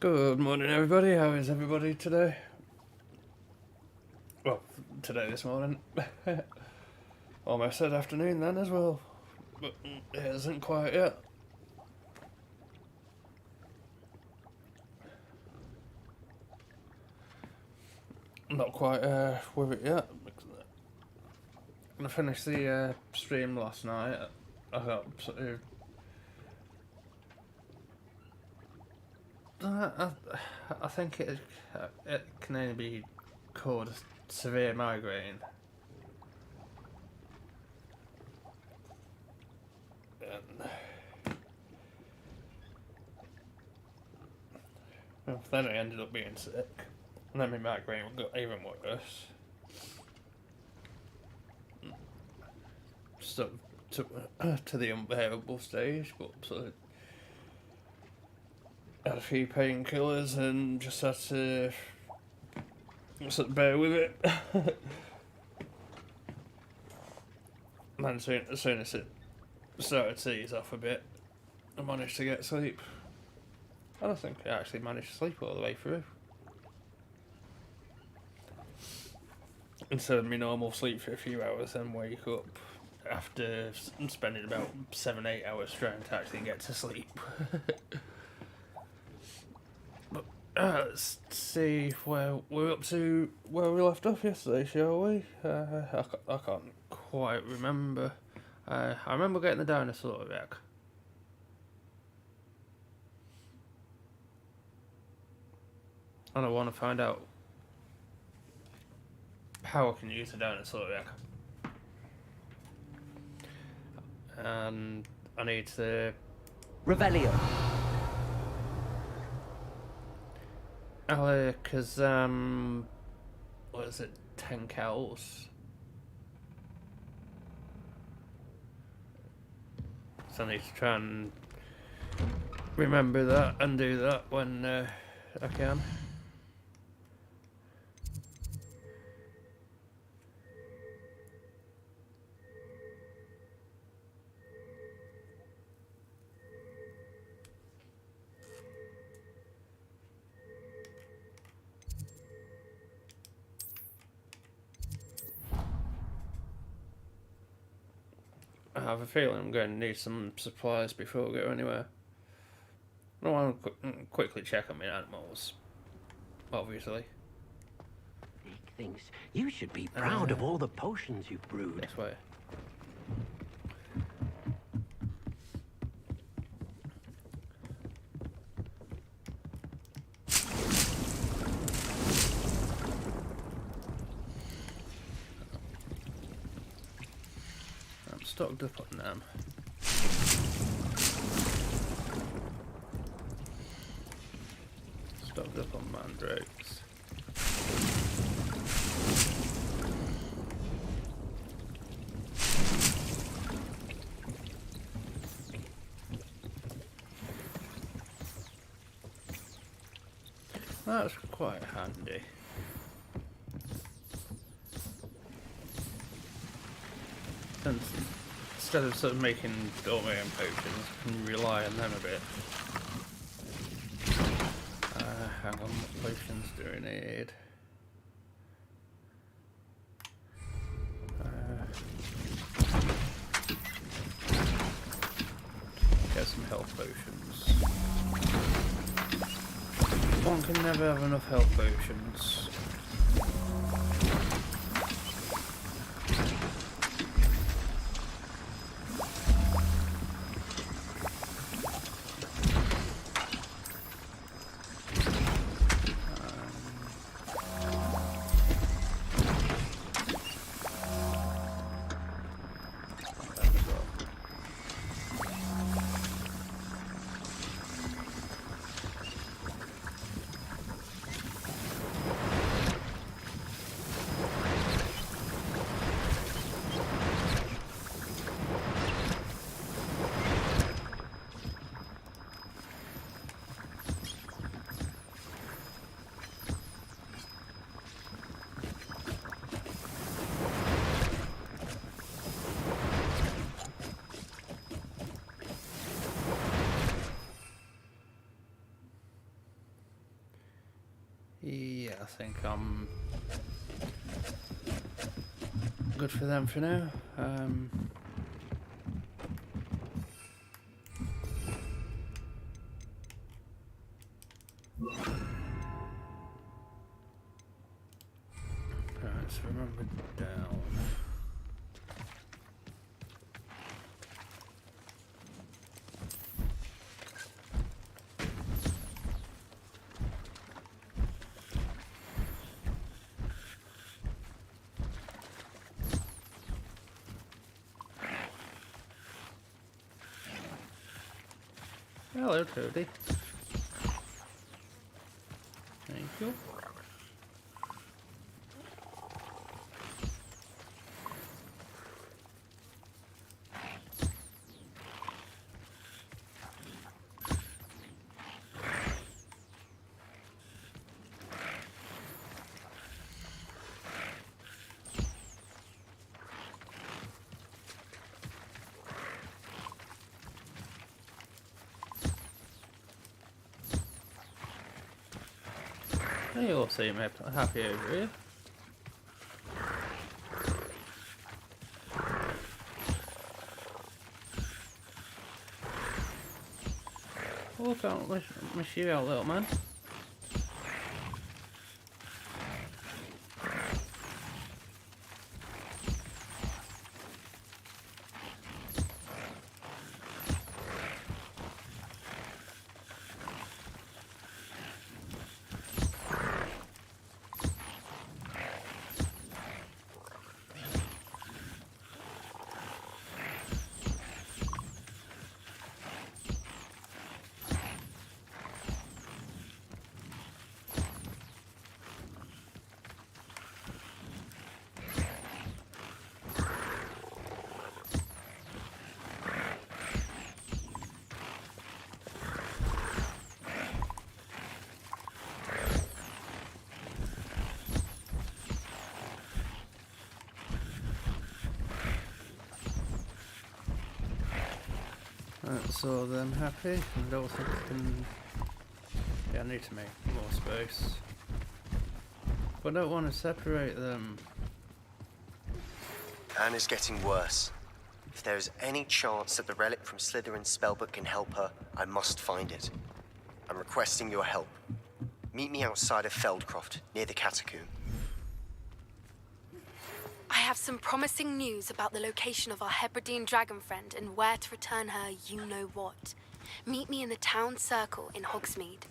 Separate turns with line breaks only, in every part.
Good morning, everybody. How is everybody today? Well, today, this morning. Almost said afternoon then as well, but it isn't quite yet. Not quite with it yet. I finished the stream last night. I got I think it can only be called a severe migraine. Well, then I ended up being sick, and then my migraine got even worse. Sort of to the unbearable stage, but sort of had a few painkillers and just had to sort of bear with it. And then as soon as it started to ease off a bit, I managed to get sleep. I don't think I actually managed to sleep all the way through. Instead of my normal sleep for a few hours and wake up after spending about 7-8 hours trying to actually get to sleep. But let's see where we're up to, where we left off yesterday, shall we? I can't quite remember. I remember getting the dinosaur wreck. And I want to find out how I can use the dinosaur wreck. And I need to...
Revelio.
Because, what is it, 10 cows? So I need to try and remember that and do that when I can. I have a feeling I'm going to need some supplies before we go anywhere. I want to quickly check on my animals, obviously.
Nick thinks you should be proud of all the potions you've brewed.
This way. I'm stocked up on them. Stocked up on mandrakes. That's quite handy. And instead of sort of making all my own potions, I can rely on them a bit. Hang on, what potions do I need? Get some health potions. One can never have enough health potions. think I'm good for them for now. Right, so remember down. Hello, Toadie. Thank you. You all seem happy over here. Oh, can't miss you out, little man. That's all them happy. I don't think I can... Yeah, I need to make more space. But I don't want to separate them.
Anna's getting worse. If there is any chance that the relic from Slytherin's spellbook can help her, I must find it. I'm requesting your help. Meet me outside of Feldcroft, near the catacomb.
I have some promising news about the location of our Hebridean dragon friend and where to return her you-know-what. Meet me in the town circle in Hogsmeade.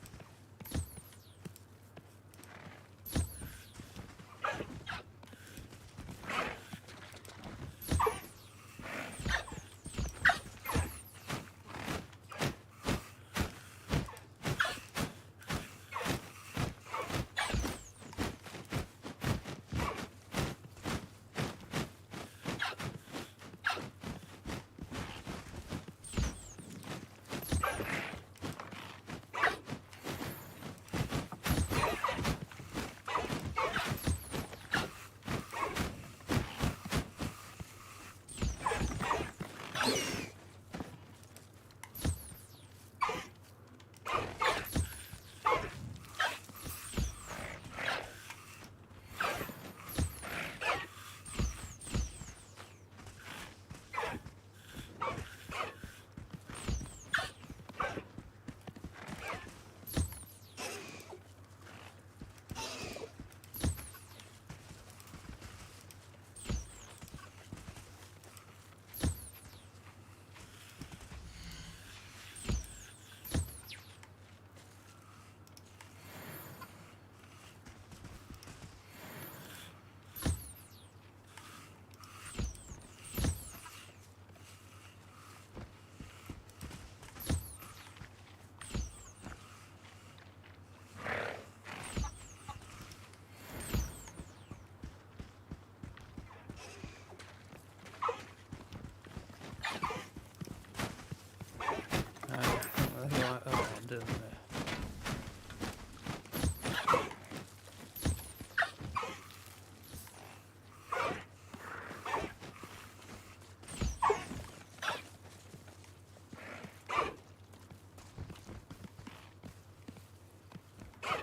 Doesn't it?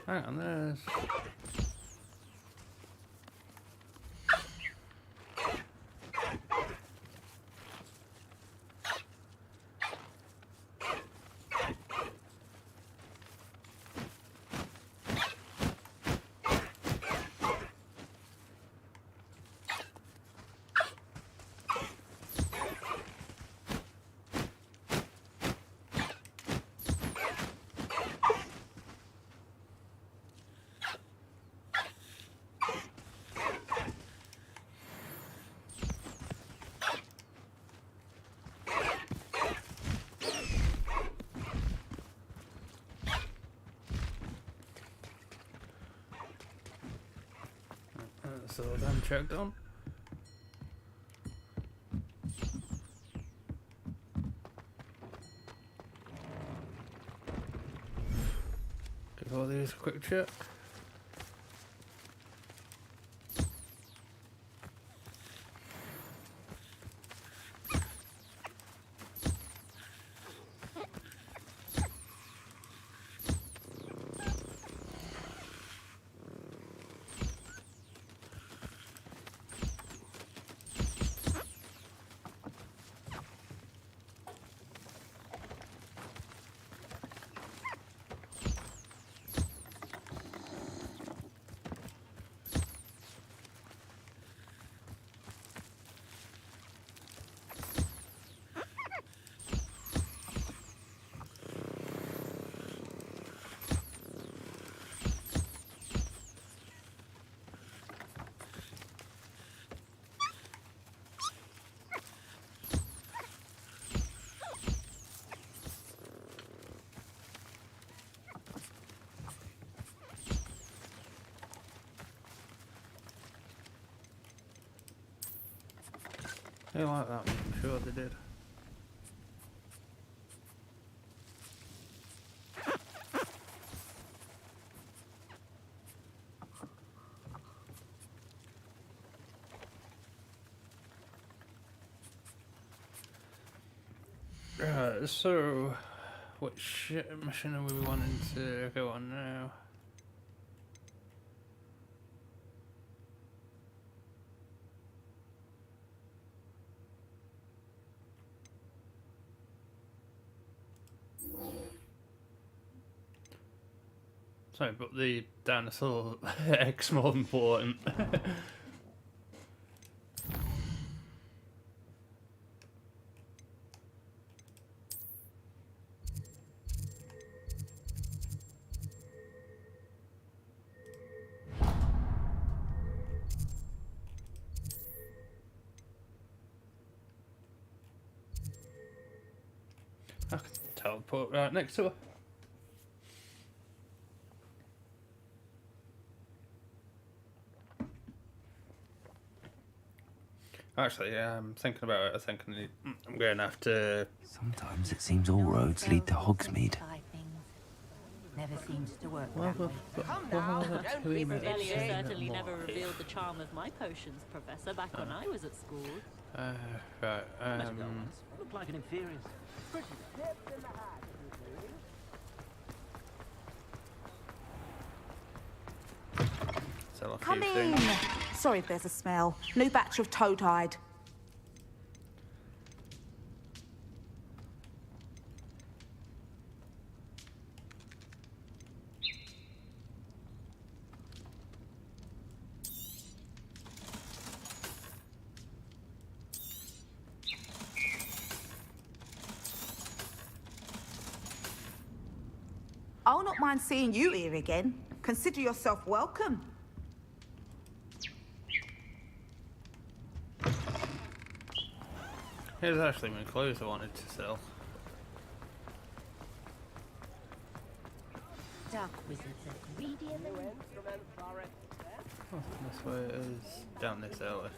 Hang on, there's...
dinosaur then checked on. Give all these a quick check. They like that one, I'm sure they did. Right, so which mission are we wanting to go on now? Sorry, but the dinosaur egg's more important. I can teleport right next to her. Actually, I'm thinking about it. I think I'm going to have to.
Sometimes it seems all roads lead to Hogsmeade.
Never seems to work
Well,
that way.
Elliot certainly never revealed the charm of my potions, Professor, back when I was at school.
Right.
Look like an inferior.
Sell a few
Come in.
things.
Sorry if there's a smell. New batch of toad-hide. I'll not mind seeing you here again. Consider yourself welcome.
Here's actually my clothes I wanted to sell.
Dark wizards are greedier than
Oh, this way it is. Down this alley.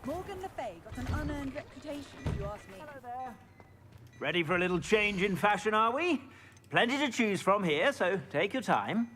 Morgan Le Fay got an unearned reputation, if you ask me.
Hello there. Ready for a little change in fashion, are we? Plenty to choose from here, so take your time.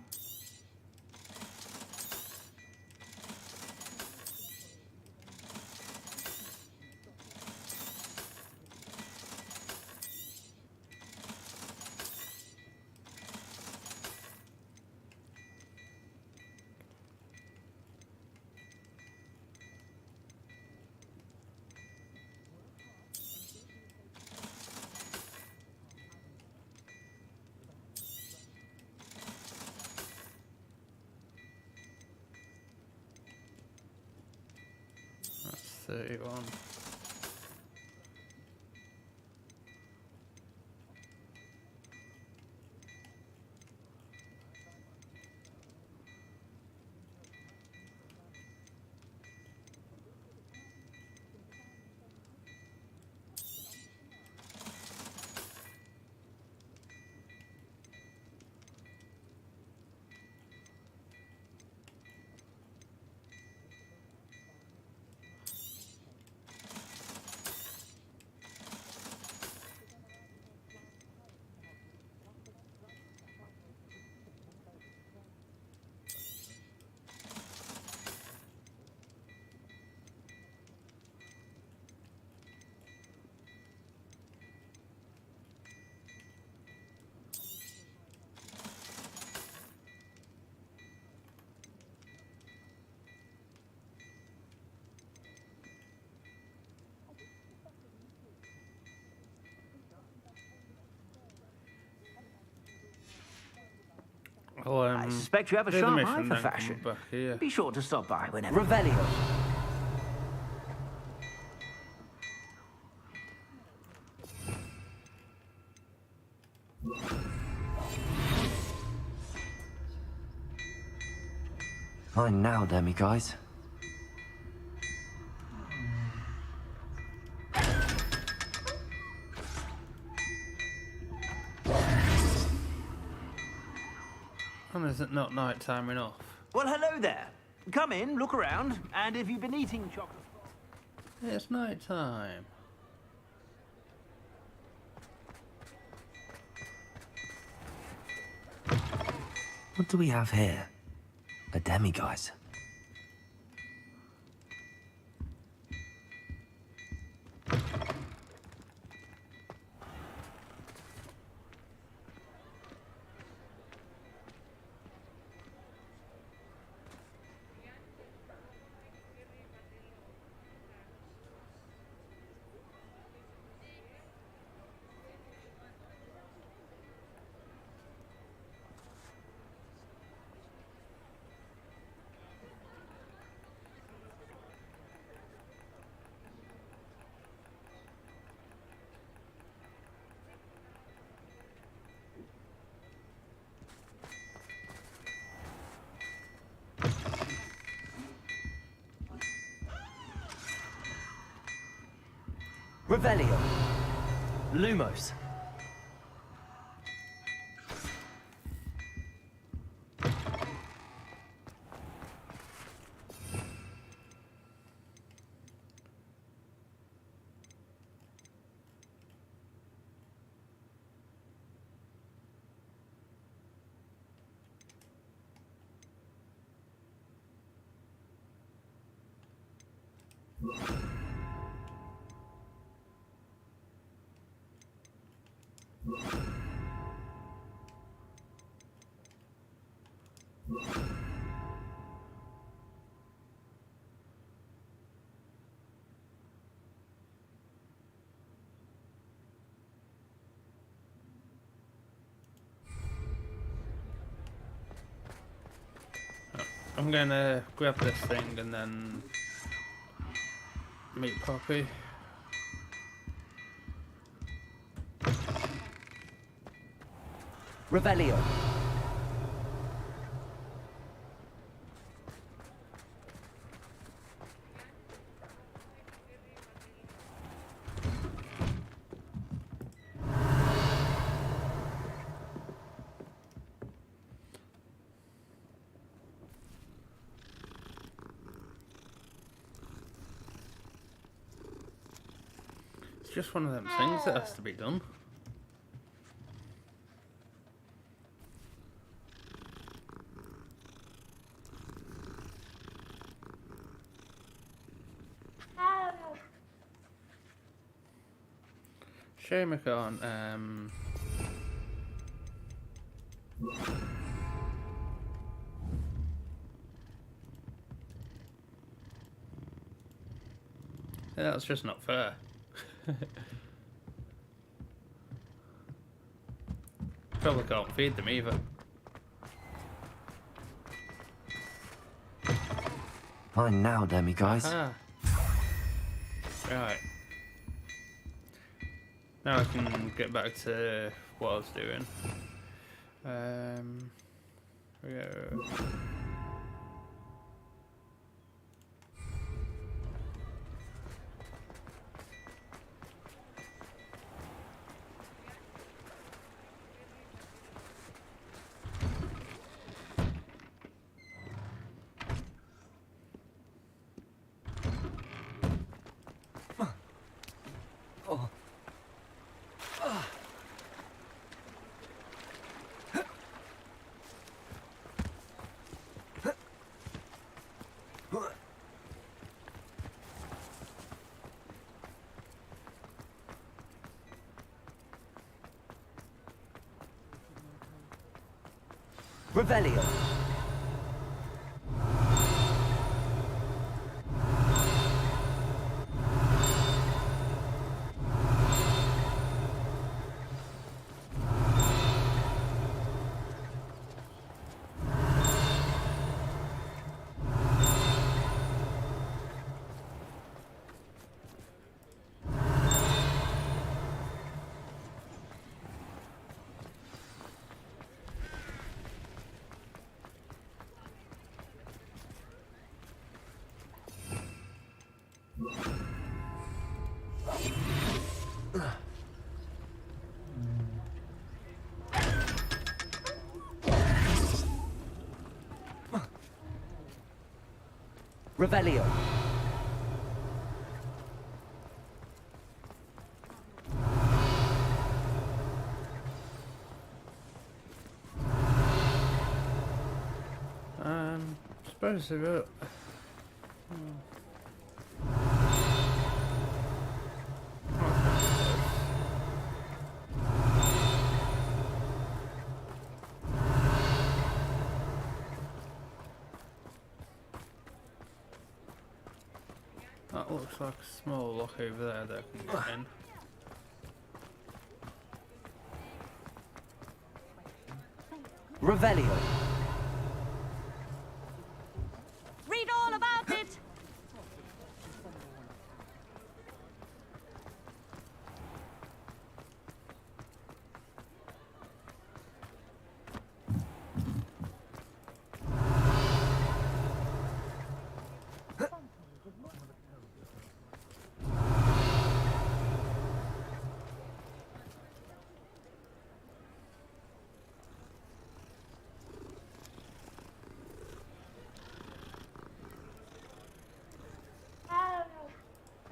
That's 31. I'll,
I suspect you have a
do the
sharp
mission,
eye for
then come
fashion.
back here.
Be sure to stop by whenever.
Revelio.
Fine now, Demi guys.
And is it not night time enough?
Well, hello there. Come in, look around, and if you've been eating chocolate...
It's night time.
What do we have here? A demiguise.
Revelio. Lumos.
I'm gonna grab this thing and then meet Poppy.
Revelio.
It's just one of them things that has to be done. Shame I can't, yeah, that's just not fair. Probably can't feed them either.
Fine now, demiguise.
Ah. Right. Now I can get back to what I was doing. We go.
Revelio. Revelio.
Suppose they were. That looks like a small lock over there that I can get in.
Revelio.
Read all about it!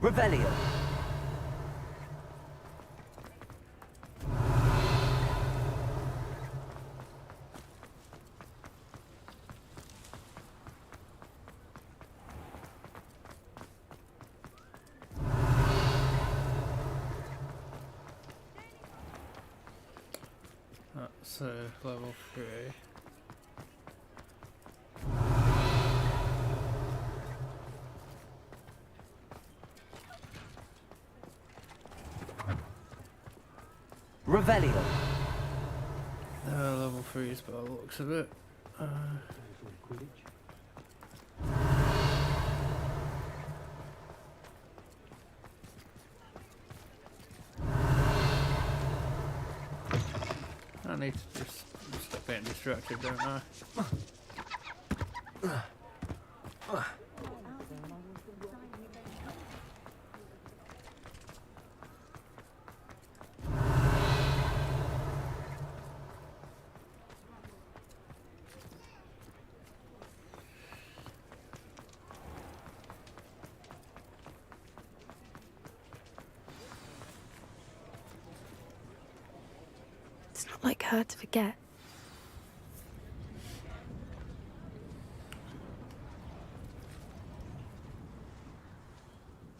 Revelio.
That's level 3.
Revelio.
Level 3's by the looks of it. I need to just stop getting distracted, don't I?
It's not like her to forget.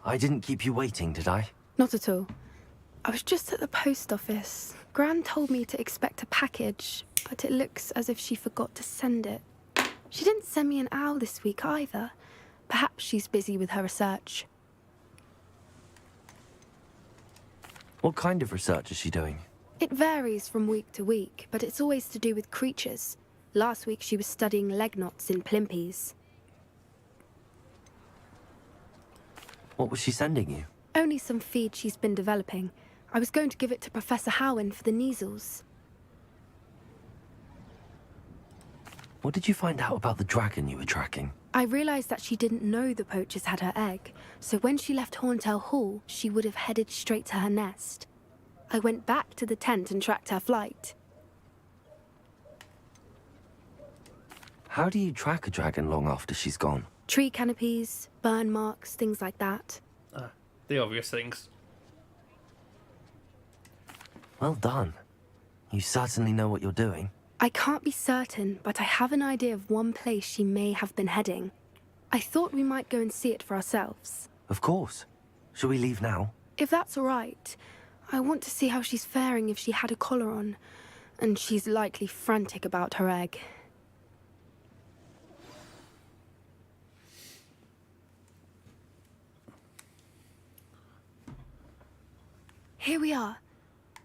I didn't keep you waiting, did I?
Not at all. I was just at the post office. Gran told me to expect a package, but it looks as if she forgot to send it. She didn't send me an owl this week either. Perhaps she's busy with her research.
What kind of research is she doing?
It varies from week to week, but it's always to do with creatures. Last week she was studying leg knots in plimpies.
What was she sending you?
Only some feed she's been developing. I was going to give it to Professor Howen for the measles.
What did you find out about the dragon you were tracking?
I realised that she didn't know the poachers had her egg, so when she left Horntail Hall, she would have headed straight to her nest. I went back to the tent and tracked her flight.
How do you track a dragon long after she's gone?
Tree canopies, burn marks, things like that.
The obvious things.
Well done. You certainly know what you're doing.
I can't be certain, but I have an idea of one place she may have been heading. I thought we might go and see it for ourselves.
Of course. Shall we leave now?
If that's all right. I want to see how she's faring if she had a collar on. And she's likely frantic about her egg. Here we are.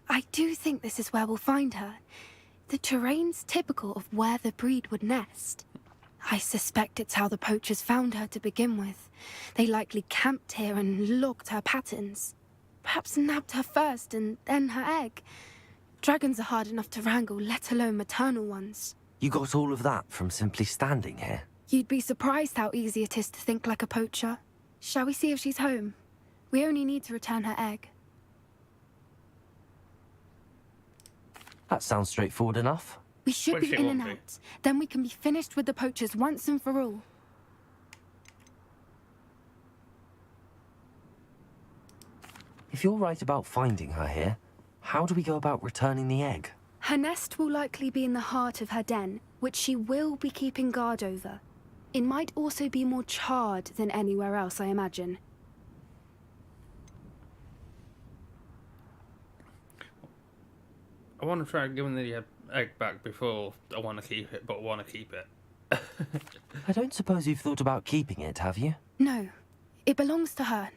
I do think this is where we'll find her. The terrain's typical of where the breed would nest. I suspect it's how the poachers found her to begin with. They likely camped here and logged her patterns. Perhaps nabbed her first and then her egg. Dragons are hard enough to wrangle, let alone maternal ones.
You got all of that from simply standing here?
You'd be surprised how easy it is to think like a poacher. Shall we see if she's home? We only need to return her egg.
That sounds straightforward enough.
We should
Which
be
it
in and
won't be.
out. Then we can be finished with the poachers once and for all.
If you're right about finding her here, how do we go about returning the egg?
Her nest will likely be in the heart of her den, which she will be keeping guard over. It might also be more charred than anywhere else, I imagine.
I want to try giving the egg back before I want to keep it, but I want to keep it.
I don't suppose you've thought about keeping it, have you?
No, it belongs to her.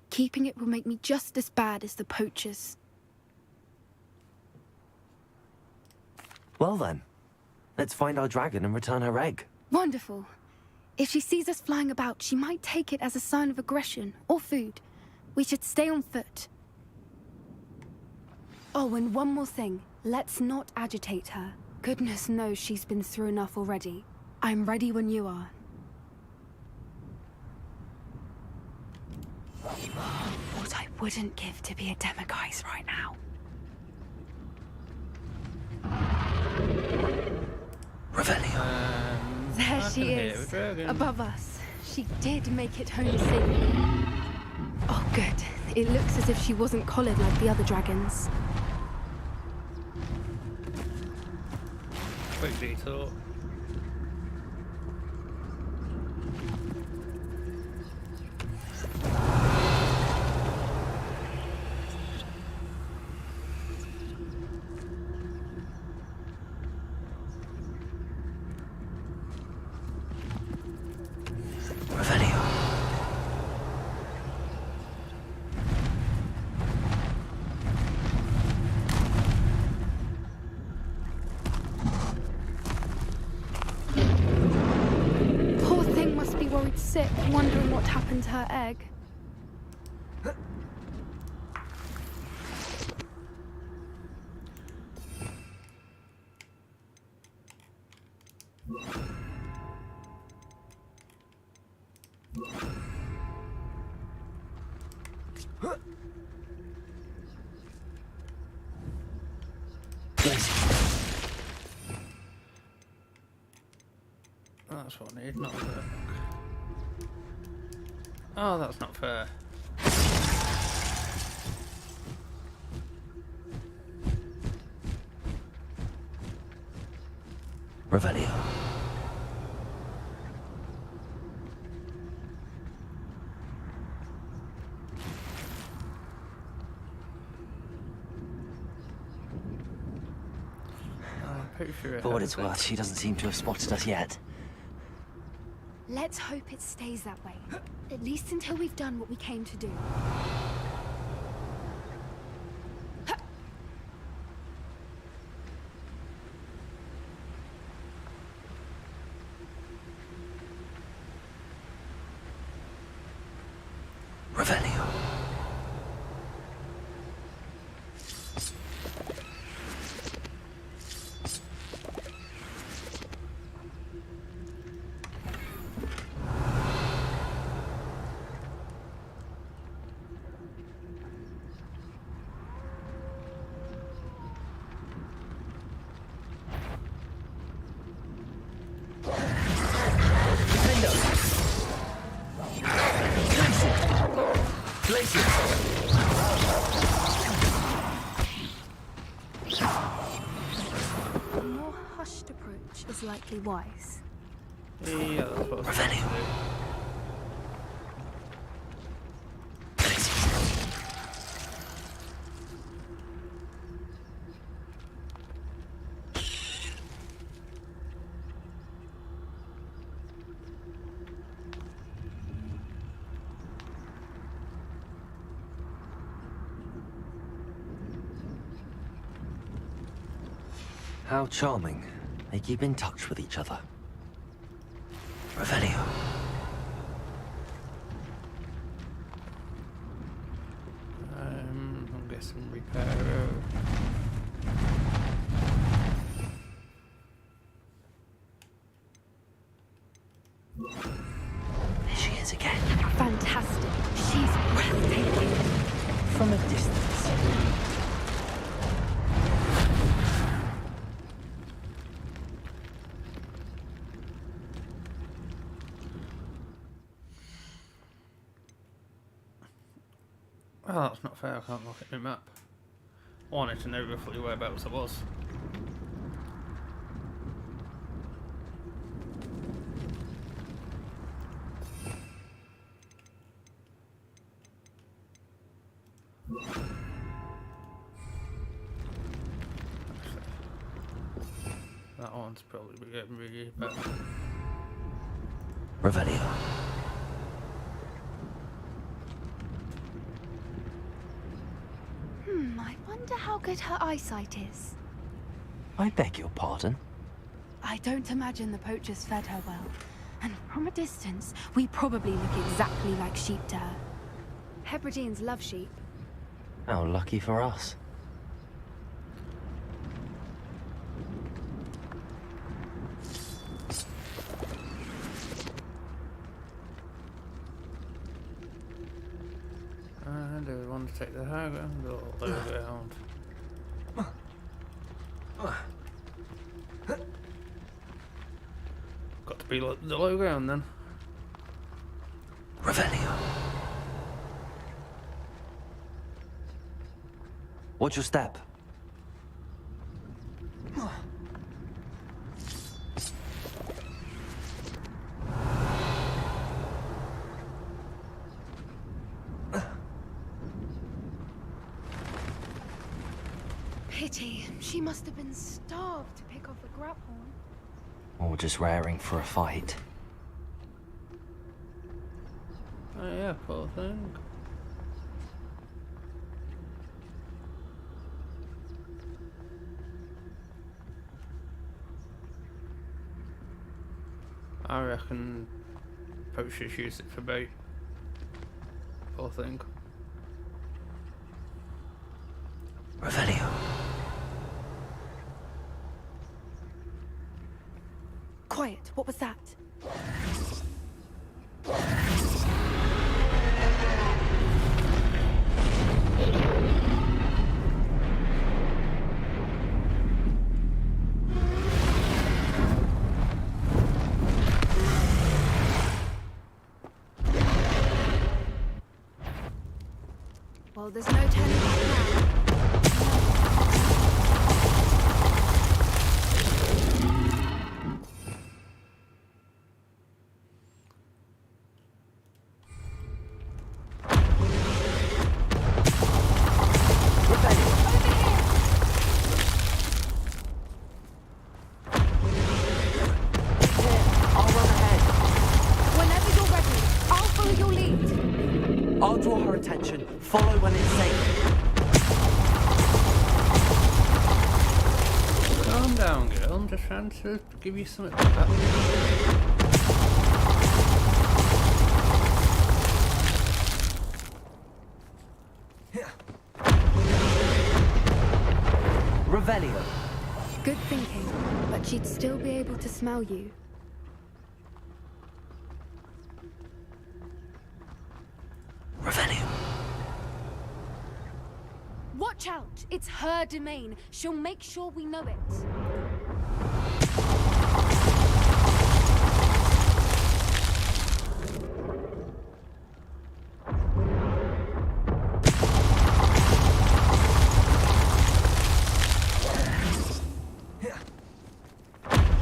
Keeping it will make me just as bad as the poachers.
Well then, let's find our dragon and return her egg.
Wonderful. If she sees us flying about, she might take it as a sign of aggression or food. We should stay on foot. Oh, and one more thing. Let's not agitate her. Goodness knows she's been through enough already. I'm ready when you are. What I wouldn't give to be a Demiguise right now.
Revelio.
There
I
she
can hear
is,
a dragon.
above us. She did make it home safely. Oh, good. It looks as if she wasn't collared like the other dragons.
Quick detour.
Revelio.
Poor thing must be worried sick, wondering what happened to her egg.
That's what I need, not a book. Oh, that's not fair.
Revelio.
I'm pretty sure
For what it's worth, she doesn't seem to have spotted us yet.
Let's hope it stays that way. At least until we've done what we came to do.
Revelio.
A more hushed approach is likely wise.
Yeah, that's what I was trying to do.
How charming. They keep in touch with each other. Revelio.
I'm guessing repair.
There she is again.
Fantastic. She's breathtaking.
From a distance.
Oh, that's not fair. I can't look at my map. I wanted to know roughly whereabouts I was. That one's probably getting really bad.
Revelio.
I wonder how good her eyesight is.
I beg your pardon?
I don't imagine the poachers fed her well. And from a distance, we probably look exactly like sheep to her. Hebrideans love sheep.
How lucky for us.
Do we want to take the high ground or the low ground? Got to be the low ground then.
Revelio. Watch your step.
Pity. She must have been starved to pick off a grapple.
Or just raring for a fight.
Oh yeah, poor thing. I reckon poachers use it for bait. Poor thing.
Revelio.
Quiet. What was that? Well, there's no turning back now. Whenever you're ready, I'll follow your lead.
I'll draw her attention. Follow when it's safe.
Calm down, girl. I'm just trying to give you something back.
Revelio.
Good thinking, but she'd still be able to smell you.
Revelio.
Watch out! It's her domain. She'll make sure we know it.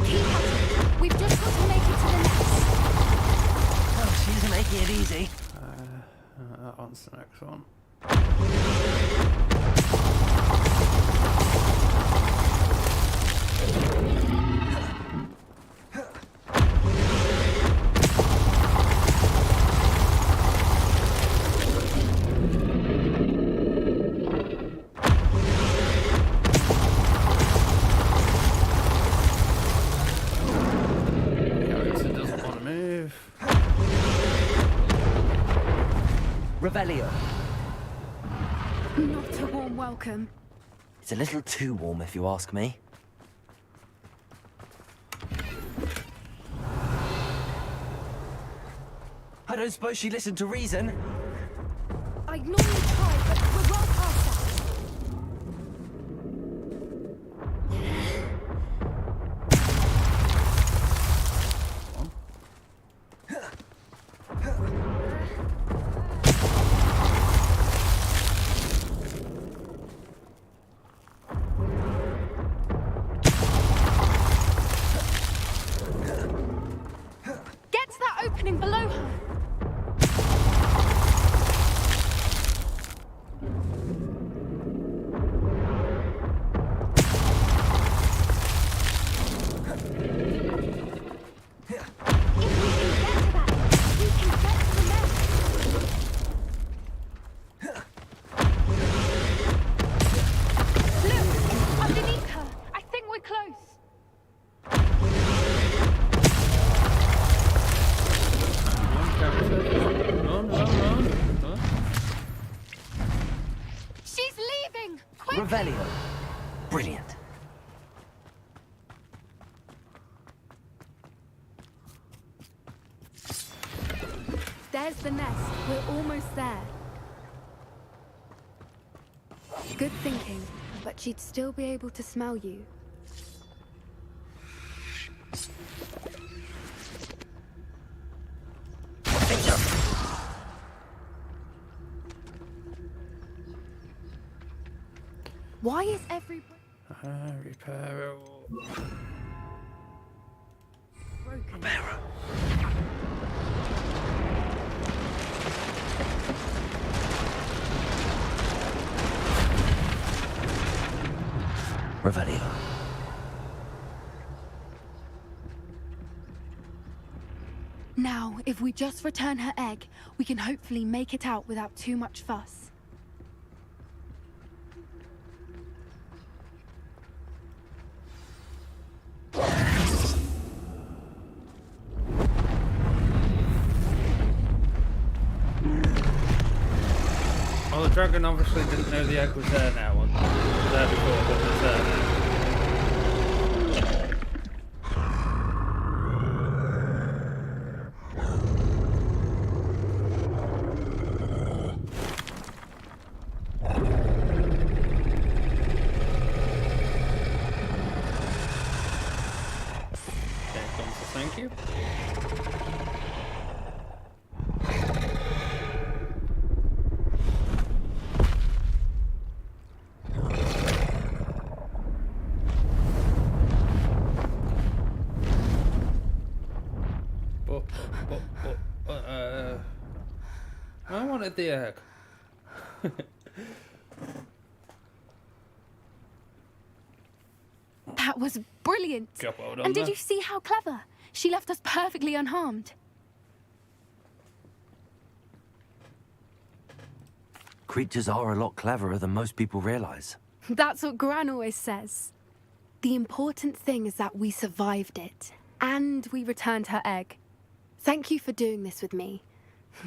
Keep at it. We've just got to make it to the nest.
Oh, she isn't making it easy.
That one's the next one. Character doesn't want to move.
Revelio.
Not a warm welcome.
It's a little too warm if you ask me. I don't suppose she listened to reason.
I'd normally try, but we're well past that.
Revelio. Brilliant.
There's the nest. We're almost there. Good thinking, but she'd still be able to smell you. Why is every
Repair.
broken?
Revelio.
Now, if we just return her egg, we can hopefully make it out without too much fuss.
Well, the dragon obviously didn't know the egg was there now. It was there before, but it's there now. There comes the thank you. I wanted the egg.
That was brilliant.
Job well done
And did
there.
you see how clever? She left us perfectly unharmed.
Creatures are a lot cleverer than most people realize.
That's what Gran always says. The important thing is that we survived it. And we returned her egg. Thank you for doing this with me.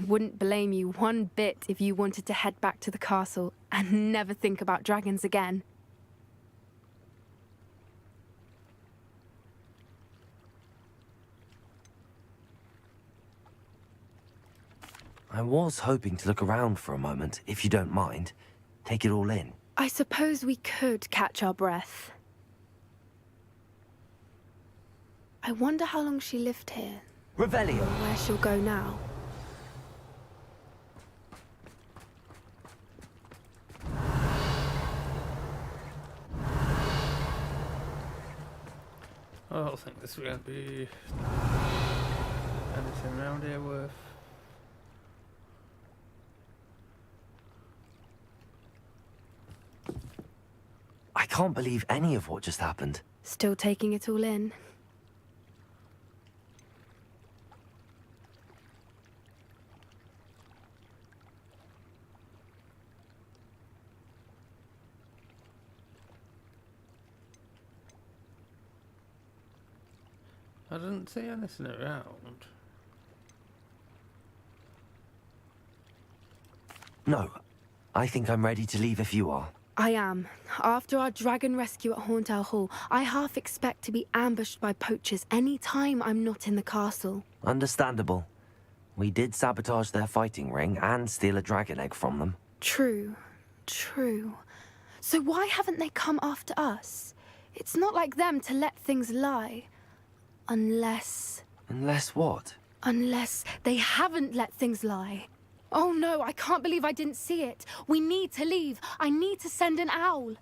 Wouldn't blame you one bit if you wanted to head back to the castle and never think about dragons again.
I was hoping to look around for a moment, if you don't mind. Take it all in.
I suppose we could catch our breath. I wonder how long she lived here,
Revelio.
where she'll go now.
I don't think this is going to be anything around here worth.
I can't believe any of what just happened.
Still taking it all in.
I didn't see anything around.
No, I think I'm ready to leave if you are.
I am. After our dragon rescue at Hauntow Hall, I half expect to be ambushed by poachers any time I'm not in the castle.
Understandable. We did sabotage their fighting ring and steal a dragon egg from them.
True. True. So why haven't they come after us? It's not like them to let things lie. Unless
What?
Unless they haven't let things lie. Oh no, I can't believe I didn't see it. We need to leave. I need to send an owl.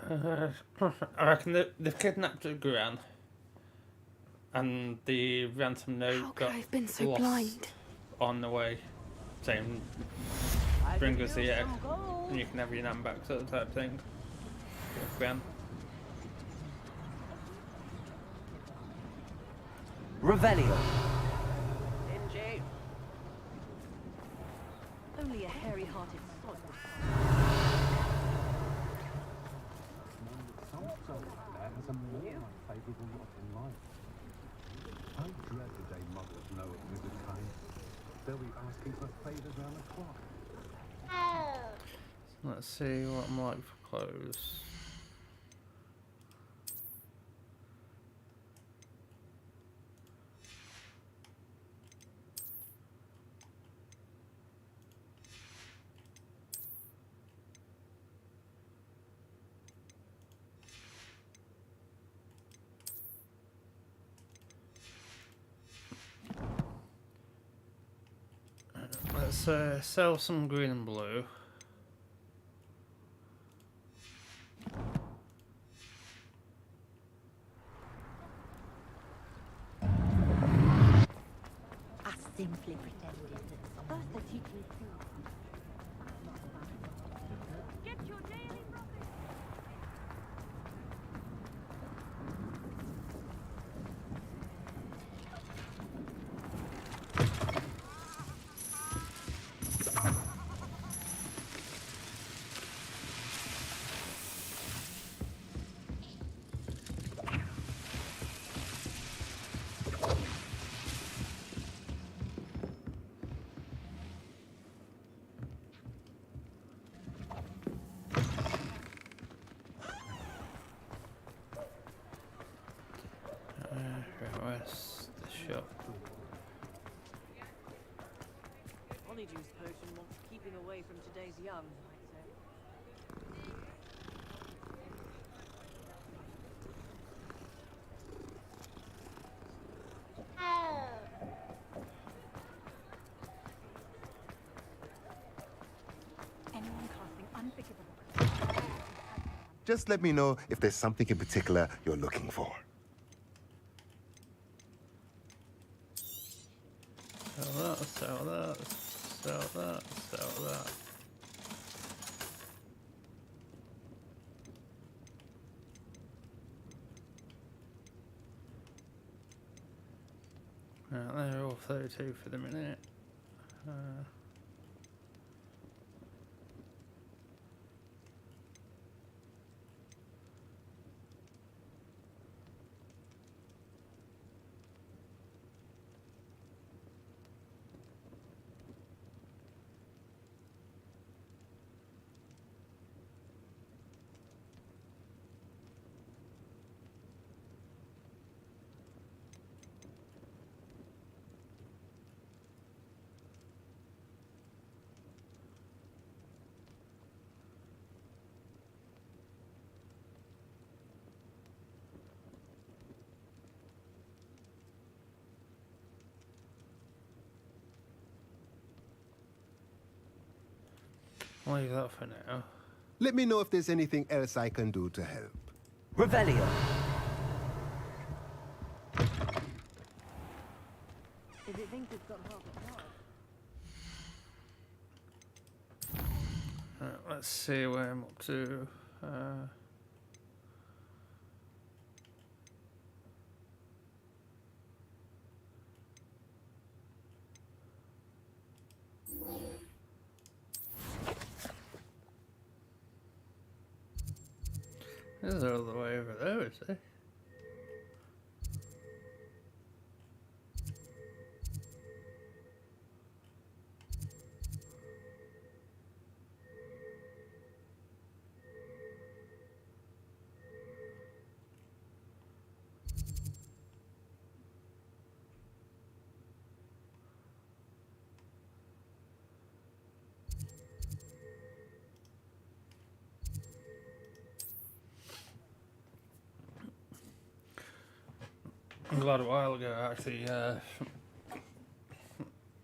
I reckon they've kidnapped Gran, and the ransom note
How could
got
I have been so
lost
blind?
on the way, saying bring us the egg and you can have your nan back, sort of type thing. With Gran.
Revelio.
Only a hairy-hearted sod.
favourable lot in life. How dread the day mothers know of Mrs. Kane. They'll be asking for favours round the clock.
Let's see what I'm like for clothes. Let's sell some green and blue.
I simply pretended that first they teach me to. Get your daily profit.
Where's the shop?
Honeydews potion wants keeping away from today's young, I'd say.
Anyone casting unforgivable.
Just let me know if there's something in particular you're looking for.
Sell that, sell that, sell that, sell that. Right, they're all 32 for the minute. I'll leave that for now.
Let me know if there's anything else I can do to help.
Revelio.
If it thinks it's got half a heart.
Right, let's see where I'm up to. This is all the way over there, is it? I'm glad a while ago I actually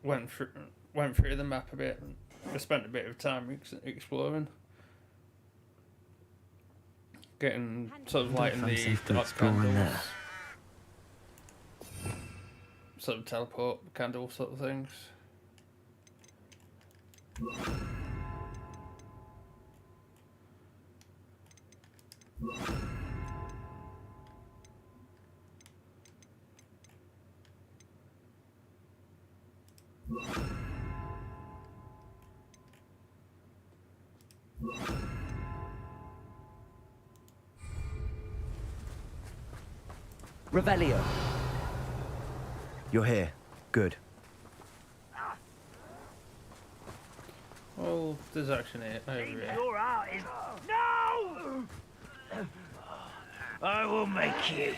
went through the map a bit and I spent a bit of time exploring, getting sort of lighting the odd candles, sort of teleport candle sort of things.
Revelio.
You're here. Good.
Oh, there's action here. Over here.
Your art is... No! I will make you.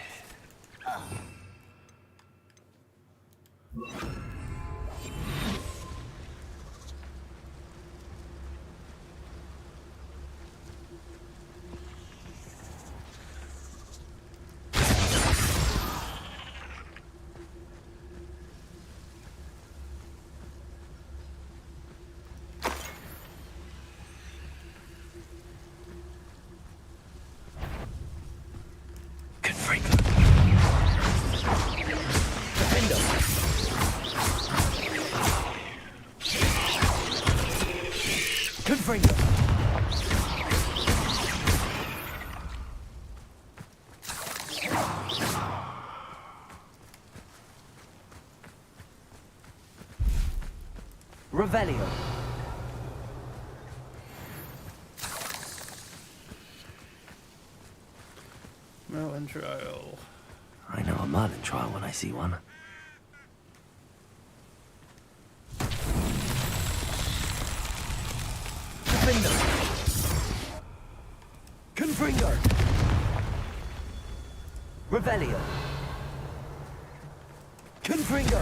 Revelio.
Merlin trial.
I know a Merlin trial when I see one.
Confringo. Revelio. Confringo.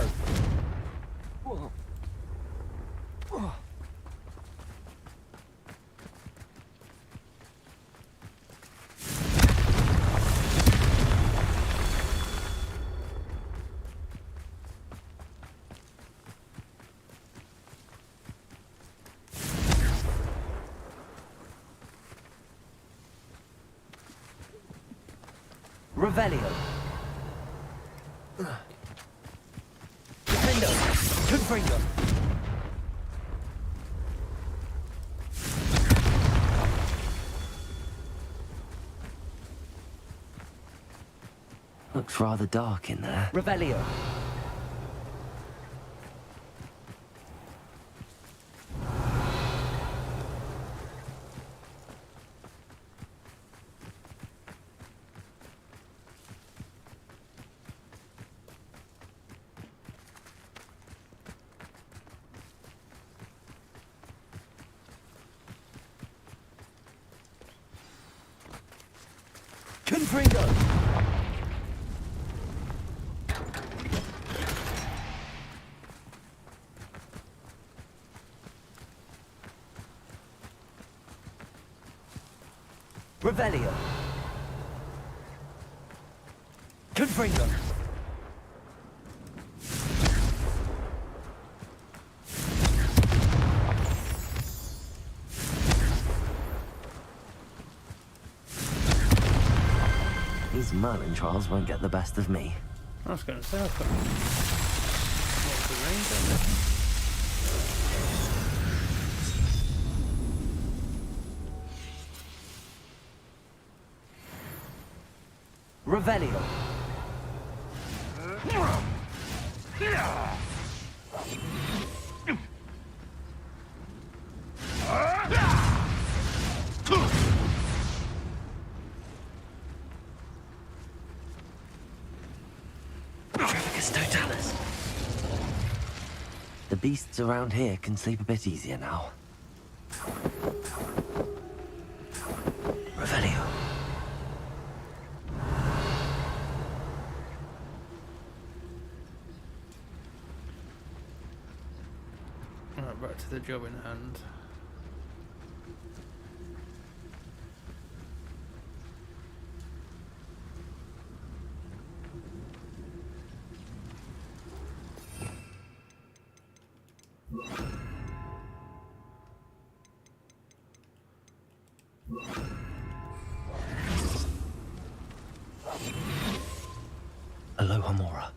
Revelio. Defendo. Confringo.
Looks rather dark in there.
Revelio. Confringo. Revelio. Confringo.
These Merlin trials won't get the best of me.
I was going to say, I've got what's the range on it?
Revelio.
Trevicus totalis. The beasts around here can sleep a bit easier now. Revelio.
Right, back to the job in hand.
Aloha Mora.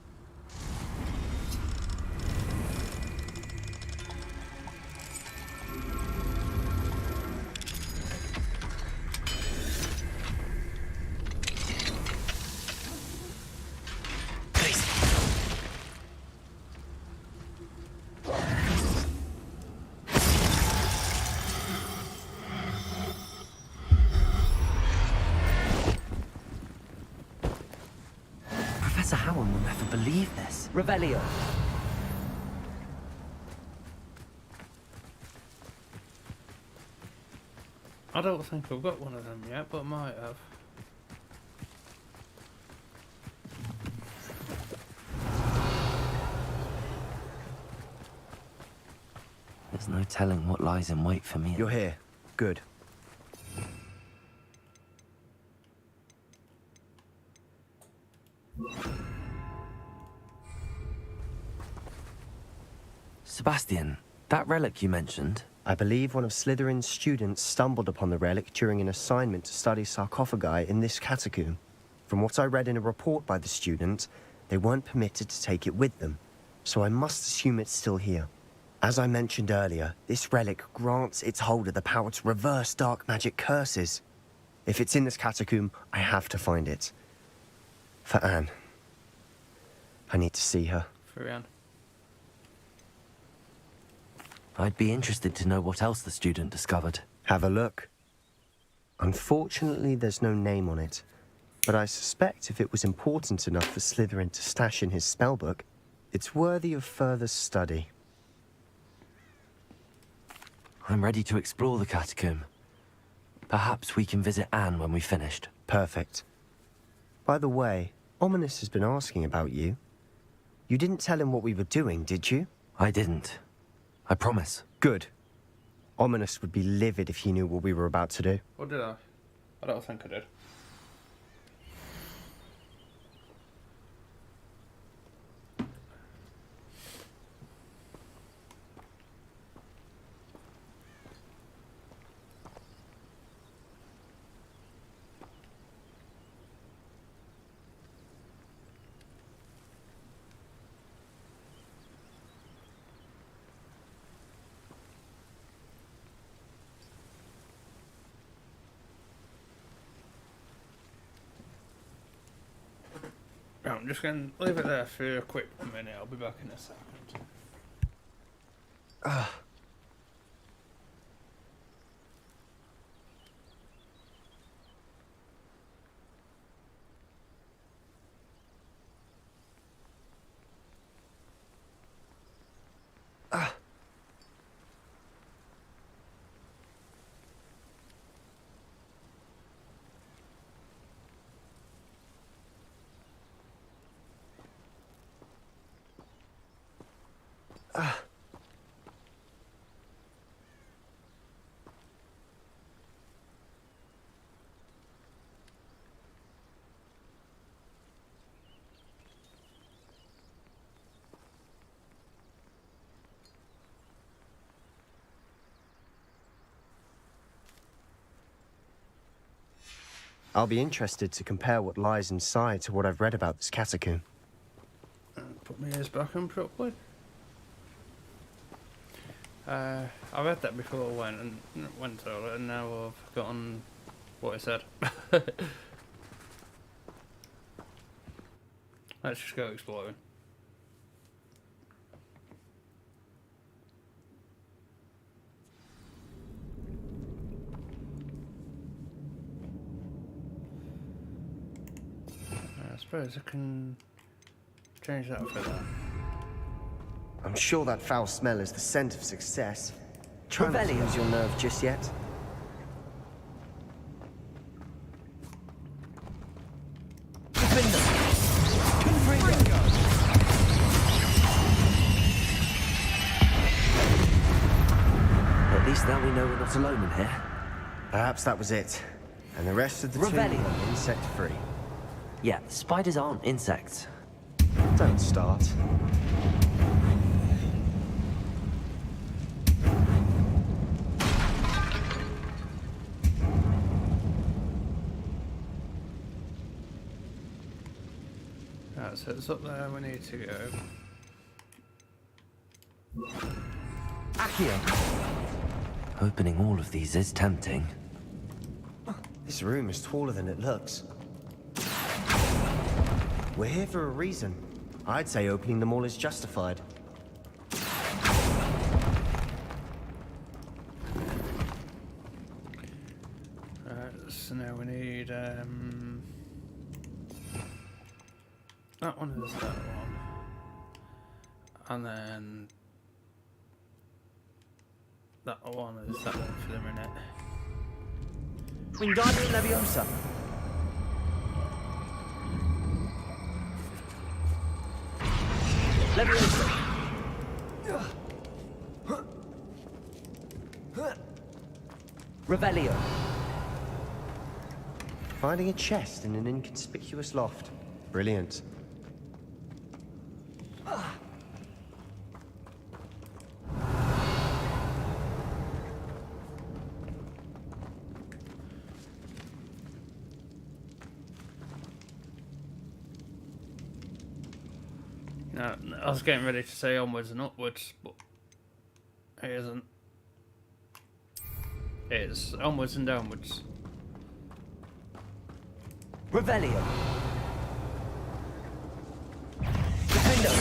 Cowan will never believe this.
Revelio.
I don't think I've got one of them yet, but I might have.
There's no telling what lies in wait for me.
You're here. Good.
Sebastian, that relic you mentioned,
I believe one of Slytherin's students stumbled upon the relic during an assignment to study sarcophagi in this catacomb. From what I read in a report by the student, they weren't permitted to take it with them, so I must assume it's still here. As I mentioned earlier, this relic grants its holder the power to reverse dark magic curses. If it's in this catacomb, I have to find it. For Anne. I need to see her.
For Anne.
I'd be interested to know what else the student discovered.
Have a look. Unfortunately, there's no name on it, but I suspect if it was important enough for Slytherin to stash in his spellbook, it's worthy of further study.
I'm ready to explore the catacomb. Perhaps we can visit Anne when we've finished.
Perfect. By the way, Ominous has been asking about you. You didn't tell him what we were doing, did you?
I didn't. I promise.
Good. Ominous would be livid if he knew what we were about to do.
Or did I? I don't think I did. Right, I'm just going to leave it there for a quick minute. I'll be back in a second.
I'll be interested to compare what lies inside to what I've read about this catacomb.
Put my ears back on properly. I read that before I went to it, and now I've forgotten what it said. Let's just go exploring. I suppose I can change that for that.
I'm sure that foul smell is the scent of success. Try not to
Revelio.
lose your nerve just yet.
At least now we know we're not alone in here.
Perhaps that was it. And the rest of the tomb
Revelio.
are insect-free.
Yeah, spiders aren't insects.
Don't start.
Right, so it's up there we need to go.
Accio.
Opening all of these is tempting.
This room is taller than it looks. We're here for a reason. I'd say opening them all is justified.
Right, so now we need That one is that one. And then that one is that one for the minute.
Wingardium Leviosa. Leviosa. Revelio.
Finding a chest in an inconspicuous loft. Brilliant.
No, I was getting ready to say onwards and upwards, but it isn't. It's onwards and downwards.
Revelio. Defendo.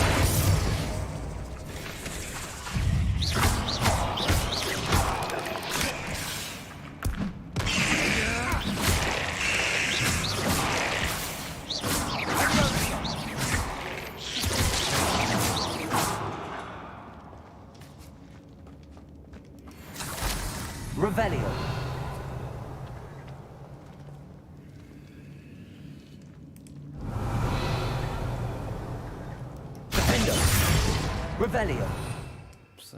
Revelio. Defendo. Revelio.
So,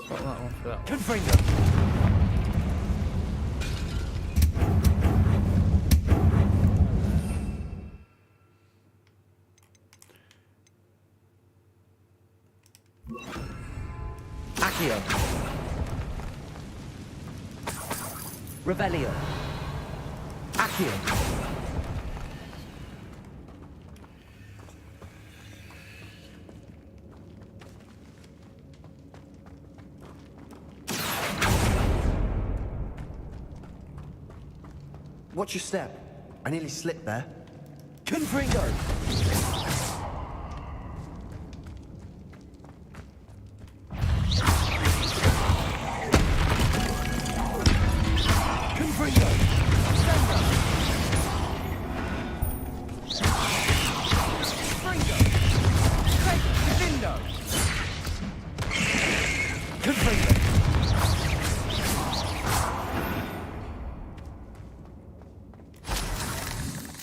swap that one for that one.
Confringo. Accio. Revelio. Accio.
Watch your step. I nearly slipped there.
Confringo. Confringo. Defendo. Confringo. Defendo. Confringo.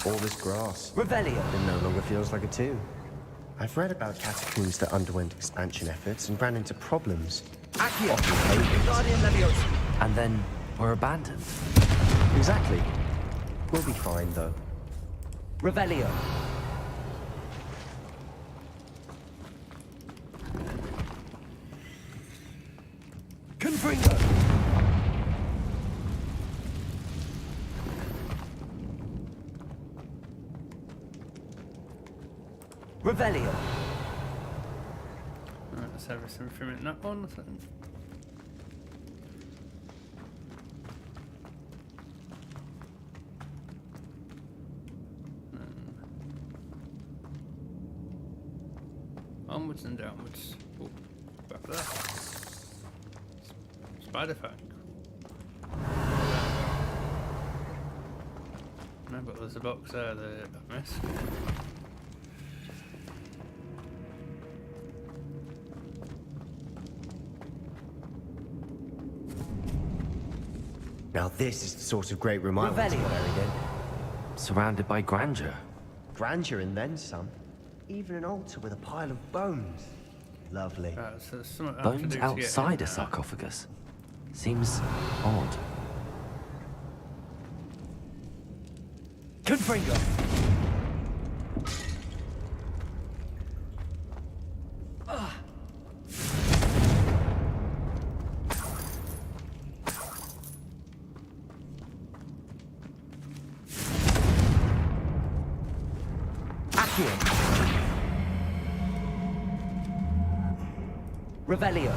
All this grass.
Revelio.
It no longer feels like a tomb. I've read about catacombs that underwent expansion efforts and ran into problems.
Accio.
Often COVID.
Guardian Leviosa.
And then were abandoned.
Exactly. We'll be fine, though.
Revelio. Confringo. Revelio.
Alright, that's everything from it in that one, I think. Onwards and downwards. Oh, back there. Spider fang. No, but there's a box there that I missed.
Now this is the sort of great room I want to
Revelio.
bury in.
Surrounded by grandeur.
Grandeur and then some. Even an altar with a pile of bones. Lovely.
So there's something I have to
Bones
do to get in
outside a
there.
sarcophagus. Seems odd.
Confringo. Accio. Revelio.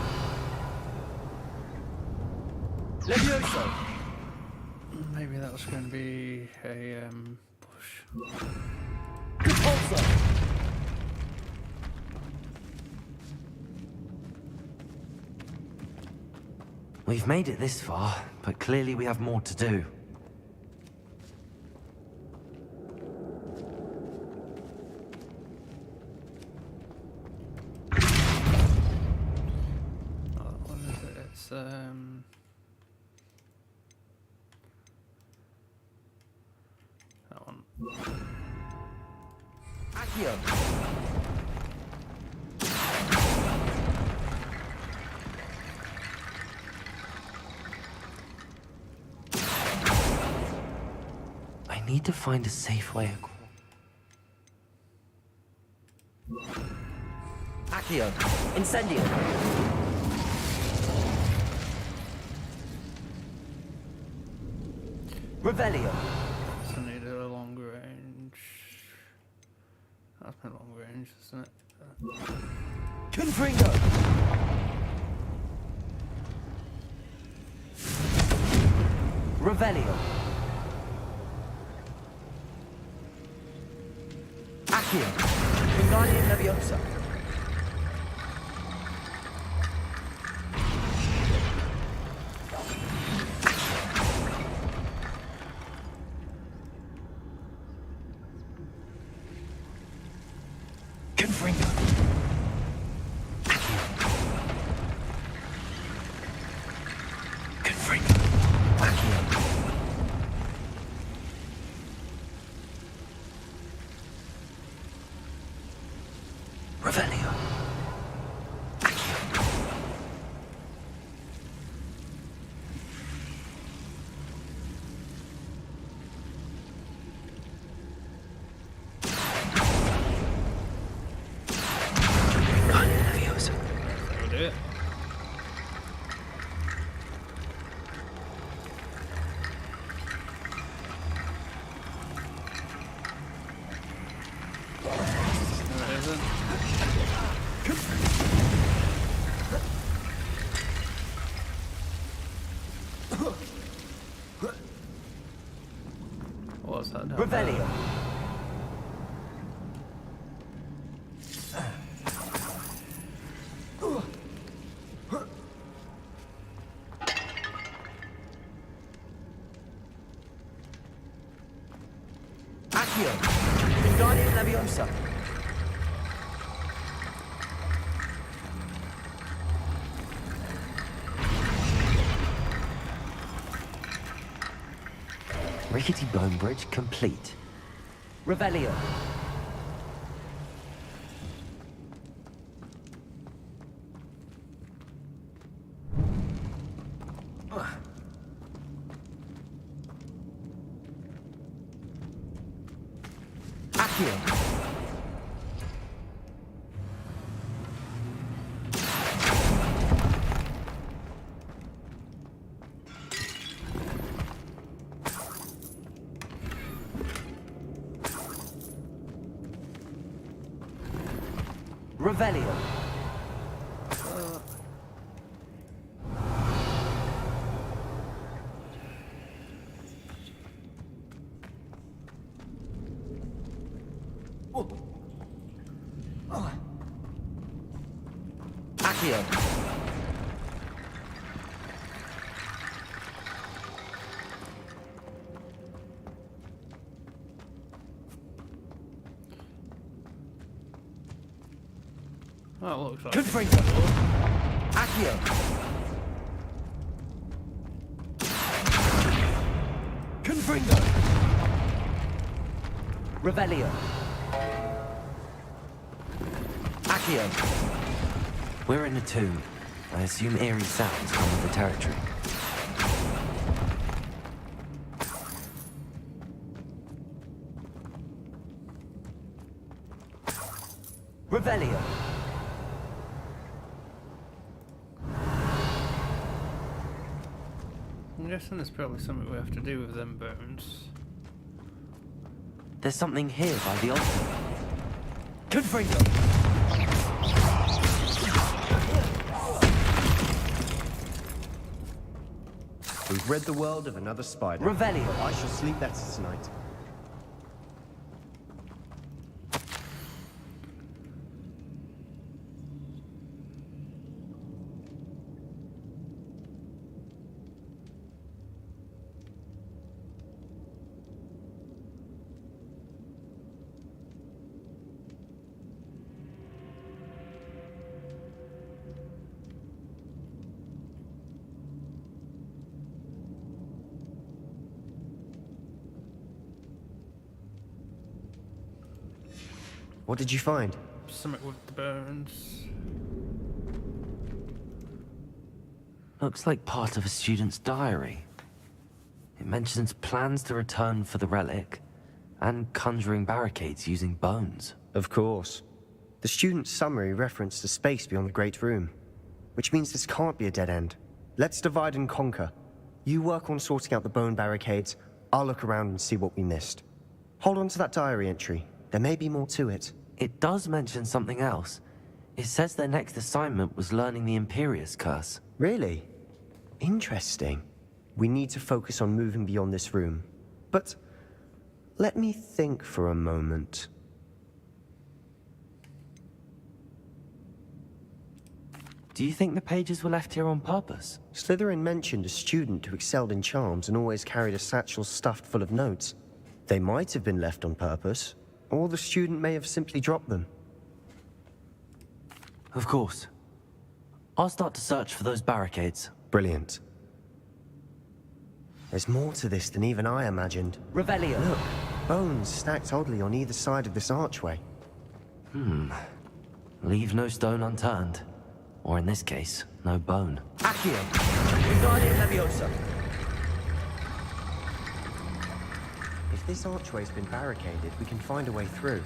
Levioso.
Maybe that was going to be a push.
Repulsor.
We've made it this far, but clearly we have more to do.
Accio.
I need to find a safe way across.
Accio. Incendio. Revelio.
I need a long range. That's my long range, isn't it?
Confringo. Revelio. Accio. Wingardium Leviosa. Confringo. Confringo. Accio. Revelio. Accio. Wingardium Leviosa.
That'll do it. No, it isn't. What's that down there?
Revelio. Accio. Wingardium Leviosa.
Rickety bone bridge complete.
Revelio. Accio. Revelio. Accio.
That looks like
Confringo. Accio. Confringo. Revelio. Accio.
We're in a tomb. I assume eerie sounds come with the territory.
Revelio.
I'm guessing there's probably something we have to do with them bones.
There's something here by the altar.
Confringo.
We've rid the world of another spider.
Revelio.
I shall sleep better tonight. What did you find?
Something with the bones.
Looks like part of a student's diary. It mentions plans to return for the relic and conjuring barricades using bones.
Of course. The student's summary referenced a space beyond the Great Room, which means this can't be a dead end. Let's divide and conquer. You work on sorting out the bone barricades, I'll look around and see what we missed. Hold on to that diary entry. There may be more to it.
It does mention something else. It says their next assignment was learning the Imperius Curse.
Really? Interesting. We need to focus on moving beyond this room. But let me think for a moment.
Do you think the pages were left here on purpose?
Slytherin mentioned a student who excelled in charms and always carried a satchel stuffed full of notes. They might have been left on purpose, or the student may have simply dropped them.
Of course. I'll start to search for those barricades.
Brilliant. There's more to this than even I imagined.
Revelio.
Look, bones stacked oddly on either side of this archway.
Leave no stone unturned. Or in this case, no bone.
Accio. Wingardium Leviosa.
If this archway's been barricaded, we can find a way through.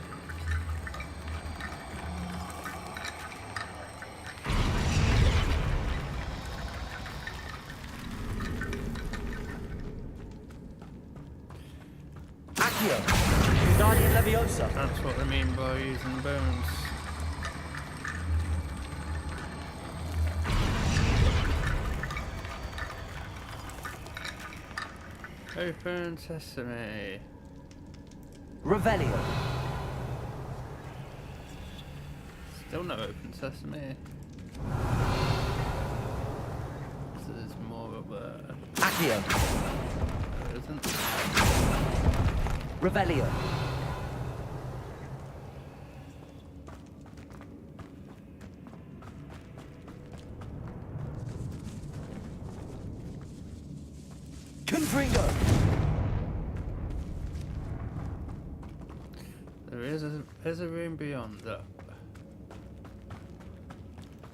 Accio. Wingardium Leviosa.
That's what they mean by using bones. Open sesame.
Revelio.
Still no open sesame. So there's more up there.
Accio.
There isn't.
Revelio. Confringo.
There's a room beyond that.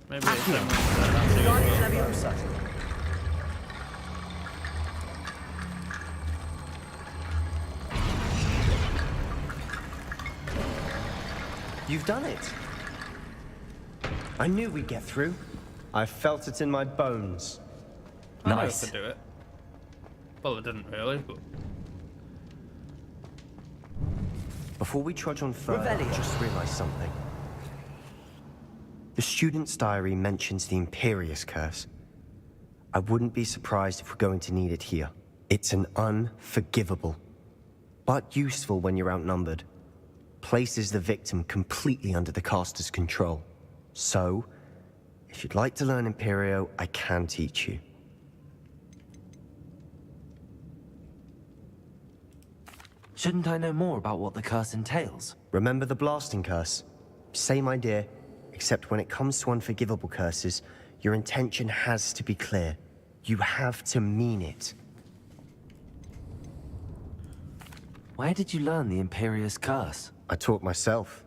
Maybe
Accio.
it's someone's
Wingardium Leviosa.
You've done it. I knew we'd get through. I felt it in my bones.
I know
Nice.
I could do it. Well, I didn't really, but...
Before we trudge on further, I
Revelio.
just realized something. The student's diary mentions the Imperius Curse. I wouldn't be surprised if we're going to need it here. It's an unforgivable, but useful when you're outnumbered. Places the victim completely under the caster's control. So, if you'd like to learn Imperio, I can teach you.
Shouldn't I know more about what the curse entails?
Remember the blasting curse? Same idea, except when it comes to unforgivable curses, your intention has to be clear. You have to mean it.
Where did you learn the Imperius Curse?
I taught myself.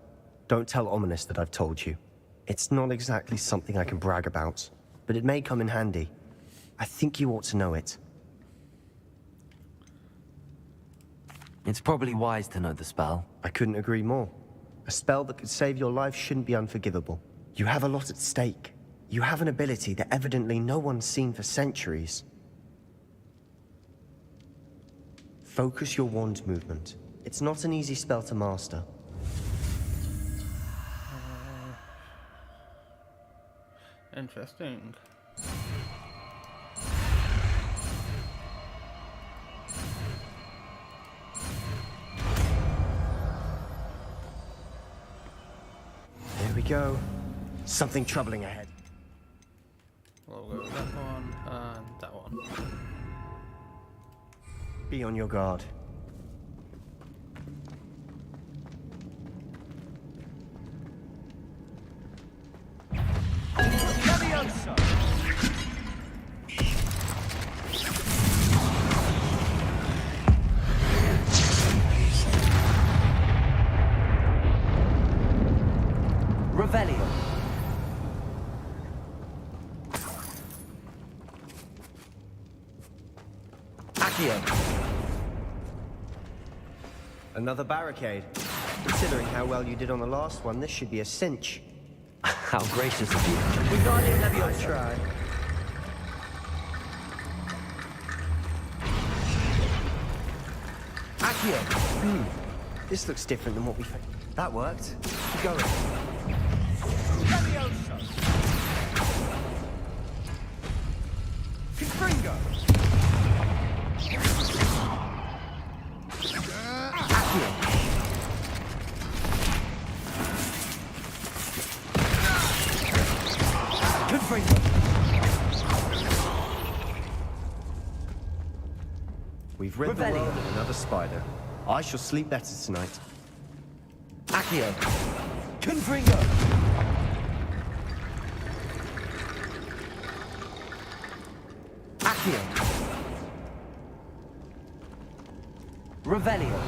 Don't tell Ominous that I've told you. It's not exactly something I can brag about, but it may come in handy. I think you ought to know it.
It's probably wise to know the spell.
I couldn't agree more. A spell that could save your life shouldn't be unforgivable. You have a lot at stake. You have an ability that evidently no one's seen for centuries. Focus your wand movement. It's not an easy spell to master.
Interesting.
Here we go. Something troubling ahead.
We'll go with that one and that one.
Be on your guard.
Leviosa. Accio.
Another barricade. Considering how well you did on the last one, this should be a cinch.
How gracious of you.
Wingardium
I
Leviosa.
try.
Accio.
This looks different than what we found. That worked. Keep going.
Leviosa. Confringo. Accio. Confringo.
We've rid the
Revelio.
world of another spider. I shall sleep better tonight.
Accio. Confringo. Accio. Revelio.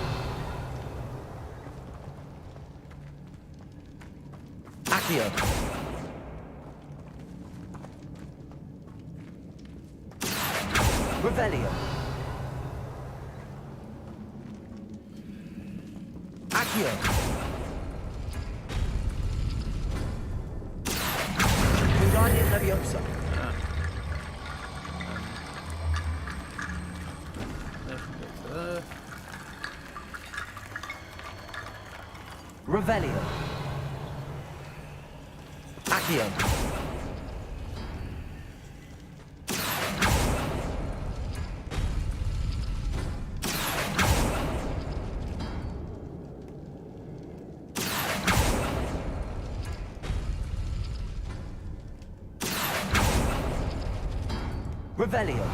Accio. Revelio. Accio. Wingardium Leviosa. Revelio. Accio. Revelio.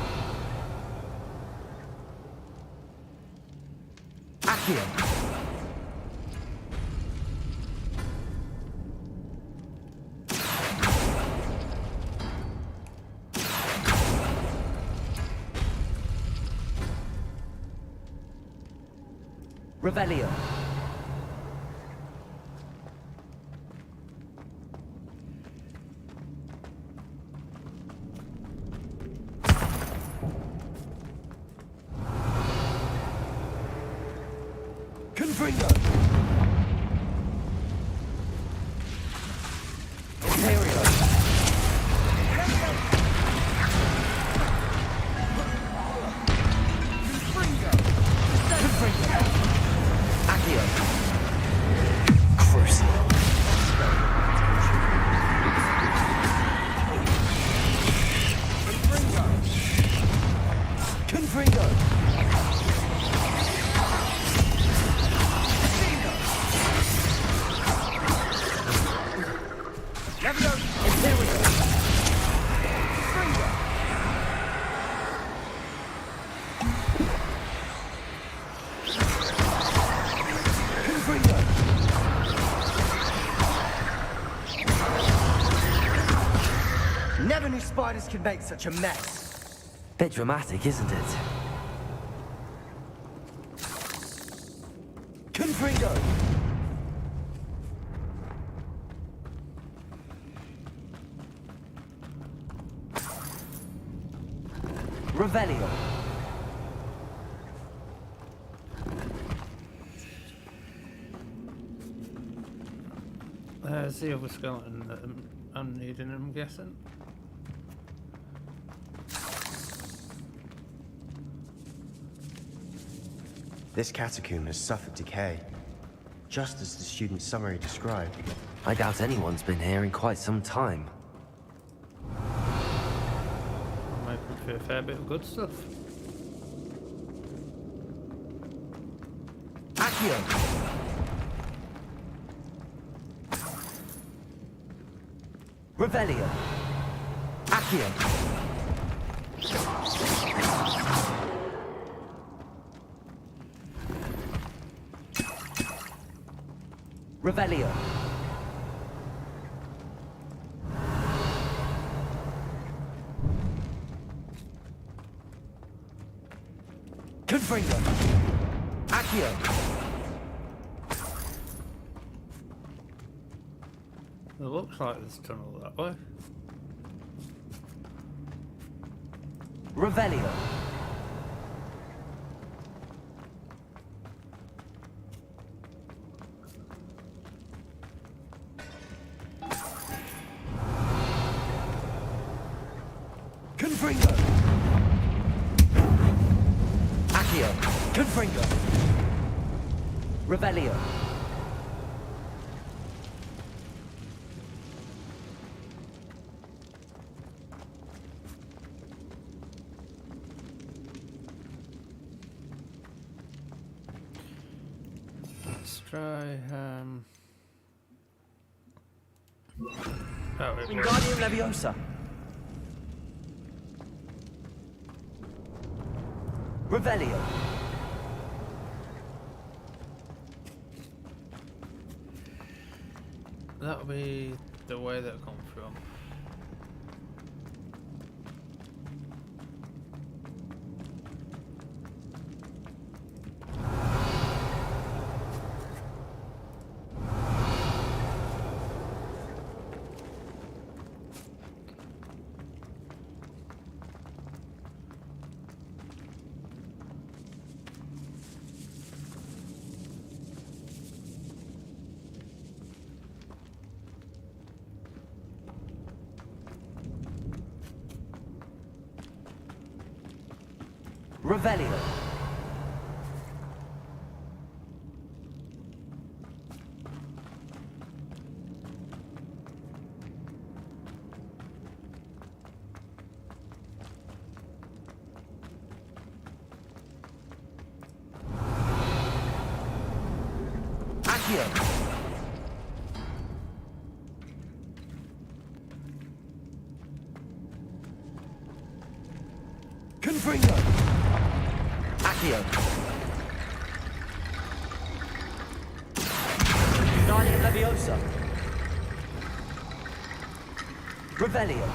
Accio. Revelio. Confringo. Imperio. Confringo. Confringo. Accio. Crucial. Confringo. Confringo.
Never knew spiders could make such a mess.
Bit dramatic, isn't it?
Confringo. Revelio.
There's the other skeleton that I'm needing, I'm guessing.
This catacomb has suffered decay, just as the student's summary described.
I doubt anyone's been here in quite some time.
I'm hoping for a fair bit of good stuff.
Accio. Revelio. Accio. Revelio. Confringo. Accio.
It looks like there's a tunnel that way.
Revelio. Confringo! Accio! Confringo! Revelio!
Let's try. Oh, it works.
Wingardium Leviosa! Revelio!
That'll be the way that come from.
Revelio! Accio! Confringo! Accio! Wingardium Leviosa! Revelio!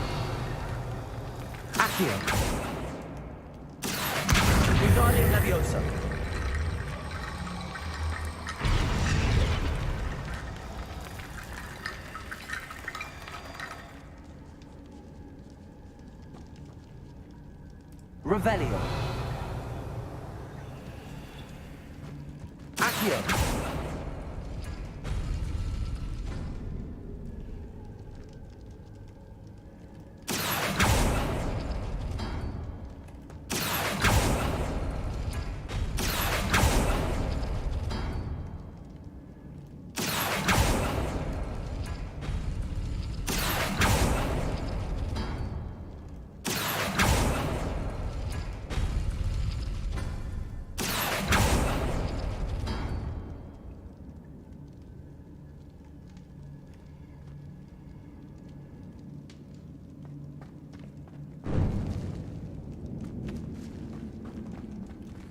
Accio! Wingardium Leviosa! Revelio! Accio!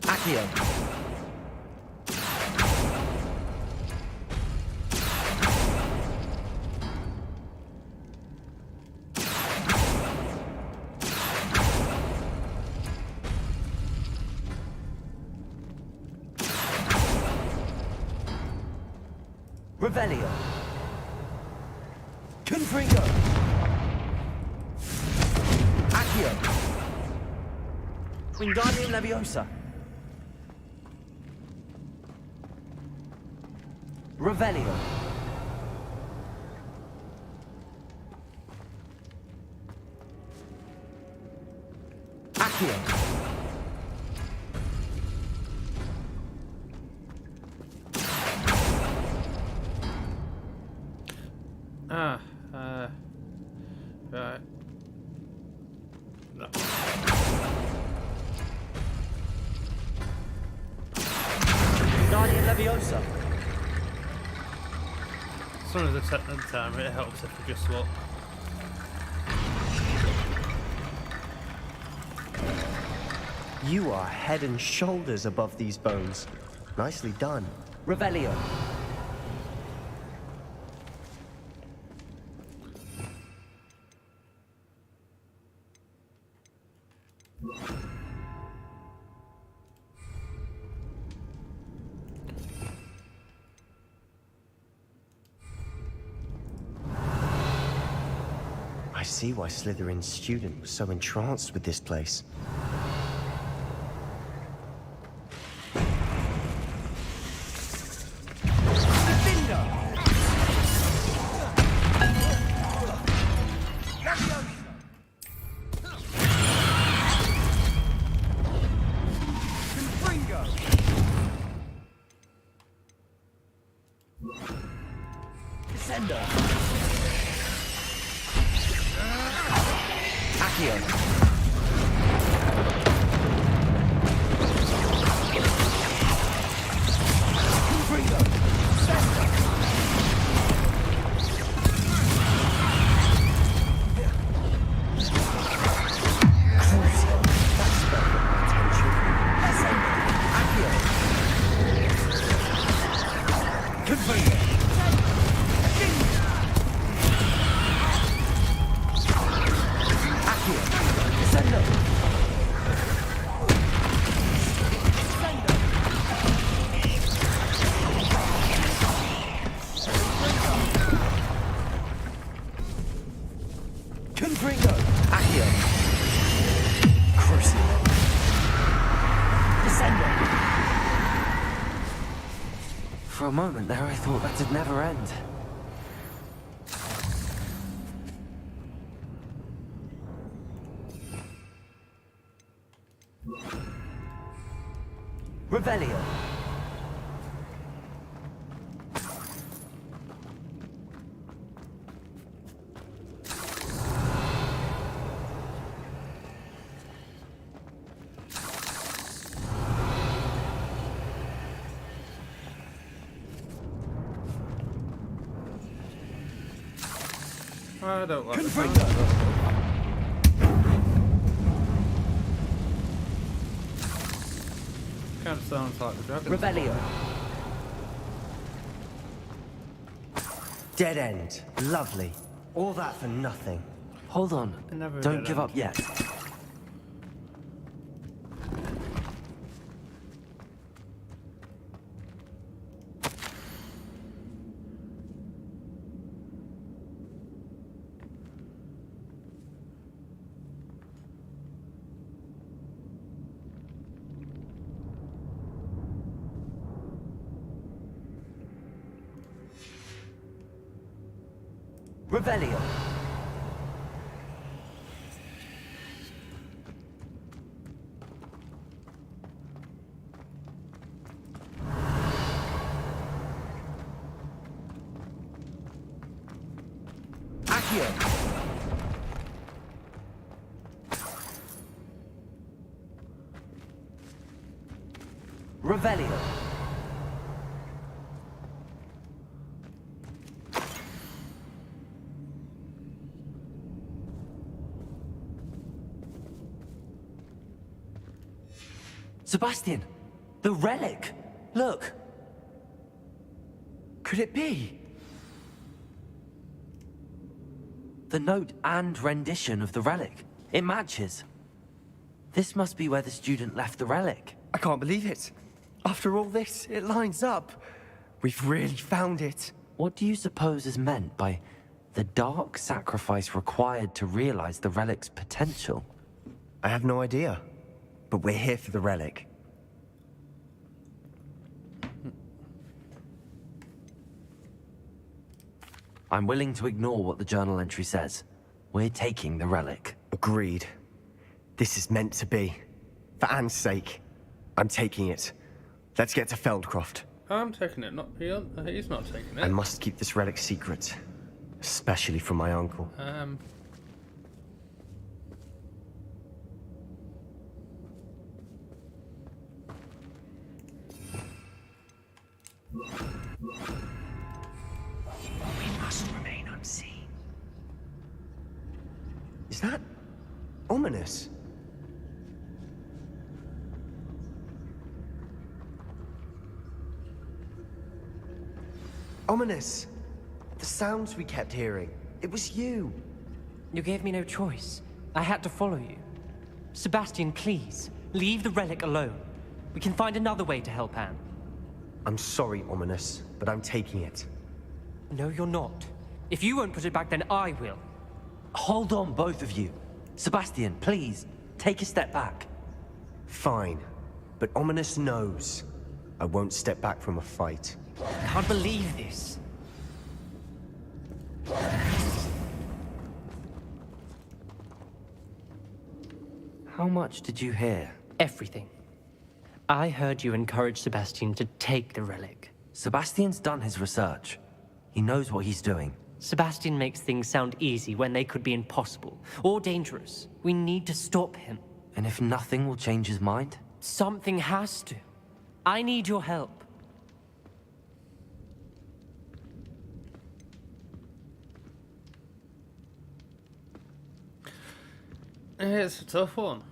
Accio! Revelio! Confringo! Accio! Wingardium Leviosa! Revelio! Accio!
Right. No.
Wingardium Leviosa!
Some of the time it helps if we just look.
You are head and shoulders above these bones. Nicely done.
Revelio!
I see why Slytherin's student was so entranced with this place.
Descendo. Accio.
For a moment there, I thought that'd never end.
Revelio.
I don't like the
Confringo.
sound of that. Kind of sounds like the dragon.
Revelio.
Dead end. Lovely. All that for nothing.
Hold on.
Never
Don't
did
give
it.
up yet.
Revelio. Accio. Revelio.
Sebastian! The relic! Look!
Could it be?
The note and rendition of the relic. It matches. This must be where the student left the relic.
I can't believe it. After all this, it lines up. We've really found it.
What do you suppose is meant by the dark sacrifice required to realize the relic's potential?
I have no idea. But we're here for the relic.
I'm willing to ignore what the journal entry says. We're taking the relic.
Agreed. This is meant to be. For Anne's sake. I'm taking it. Let's get to Feldcroft.
I'm taking it, not he's not taking it.
I must keep this relic secret. Especially from my uncle.
We must remain unseen.
Is that ominous? Ominous. The sounds we kept hearing. It was you.
You gave me no choice. I had to follow you. Sebastian, please, leave the relic alone. We can find another way to help Anne.
I'm sorry, Ominous, but I'm taking it.
No, you're not. If you won't put it back, then I will.
Hold on, both of you. Sebastian, please, take a step back.
Fine, but Ominous knows. I won't step back from a fight.
I can't believe this.
How much did you hear?
Everything. I heard you encourage Sebastian to take the relic.
Sebastian's done his research. He knows what he's doing.
Sebastian makes things sound easy when they could be impossible or dangerous. We need to stop him.
And if nothing will change his mind?
Something has to. I need your help.
It's a tough one.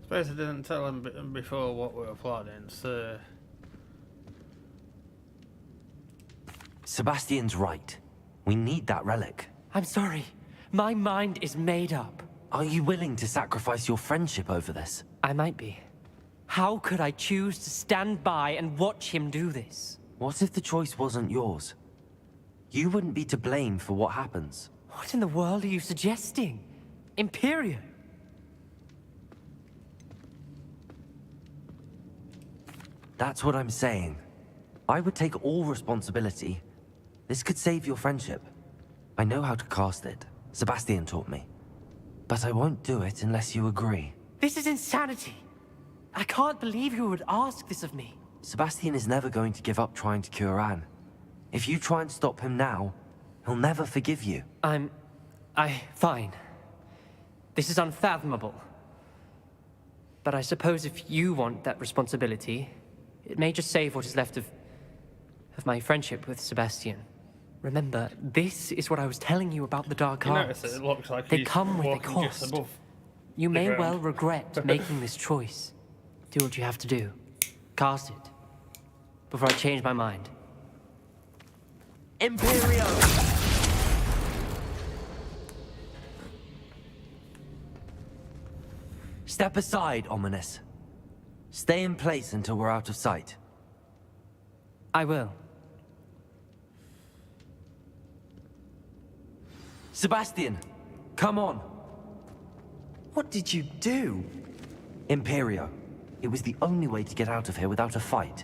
Suppose I didn't tell him before what we were planning, so...
Sebastian's right. We need that relic.
I'm sorry. My mind is made up.
Are you willing to sacrifice your friendship over this?
I might be. How could I choose to stand by and watch him do this?
What if the choice wasn't yours? You wouldn't be to blame for what happens.
What in the world are you suggesting? Imperium?
That's what I'm saying. I would take all responsibility. This could save your friendship. I know how to cast it. Sebastian taught me. But I won't do it unless you agree.
This is insanity. I can't believe you would ask this of me.
Sebastian is never going to give up trying to cure Anne. If you try and stop him now, he'll never forgive you.
Fine. This is unfathomable. But I suppose if you want that responsibility, it may just save what is left of my friendship with Sebastian. Remember, this is what I was telling you about the dark arts.
It looks like
they
he's
come with a
walking just
cost.
above
You
the
may
ground.
well regret making this choice. Do what you have to do. Cast it. Before I change my mind.
Imperio! Step aside, Ominous. Stay in place until we're out of sight.
I will.
Sebastian, come on.
What did you do?
Imperio. It was the only way to get out of here without a fight.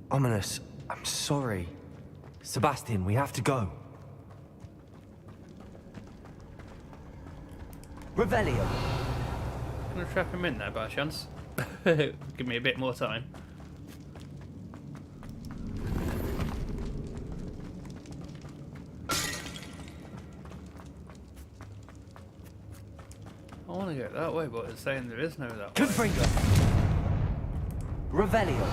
Ominous, I'm sorry.
Sebastian, we have to go. Revelio.
Can I trap him in there by chance? Give me a bit more time. I want to go that way, but it's saying there is no that way.
Confringo. Revelio.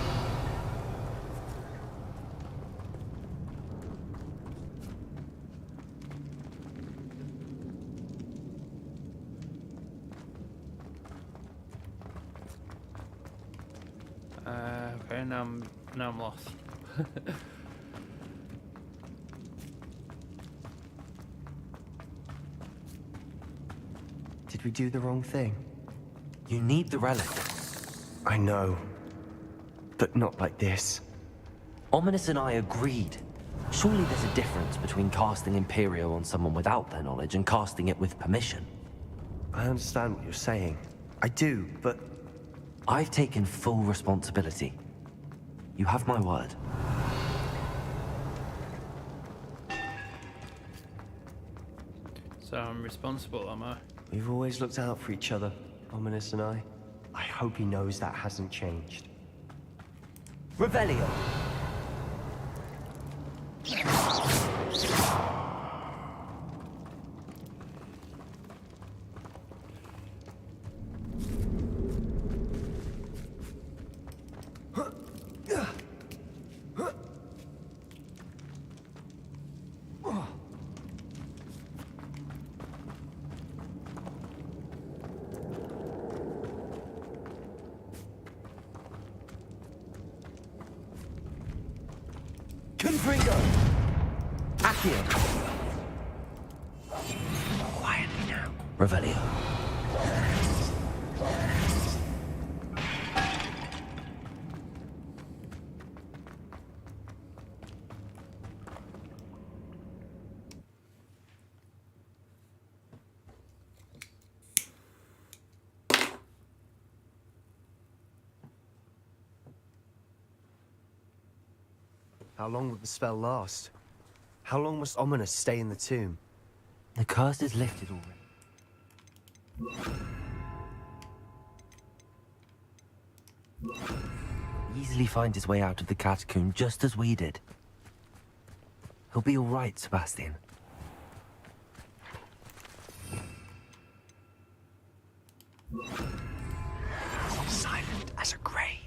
Okay, now I'm lost.
Did we do the wrong thing?
You need the relic.
I know. But not like this.
Ominous and I agreed. Surely there's a difference between casting Imperio on someone without their knowledge and casting it with permission.
I understand what you're saying. I do, but...
I've taken full responsibility. You have my word.
So I'm responsible, am I?
We've always looked out for each other, Ominous and I. I hope he knows that hasn't changed.
Revelio. Confringo! Accio! Quietly now. Revelio.
How long will the spell last? How long must Ominous stay in the tomb?
The curse is lifted already. Easily find his way out of the catacomb just as we did. He'll be all right, Sebastian.
Silent as a grave.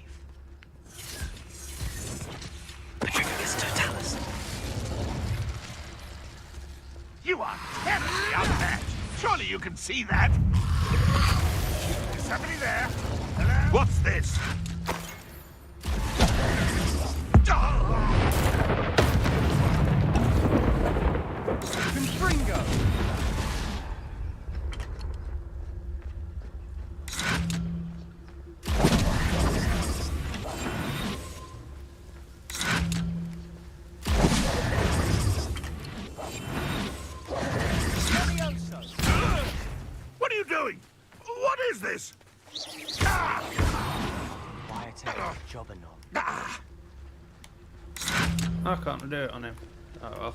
Patringus Totalis.
You are terribly outmatched. Surely you can see that. Is somebody there? Hello? What's this?
Confringo!
What are you doing? What is this?
I can't do it on him. Oh well.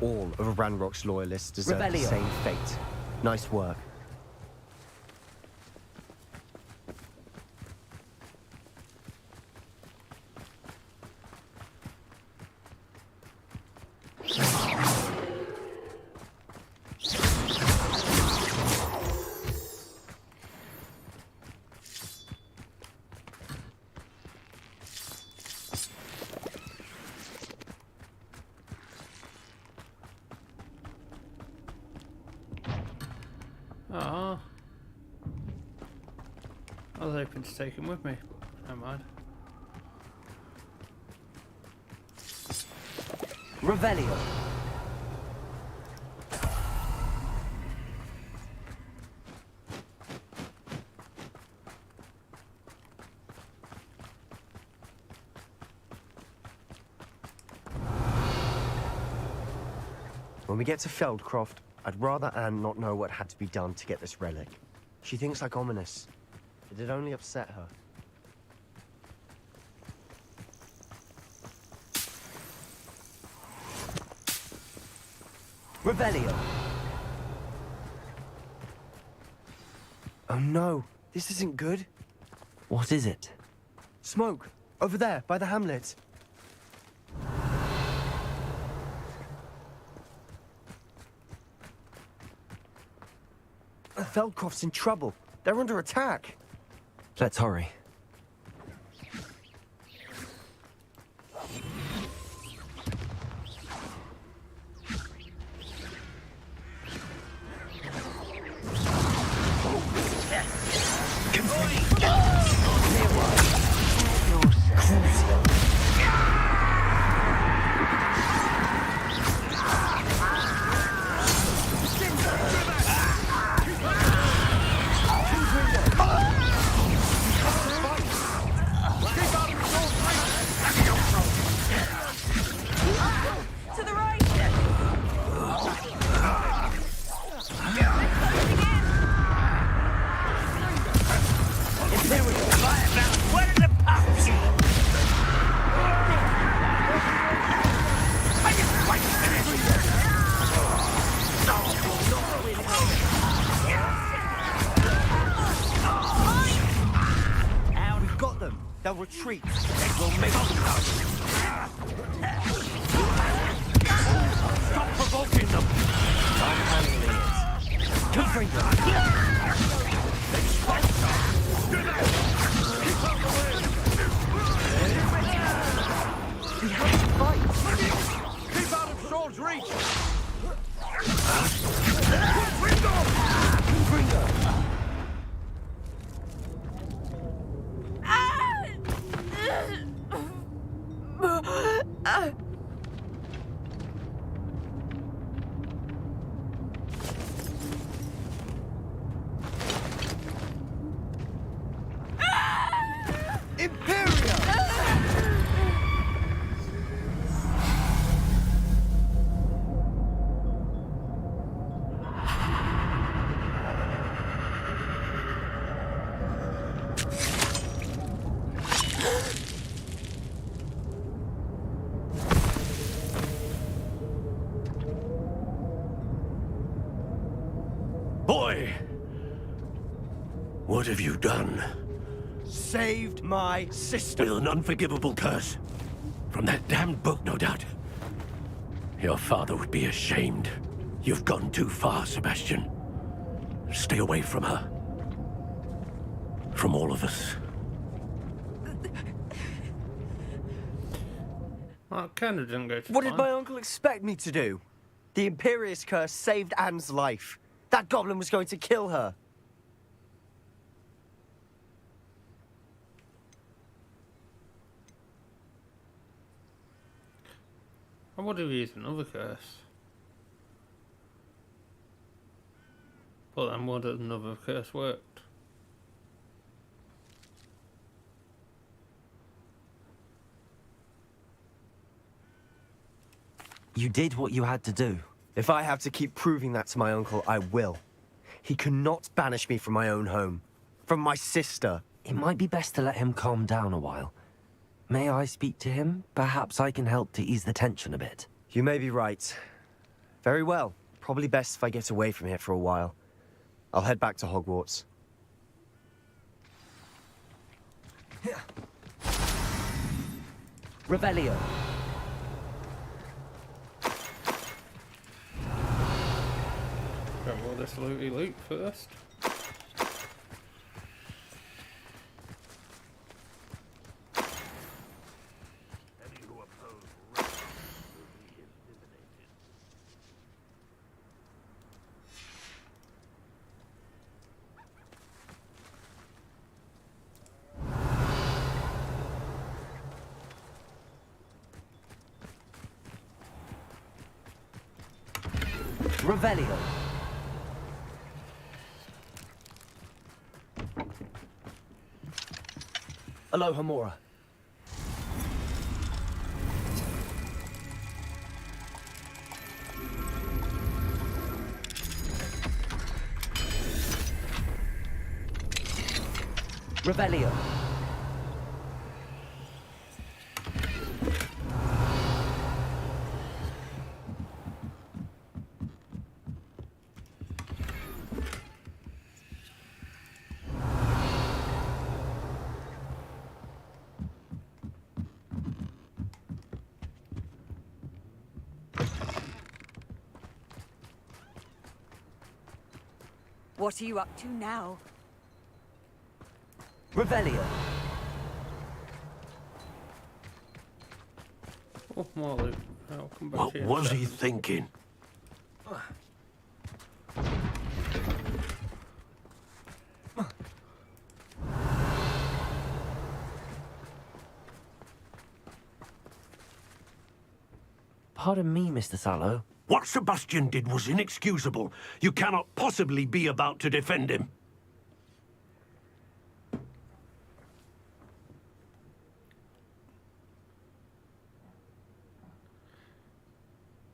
All of Ranrock's loyalists deserve the
Rebellion.
same fate. Nice work.
Ah. I was hoping to take him with me. Never mind.
Revelio.
When we get to Feldcroft, I'd rather Anne not know what had to be done to get this relic. She thinks like Ominous. It'd only upset her.
Revelio.
Oh no, this isn't good.
What is it?
Smoke, over there, by the hamlet. Feldcroft's in trouble. They're under attack.
Let's hurry.
To the right!
Where did the pups? I didn't quite
We've got them. They'll retreat. We'll make them.
Stop provoking them.
I'm handling it. Confringo. We have to fight.
Keep out of Saul's reach. boy! What have you done?
Saved my sister.
With an unforgivable curse. From that damned book, no doubt. Your father would be ashamed. You've gone too far, Sebastian. Stay away from her. From all of us.
I kind of didn't go to
What did my uncle expect me to do? The Imperious curse saved Anne's life. That goblin was going to kill her.
I would have used another curse. But then would another curse worked?
You did what you had to do.
If I have to keep proving that to my uncle, I will. He cannot banish me from my own home. From my sister.
It might be best to let him calm down a while. May I speak to him? Perhaps I can help to ease the tension a bit.
You may be right. Very well. Probably best if I get away from here for a while. I'll head back to Hogwarts.
Revelio.
Grab all this looty loot first.
Revelio.
Aloha Mora.
Revelio.
What are you up to now?
Revelio.
Oh, more loot. I'll come back
What
to you.
was he thinking?
Pardon me, Mr. Sallow.
What Sebastian did was inexcusable. You cannot possibly be about to defend him.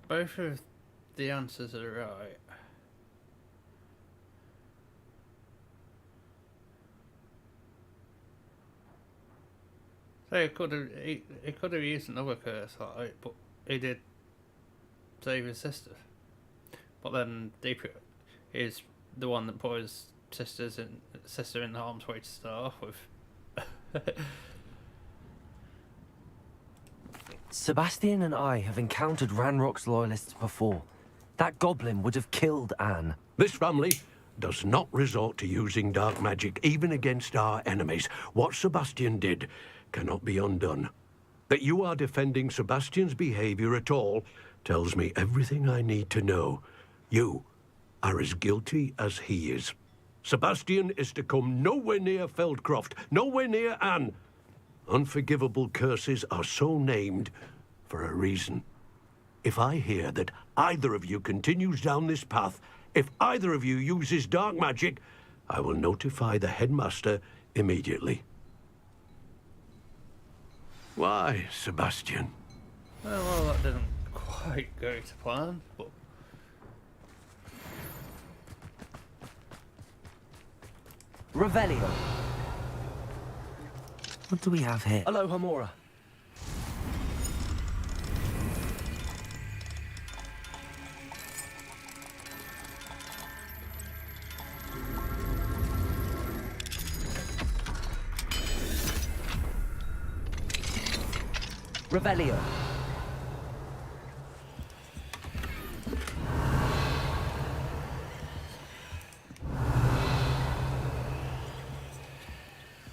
Both of the answers are right. So he could have used another curse, like, but he did save his sister. But then Deeper is the one that put his sister in harm's way to start off with.
Sebastian and I have encountered Ranrock's loyalists before. That goblin would have killed Anne.
This family does not resort to using dark magic, even against our enemies. What Sebastian did cannot be undone. That you are defending Sebastian's behavior at all tells me everything I need to know. You are as guilty as he is. Sebastian is to come nowhere near Feldcroft, nowhere near Anne. Unforgivable curses are so named for a reason. If I hear that either of you continues down this path, if either of you uses dark magic, I will notify the headmaster immediately. Why, Sebastian?
Well, that didn't quite go to plan, but...
Revelio. What do we have here?
Aloha Mora.
Revelio.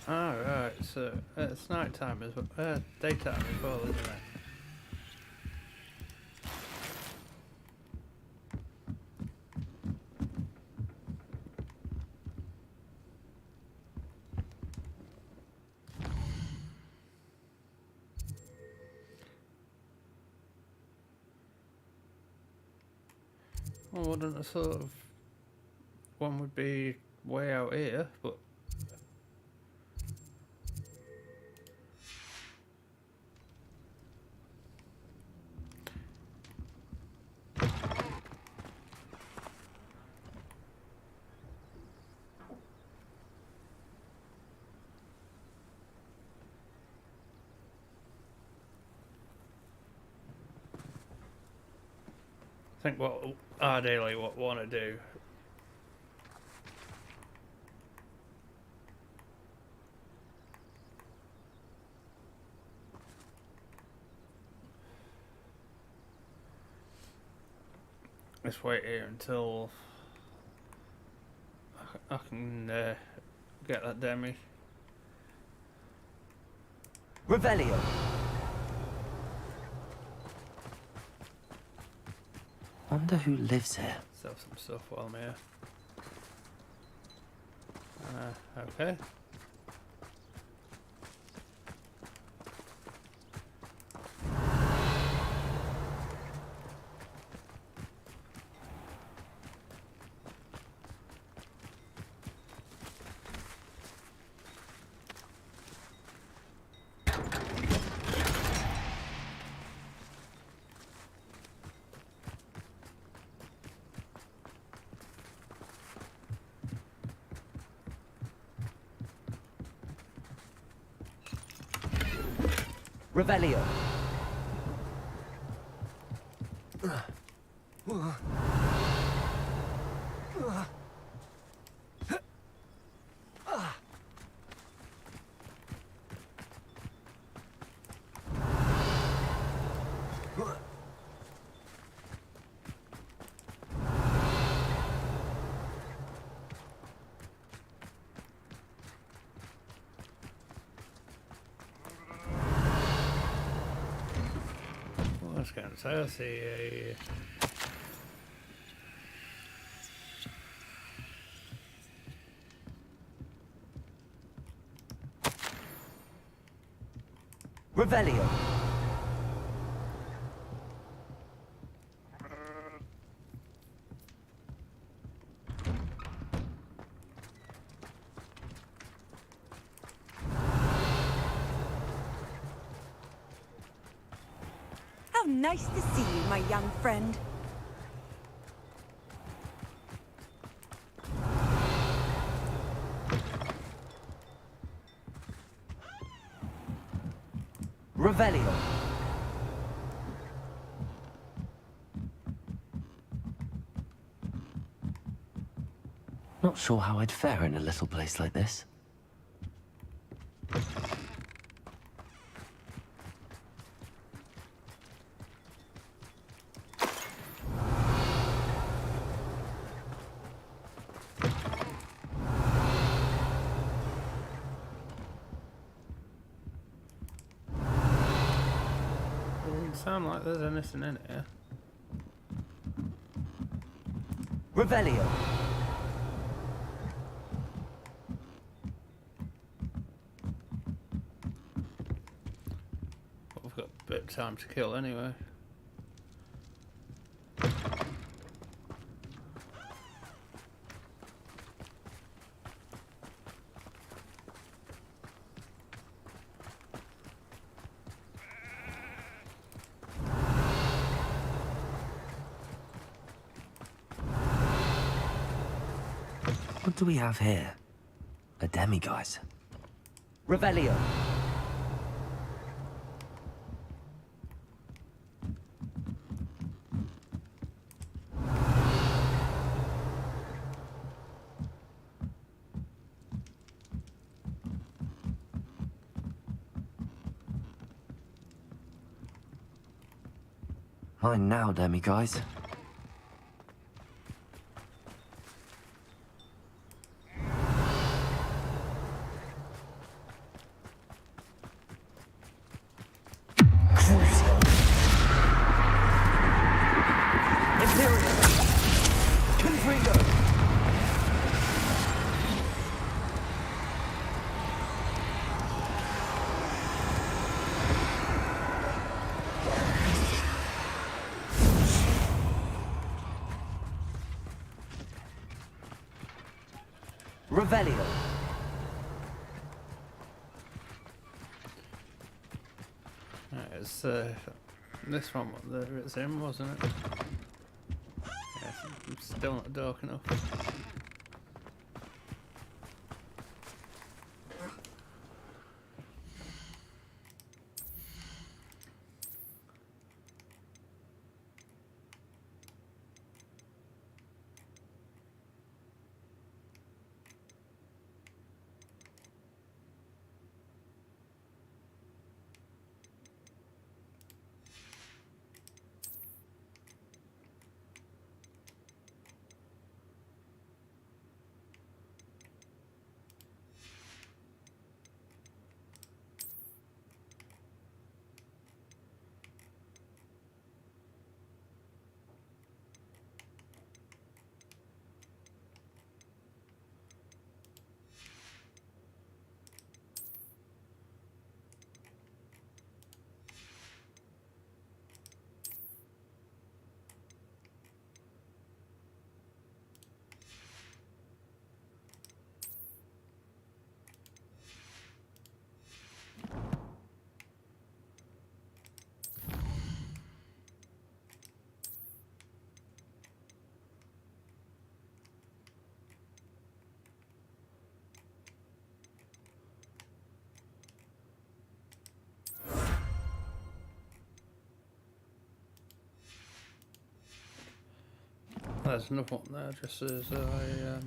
Alright, so it's night time as well, daytime as well, isn't it? Well, wouldn't a sort of one would be way out here, but I think what ideally what we want to do is wait here until I can get that demi.
Revelio. Wonder who lives here.
Sell some stuff while I'm here. Okay.
Revelio.
I was going to say, I see a
Revelio.
How nice to see you, my young friend.
Revelio. Not sure how I'd fare in a little place like this.
doesn't sound like there's anything in here.
Revelio.
We've got a bit of time to kill anyway.
What do we have here? A demiguise. Revelio. Mine now, Demi guys.
Revelio.
It's this one that it's in, wasn't it? Yeah, it's still not dark enough. There's another one there, just as I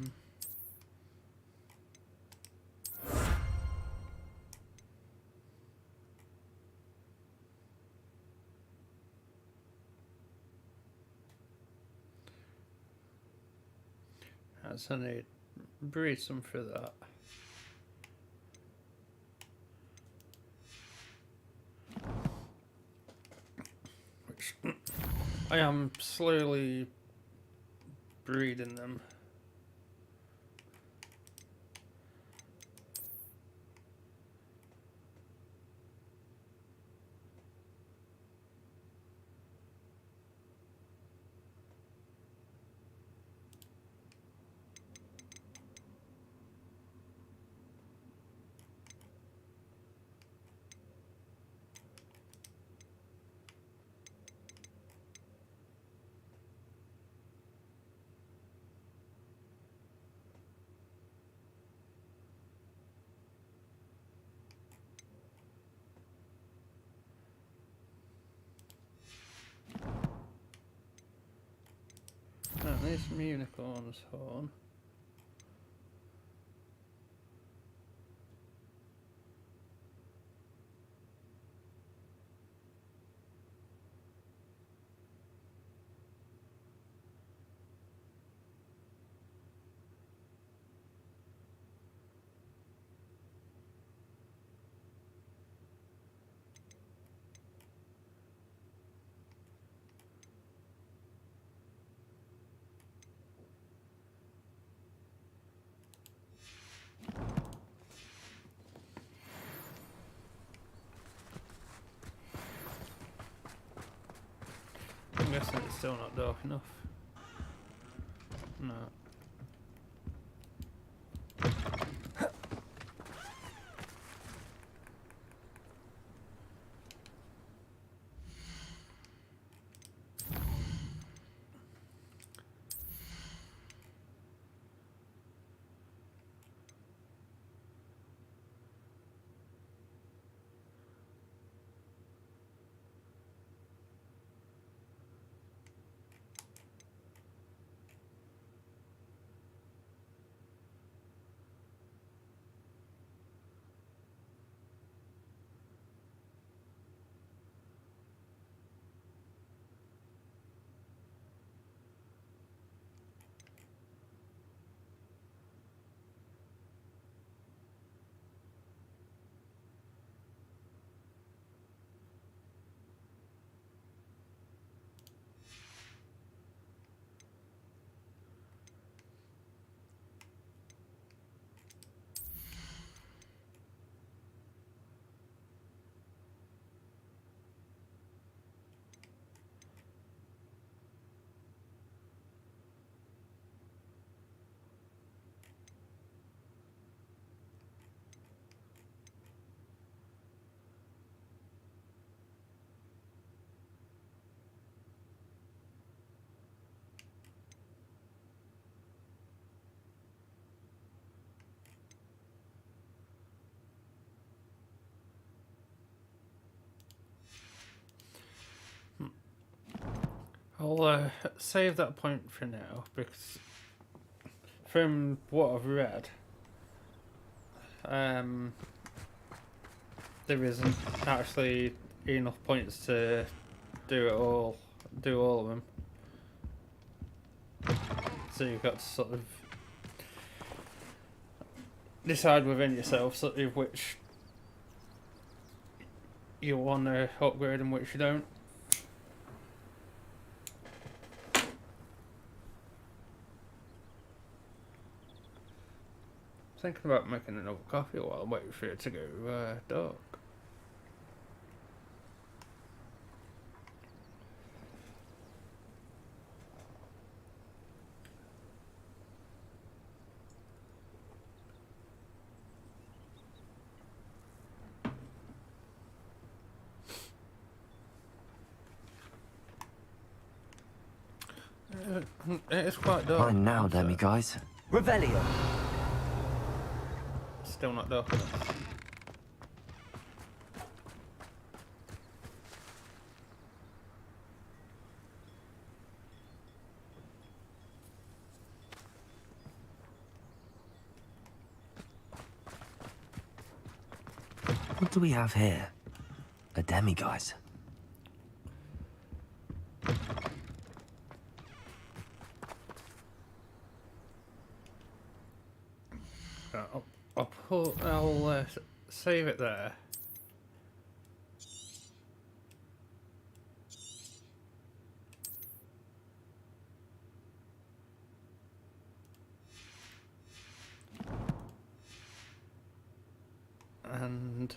I need breathe some for that. Which I am slowly breeding them. There's some unicorn's horn. I'm guessing it's still not dark enough. No. I'll save that point for now, because from what I've read, there isn't actually enough points to do all of them. So you've got to sort of decide within yourself sort of which you want to upgrade and which you don't. Thinking about making another coffee while I'm waiting for it to go dark. It's quite dark.
Fine now, Demi guys. Revelio.
Still not dark enough.
What do we have here? A Demi guys.
I'll save it there. And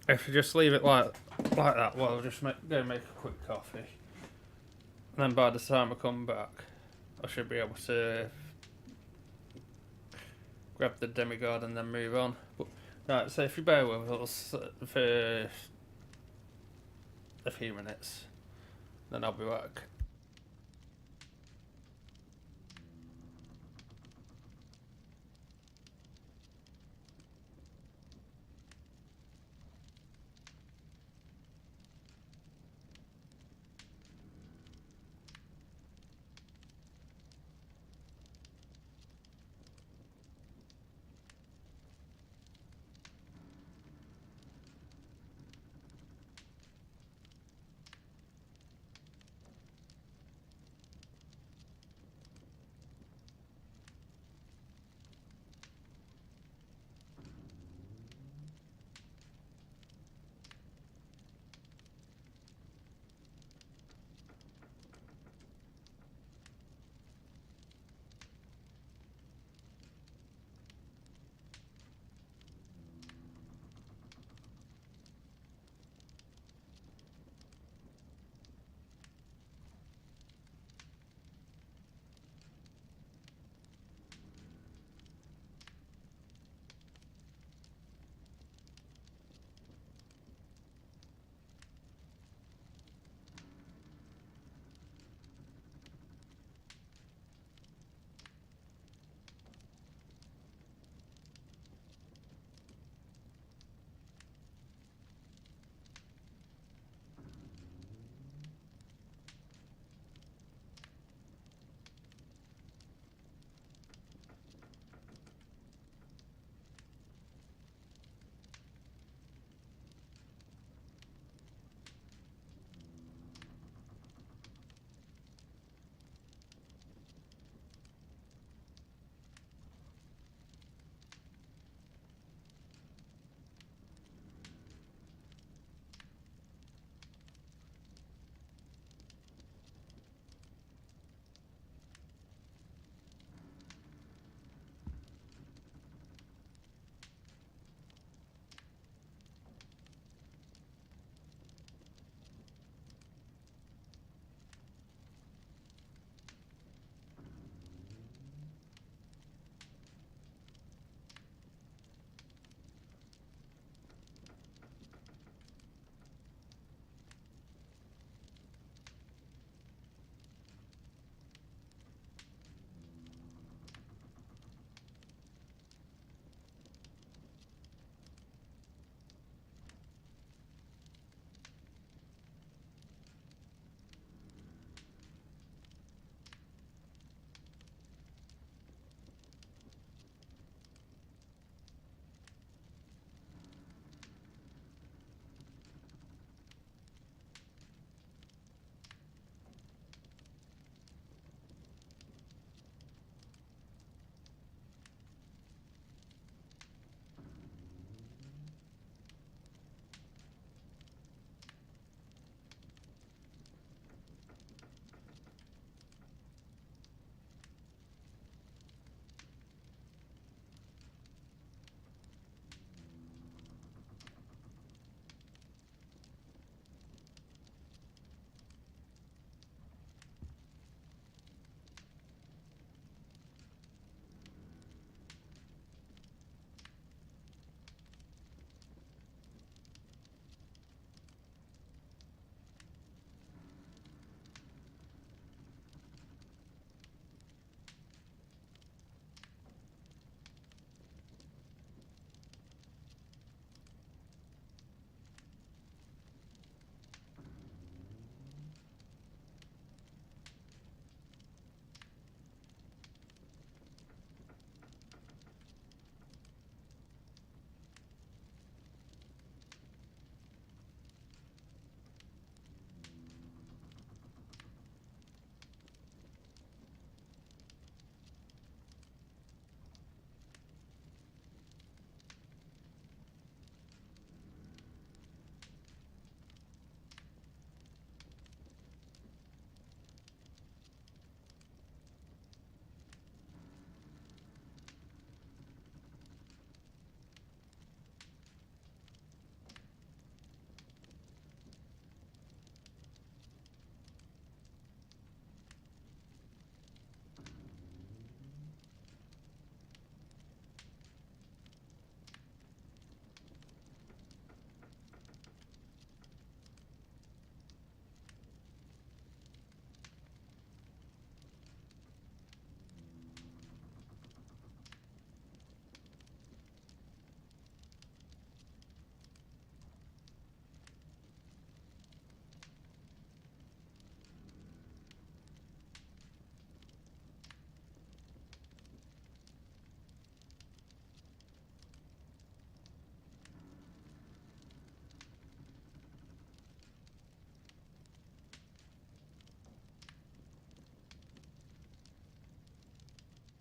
if you just leave it like that, well, I'll just go make a quick coffee. And then by the time I come back, I should be able to grab the demigod and then move on. But, right, so if you bear with us for a few minutes, then I'll be back.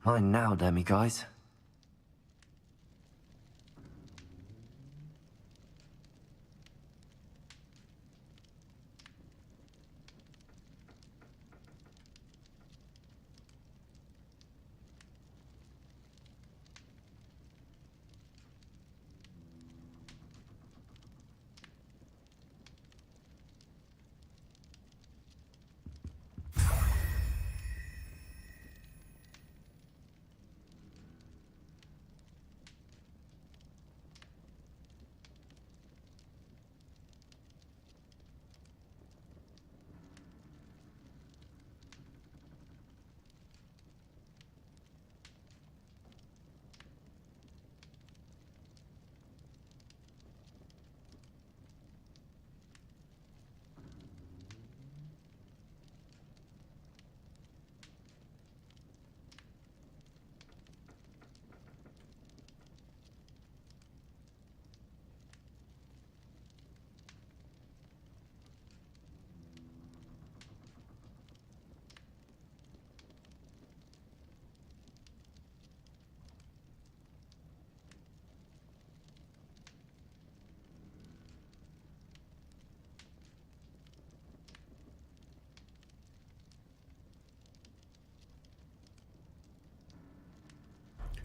Mine now, Demi guys.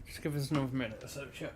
Just give us another minute or so, chat.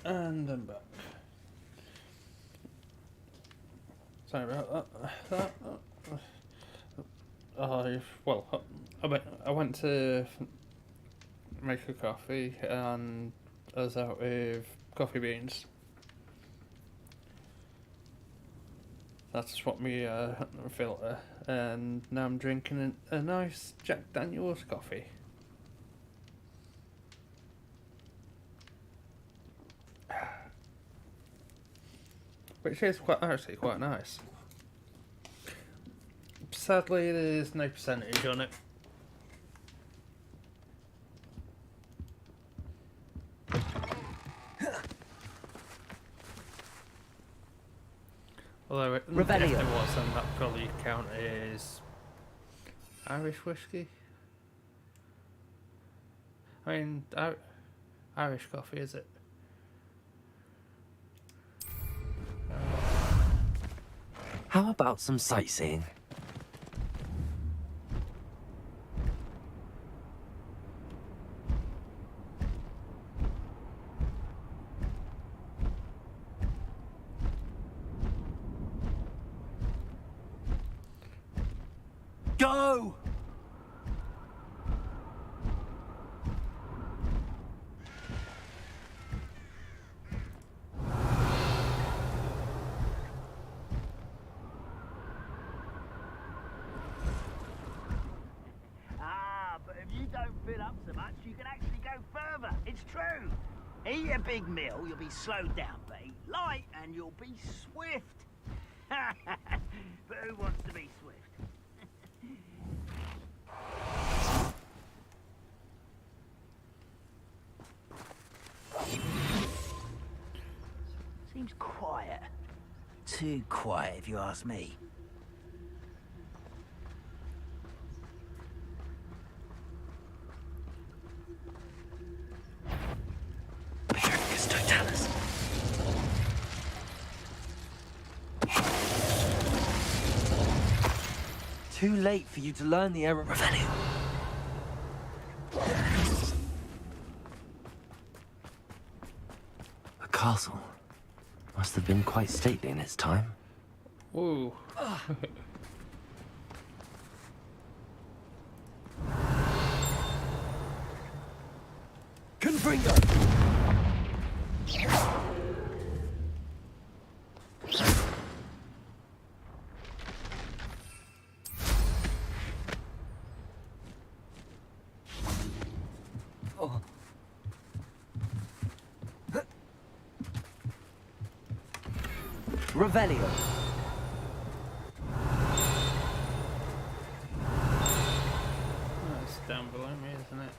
And I'm back. Sorry about that. I went to make a coffee and I was out with coffee beans. That's what me filter, and now I'm drinking a nice Jack Daniel's coffee. Which is actually quite nice. Sadly, there's no percentage on it. Although if it was, then that probably count as Irish whiskey. I mean, Irish coffee, is it?
How about some sightseeing?
Go!
But if you don't fill up so much, you can actually go further. It's true. Eat a big meal, you'll be slowed down, but eat light and you'll be swift. But who wants to be swift? Seems quiet. Too quiet, if you ask me.
Too late for you to learn the error. Revelio. A castle. Must have been quite stately in its time.
Whoa.
Confringo! Revelio.
That's down below me, isn't it?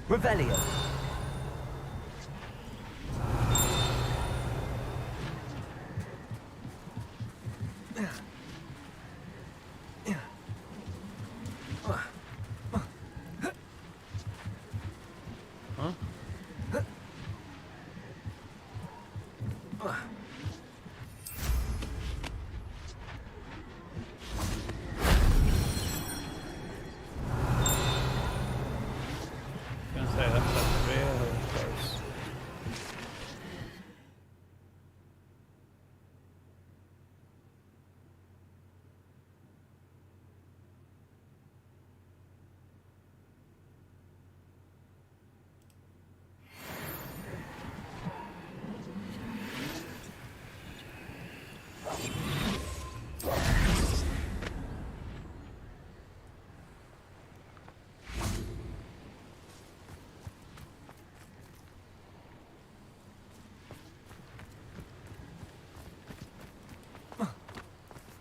Revelio.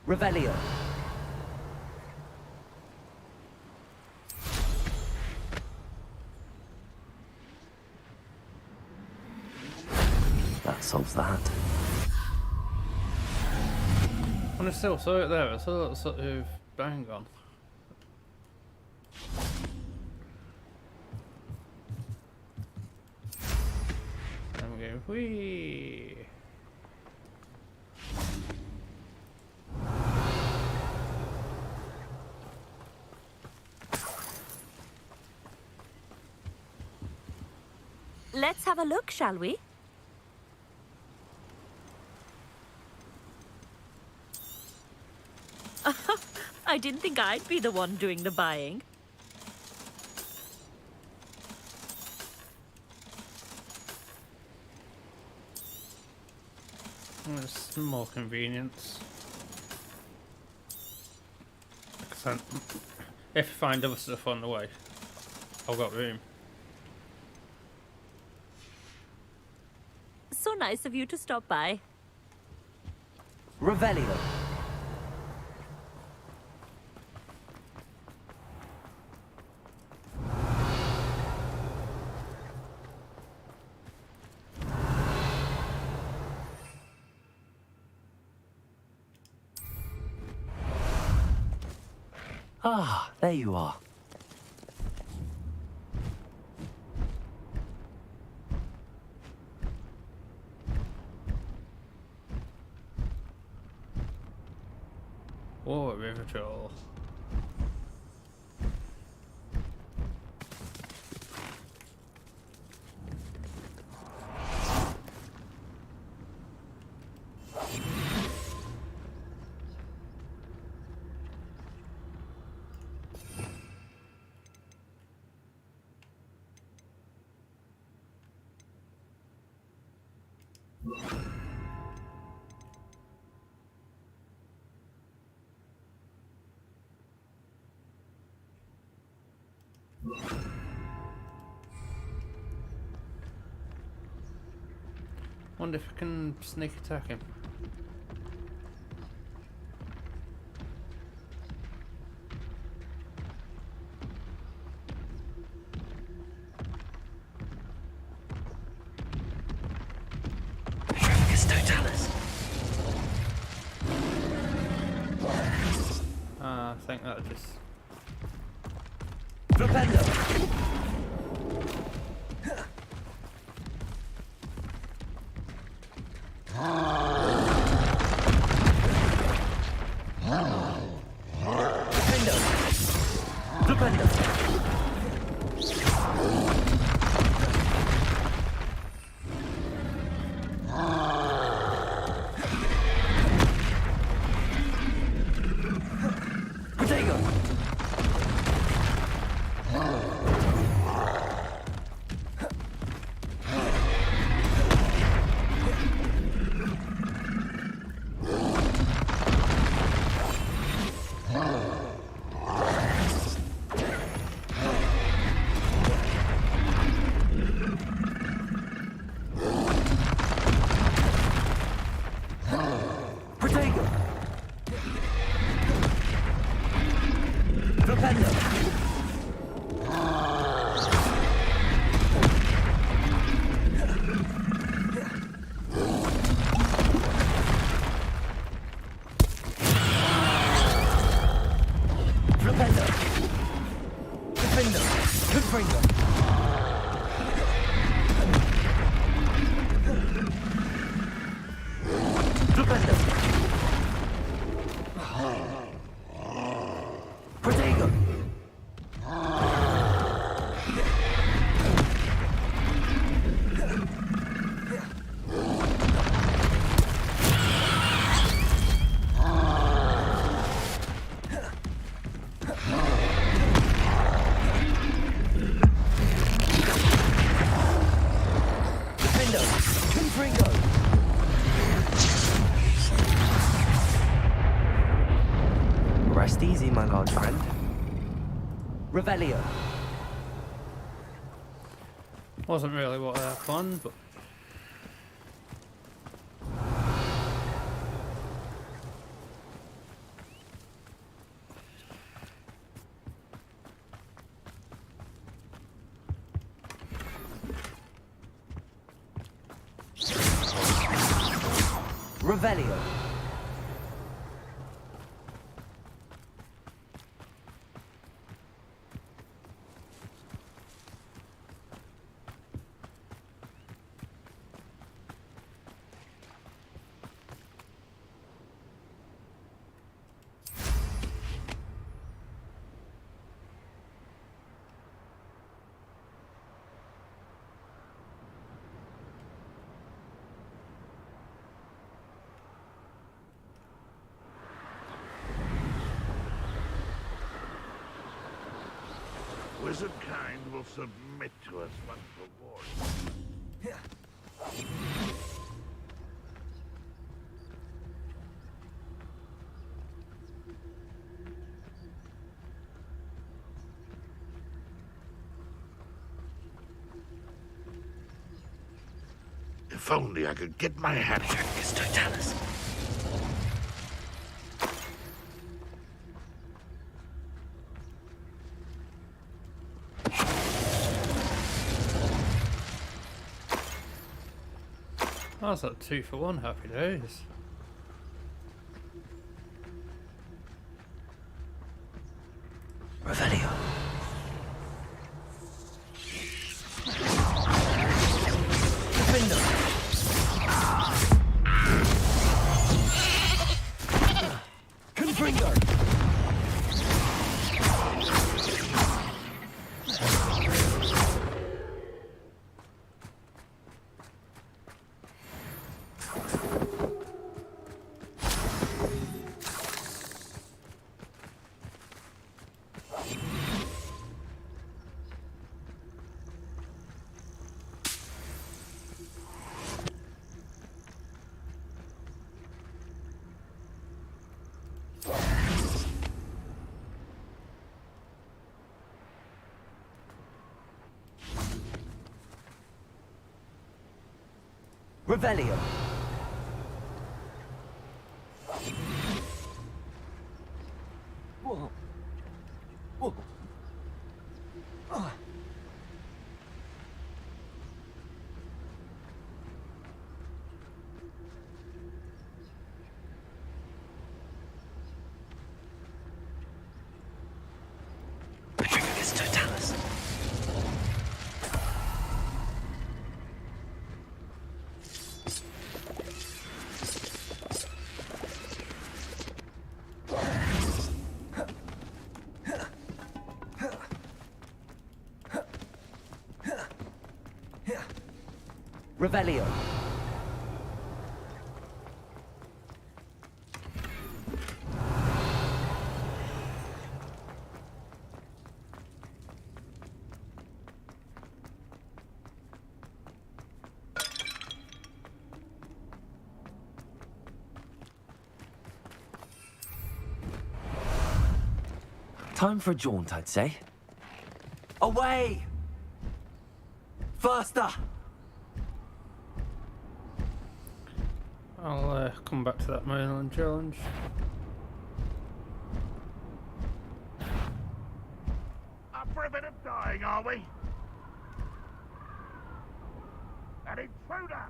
Revelio. solves that.
And I still saw it there. I saw that sort of bang on. And we go, whee!
Let's have a look, shall we? I didn't think I'd be the one doing the buying.
It's more convenience. If I find other stuff on the way, I've got room.
So nice of you to stop by.
Revelio. Ah, there you are.
Oh, river troll. Wonder if I can sneak attack him. I think that just...
Rest easy, my large friend. Revelio.
Wasn't really what I had planned, but...
Revelio.
Wizard kind will submit to us once rewarded. If only I could get my hands on this Totalis.
That's like 2 for 1, happy days.
Revelio. Confringo. Revelio. Whoa. Whoa. Patricus Totalis. Revelio. Time for a jaunt, I'd say. Away! Faster!
I'll come back to that mainland challenge.
Up for a bit of dying, are we? An intruder!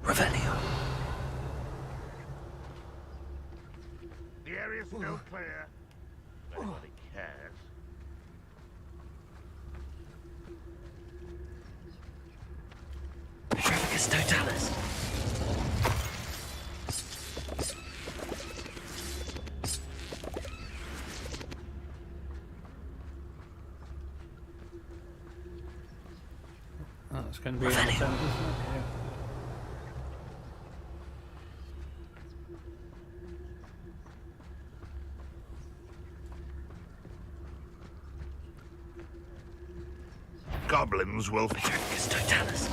Revelio.
The area's still clear. If anybody cares.
Patricus Totalis.
Oh, it's going to be an attempt, isn't it? Yeah.
Goblins will...
Patricus Totalis.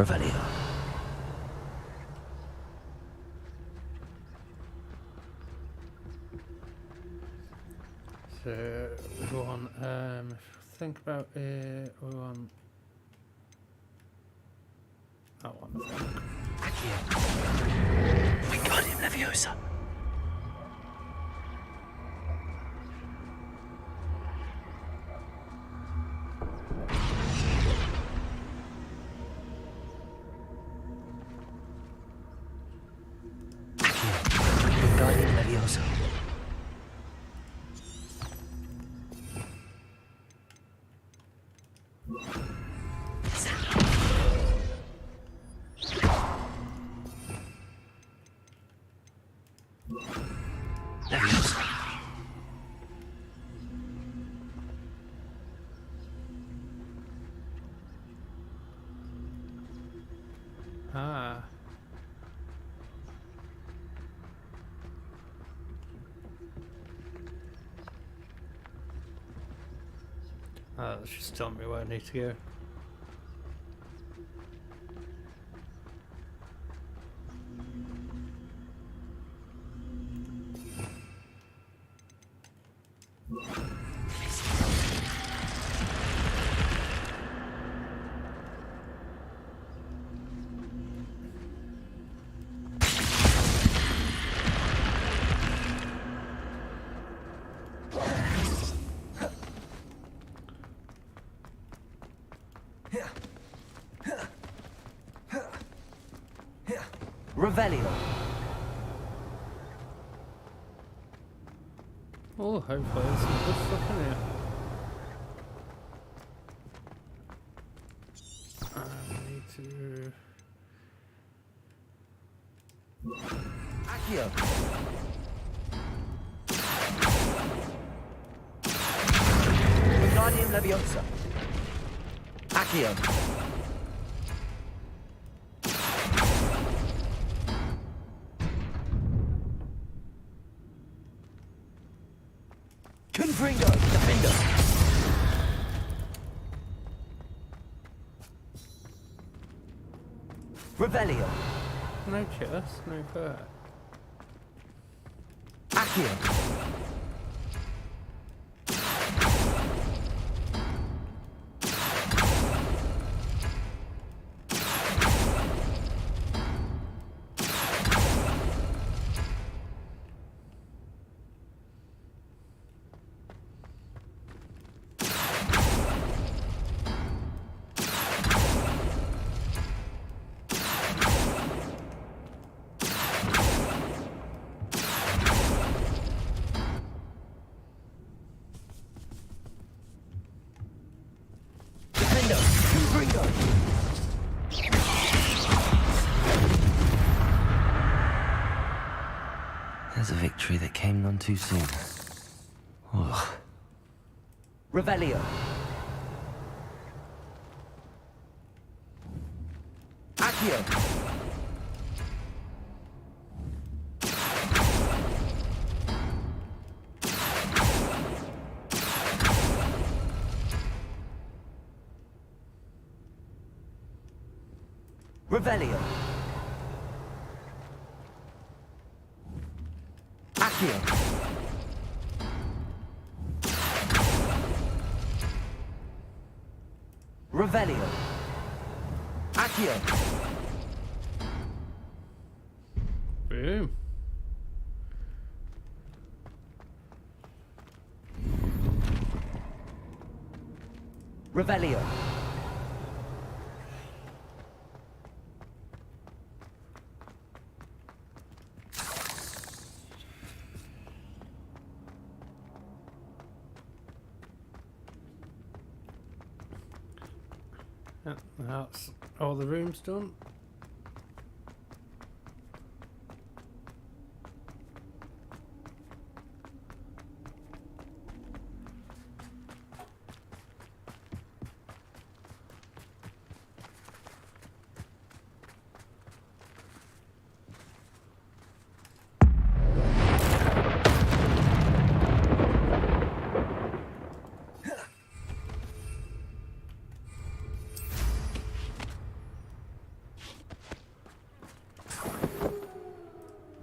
Revelio.
So we want, think about it, we want that one, I think.
Wingardium Leviosa. Wingardium Leviosa.
Ah. That's just telling me where I need to go.
Revelio.
Oh, hopefully there's some good stuff in here. I need to...
Accio. Wingardium Leviosa. Accio. Confringo. Defender. Revelio.
No chest, no fur.
Accio. There's a victory that came none too soon. Ugh. Revelio. Accio. Revelio. Accio. Revelio. Accio.
Boom.
Revelio.
Yeah, that's all the rooms done.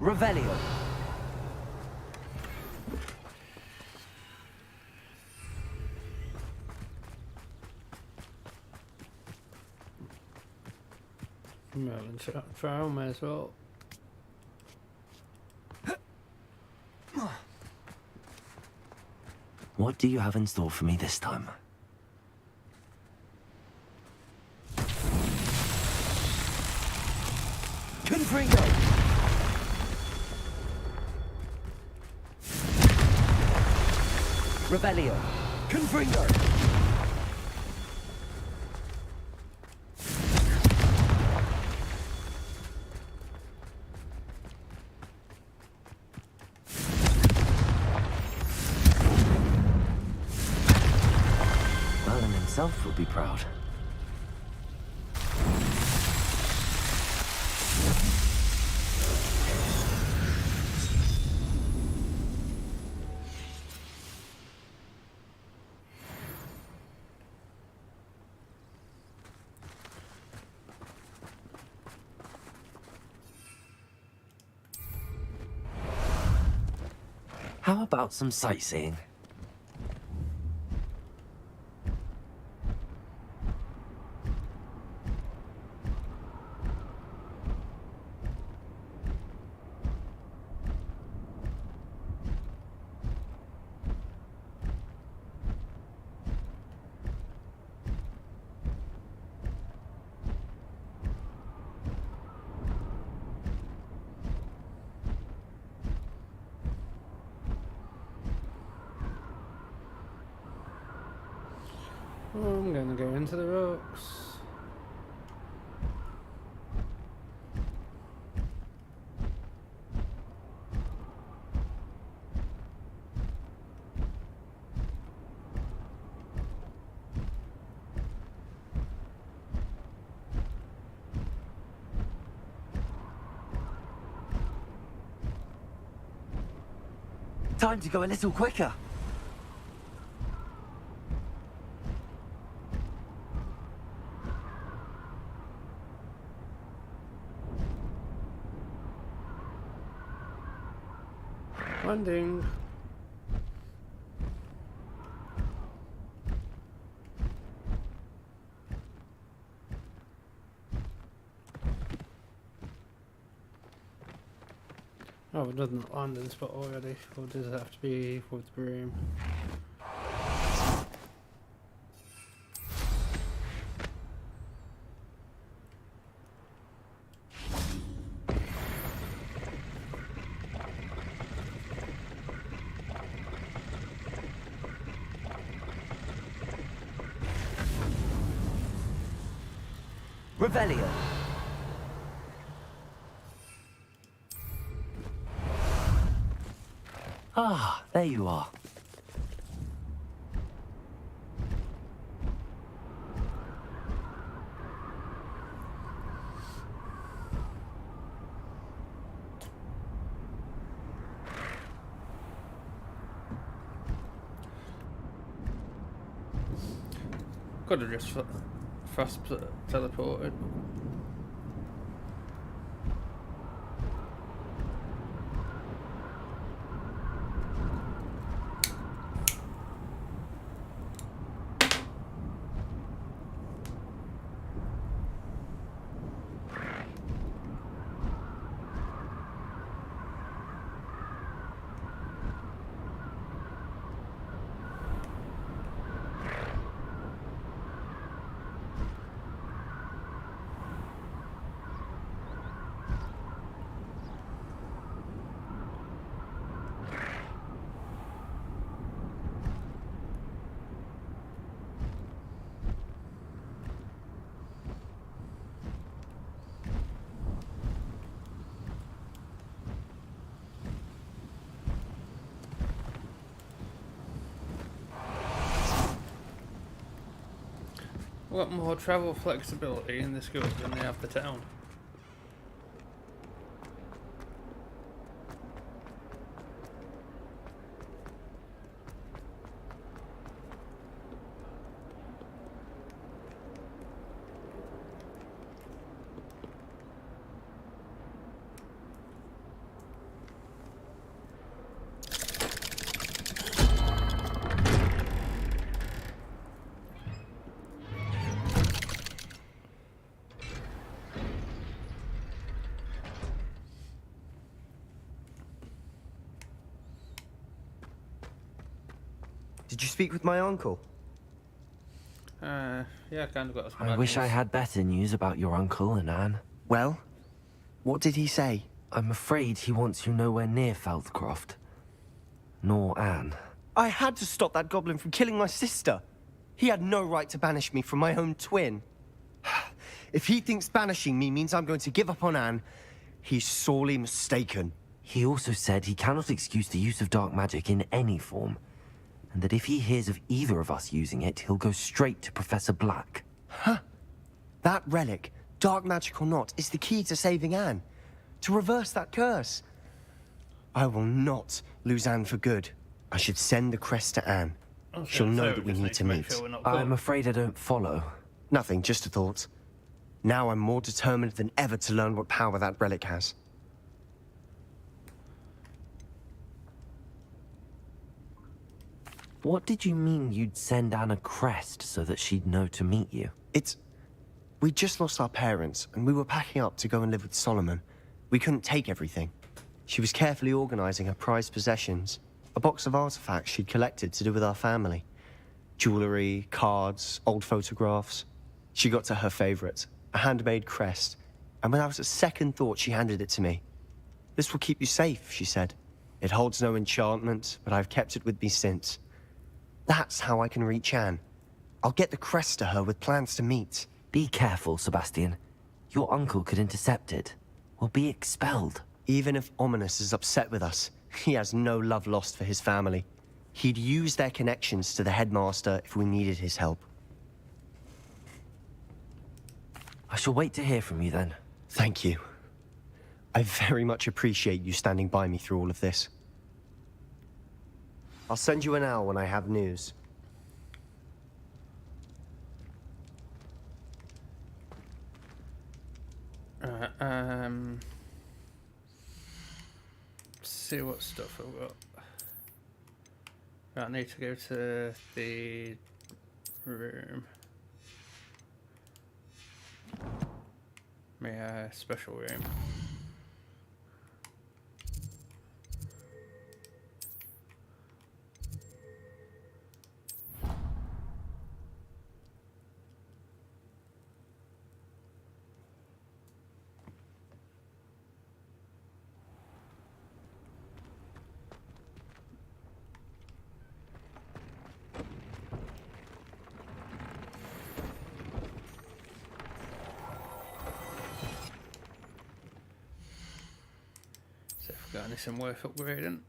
Revelio.
Merlin trial, may as well.
What do you have in store for me this time? Confringo! Revelio. Confringo! Merlin himself would be proud. How about some sightseeing?
I'm gonna go into the rocks.
Time to go a little quicker.
Landing. Oh, we've done the landing spot already. Or does it have to be with the broom?
Revelio. Ah, there you are.
Could have just fast teleported. We've got more travel flexibility in this guild than they have the town.
Did you speak with my uncle?
Yeah, I kind of got some
I wish I
news.
had better news about your uncle and Anne.
Well, what did he say?
I'm afraid he wants you nowhere near Feldcroft. Nor Anne.
I had to stop that goblin from killing my sister. He had no right to banish me from my own twin. If he thinks banishing me means I'm going to give up on Anne, he's sorely mistaken.
He also said he cannot excuse the use of dark magic in any form, and that if he hears of either of us using it, he'll go straight to Professor Black.
Huh? That relic, dark magic or not, is the key to saving Anne. To reverse that curse. I will not lose Anne for good. I should send the crest to Anne. She'll know that we need to meet.
I'm afraid I don't follow.
Nothing, just a thought. Now I'm more determined than ever to learn what power that relic has.
What did you mean you'd send Anne a crest so that she'd know to meet you?
We just lost our parents, and we were packing up to go and live with Solomon. We couldn't take everything. She was carefully organizing her prized possessions, a box of artifacts she'd collected to do with our family. Jewelry, cards, old photographs. She got to her favorite, a handmade crest, and without a second thought, she handed it to me. "This will keep you safe," she said. "It holds no enchantment, but I've kept it with me since. That's how I can reach Anne. I'll get the crest to her with plans to meet."
Be careful, Sebastian. Your uncle could intercept it. We'll be expelled.
Even if Ominous is upset with us, he has no love lost for his family. He'd use their connections to the headmaster if we needed his help.
I shall wait to hear from you then.
Thank you. I very much appreciate you standing by me through all of this. I'll send you an owl when I have news.
See what stuff I've got. Right, I need to go to the room. My special room. Got anything worth upgrading?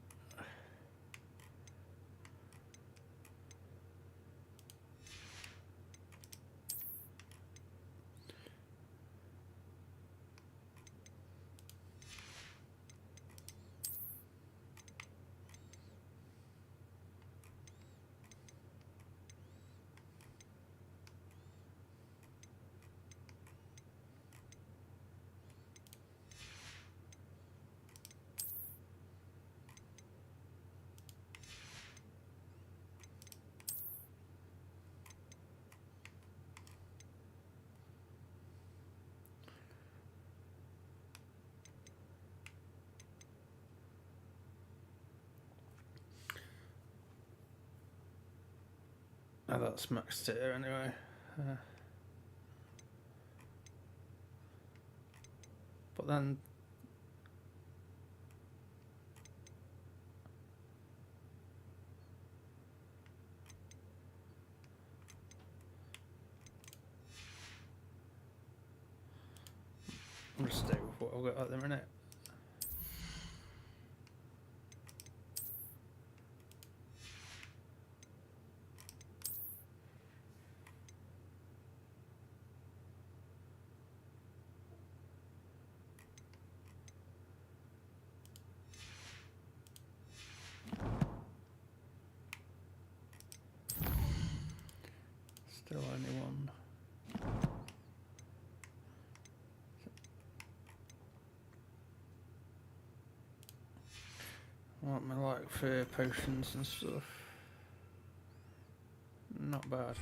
Oh, that's maxed here anyway. But then I'll just stay with what I've got at the minute. Still only one. What am I like for potions and stuff? Not bad.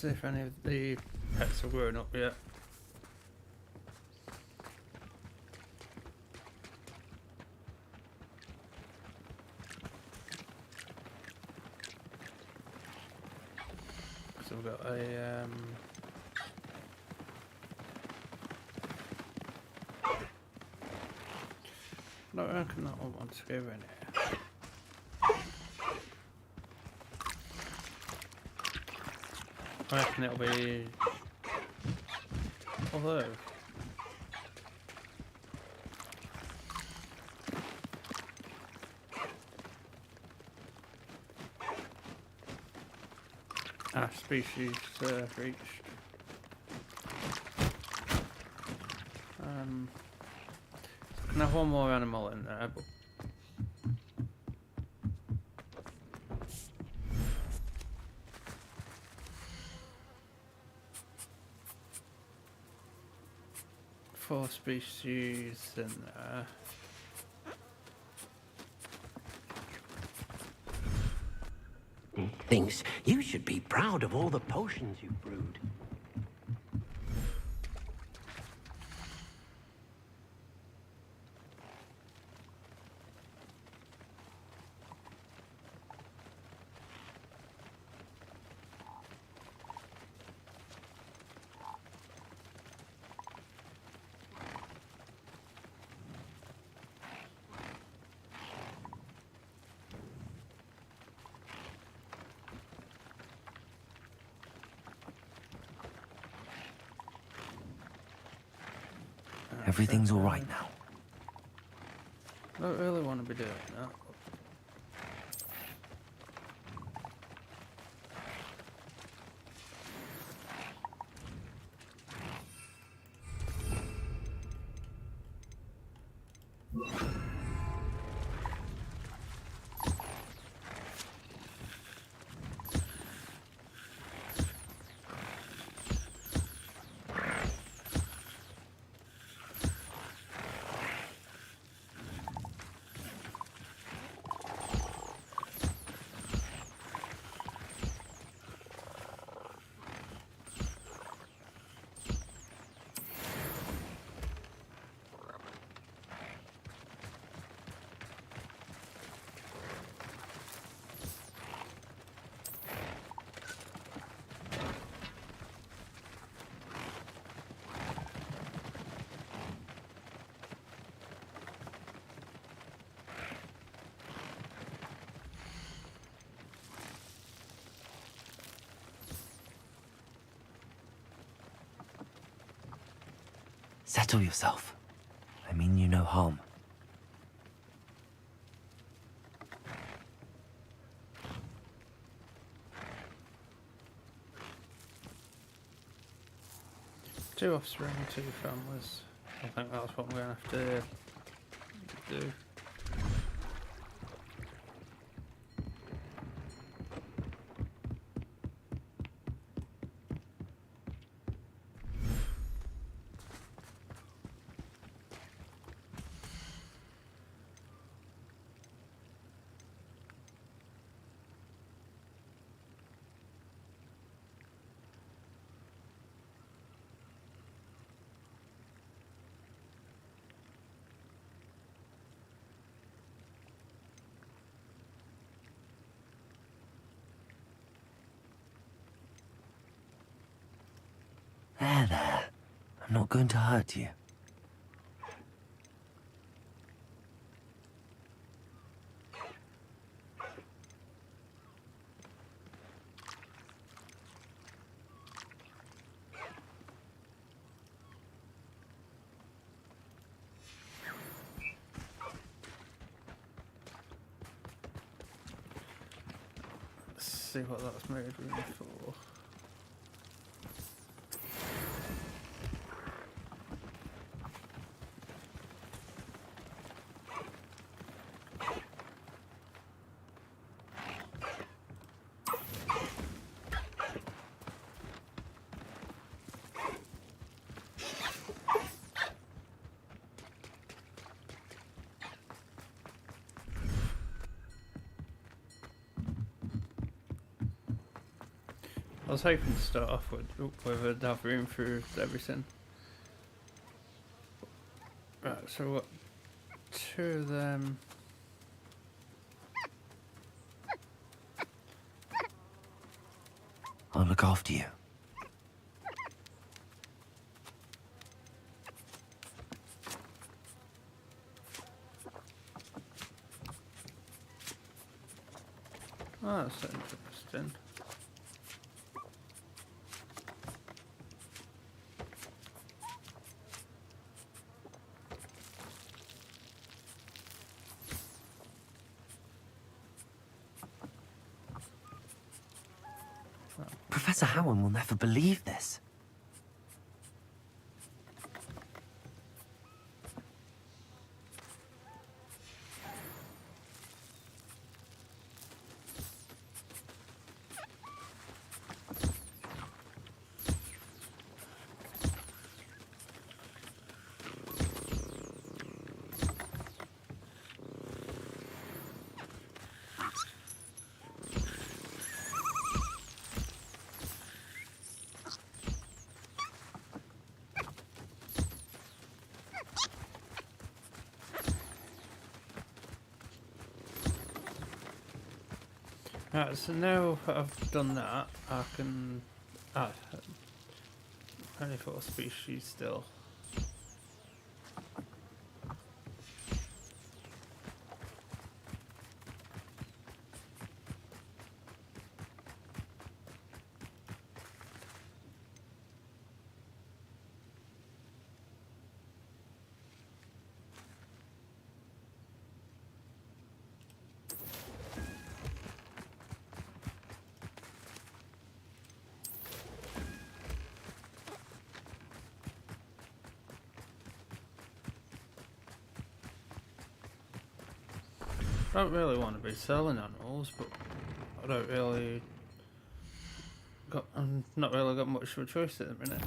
see if any of the pets have grown up yet. So we've got a no, I reckon that one wants to go in here. I reckon it'll be... although... our species reached. I can have one more animal in there, but... four species in there.
Thinks you should be proud of all the potions you've brewed.
Everything's all right now.
I don't really want to be doing that.
Settle yourself. I mean you no harm.
Two offspring, two families. I think that's what we're going to have to do.
There. I'm not going to hurt you.
Let's see what that's made room for. I was hoping to start off with I'd have room for everything. Right, so what? 2 of them.
I'll look after you.
Oh, that's interesting.
Professor Howard will never believe this.
Right, so now that I've done that, I can add 24 species still. I don't really want to be selling animals, but I don't really I'm not really got much of a choice at the minute.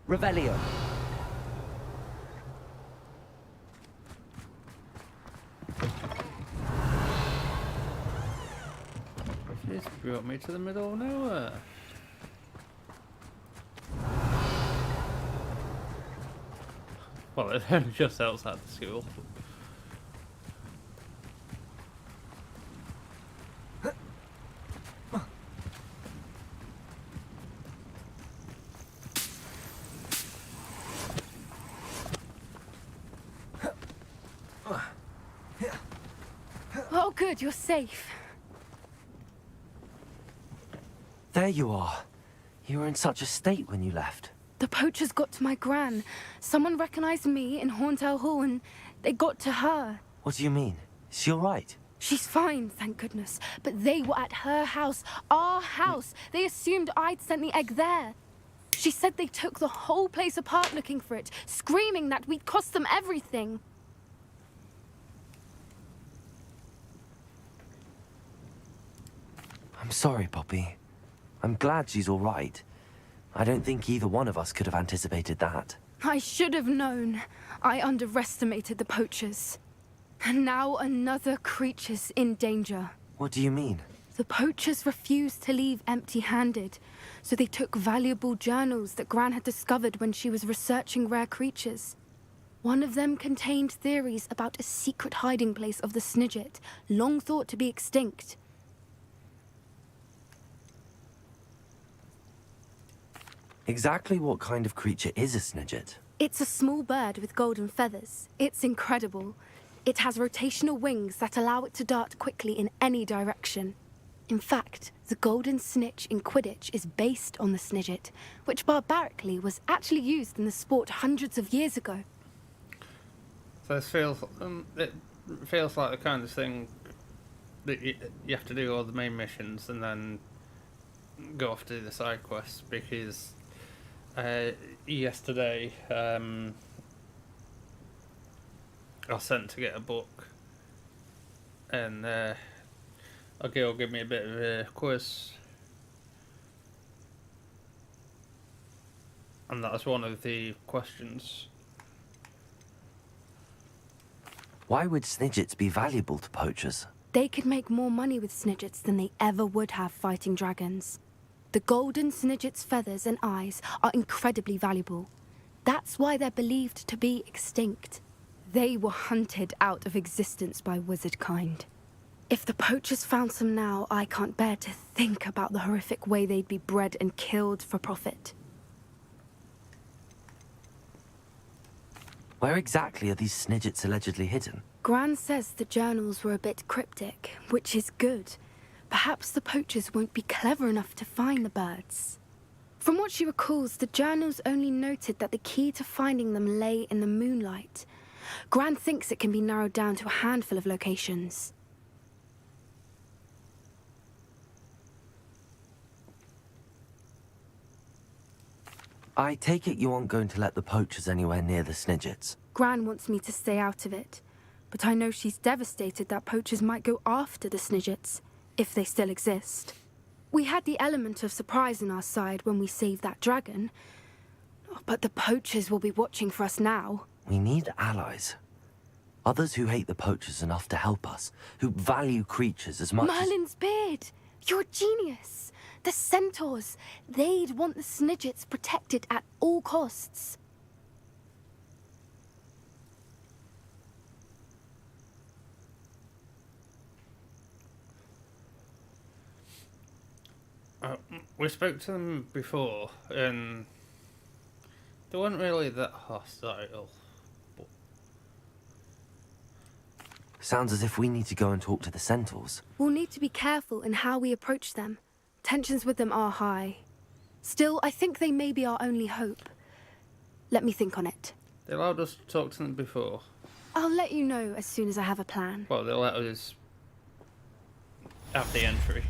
Revelio.
She's brought me to the middle of nowhere. Well, it's only just outside the school.
Oh, good, you're safe.
There you are. You were in such a state when you left.
The poachers got to my gran. Someone recognized me in Horntail Hall and they got to her.
What do you mean? Is she all right?
She's fine, thank goodness. But they were at her house, our house. They assumed I'd sent the egg there. She said they took the whole place apart looking for it, screaming that we'd cost them everything.
I'm sorry, Poppy. I'm glad she's all right. I don't think either one of us could have anticipated that.
I should have known. I underestimated the poachers. And now another creature's in danger.
What do you mean?
The poachers refused to leave empty-handed, so they took valuable journals that Gran had discovered when she was researching rare creatures. One of them contained theories about a secret hiding place of the Snidget, long thought to be extinct.
Exactly what kind of creature is a Snidget?
It's a small bird with golden feathers. It's incredible. It has rotational wings that allow it to dart quickly in any direction. In fact, the golden snitch in Quidditch is based on the Snidget, which barbarically was actually used in the sport hundreds of years ago.
So it feels like the kind of thing that you have to do all the main missions and then go off to do the side quests, because yesterday I was sent to get a book, and a girl gave me a bit of a quiz, and that was one of the questions.
Why would snidgets be valuable to poachers?
They could make more money with snidgets than they ever would have fighting dragons. The golden snidget's feathers and eyes are incredibly valuable. That's why they're believed to be extinct. They were hunted out of existence by wizard kind. If the poachers found some now, I can't bear to think about the horrific way they'd be bred and killed for profit.
Where exactly are these snidgets allegedly hidden?
Gran says the journals were a bit cryptic, which is good. Perhaps the poachers won't be clever enough to find the birds. From what she recalls, the journals only noted that the key to finding them lay in the moonlight. Gran thinks it can be narrowed down to a handful of locations.
I take it you aren't going to let the poachers anywhere near the snidgets.
Gran wants me to stay out of it, but I know she's devastated that poachers might go after the snidgets, if they still exist. We had the element of surprise on our side when we saved that dragon, but the poachers will be watching for us now.
We need allies. Others who hate the poachers enough to help us, who value creatures as much
Merlin's beard! You're a genius! The centaurs! They'd want the snidgets protected at all costs.
We spoke to them before, and they weren't really that hostile. But...
Sounds as if we need to go and talk to the centaurs.
We'll need to be careful in how we approach them. Tensions with them are high. Still, I think they may be our only hope. Let me think on it.
They allowed us to talk to them before.
I'll let you know as soon as I have a plan.
Well, they let us have the entry.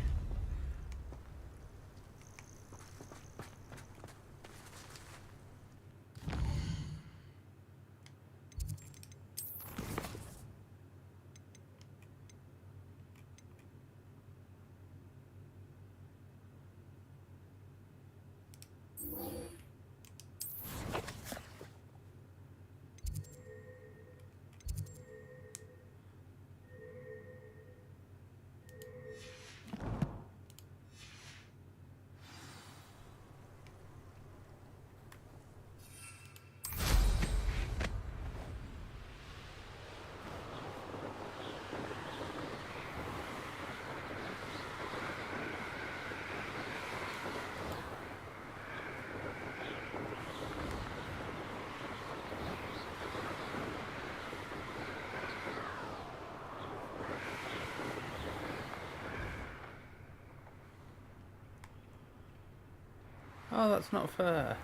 Oh, that's not fair.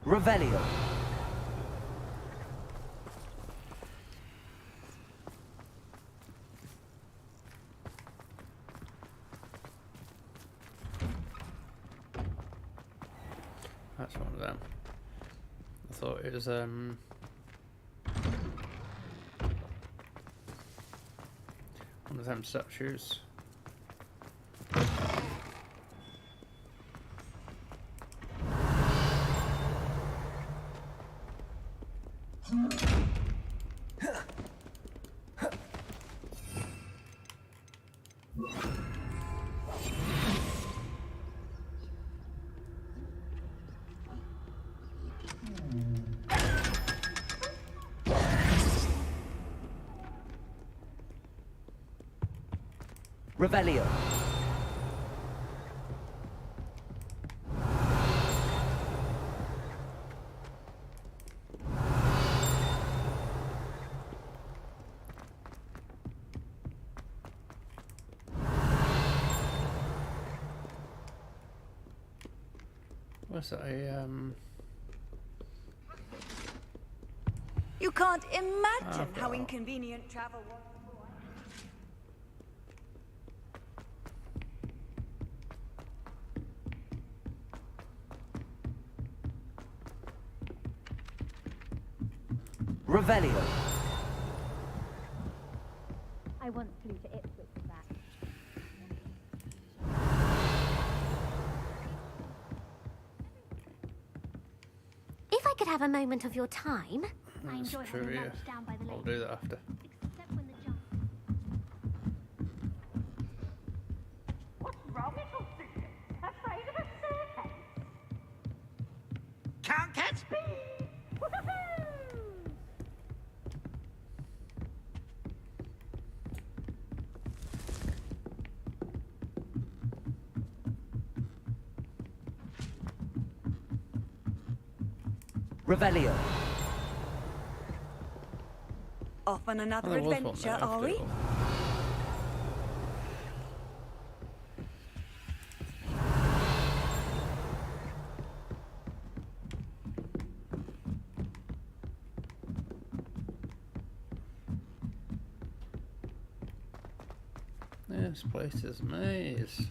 Revelio.
That's one of them. I thought it was one of them statues.
Revelio.
What's that? A
You can't imagine how inconvenient travel was.
Revelio.
I once flew to Ipswich with that. If I could have a moment of your time, I
that's
enjoy
true,
having
yeah.
lunch down by the lake.
I'll do that after.
Except when the jump.
What's wrong, little Susan? Afraid of a staircase? Can't catch me!
Revelio.
Off on another
There was one
adventure,
there after
are we?
all. This place is a maze.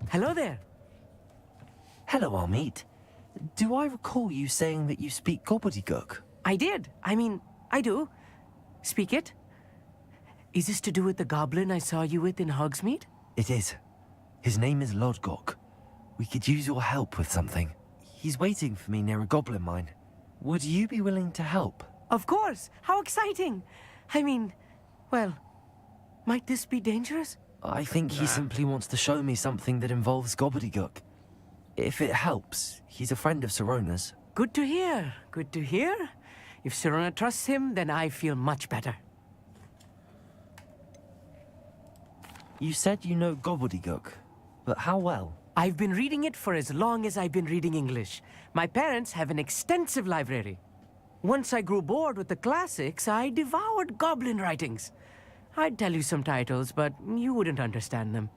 Hello there. Hello, Armeet. Do I recall you saying that you speak gobbledygook?
I did. I mean, I do. Speak it. Is this to do with the goblin I saw you with in Hogsmeade?
It is. His name is Lodgok. We could use your help with something. He's waiting for me near a goblin mine. Would you be willing to help?
Of course. How exciting. I mean, well, might this be dangerous?
I think he simply wants to show me something that involves gobbledygook. If it helps, he's a friend of Sirona's.
Good to hear. Good to hear. If Sirona trusts him, then I feel much better.
You said you know gobbledygook, but how well?
I've been reading it for as long as I've been reading English. My parents have an extensive library. Once I grew bored with the classics, I devoured goblin writings. I'd tell you some titles, but you wouldn't understand them.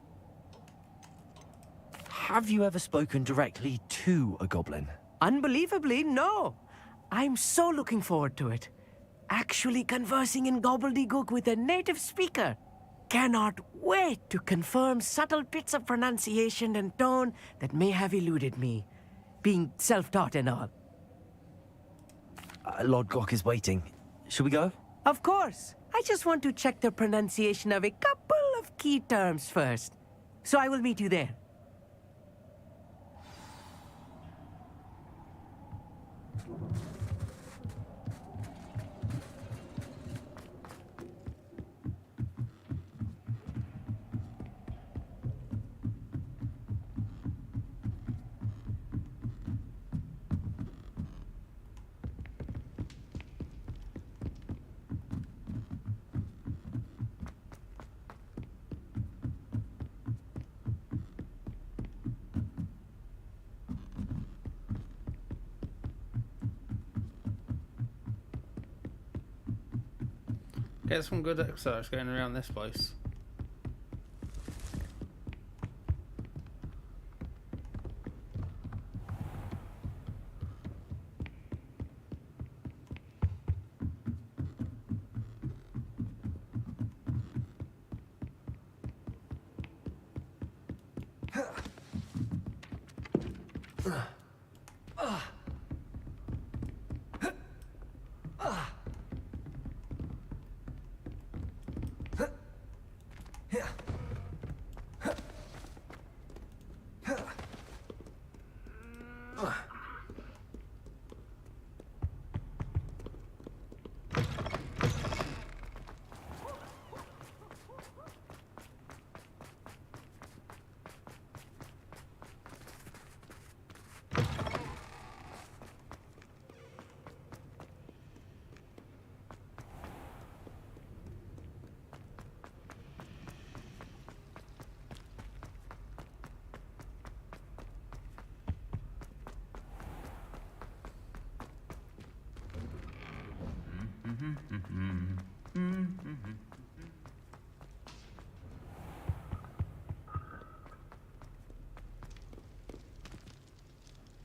Have you ever spoken directly to a goblin?
Unbelievably, no. I'm so looking forward to it. Actually conversing in gobbledygook with a native speaker. Cannot wait to confirm subtle bits of pronunciation and tone that may have eluded me, being self-taught and all.
Lodgok is waiting. Should we go?
Of course. I just want to check the pronunciation of a couple of key terms first. So I will meet you there.
Get some good exercise going around this place.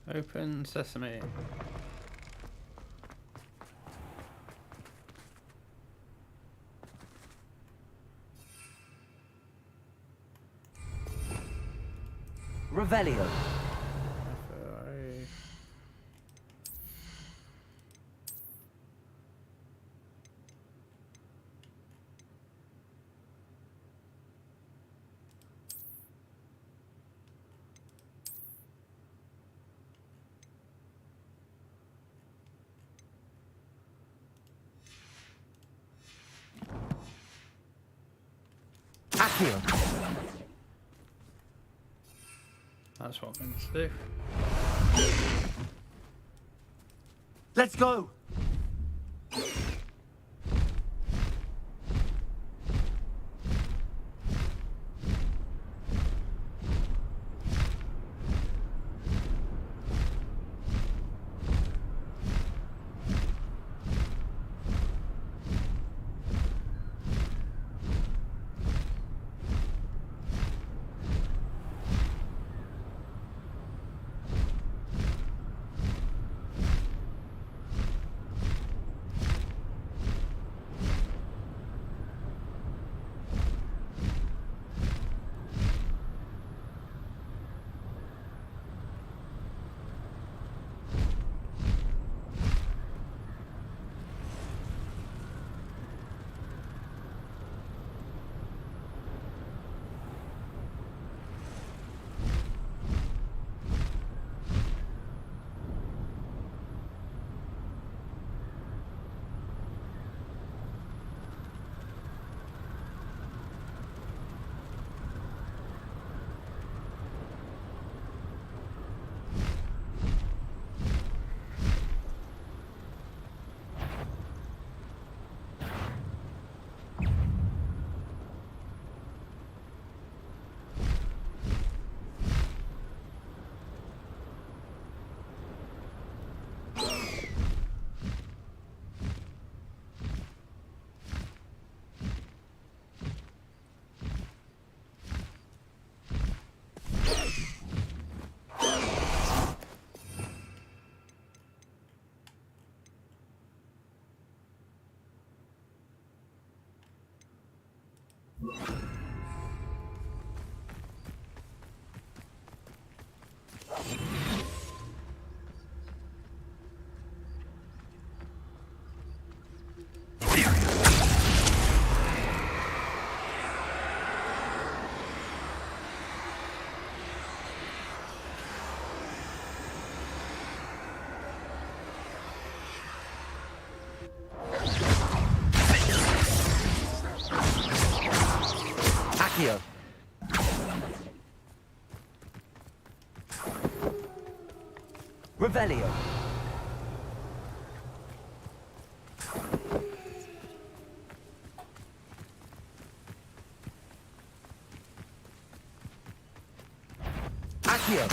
Open sesame.
Revelio. Accio.
That's what I'm going to do.
Let's go. Accio. Revelio. Accio.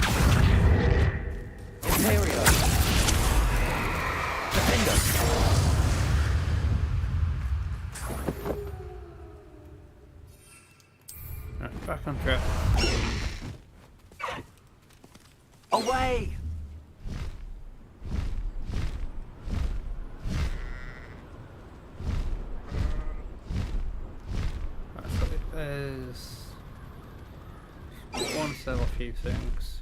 Imperio. Defendo.
Right, back on track.
Away!
Right, so there's one sell a few things.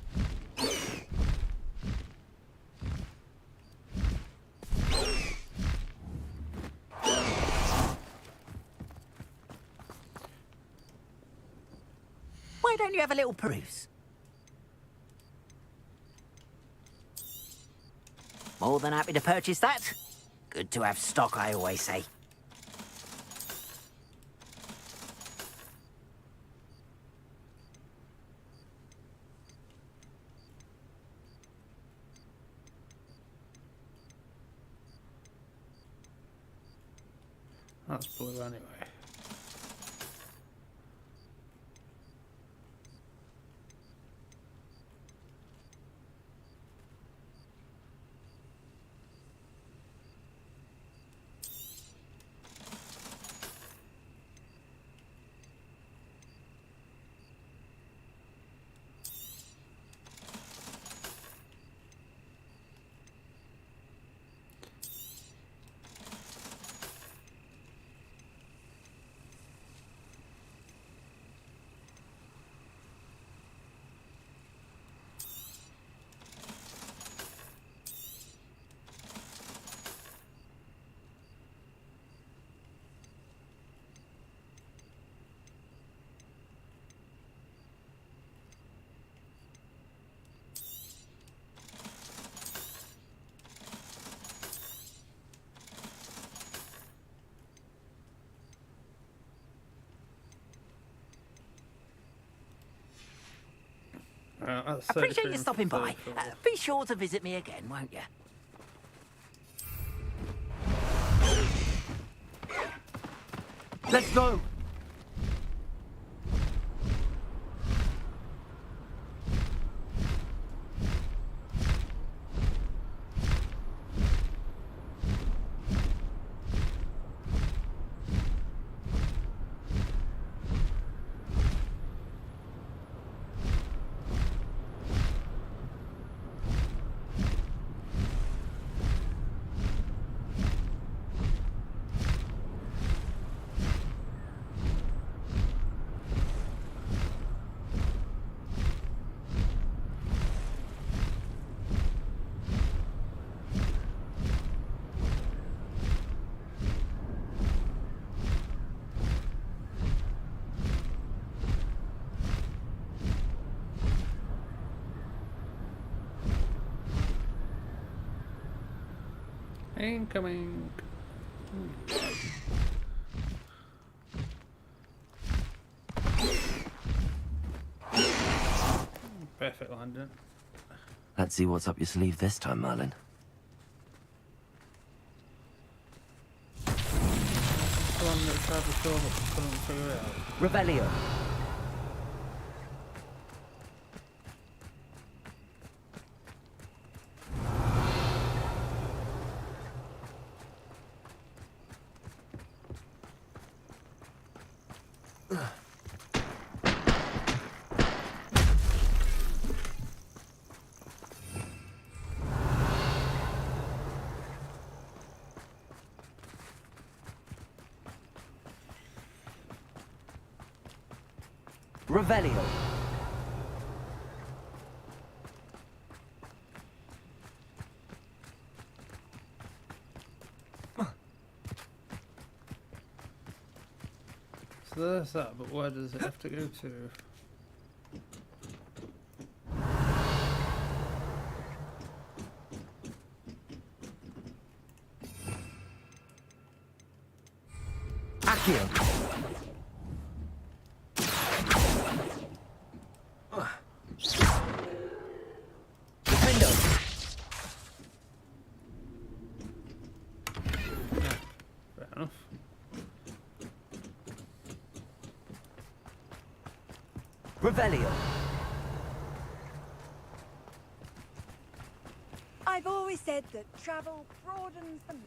Why don't you have a little peruse? More than happy to purchase that. Good to have stock, I always say.
That's blue anyway.
Appreciate you stopping by. Be sure to visit me again, won't you?
Let's go!
Incoming. Perfect landing.
Let's see what's up your sleeve this time, Merlin.
The one that tried to show but couldn't figure it out.
Revelio. Revelio.
So there's that, but where does it have to go to?
Accio. Revelio.
I've always said that travel broadens the mind.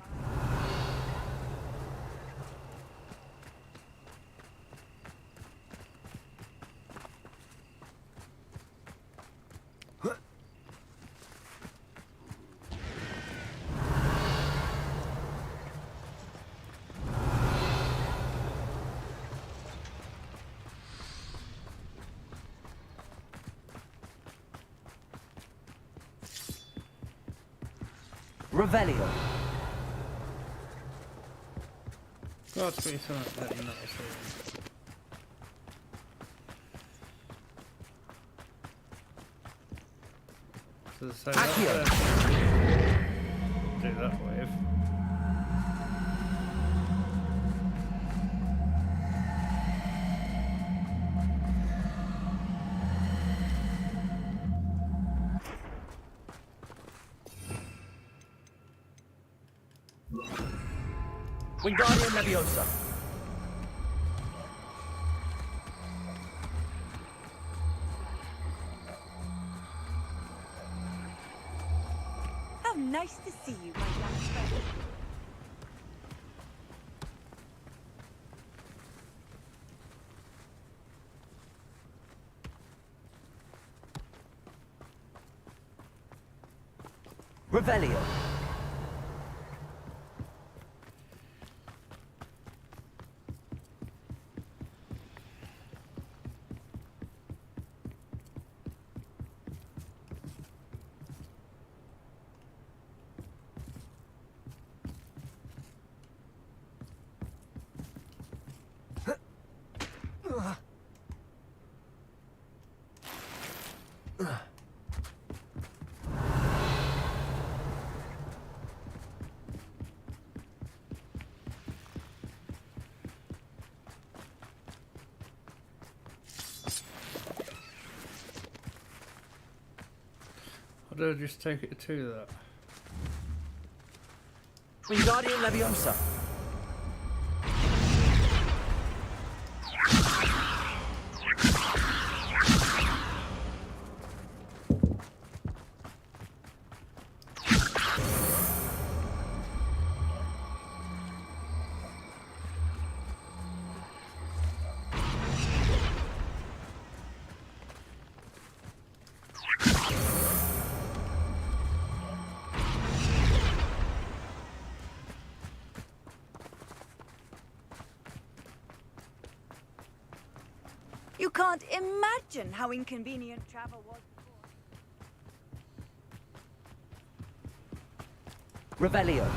Revelio.
Got to be something that you're not seeing. So do that wave.
Wingardium Leviosa.
How nice to see you, my young friend.
Revelio.
Should I just take it to that?
Wingardium Leviosa.
You can't imagine how inconvenient travel was before.
Revelio.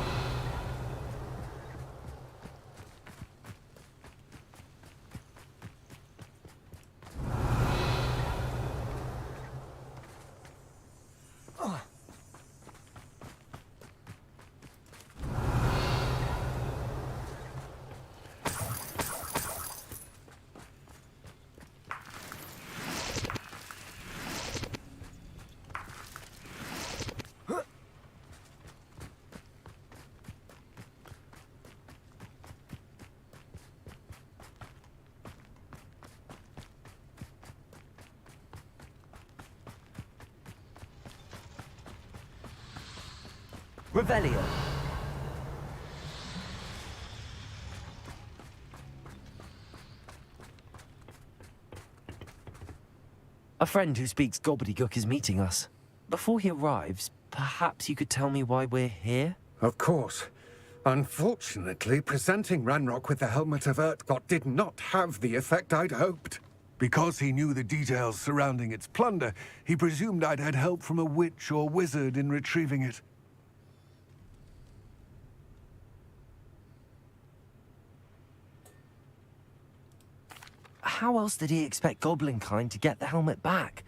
Revelio.
A friend who speaks gobbledygook is meeting us. Before he arrives, perhaps you could tell me why we're here?
Of course. Unfortunately, presenting Ranrock with the Helmet of Urtkot did not have the effect I'd hoped. Because he knew the details surrounding its plunder, he presumed I'd had help from a witch or wizard in retrieving it.
How else did he expect Goblinkind to get the helmet back?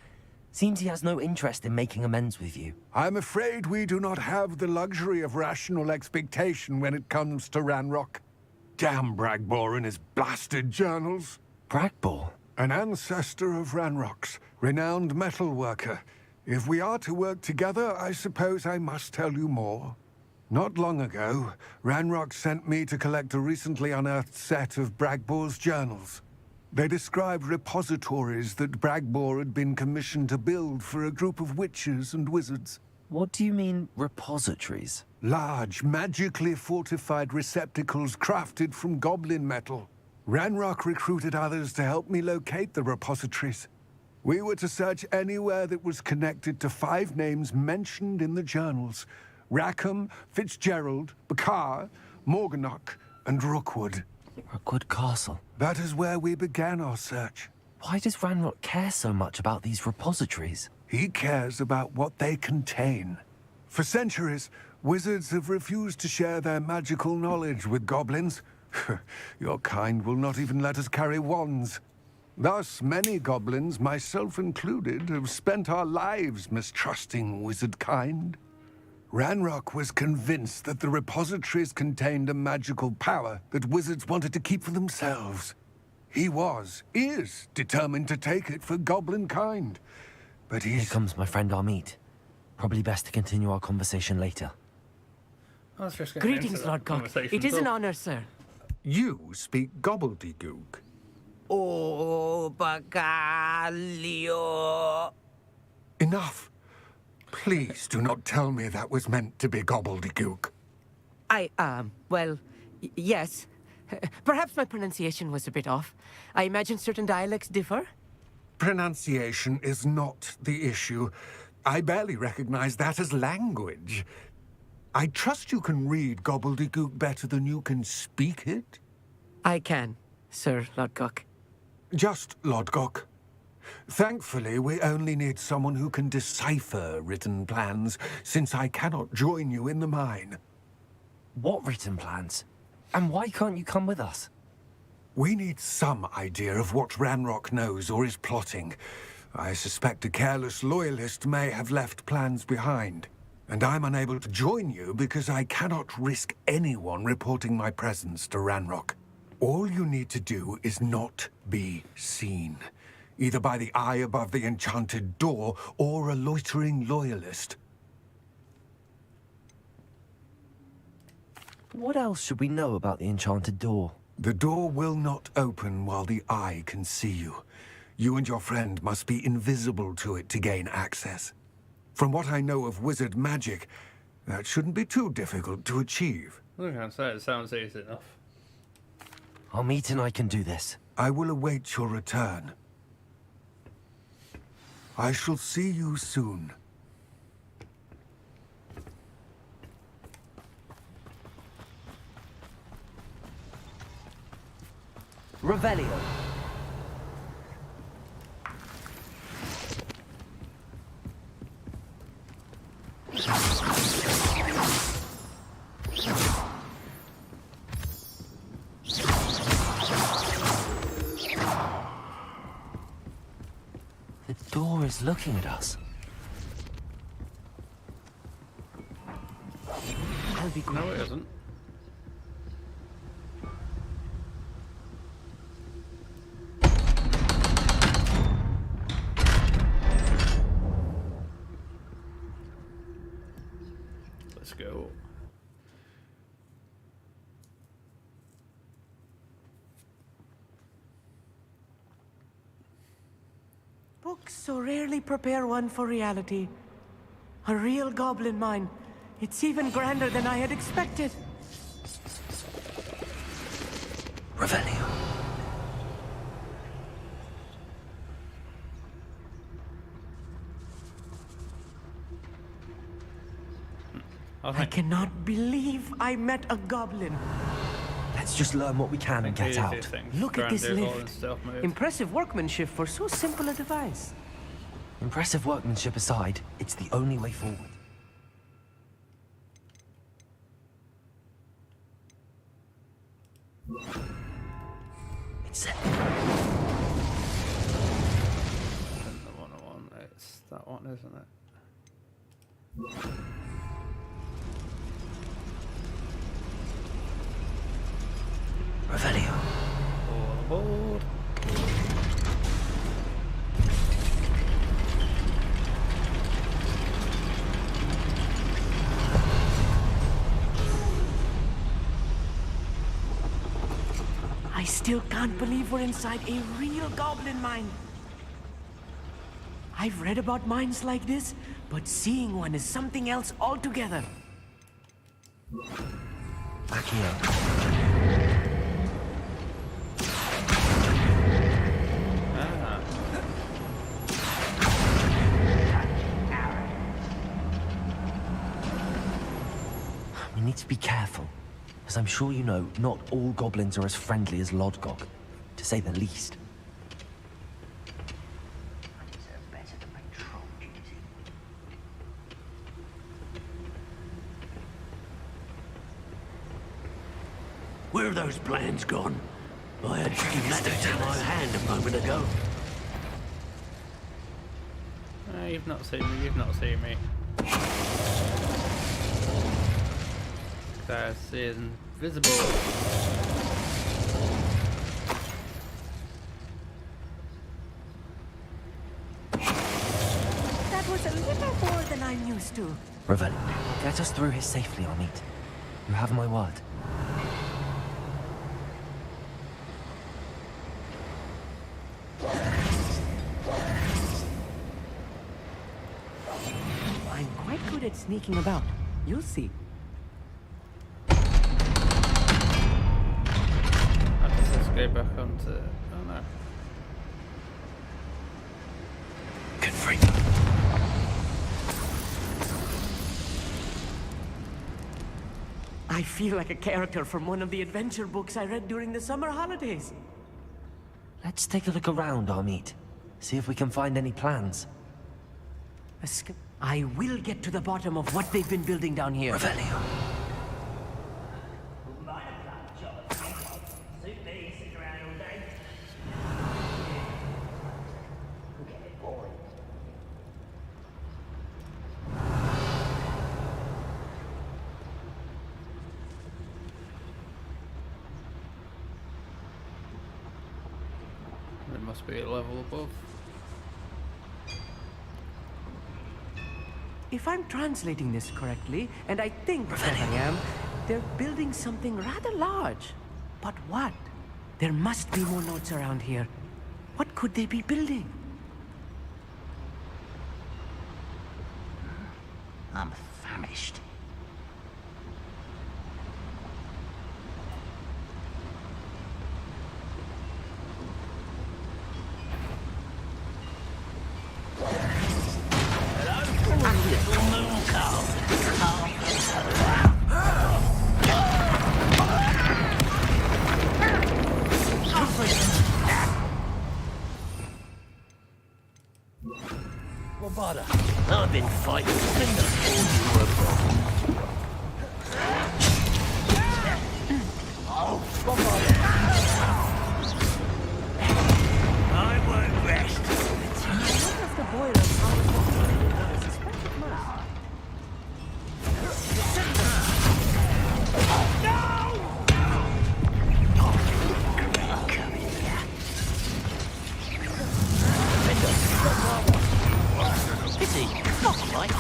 Seems he has no interest in making amends with you.
I'm afraid we do not have the luxury of rational expectation when it comes to Ranrock. Damn Bragbor and his blasted journals.
Bragbor?
An ancestor of Ranrock's, renowned metal worker. If we are to work together, I suppose I must tell you more. Not long ago, Ranrock sent me to collect a recently unearthed set of Bragbor's journals. They described repositories that Bragbor had been commissioned to build for a group of witches and wizards.
What do you mean, repositories?
Large, magically fortified receptacles crafted from goblin metal. Ranrock recruited others to help me locate the repositories. We were to search anywhere that was connected to 5 names mentioned in the journals: Rackham, Fitzgerald, Bakar, Morganach, and Rookwood.
Rookwood Castle.
That is where we began our search.
Why does Ranrock care so much about these repositories?
He cares about what they contain. For centuries, wizards have refused to share their magical knowledge with goblins. Your kind will not even let us carry wands. Thus, many goblins, myself included, have spent our lives mistrusting wizard kind. Ranrock was convinced that the repositories contained a magical power that wizards wanted to keep for themselves. He is determined to take it for goblin kind. But
Here comes my friend Amit. Probably best to continue our conversation later.
I was just
Greetings, Lord Cock. It is an honor, sir.
You speak gobbledygook.
Oh, Bagalio.
Enough. Please do not tell me that was meant to be gobbledygook.
Well, yes. Perhaps my pronunciation was a bit off. I imagine certain dialects differ.
Pronunciation is not the issue. I barely recognize that as language. I trust you can read gobbledygook better than you can speak it?
I can, Sir Lodgok.
Just Lodgok. Thankfully, we only need someone who can decipher written plans, since I cannot join you in the mine.
What written plans? And why can't you come with us?
We need some idea of what Ranrock knows or is plotting. I suspect a careless loyalist may have left plans behind. And I'm unable to join you because I cannot risk anyone reporting my presence to Ranrock. All you need to do is not be seen. Either by the eye above the enchanted door, or a loitering loyalist.
What else should we know about the enchanted door?
The door will not open while the eye can see you. You and your friend must be invisible to it to gain access. From what I know of wizard magic, that shouldn't be too difficult to achieve.
I can't say it sounds easy enough.
Amit and I can do this.
I will await your return. I shall see you soon.
Revelio. The door is looking at us.
I'll be
No, it isn't. Let's go.
Books so rarely prepare one for reality. A real goblin mine. It's even grander than I had expected.
Revelio.
I cannot believe I met a goblin.
Let's just learn what we can and get out.
Look at this lift. Impressive workmanship for so simple a device.
Impressive workmanship aside, it's the only way forward. It's
Isn't the one I want, it's that one, isn't it?
Revelio.
All aboard.
I still can't believe we're inside a real goblin mine. I've read about mines like this, but seeing one is something else altogether.
Back here. We need to be careful. As I'm sure you know, not all goblins are as friendly as Lodgok, to say the least.
Where have those plans gone? I had schematics in my hand a moment ago.
You've not seen me, you've not seen me. That's invisible.
That was a little more than I'm used to.
Revelio, get us through here safely, Amit. You have my word.
I'm quite good at sneaking about. You'll see.
Let's go back onto... oh no.
Confront.
I feel like a character from one of the adventure books I read during the summer holidays.
Let's take a look around, Amit. See if we can find any plans.
I will get to the bottom of what they've been building down here.
Revelio.
It must be a level above.
If I'm translating this correctly, and I think that I am, They're building something rather large. But what? There must be more notes around here. What could they be building?
I'm famished.
Bobada, I've been fighting clean up all you were from. Oh, Bobada. I won't rest.
I wonder if the boiler powers the heating. I suspect it must.
Pity, not quite.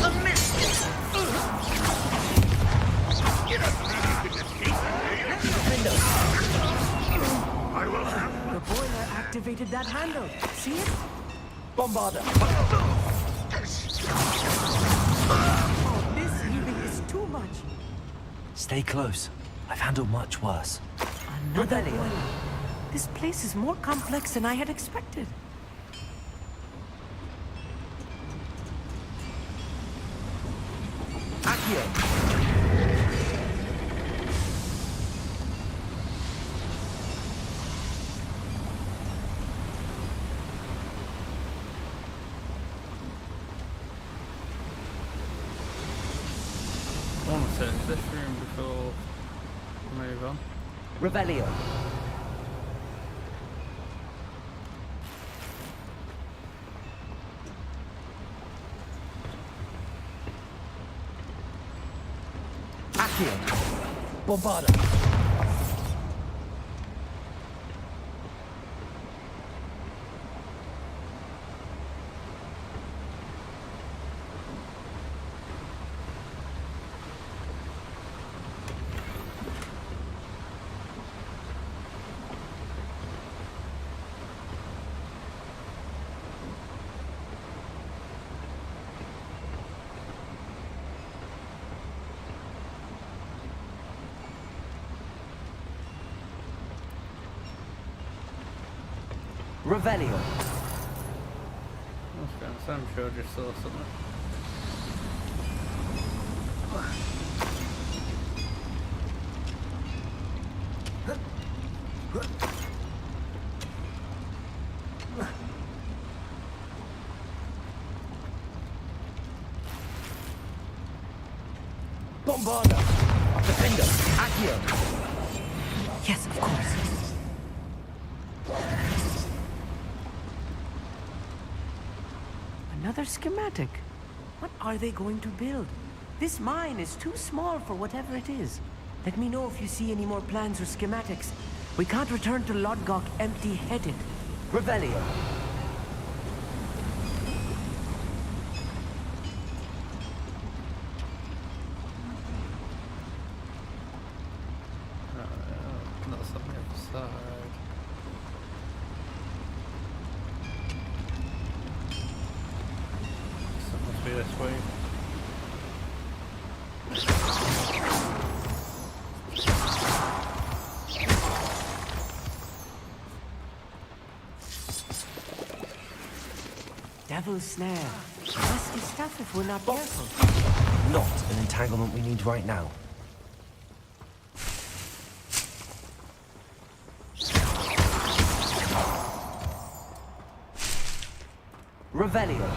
I missed it.
The boiler activated that handle. See it?
Bombarder.
Oh, this heaving is too much.
Stay close. I've handled much worse.
Another boiler. This place is more complex than I had expected.
I want to search this room before we move on.
Revelio.
Accio. Bombarder.
Revelio.
I was going to say, I'm sure I just saw something.
Bombarder. Defender. Accio.
Yes, of course. Another schematic. What are they going to build? This mine is too small for whatever it is. Let me know if you see any more plans or schematics. We can't return to Lodgok empty-headed. Revelio.
That's on the other side. So it must be this way.
Devil's snare. Nasty stuff if we're not careful.
Not an entanglement we need right now.
Revelio.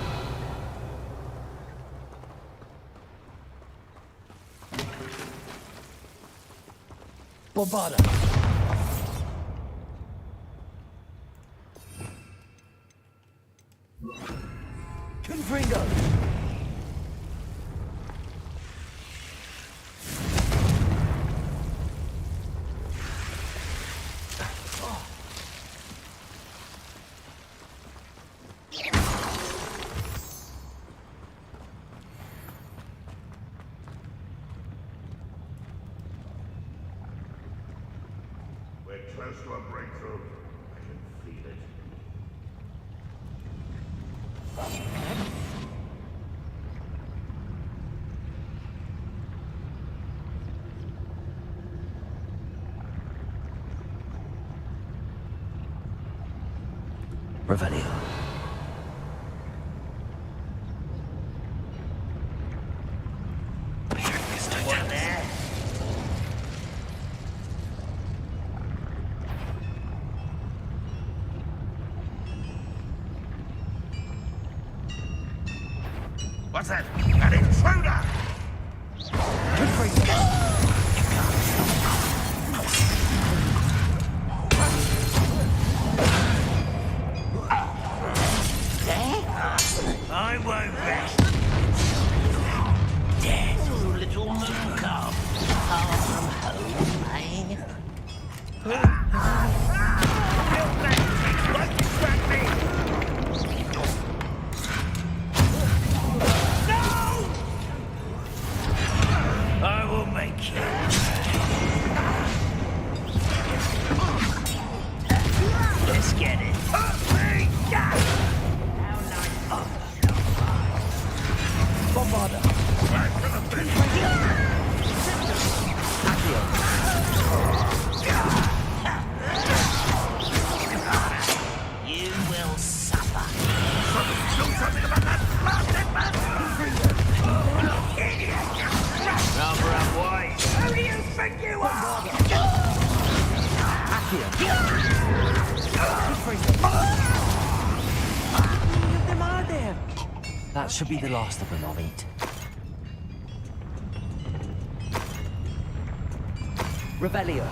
Bombarder. Confringo. close to a breakthrough. I can feel it.
Revelio.
What there? What's that? An intruder! I won't rest. Death, little moon calf. Far from home, eh? Won't distract me! No! I will make you. Let's get it.
Bombarda.
You will suffer. Do something about that blasted bastard! Idiot! Number up wide. Who do you think you are?
How many of them are there?
That should be the last of them I'll eat.
Revelio.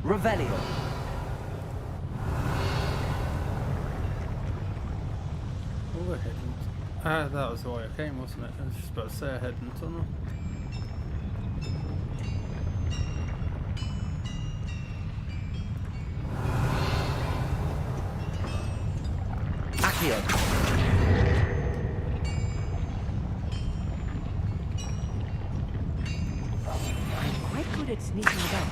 Revelio.
Oh, we're heading. That was the way I came, wasn't it? I was just about to say I head in the tunnel.
Accio. I'm quite good at sneaking about.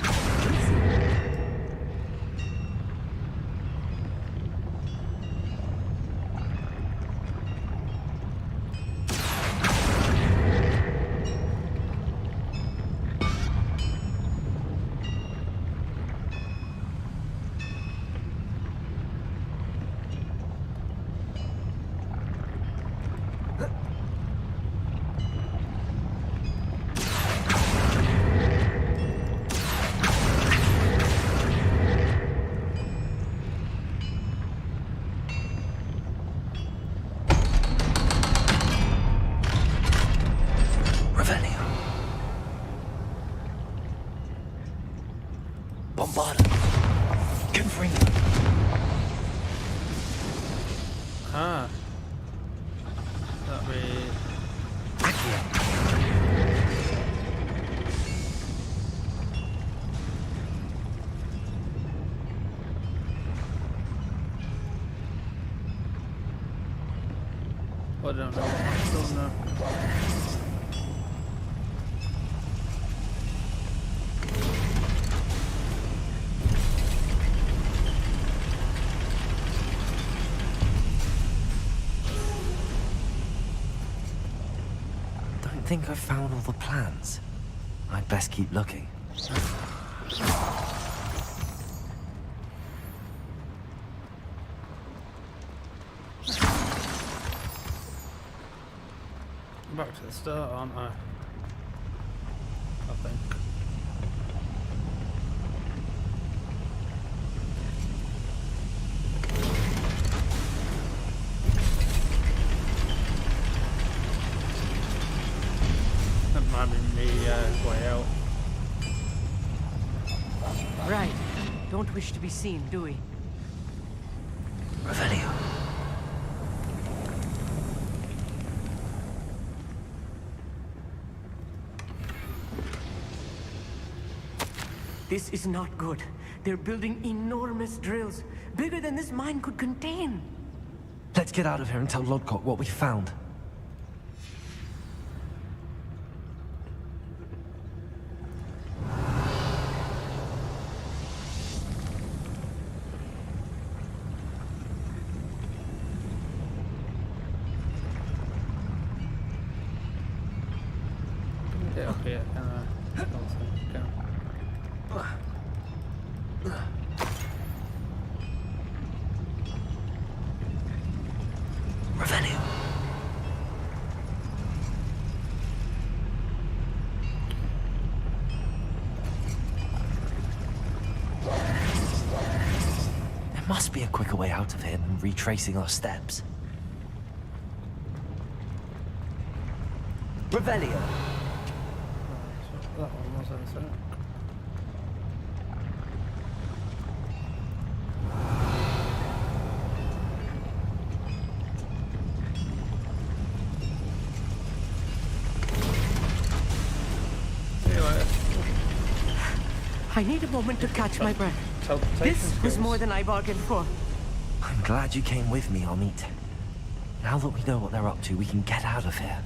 Bombarda. Confringo.
Ah. That'd be...
Accio.
I don't know what I've done now.
Don't think I've found all the plans. I'd best keep looking.
Back to the start, aren't I? I think. That might be me way out.
don't wish to be seen, do we?
Revelio.
This is not good. They're building enormous drills, bigger than this mine could contain.
Let's get out of here and tell Lodgok what we found.
Get up here. Go.
Revelio. There must be a quicker way out of here than retracing our steps. Revelio.
That one was answered.
I need a moment to catch my breath. This was more than I bargained for.
I'm glad you came with me, Amit. Now that we know what they're up to, we can get out of here.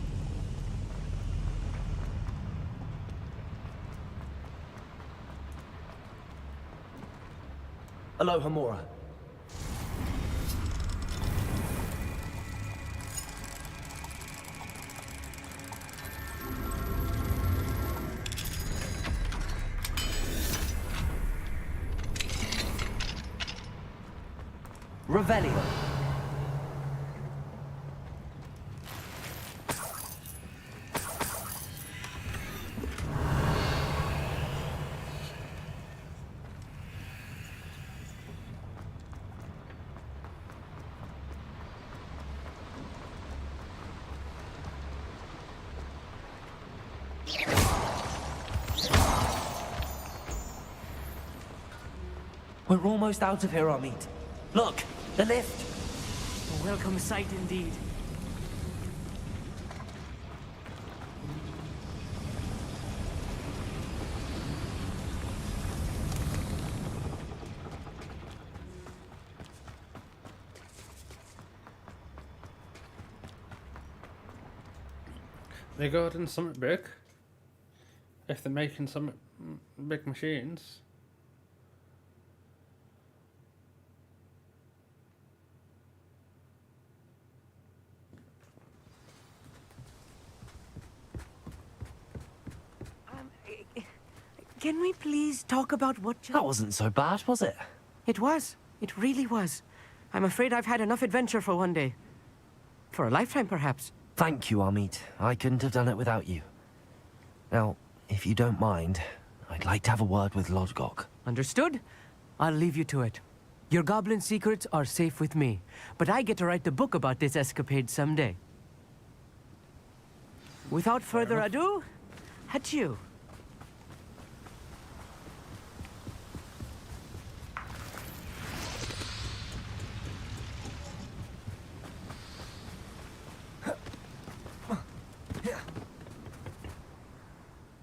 Aloha, Mora. Revelio. We're almost out of here, Amit. Look, the lift.
A welcome sight indeed.
They're guarding something big. If they're making some big machines.
Can we please talk about what just...
That wasn't so bad, was it?
It was. It really was. I'm afraid I've had enough adventure for one day. For a lifetime, perhaps.
Thank you, Amit. I couldn't have done it without you. Now, if you don't mind, I'd like to have a word with Lodgok.
Understood? I'll leave you to it. Your goblin secrets are safe with me, but I get to write the book about this escapade someday. Without further ado, adieu.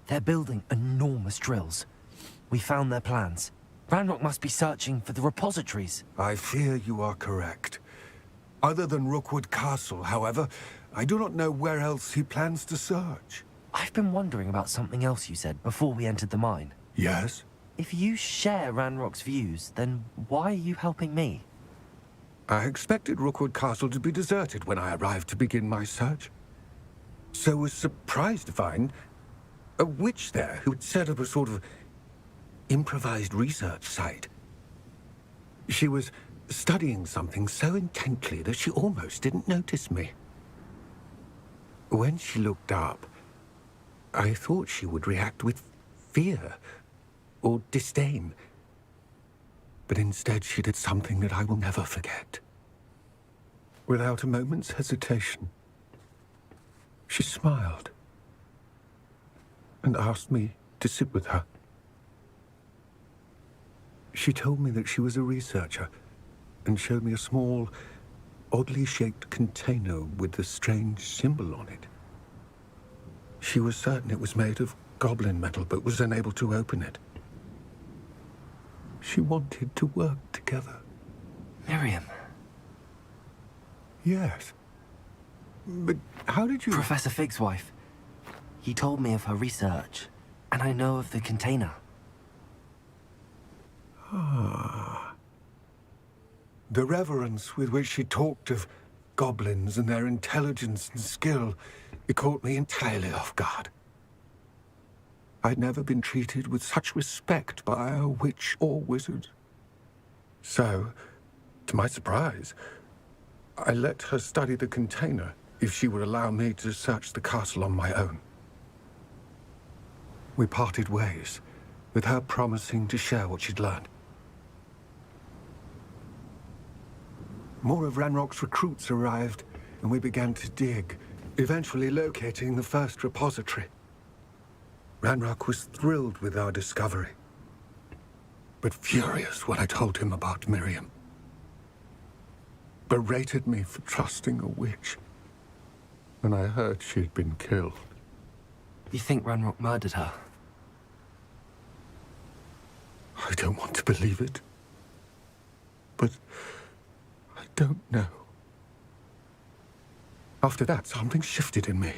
They're building enormous drills. We found their plans. Ranrock must be searching for the repositories.
I fear you are correct. Other than Rookwood Castle, however, I do not know where else he plans to search.
I've been wondering about something else you said before we entered the mine.
Yes?
If you share Ranrock's views, then why are you helping me?
I expected Rookwood Castle to be deserted when I arrived to begin my search. So was surprised to find a witch there who had set up a sort of improvised research site. She was studying something so intently that she almost didn't notice me. When she looked up, I thought she would react with fear or disdain. But instead she did something that I will never forget. Without a moment's hesitation, she smiled and asked me to sit with her. She told me that she was a researcher and showed me a small, oddly shaped container with a strange symbol on it. She was certain it was made of goblin metal, but was unable to open it. She wanted to work together.
Miriam.
Yes. But how did you...
Professor Fig's wife. He told me of her research, and I know of the container.
Ah. The reverence with which she talked of goblins and their intelligence and skill, it caught me entirely off guard. I'd never been treated with such respect by a witch or wizard. So, to my surprise, I let her study the container if she would allow me to search the castle on my own. We parted ways, with her promising to share what she'd learned. More of Ranrock's recruits arrived, and we began to dig, eventually locating the first repository. Ranrock was thrilled with our discovery, but furious when I told him about Miriam. Berated me for trusting a witch when I heard she'd been killed.
You think Ranrock murdered her?
I don't want to believe it, but I don't know. After that, something shifted in me.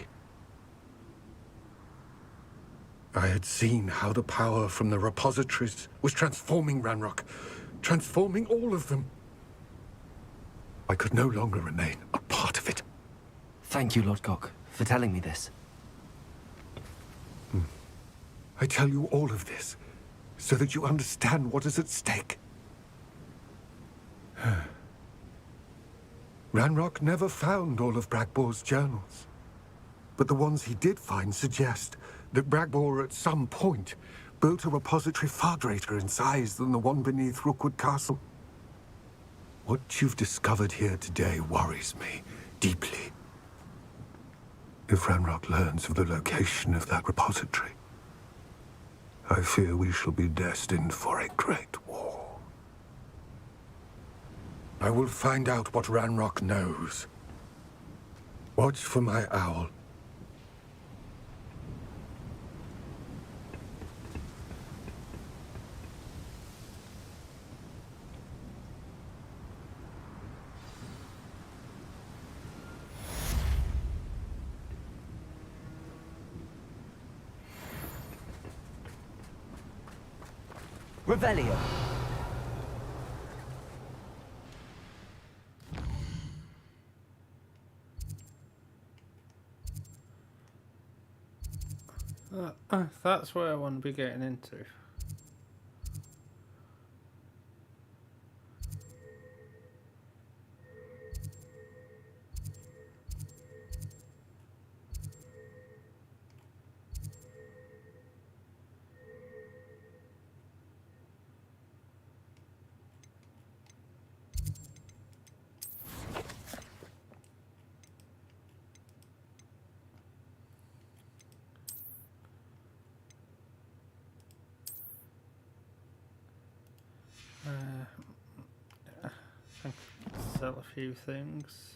I had seen how the power from the repositories was transforming Ranrock, transforming all of them. I could no longer remain a part of it.
Thank you, Lord Gok, for telling me this.
I tell you all of this so that you understand what is at stake. Ranrock never found all of Bragbor's journals, but the ones he did find suggest that Bragbor at some point built a repository far greater in size than the one beneath Rookwood Castle. What you've discovered here today worries me deeply. If Ranrock learns of the location of that repository, I fear we shall be destined for a great war. I will find out what Ranrock knows. Watch for my owl.
Revelio.
That's where I want to be getting into. I can sell a few things.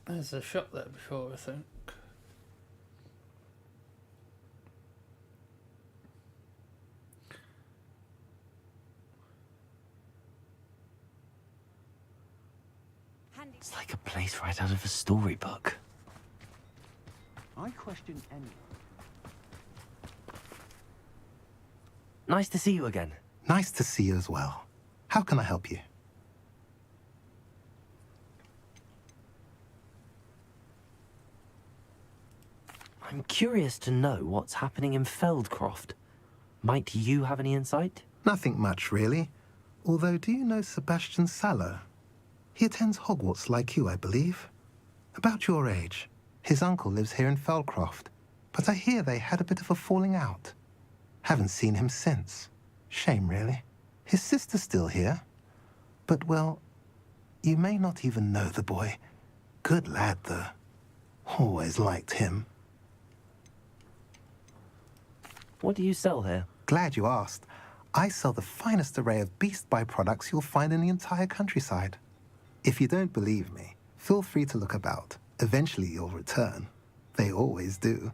There's a shop there before, I think.
It's like a place right out of a storybook.
I question any.
Nice to see you again.
Nice to see you as well. How can I help you?
I'm curious to know what's happening in Feldcroft. Might you have any insight?
Nothing much, really. Although, do you know Sebastian Sallow? He attends Hogwarts like you, I believe. About your age. His uncle lives here in Feldcroft, but I hear they had a bit of a falling out. Haven't seen him since. Shame, really. His sister's still here. But, well, you may not even know the boy. Good lad, though. Always liked him.
What do you sell here?
Glad you asked. I sell the finest array of beast byproducts you'll find in the entire countryside. If you don't believe me, feel free to look about. Eventually you'll return. They always do.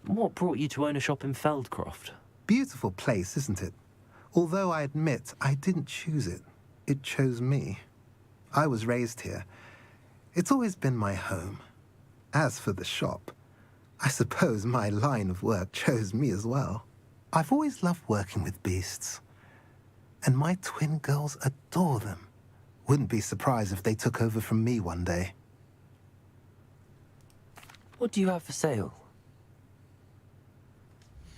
What brought you to own a shop in Feldcroft?
Beautiful place, isn't it? Although I admit I didn't choose it. It chose me. I was raised here. It's always been my home. As for the shop, I suppose my line of work chose me as well. I've always loved working with beasts. And my twin girls adore them. Wouldn't be surprised if they took over from me one day.
What do you have for sale?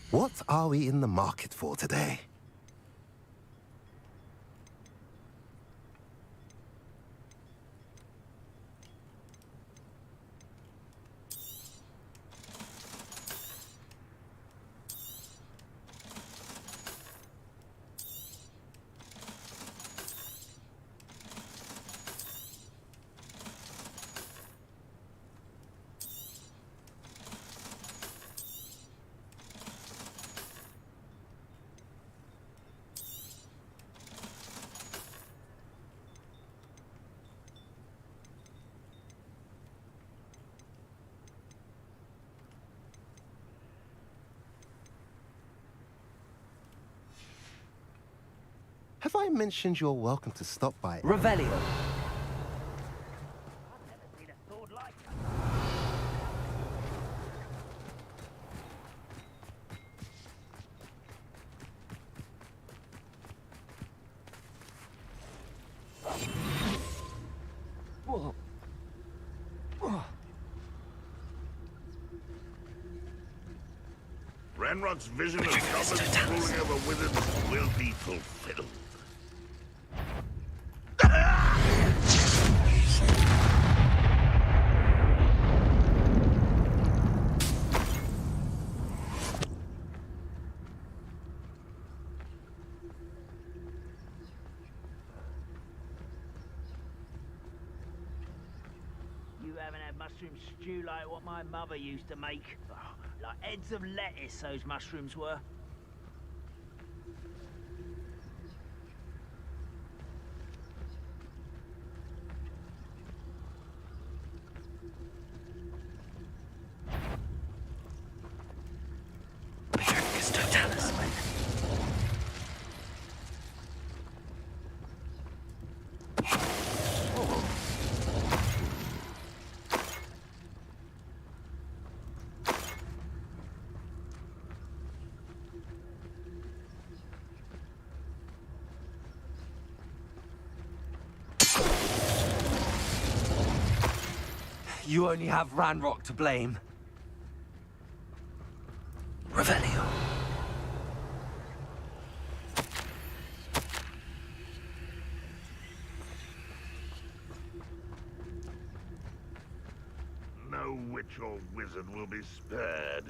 What are we in the market for today? Have I mentioned you're welcome to stop by?
Revelio.
Ranrock's vision of goblins ruling over wizards will be fulfilled.
You haven't had mushroom stew like what my mother used to make. Oh, like heads of lettuce, those mushrooms were.
You only have Ranrock to blame. Revelio.
No witch or wizard will be spared.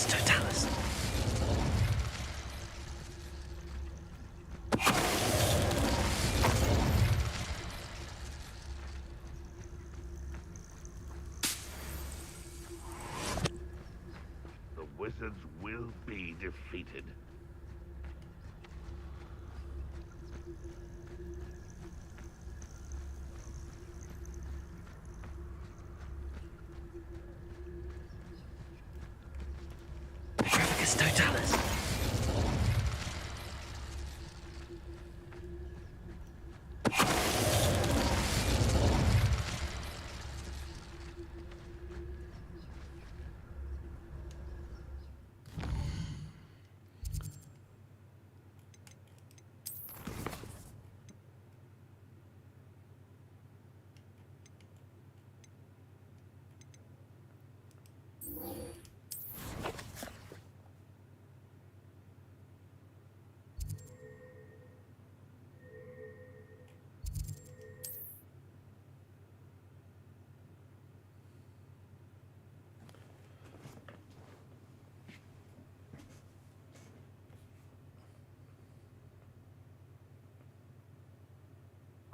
Totalis.
The wizards will be defeated.
Totalis.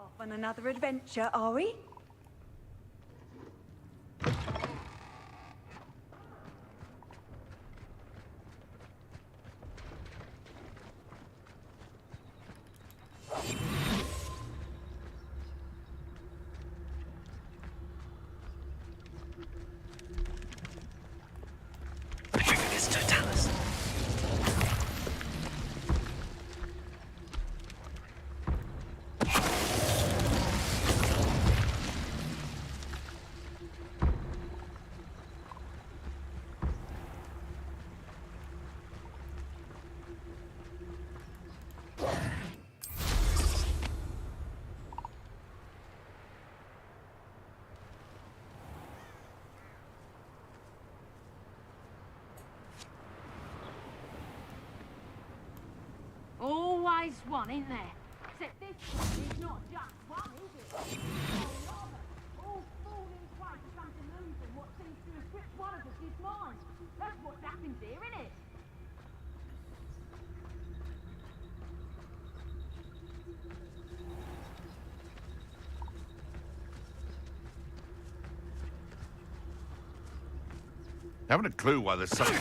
Off on another adventure, are we?
Always one, isn't there? Except this one is not just one, is it? All falling prey to some delusion what seems to have gripped one of us is mine. That's what happens here, isn't it?
Haven't a clue why there's something.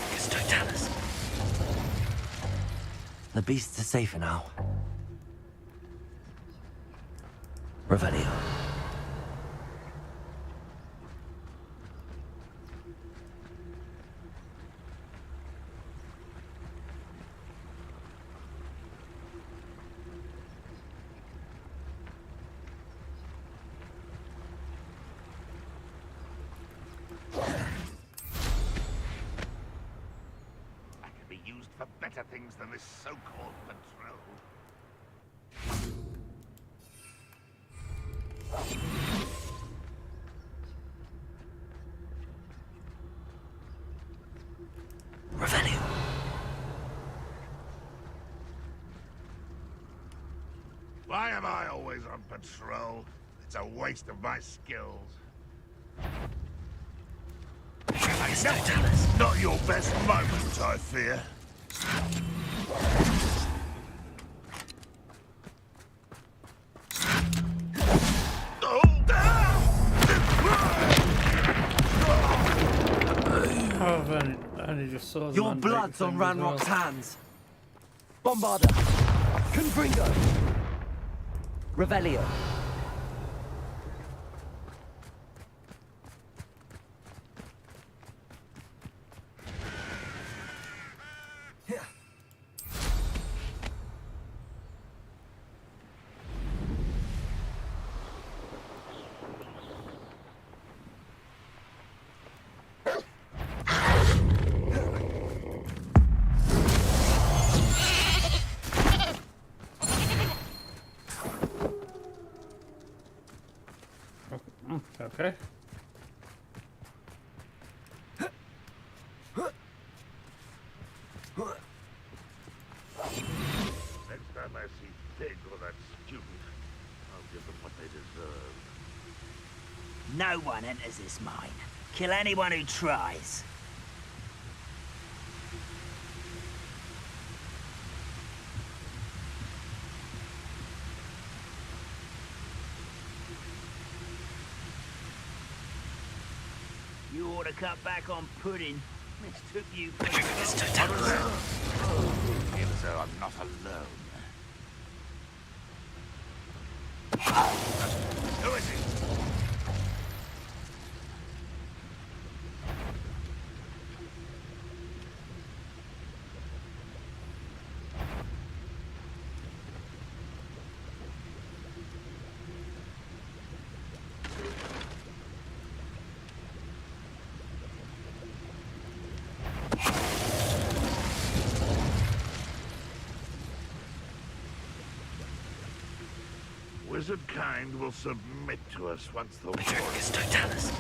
The beasts are safer now. Revelio.
That could be used for better things than this so-called patrol.
Revelio.
Why am I always on patrol? It's a waste of my skills. Not your best moment, I fear.
I only just saw the
Your
man
blood's
take
on
thing as well.
Ranrock's hands. Bombarda. Confringo. Revelio.
Okay.
Next time I see Pig or that student, I'll give them what they deserve.
No one enters this mine. Kill anyone who tries. You ought to cut back on pudding. This took you for
Feel as though I'm not alone. Who is it? Wizard kind will submit to us once the war is
totalis.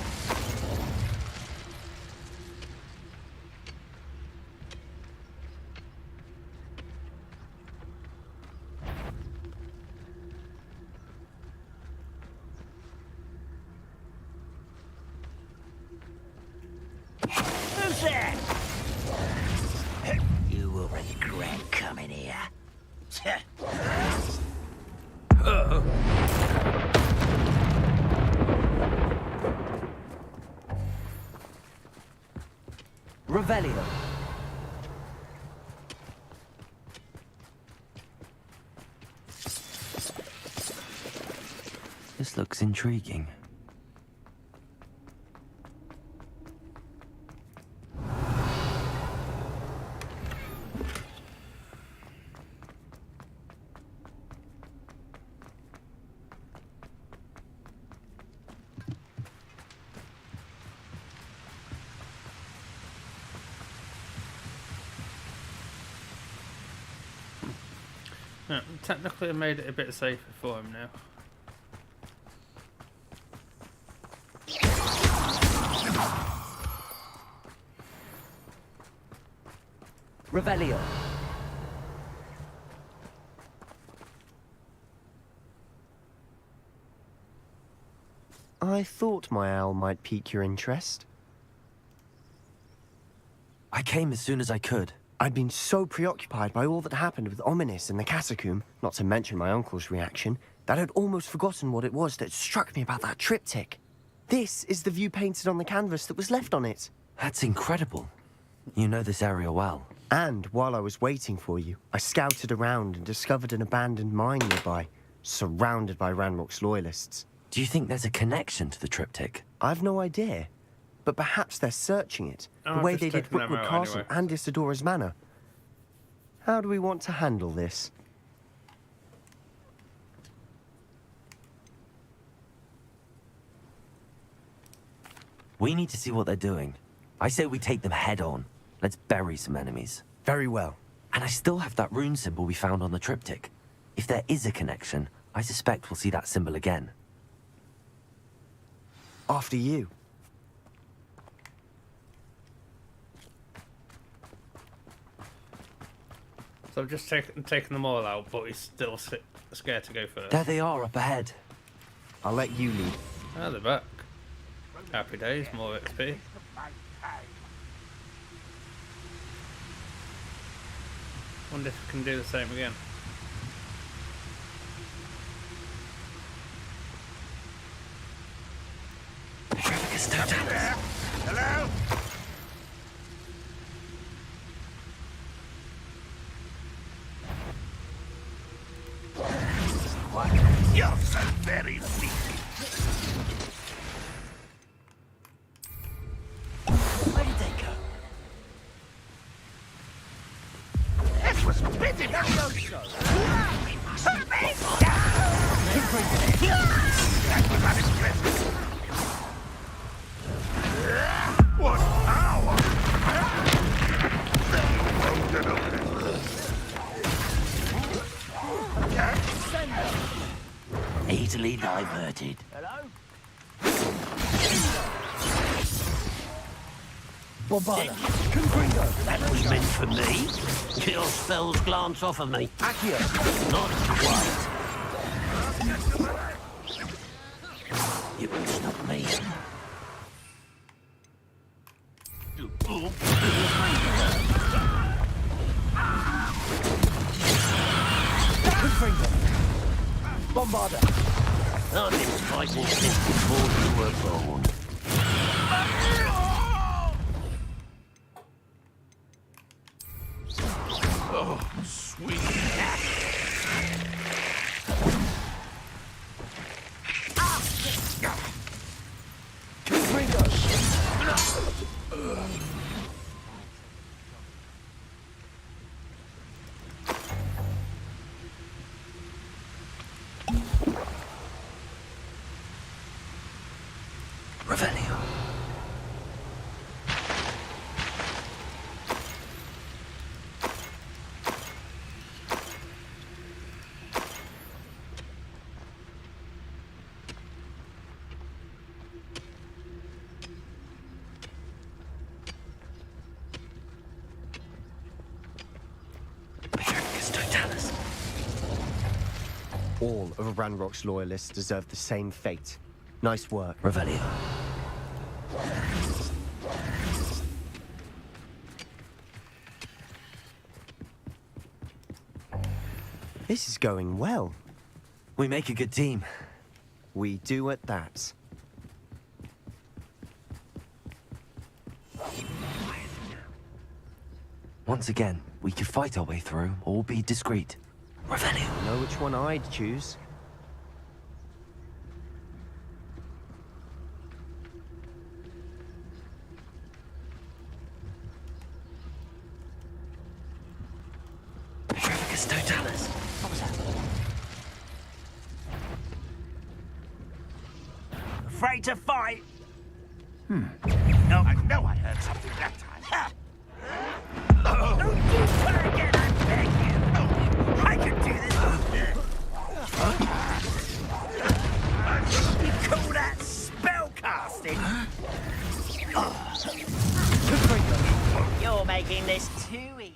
Who's there? You will regret coming here.
Revelio. This looks intriguing.
Yeah, technically I made it a bit safer for him now.
Revelio.
I thought my owl might pique your interest.
I came as soon as I could.
I'd been so preoccupied by all that happened with Ominis in the catacomb, not to mention my uncle's reaction, that I'd almost forgotten what it was that struck me about that triptych. This is the view painted on the canvas that was left on it.
That's incredible. You know this area well.
And while I was waiting for you, I scouted around and discovered an abandoned mine nearby, surrounded by Ranrock's loyalists.
Do you think there's a connection to the triptych?
I've no idea. But perhaps they're searching it, the way they did Rookwood Castle and Isidora's Manor. How do we want to handle this?
We need to see what they're doing. I say we take them head on. Let's bury some enemies.
Very well.
And I still have that rune symbol we found on the triptych. If there is a connection, I suspect we'll see that symbol again.
After you.
So I've just taken them all out, but he's still scared to go first.
There they are, up ahead.
I'll let you lead.
Ah, they're back. Happy days, more XP. Wonder if we can do the same again.
Hello? You're so very weak.
Where did they go?
That was pitiful. What power!
Easily diverted. Hello?
Well, bother.
That was meant for me. Your spells glance off of me.
Accio.
Not quite. You can stop me.
Bombarder.
I've been fighting since before you were born.
Oh, sweet.
Revelio.
All of Ranrock's loyalists deserve the same fate. Nice work.
Revelio.
This is going well.
We make a good team.
We do at that.
Once again, we could fight our way through, or be discreet. Revelio.
Know which one I'd choose.
Petrificus totalis. What was that?
Afraid to fight?
No, I know I heard something that time.
Ha! Don't you try again, I beg you! I can do this! You call that spellcasting? You're making this too easy.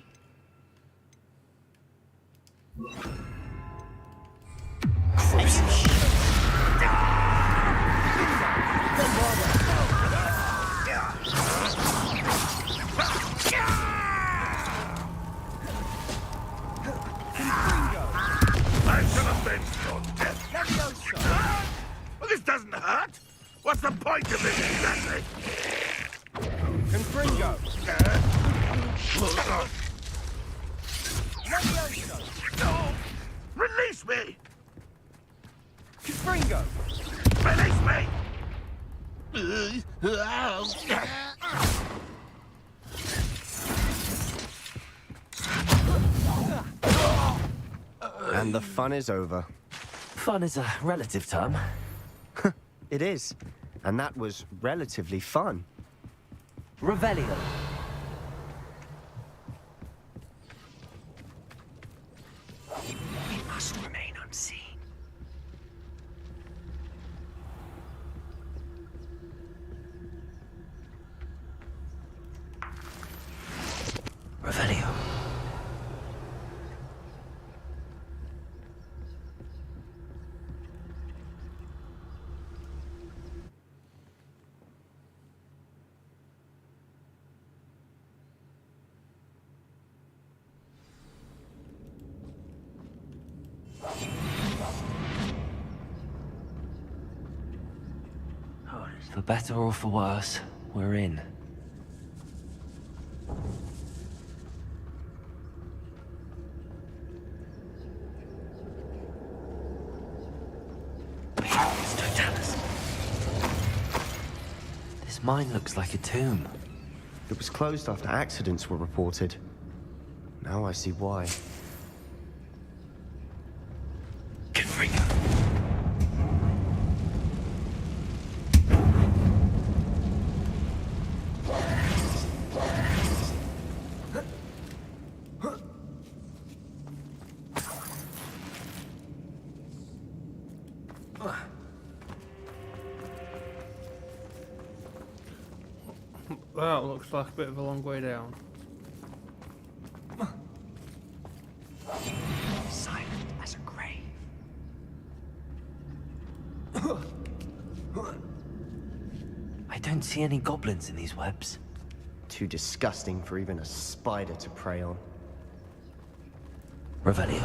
Are you
I shall avenge your death. Well, this doesn't hurt. What's the point of this exactly?
Confringo.
No! Release me!
Confringo.
Release me!
And the fun is over.
Fun is a relative term.
It is. And that was relatively fun.
Revelio.
We must remain unseen.
Revelio. For better or for worse, we're in. This mine looks like a tomb.
It was closed after accidents were reported. Now I see why.
That looks like a bit of a long way down.
Silent as a grave.
I don't see any goblins in these webs.
Too disgusting for even a spider to prey on.
Revelio.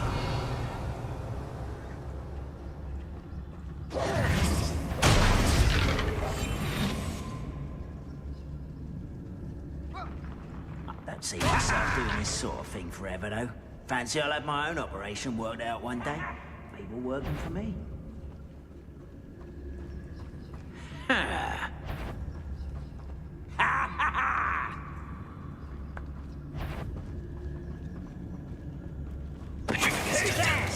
Don't see myself doing this sort of thing forever, though. Fancy I'll have my own operation worked out one day. People working for me. Ha! Ha ha ha! Who's that?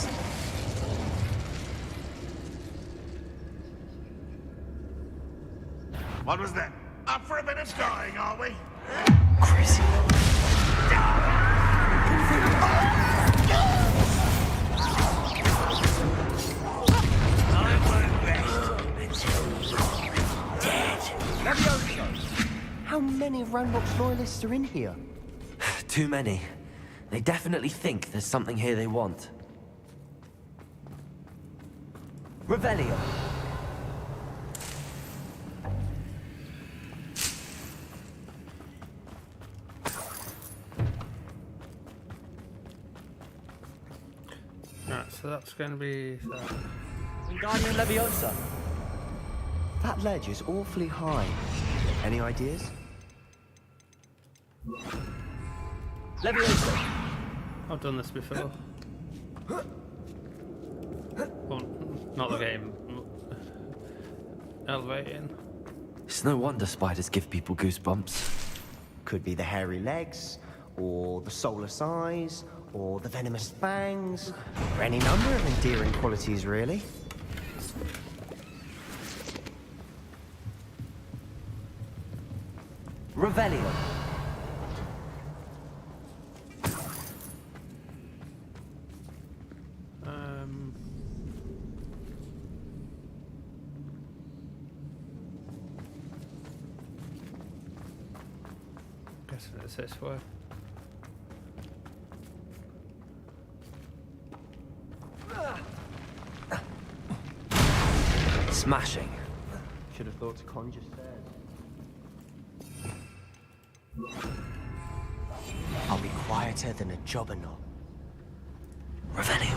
What was that? Up for a bit of dying, are we?
Crazy.
I won't rest until you're dead.
How many of Ranrock's loyalists are in here?
Too many. They definitely think there's something here they want. Revelio.
Right, so that's going to be...
Wingardium Leviosa.
That ledge is awfully high. Any ideas?
Leviosa.
I've done this before. Well, not the game. Elevating.
It's no wonder spiders give people goosebumps.
Could be the hairy legs, or the soulless eyes, or the venomous fangs, or any number of endearing qualities, really.
Revelio.
Guessing it's this way.
Smashing.
Should have thought to conjure stairs. I'll be quieter than a jobberknoll.
Revelio.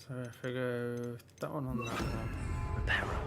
So if I go that one on that one.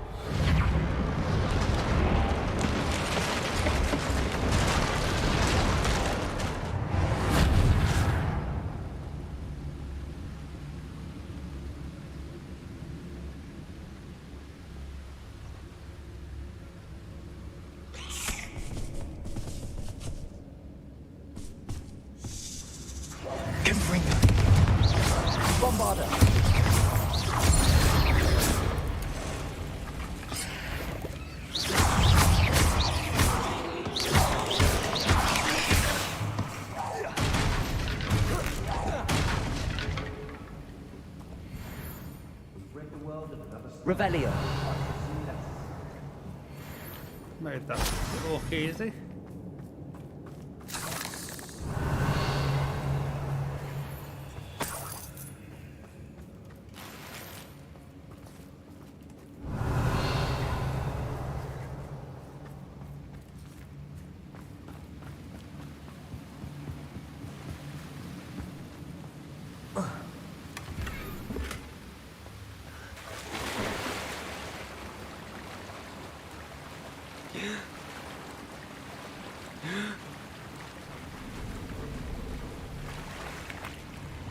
Revelio.
Made that look easy.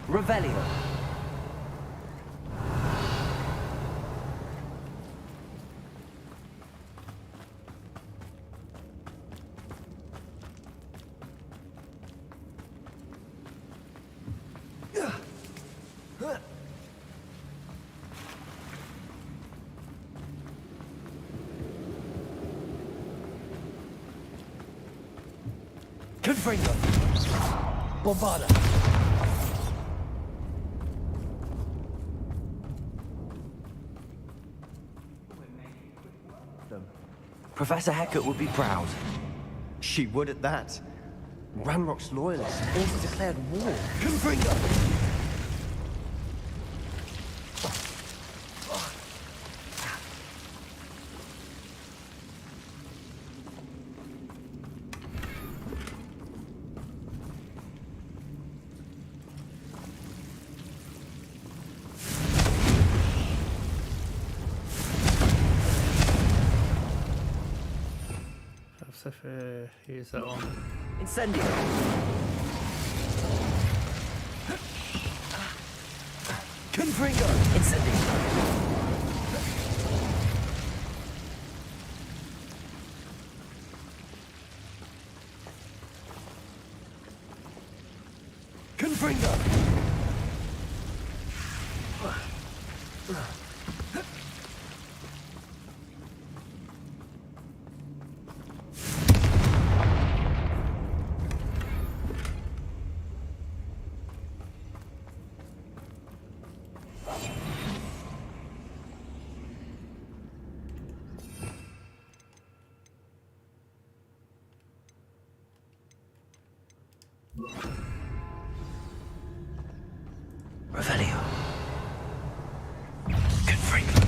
Revelio.
Confringo. Bombarda.
Professor Hecat would be proud.
She would at that. Ramrock's loyalists also declared war.
Confringo.
If use that one.
Incendio.
Confringo.
Incendio.
Confringo!
Revelio. Confringo.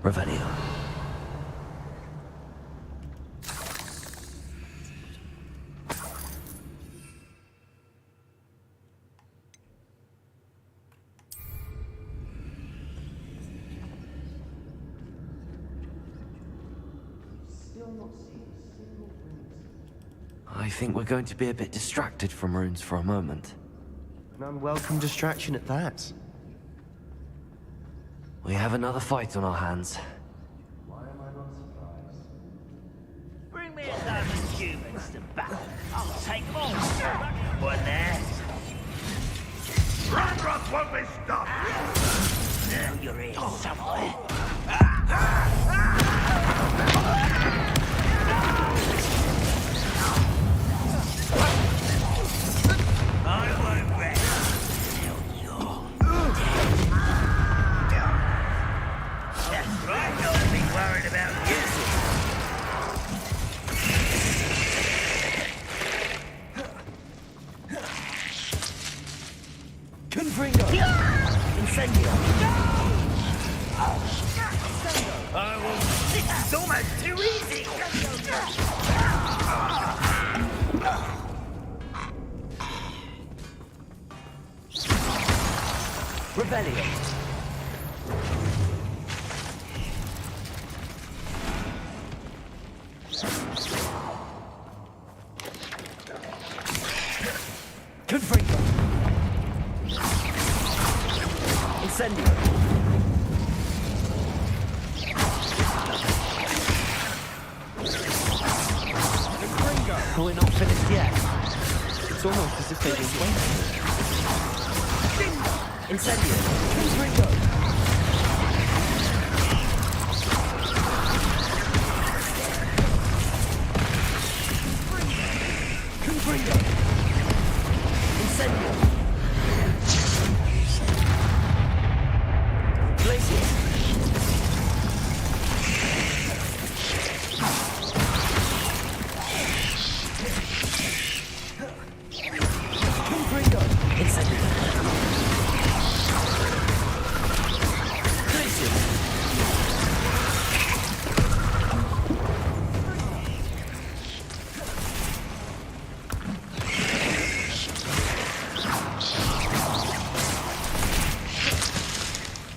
Revelio. I think we're going to be a bit distracted from runes for a moment.
An unwelcome distraction at that.
We have another fight on our hands.
Bring me a dozen humans to battle. I'll take them all. One there.
Ranrock won't be stopped!
Now you're here somewhere. I won't rest till you're dead. That's right, I'll be worried about you.
Confringo!
Incendio! I will. This is almost too easy!
Revelio. Confringo. Incendio.
Confringo! We're not finished yet. It's almost as if they've been waiting.
Incendio. Confringo. Confringo. Incendio. Glacier. Confringo. Incendio.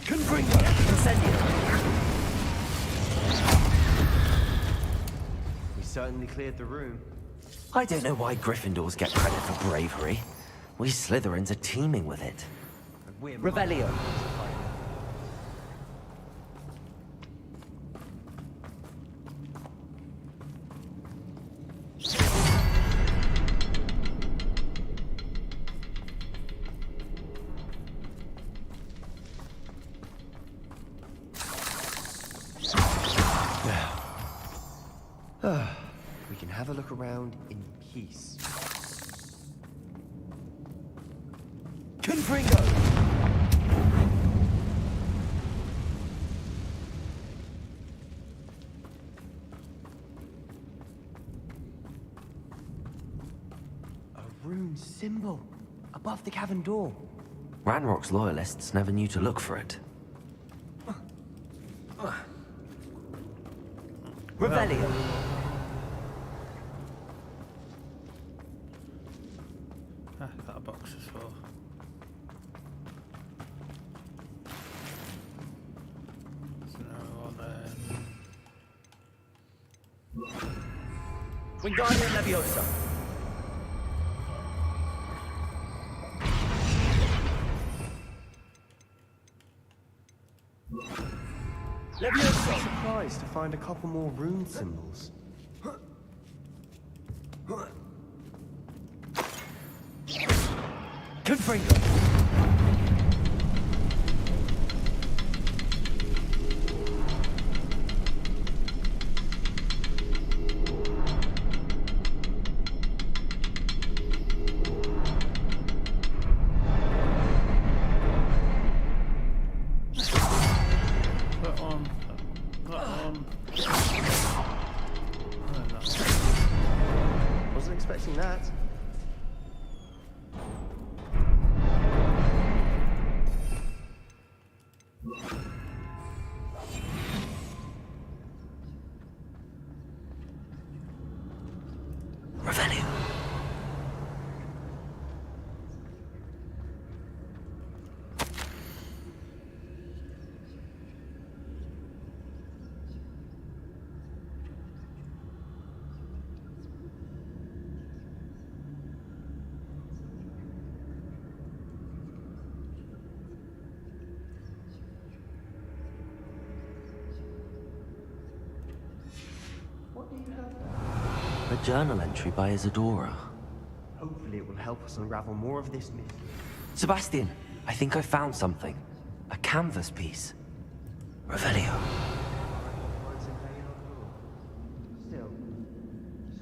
Confringo. Incendio.
We certainly cleared the room.
I don't know why Gryffindors get credit for bravery. We Slytherins are teeming with it.
Revelio.
We can have a look around in peace.
Confringo.
A rune symbol above the cavern door.
Ranrock's loyalists never knew to look for it.
Revelio.
That box is full. There's no one there.
Wingardium Leviosa.
I'm surprised to find a couple more rune symbols.
Confringo!
That one.
Wasn't expecting that.
Revelio.
What do you have there?
A journal entry by Isadora.
Hopefully it will help us unravel more of this mystery.
Sebastian, I think I found something. A canvas piece. Revelio.
Still,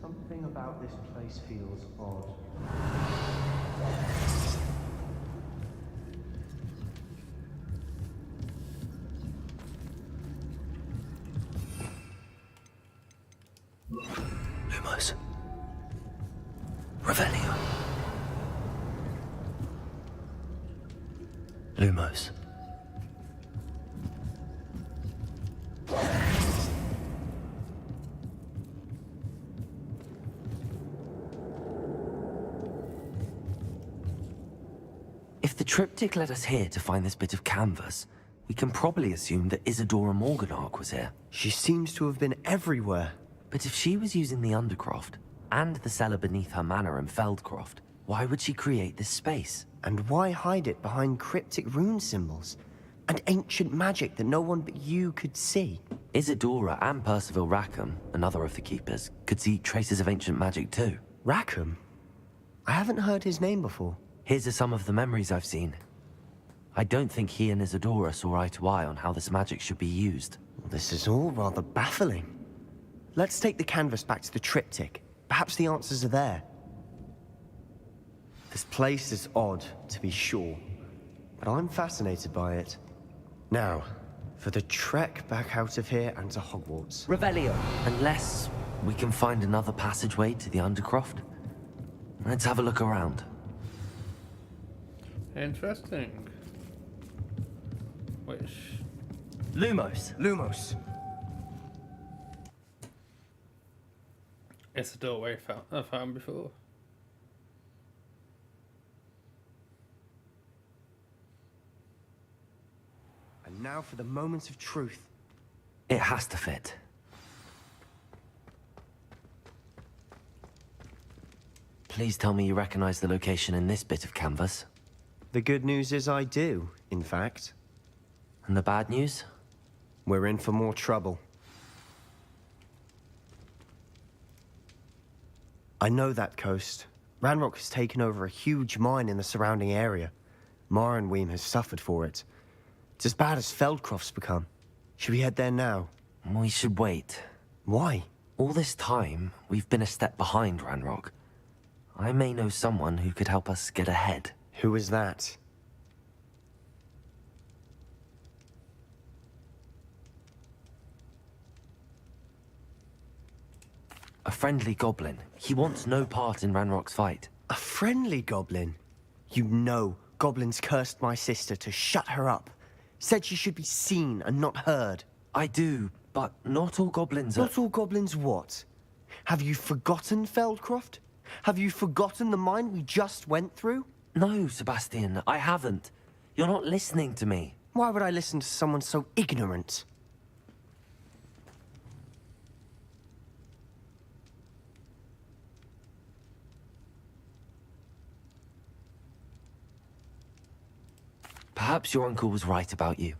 something about this place feels odd.
Lumos. Revelio. Lumos. If the triptych led us here to find this bit of canvas, we can probably assume that Isadora Morganark was here.
She seems to have been everywhere.
But if she was using the Undercroft, and the cellar beneath her manor in Feldcroft, why would she create this space?
And why hide it behind cryptic rune symbols? And ancient magic that no one but you could see?
Isadora and Percival Rackham, another of the Keepers, could see traces of ancient magic too.
Rackham? I haven't heard his name before.
Here's some of the memories I've seen. I don't think he and Isadora saw eye to eye on how this magic should be used.
This is all rather baffling. Let's take the canvas back to the triptych. Perhaps the answers are there. This place is odd, to be sure, but I'm fascinated by it. Now, for the trek back out of here and to Hogwarts.
Revelio. Unless we can find another passageway to the Undercroft. Let's have a look around.
Interesting. Which?
Lumos.
Lumos.
It's a doorway I found before.
And now for the moment of truth.
It has to fit. Please tell me you recognize the location in this bit of canvas.
The good news is I do, in fact.
And the bad news?
We're in for more trouble. I know that coast. Ranrock has taken over a huge mine in the surrounding area. Marrenweem has suffered for it. It's as bad as Feldcroft's become. Should we head there now?
We should wait.
Why?
All this time, we've been a step behind Ranrock. I may know someone who could help us get ahead.
Who is that?
A friendly goblin. He wants no part in Ranrock's fight.
A friendly goblin? You know, goblins cursed my sister to shut her up. Said she should be seen and not heard.
I do, but not all goblins are...
Not all goblins what? Have you forgotten Feldcroft? Have you forgotten the mine we just went through?
No, Sebastian, I haven't. You're not listening to me.
Why would I listen to someone so ignorant?
Perhaps your uncle was right about you.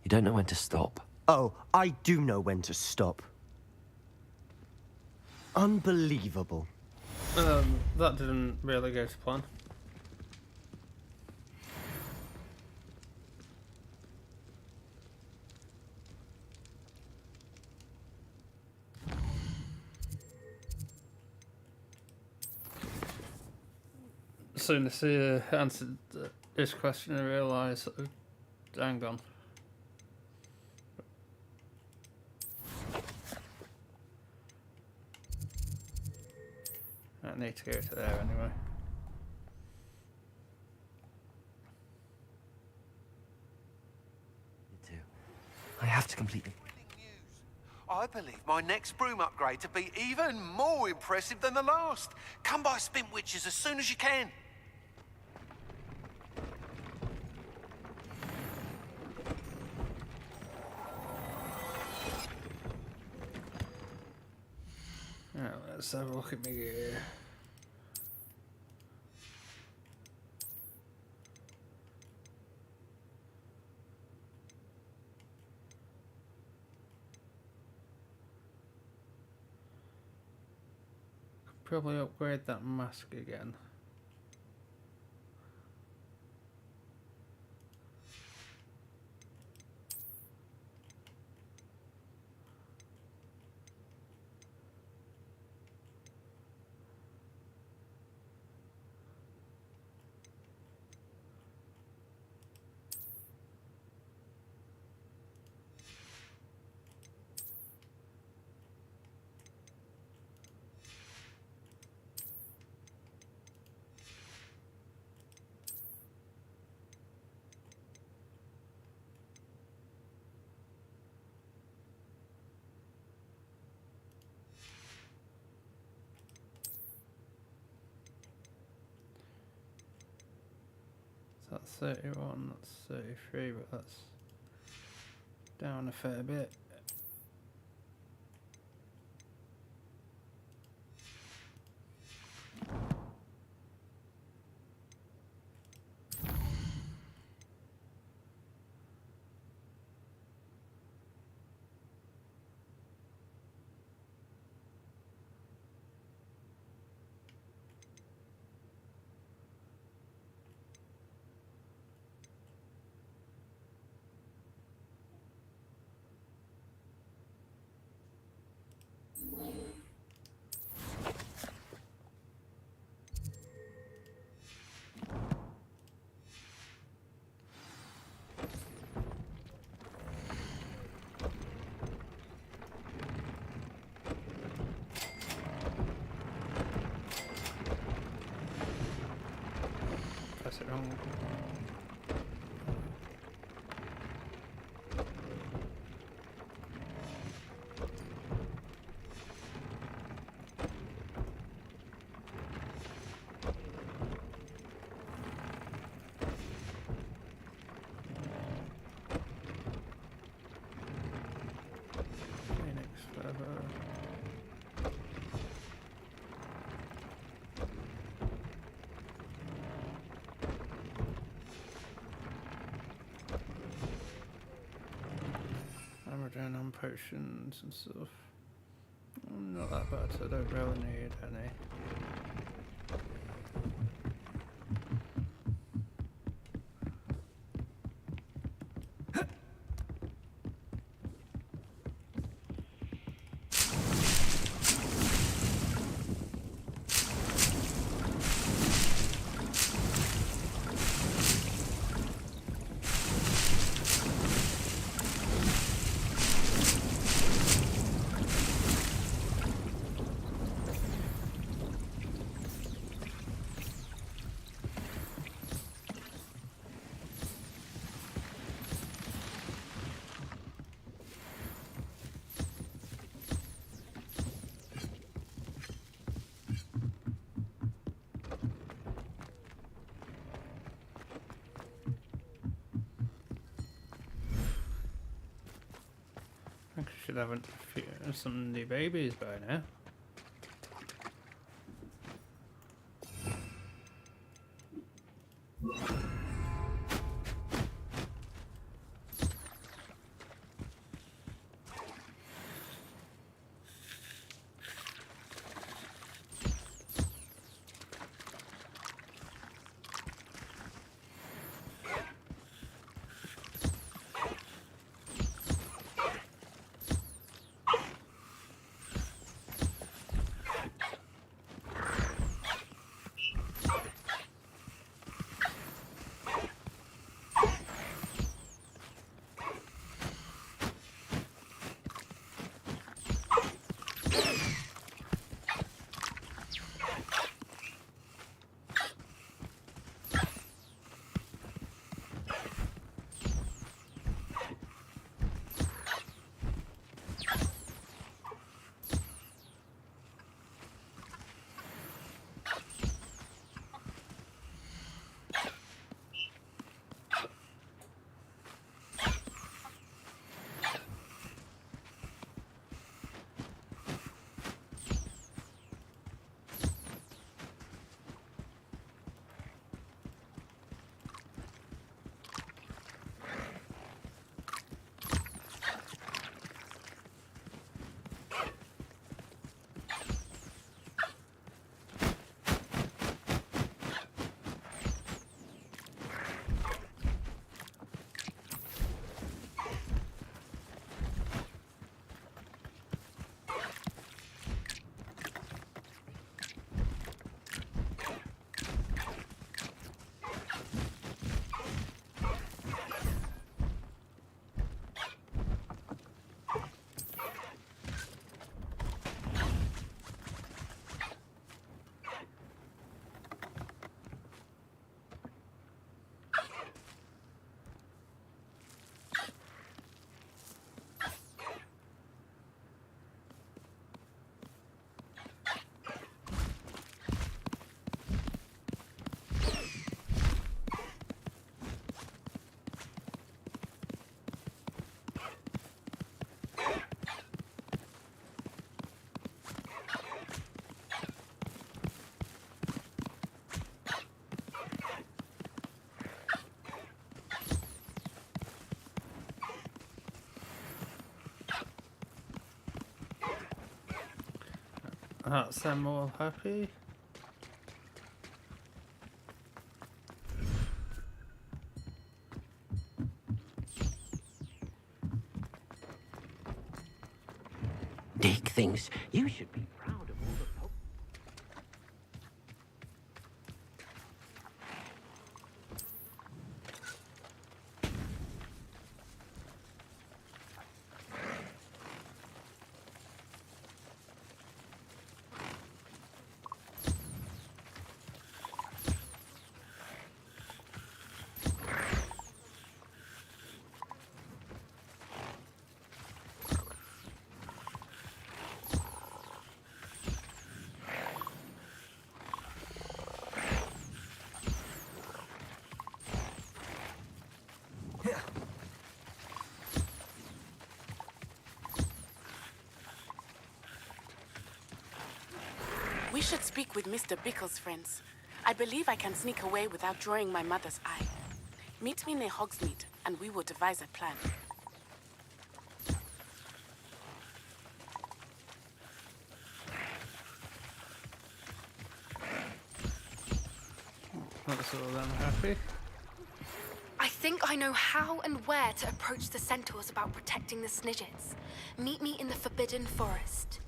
You don't know when to stop.
Oh, I do know when to stop. Unbelievable.
That didn't really go to plan. As soon as he answered his question, I realised, hang on. I need to go to there anyway.
I have to complete it.
I believe my next broom upgrade to be even more impressive than the last. Come by Spin Witches as soon as you can.
Right, let's have a look at my gear. Could probably upgrade that mask again. So that's 31, that's 33, but that's down a fair bit. Press it wrong. Phoenix Feather. Hammer down on potions and stuff. Not that bad, so I don't really need any. I think I should have some new babies by now. That's them all happy.
Dick thinks you should be proud of all the
We should speak with Mr. Bickle's friends. I believe I can sneak away without drawing my mother's eye. Meet me near Hogsmeade, and we will devise a plan.
That's all them happy.
I think I know how and where to approach the centaurs about protecting the Snidgets. Meet me in the Forbidden Forest.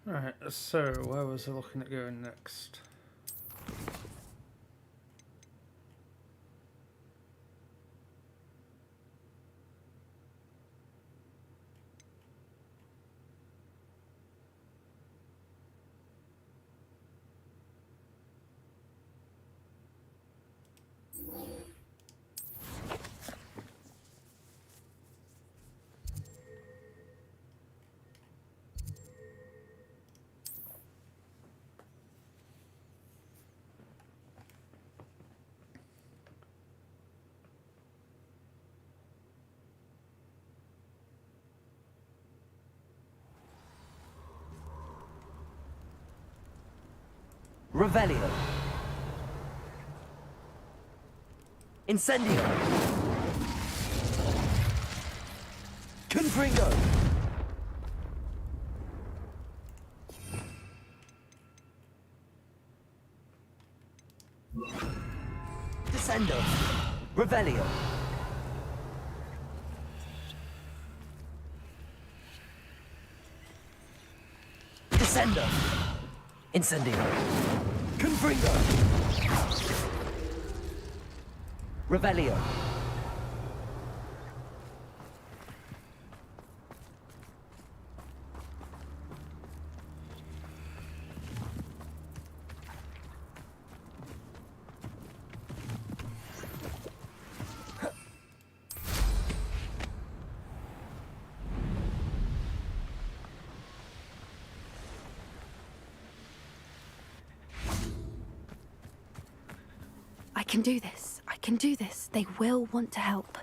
Right, so where was I looking at going next?
Revelio. Incendio. Confringo. Descendo. Revelio. Descendo. Incendio. Confringo. Revelio.
I can do this. I can do this. They will want to help.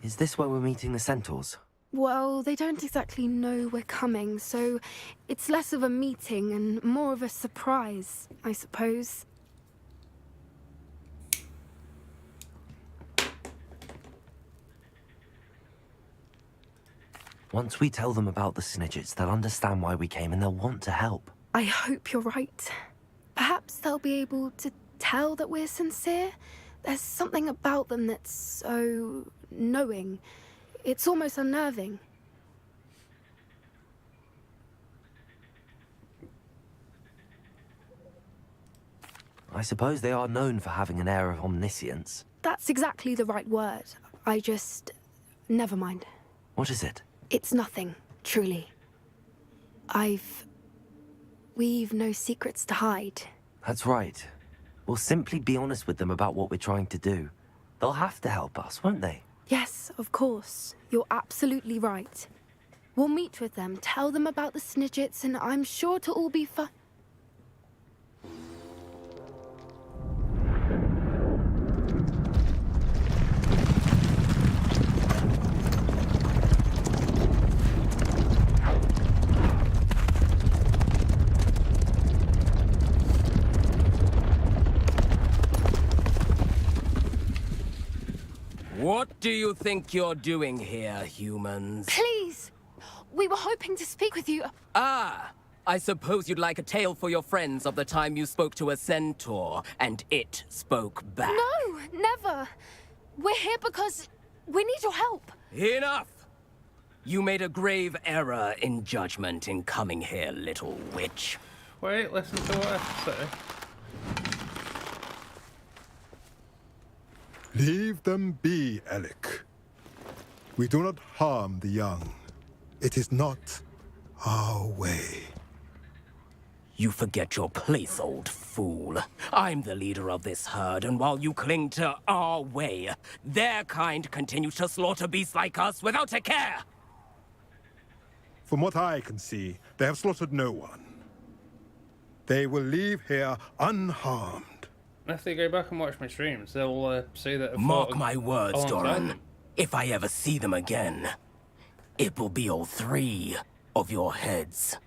Is this where we're meeting the centaurs?
Well, they don't exactly know we're coming, so it's less of a meeting and more of a surprise, I suppose.
Once we tell them about the Snidgets, they'll understand why we came and they'll want to help.
I hope you're right. Perhaps they'll be able to tell that we're sincere. There's something about them that's so knowing. It's almost unnerving.
I suppose they are known for having an air of omniscience.
That's exactly the right word. Never mind.
What is it?
It's nothing, truly. We've no secrets to hide.
That's right. We'll simply be honest with them about what we're trying to do. They'll have to help us, won't they?
Yes, of course. You're absolutely right. We'll meet with them, tell them about the Snidgets, and I'm sure to all be fine.
What do you think you're doing here, humans?
Please! We were hoping to speak with you.
Ah! I suppose you'd like a tale for your friends of the time you spoke to a centaur, and it spoke back.
No, never. We're here because we need your help.
Enough! You made a grave error in judgment in coming here, little witch.
Wait, listen to what I have to say.
Leave them be, Alec. We do not harm the young. It is not our way.
You forget your place, old fool. I'm the leader of this herd, and while you cling to our way, their kind continues to slaughter beasts like us without a care!
From what I can see, they have slaughtered no one. They will leave here unharmed.
If they go back and watch my streams, they'll see that I've
Mark
fought
my words,
a long
Doran.
time.
If I ever see them again, it will be all 3 of your heads.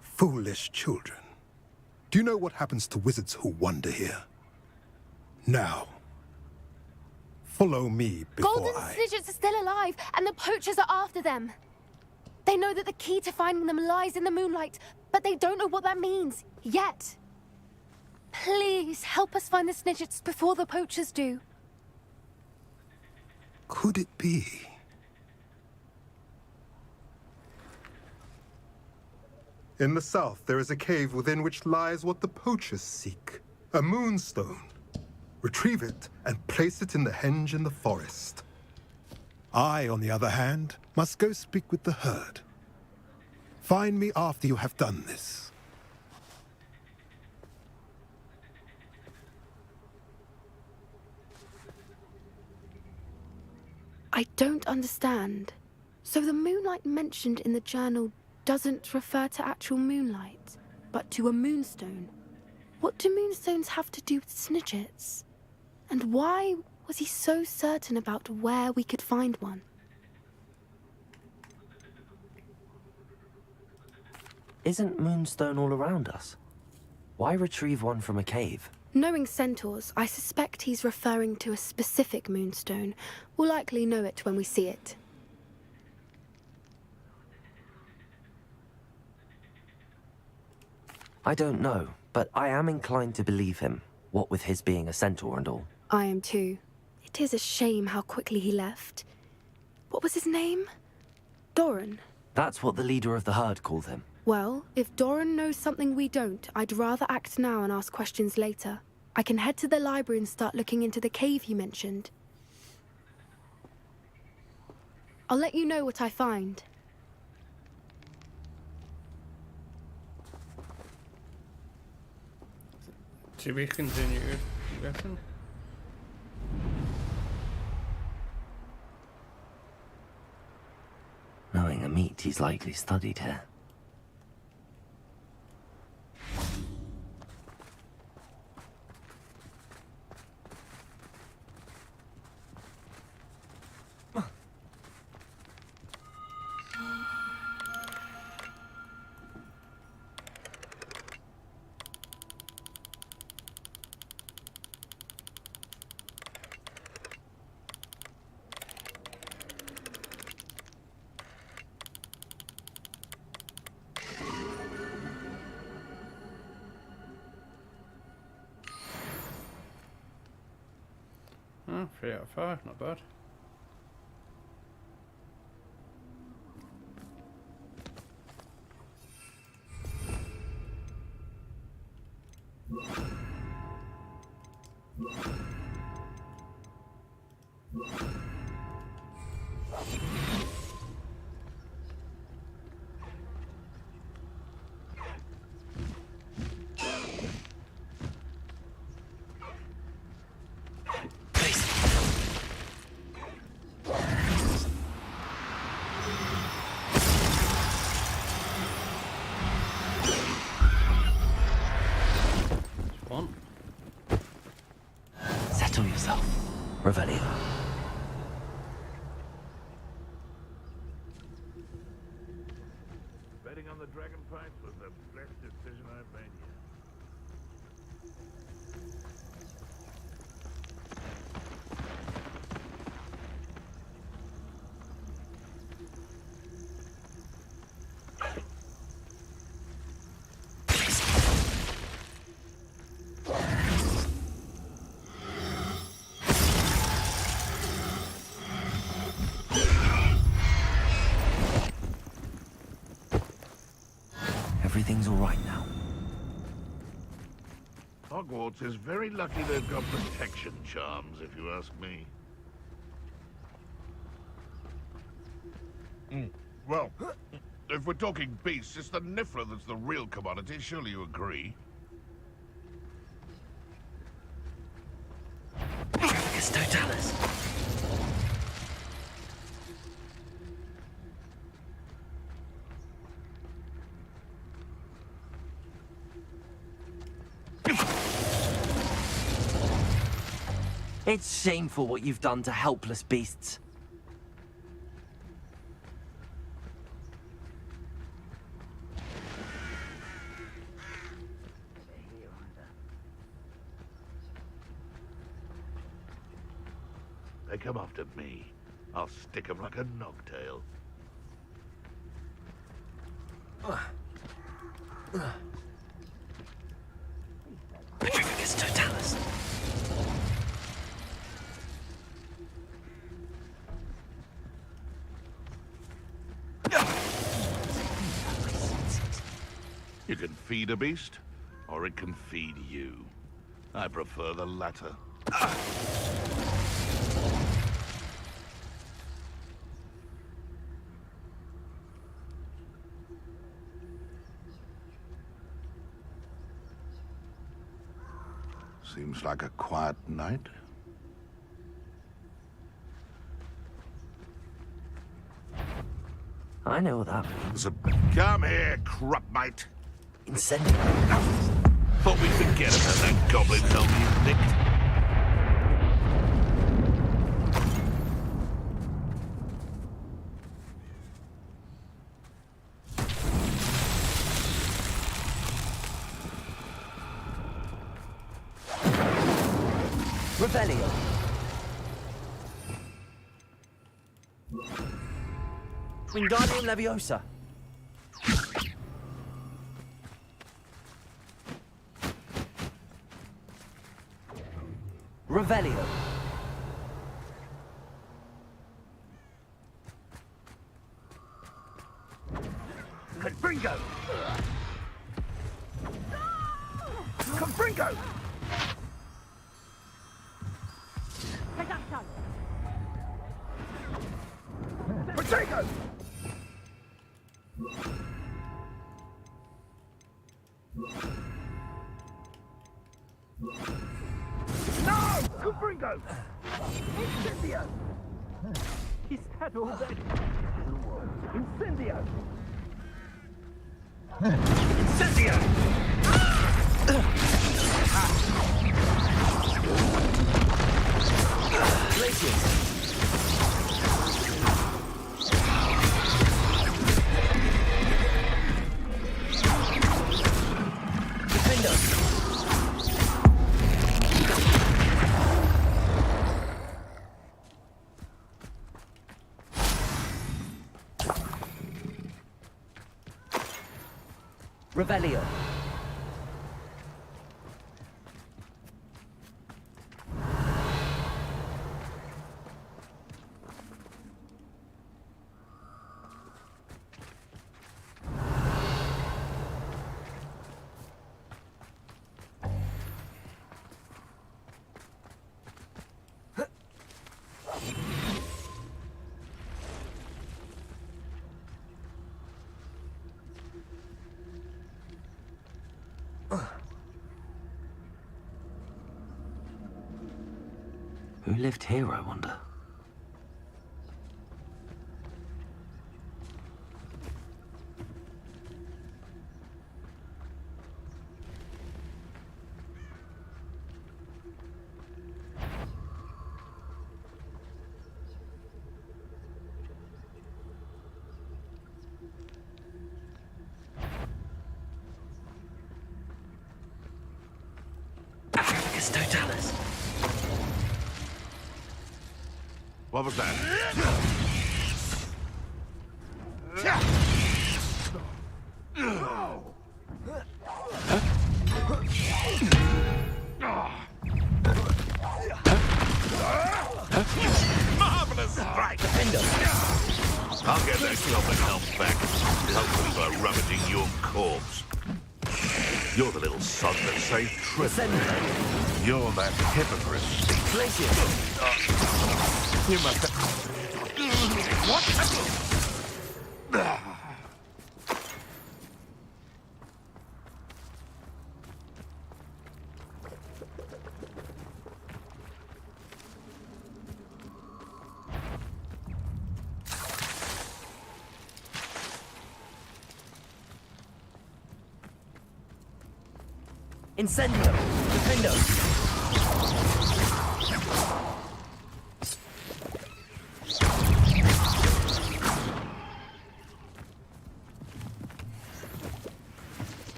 Foolish children. Do you know what happens to wizards who wander here? Now, follow me before
Golden Snidgets are still alive, and the poachers are after them. They know that the key to finding them lies in the moonlight, but they don't know what that means, yet. Please, help us find the Snidgets before the poachers do.
Could it be? In the south, there is a cave within which lies what the poachers seek. A moonstone. Retrieve it and place it in the henge in the forest. I, on the other hand, must go speak with the herd. Find me after you have done this.
I don't understand. So the moonlight mentioned in the journal doesn't refer to actual moonlight, but to a moonstone. What do moonstones have to do with Snidgets? And why was he so certain about where we could find one?
Isn't Moonstone all around us? Why retrieve one from a cave?
Knowing centaurs, I suspect he's referring to a specific moonstone. We'll likely know it when we see it.
I don't know, but I am inclined to believe him, what with his being a centaur and all.
I am too. It is a shame how quickly he left. What was his name? Doran.
That's what the leader of the herd called him.
Well, if Doran knows something we don't, I'd rather act now and ask questions later. I can head to the library and start looking into the cave you mentioned. I'll let you know what I find.
To be continued, you reckon?
Knowing a meat suspect he's likely studied here.
Oh, 3 out of 5, not bad.
Settle yourself, Revelio.
Betting on the dragon fight was the best decision I've made yet.
Everything's all right now.
Hogwarts is very lucky they've got protection charms, if you ask me. Well, if we're talking beasts, it's the Niffler that's the real commodity. Surely you agree?
It's Totalis. It's shameful what you've done to helpless beasts.
They come after me. I'll stick 'em like a nogtail.
It's Totalis.
You can feed a beast, or it can feed you. I prefer the latter. Seems like a quiet night.
I know what that means.
Come here, crupmate.
Incendiary.
Thought we'd forget about that goblin helm you nicked.
Revelio. Wingardium Leviosa. Revelio.
Confringo! Confringo! Potato! No! Confringo! Incendio!
Is that all that? Incendio! Incendio!
Glaciers! Revelio. Who lived here, I wonder? Africa's Totalis.
What was that? Marvelous strike! I'll get that goblin help back. Hopefully by rummaging your corpse. You're the little sod that saved Trip. You're that hypocrite. You must have... What?
Incendio! Defendo!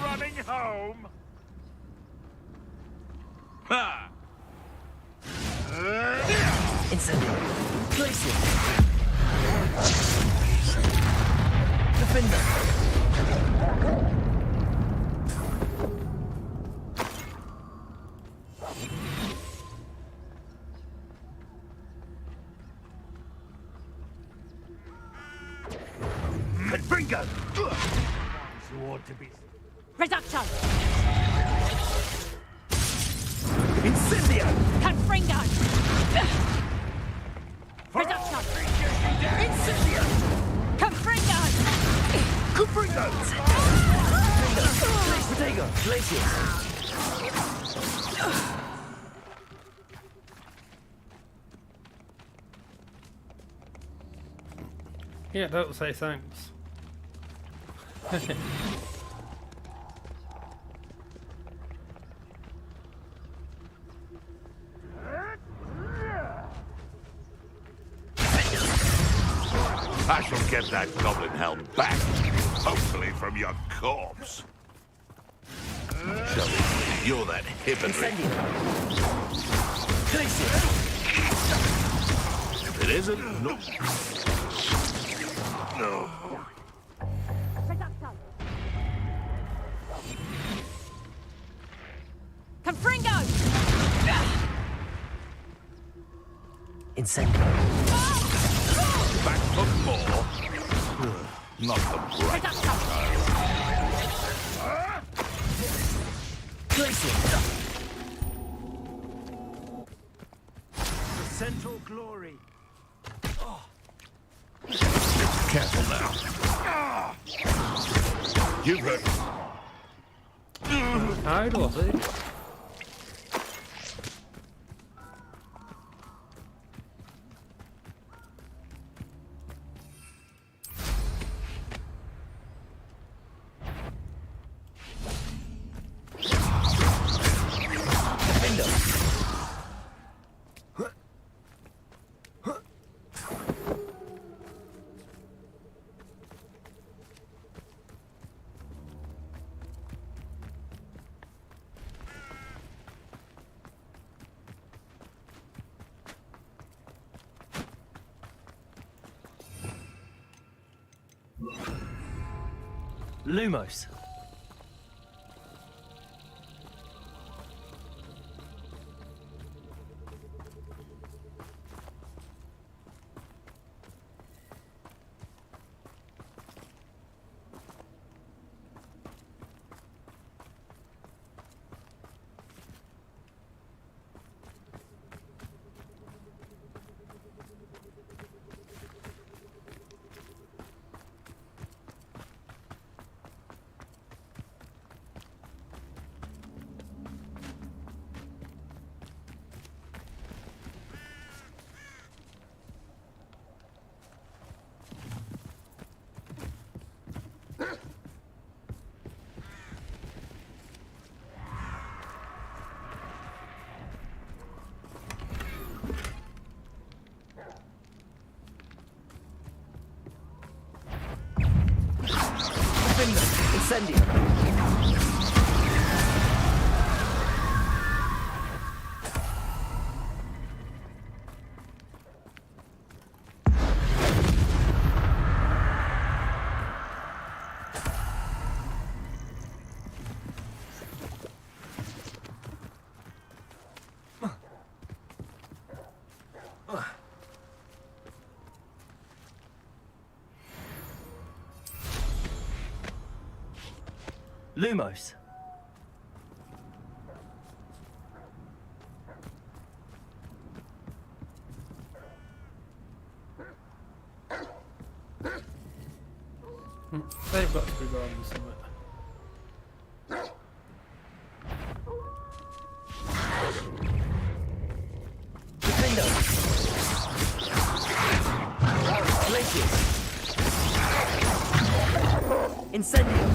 Running home? Ha!
Incendio! Glacier! Defender!
Bingo!
Reducto!
Incendio!
Confringo! Reducto!
Incendio!
Confringo!
Confringo!
Protego! Glacier!
Yeah, don't say thanks.
I shall get that goblin helm back, hopefully from your corpse. Shall we? You're that hypocrite. It isn't? No. No.
Confringo!
Incendio!
Back for more? Not the bright child.
Glacier!
The central glory.
Careful now. You've heard.
How was it?
Lumos.
Incendio.
Lumos.
They've got to be going somewhere.
Defendo. Glacius. Incendio.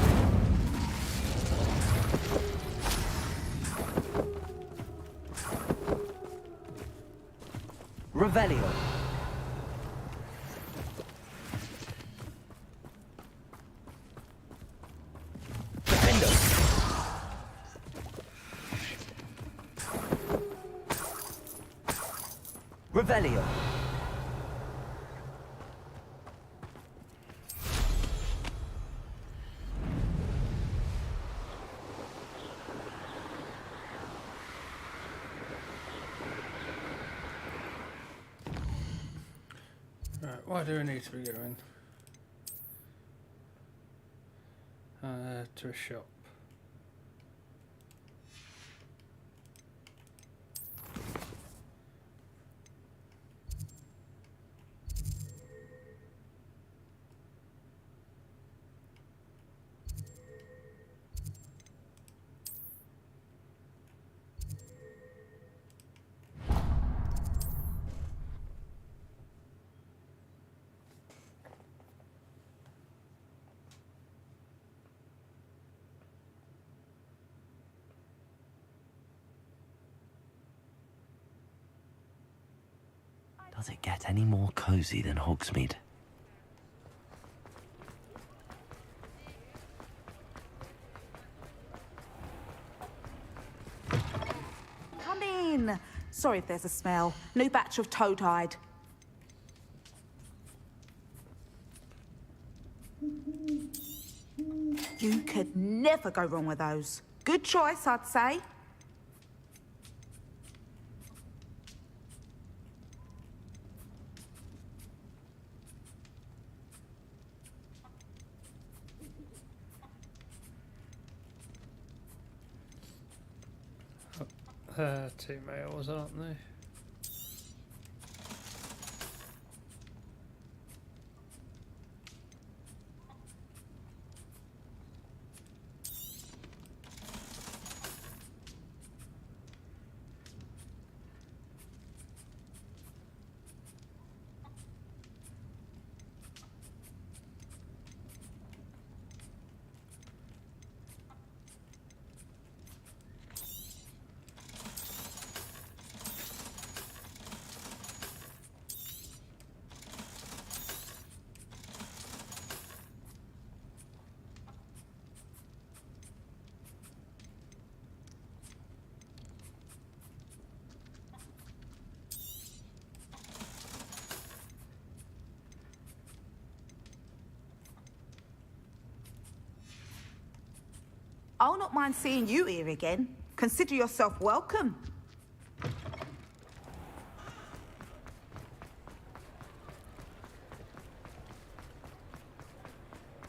Revelio. Defendo. Revelio.
Right, where do we need to be going? To a shop.
Does it get any more cozy than Hogsmeade?
Come in. Sorry if there's a smell. New batch of toad-hide. You could never go wrong with those. Good choice, I'd say.
Two males, aren't they?
I'll not mind seeing you here again. Consider yourself welcome.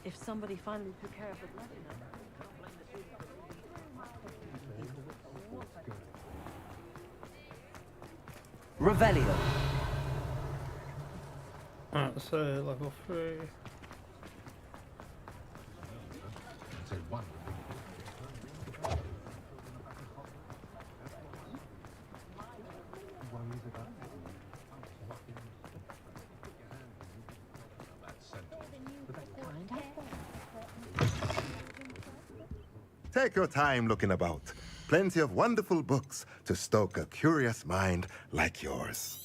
If somebody finally took care of the bloody
Revelio.
Alright, so level 3.
Take your time looking about. Plenty of wonderful books to stoke a curious mind like yours.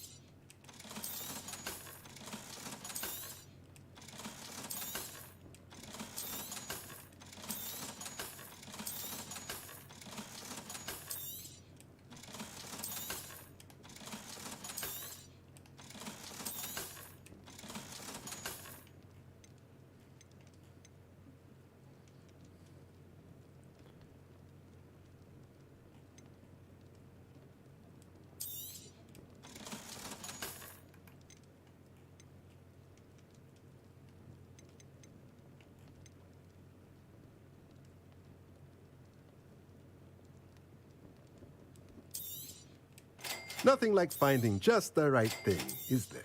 Nothing like finding just the right thing, is there?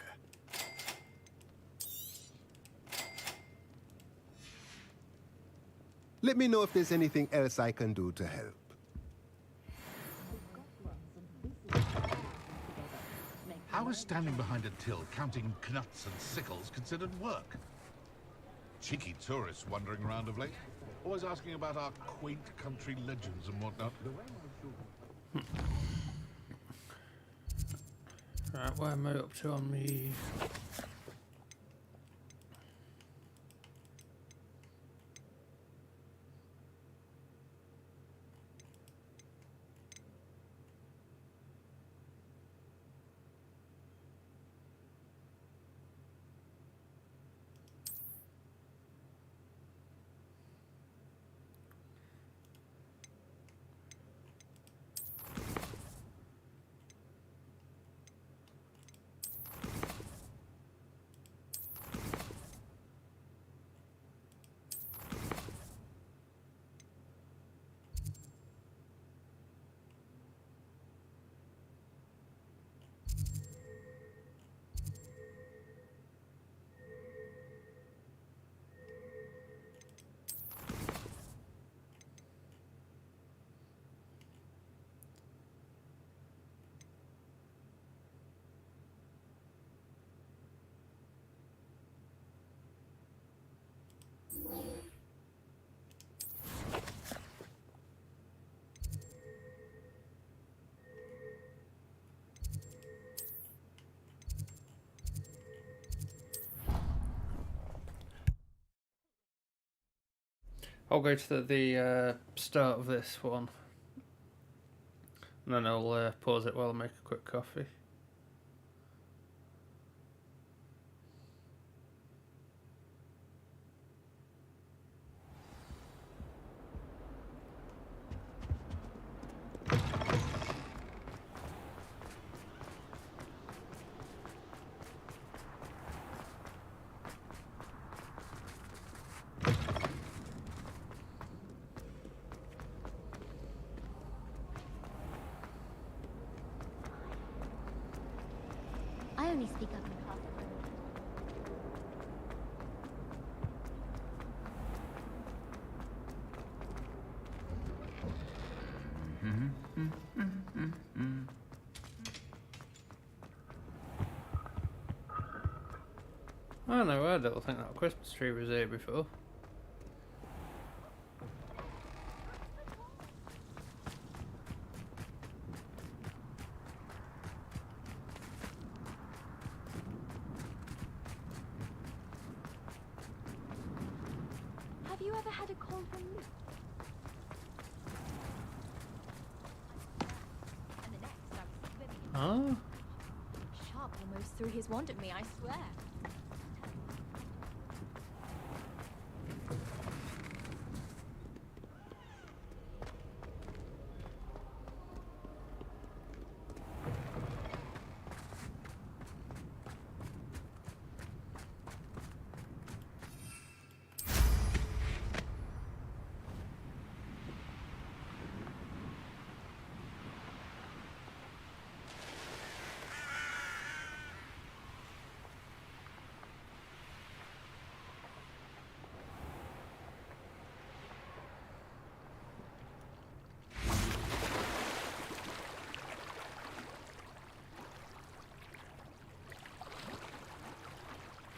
Let me know if there's anything else I can do to help.
How is standing behind a till counting knuts and sickles considered work? Cheeky tourists wandering around of late, always asking about our quaint country legends and whatnot.
Right, where am I up to on me? I'll go to the start of this one, and then I'll pause it while I make a quick coffee.
I only speak up in class.
Oh no, I don't think that Christmas tree was here before.
Have you ever had a call from me? And the next, I was swimming in
Oh.
sharp almost threw his wand at me, I swear.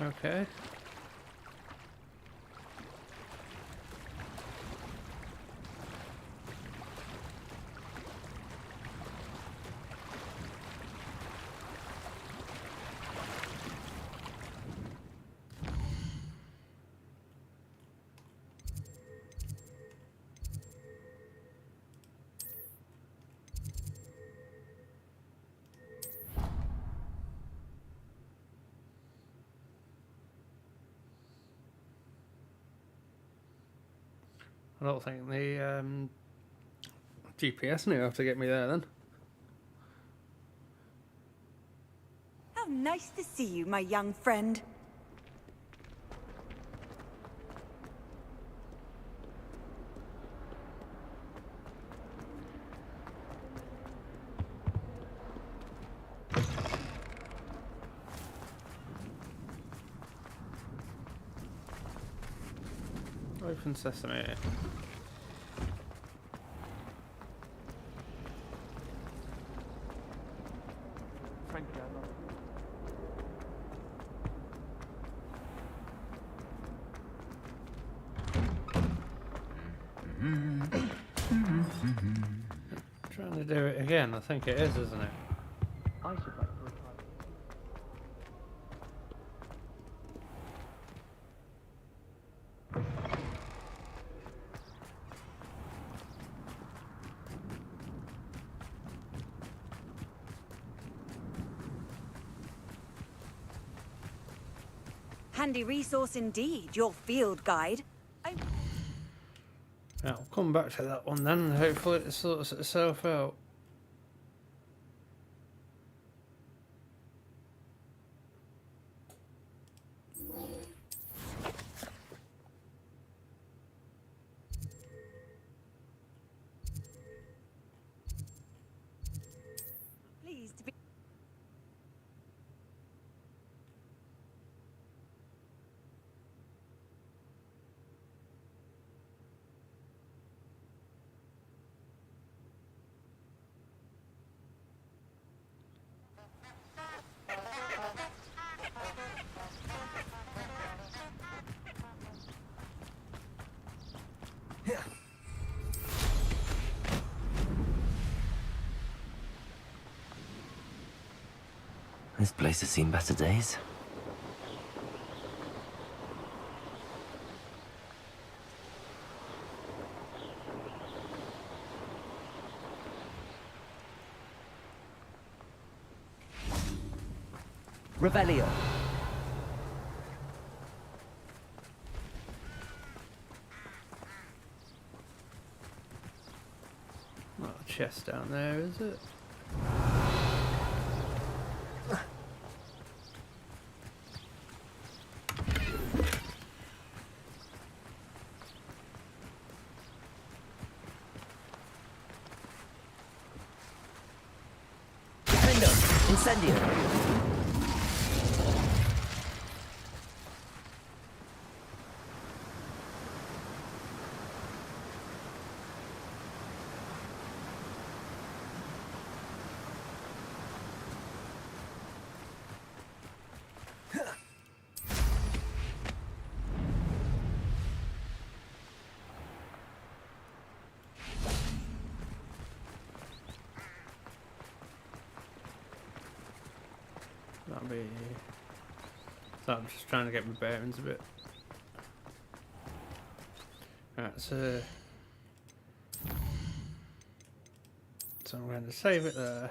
Okay. I don't think the GPS knew how to get me there then.
How nice to see you, my young friend.
Open sesame. Trying to do it again, I think it is, isn't it?
I should like to retire.
Handy resource indeed, your field guide.
Yeah, I'll come back to that one then, and hopefully it sorts itself out.
Pleased to be...
This place has seen better days.
Revelio.
Not a chest down there, is it?
Incendio.
That'll be... So I'm just trying to get my bearings a bit. Right, so I'm going to save it there.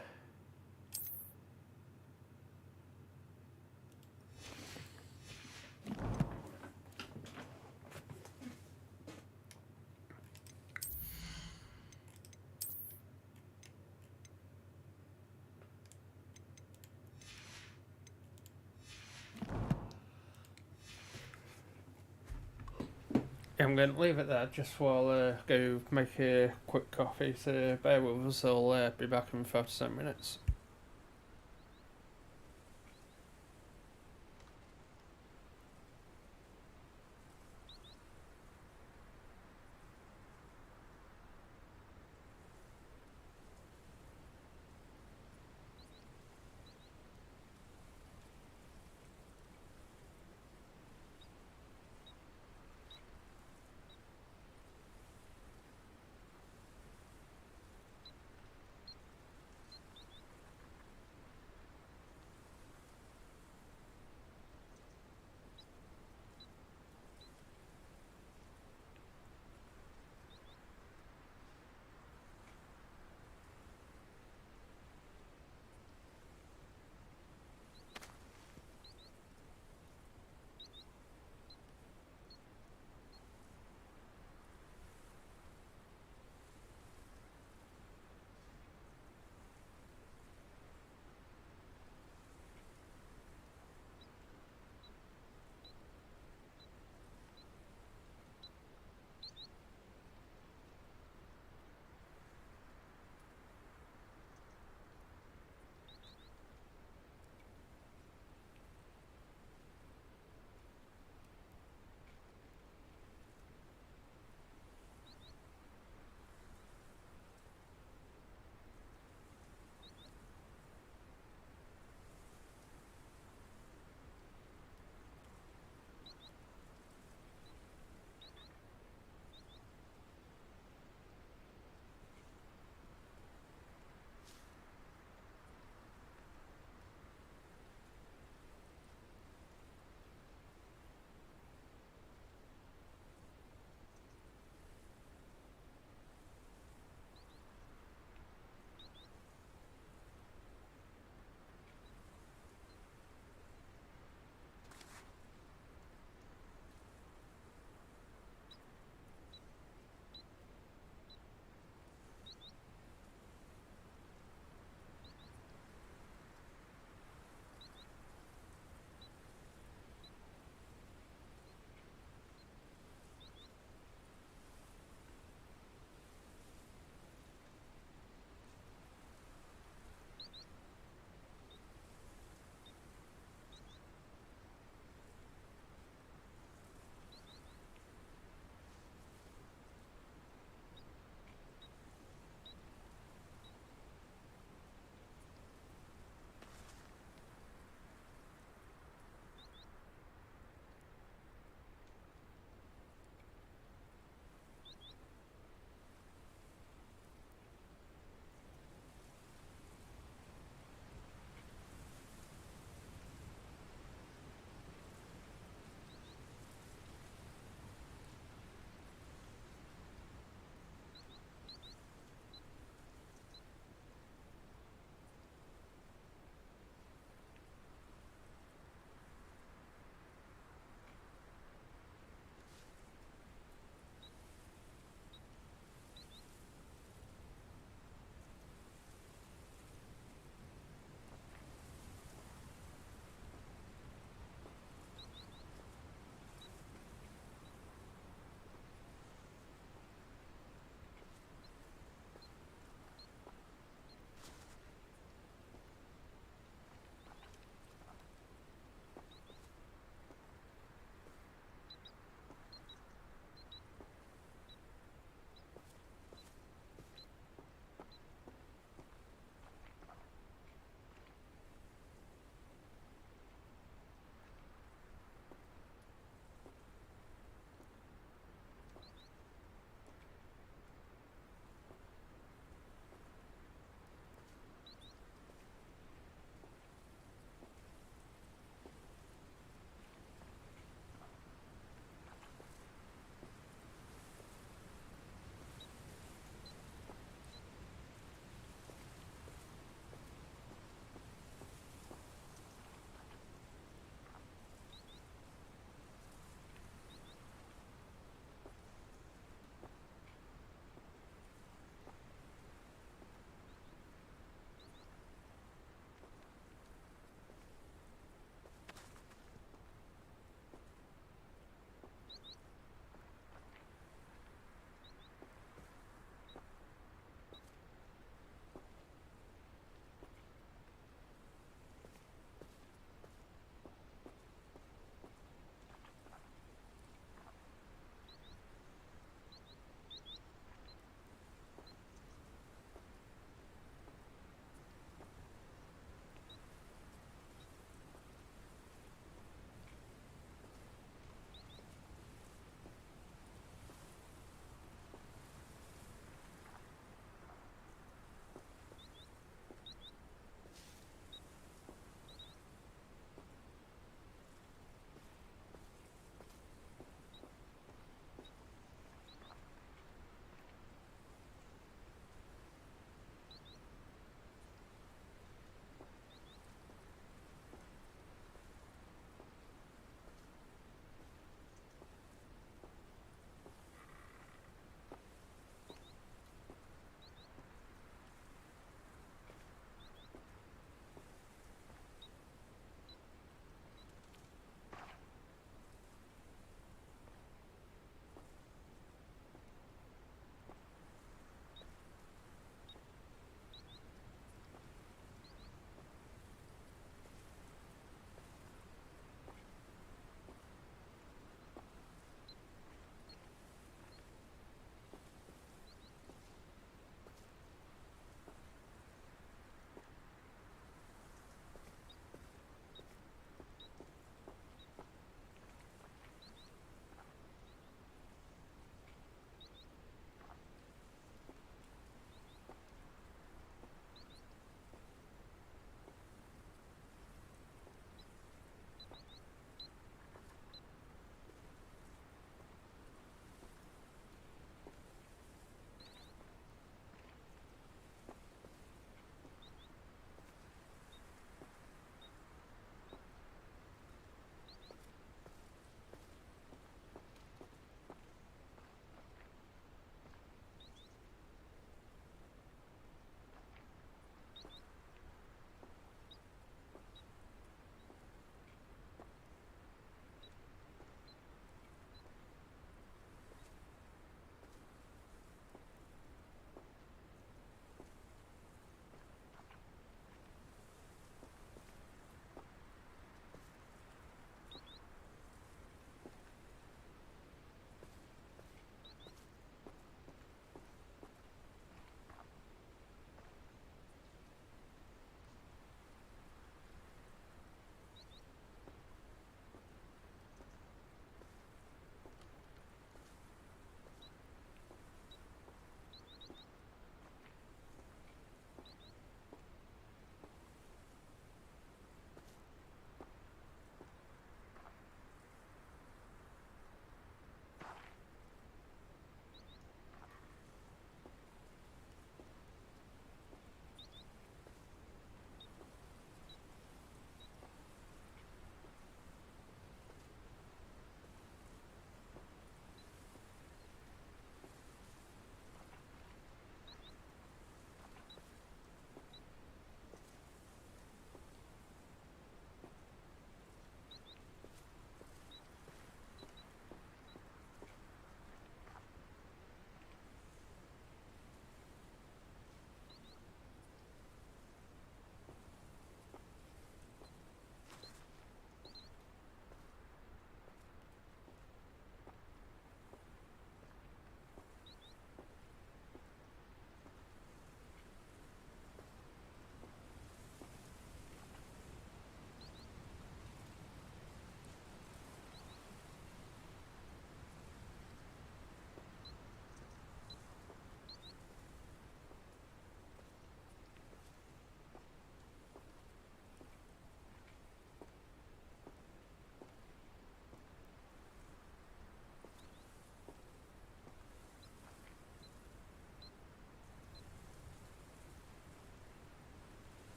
I'm going to leave it there just while I go make a quick coffee, so bear with us, I'll be back in 5 to 10 minutes.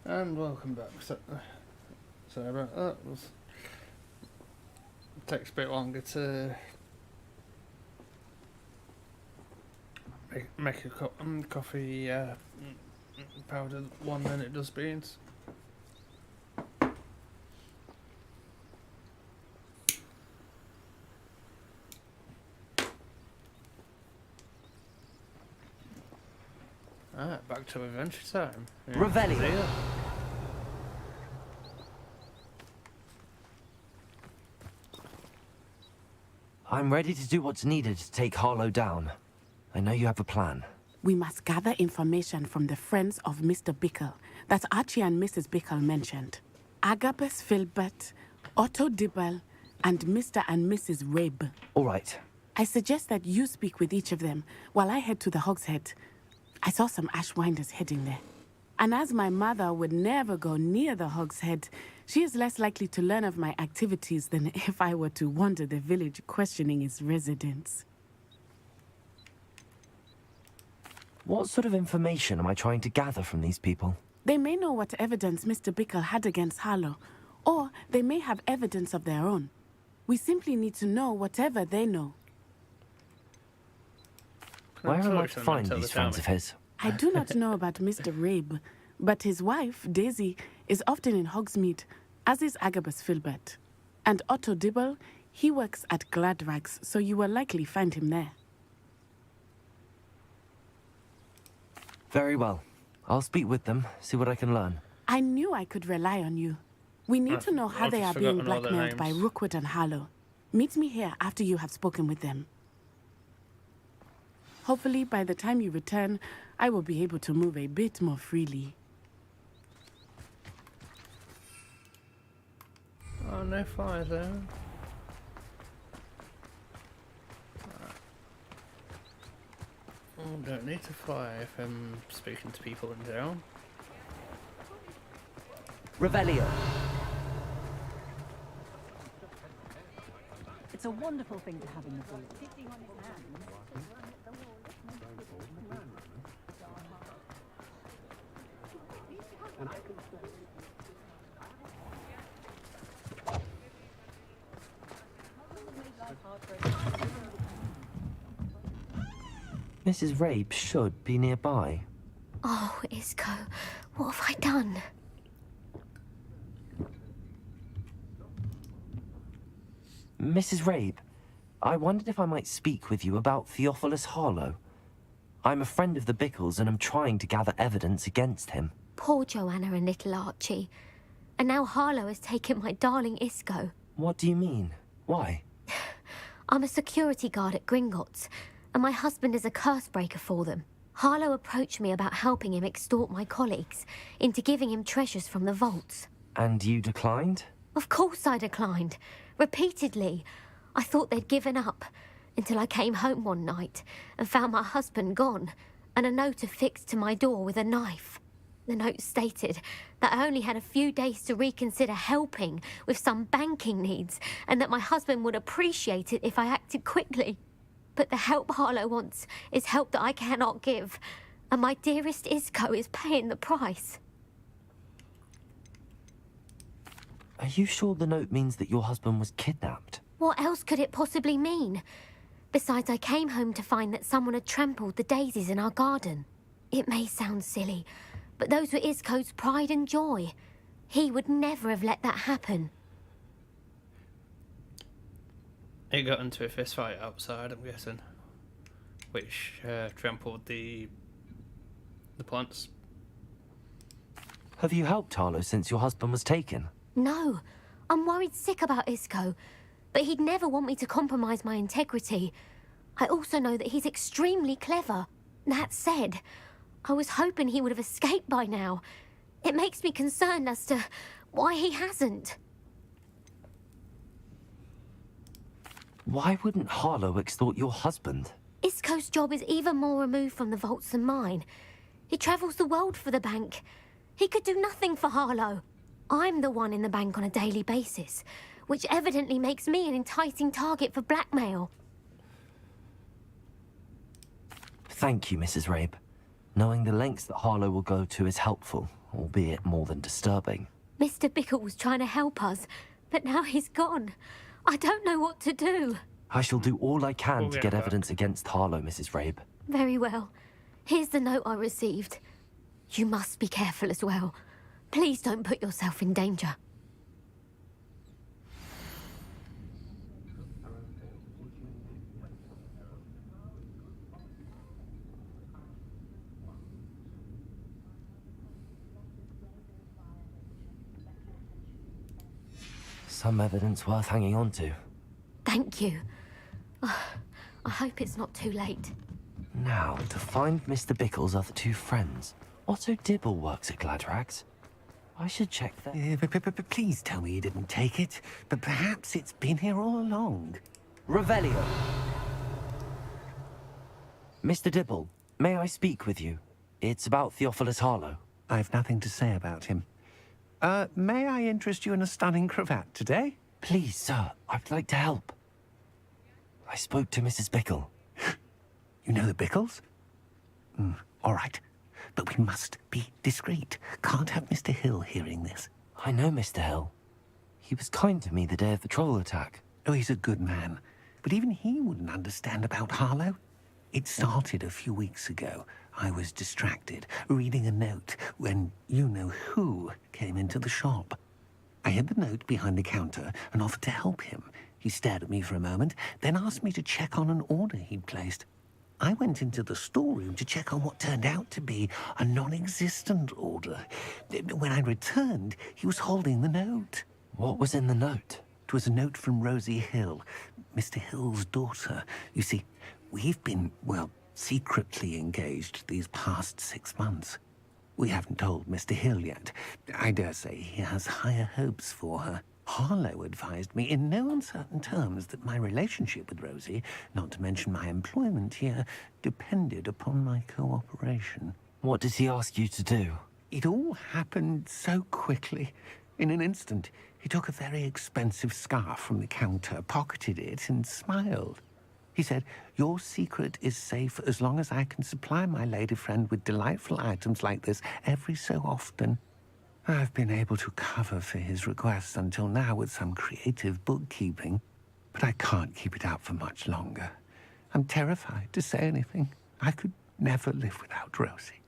And welcome back. Sorry about that. It takes a bit longer to make a coffee powder one than it does beans. Back to adventure time. Yeah.
Revelio. I'm ready to do what's needed to take Harlow down. I know you have a plan.
We must gather information from the friends of Mr. Bickle that Archie and Mrs. Bickle mentioned. Agabus Filbert, Otto Dibble, and Mr. and Mrs. Rabe.
All right.
I suggest that you speak with each of them while I head to the Hogshead. I saw some Ashwinders heading there. And as my mother would never go near the Hogshead, she is less likely to learn of my activities than if I were to wander the village questioning its residents.
What sort of information am I trying to gather from these people?
They may know what evidence Mr. Bickle had against Harlow, or they may have evidence of their own. We simply need to know whatever they know.
Where am I to find these friends of his?
I do not know about Mr. Rabe, but his wife, Daisy, is often in Hogsmeade, as is Agabus Filbert. And Otto Dibble, he works at Gladrags, so you will likely find him there.
Very well. I'll speak with them, see what I can learn.
I knew I could rely on you. We need to know how they are being blackmailed by Rookwood and Harlow. Meet me here after you have spoken with them. Hopefully, by the time you return, I will be able to move a bit more freely.
Oh, no flies there. Don't need to fly if I'm speaking to people in town.
Revelio.
It's a wonderful thing to have in the boat. Sitting on his hands.
Mrs. Rabe should be nearby.
Oh, Isco, what have I done?
Mrs. Rabe, I wondered if I might speak with you about Theophilus Harlow. I'm a friend of the Bickles and I'm trying to gather evidence against him.
Poor Joanna and little Archie. And now Harlow has taken my darling Isco.
What do you mean? Why?
I'm a security guard at Gringotts, and my husband is a curse breaker for them. Harlow approached me about helping him extort my colleagues into giving him treasures from the vaults.
And you declined?
Of course I declined. Repeatedly. I thought they'd given up, until I came home one night and found my husband gone, and a note affixed to my door with a knife. The note stated that I only had a few days to reconsider helping with some banking needs, and that my husband would appreciate it if I acted quickly. But the help Harlow wants is help that I cannot give, and my dearest Isco is paying the price.
Are you sure the note means that your husband was kidnapped?
What else could it possibly mean? Besides, I came home to find that someone had trampled the daisies in our garden. It may sound silly, but those were Isco's pride and joy. He would never have let that happen.
It got into a fist fight outside, I'm guessing, which trampled the plants.
Have you helped Harlow since your husband was taken?
No, I'm worried sick about Isco, but he'd never want me to compromise my integrity. I also know that he's extremely clever. That said, I was hoping he would have escaped by now. It makes me concerned as to why he hasn't.
Why wouldn't Harlow extort your husband?
Isco's job is even more removed from the vaults than mine. He travels the world for the bank. He could do nothing for Harlow. I'm the one in the bank on a daily basis, which evidently makes me an enticing target for blackmail.
Thank you, Mrs. Rabe. Knowing the lengths that Harlow will go to is helpful, albeit more than disturbing.
Mr. Bickle was trying to help us, but now he's gone. I don't know what to do.
I shall do all I can
We'll
to
get
get
back.
evidence against Harlow, Mrs. Rabe.
Very well. Here's the note I received. You must be careful as well. Please don't put yourself in danger.
Some evidence worth hanging on to.
Thank you. I hope it's not too late.
Now, to find Mr. Bickle's other two friends. Otto Dibble works at Gladrags. I should check that.
Please tell me you didn't take it, but perhaps it's been here all along.
Revelio. Mr. Dibble, may I speak with you? It's about Theophilus Harlow.
I've nothing to say about him. May I interest you in a stunning cravat today?
Please, sir, I'd like to help. I spoke to Mrs. Bickle.
You know the Bickles? All right. But we must be discreet. Can't have Mr. Hill hearing this.
I know Mr. Hill. He was kind to me the day of the troll attack.
Oh, he's a good man. But even he wouldn't understand about Harlow. It started a few weeks ago. I was distracted, reading a note, when you-know-who came into the shop. I hid the note behind the counter and offered to help him. He stared at me for a moment, then asked me to check on an order he'd placed. I went into the storeroom to check on what turned out to be a non-existent order. When I returned, he was holding the note.
What was in the note?
It was a note from Rosie Hill, Mr. Hill's daughter. You see, we've been, well, secretly engaged these past 6 months. We haven't told Mr. Hill yet. I dare say he has higher hopes for her. Harlow advised me in no uncertain terms that my relationship with Rosie, not to mention my employment here, depended upon my cooperation.
What did he ask you to do?
It all happened so quickly. In an instant, he took a very expensive scarf from the counter, pocketed it, and smiled. He said, "Your secret is safe as long as I can supply my lady friend with delightful items like this every so often." I've been able to cover for his requests until now with some creative bookkeeping, but I can't keep it up for much longer. I'm terrified to say anything. I could never live without Rosie.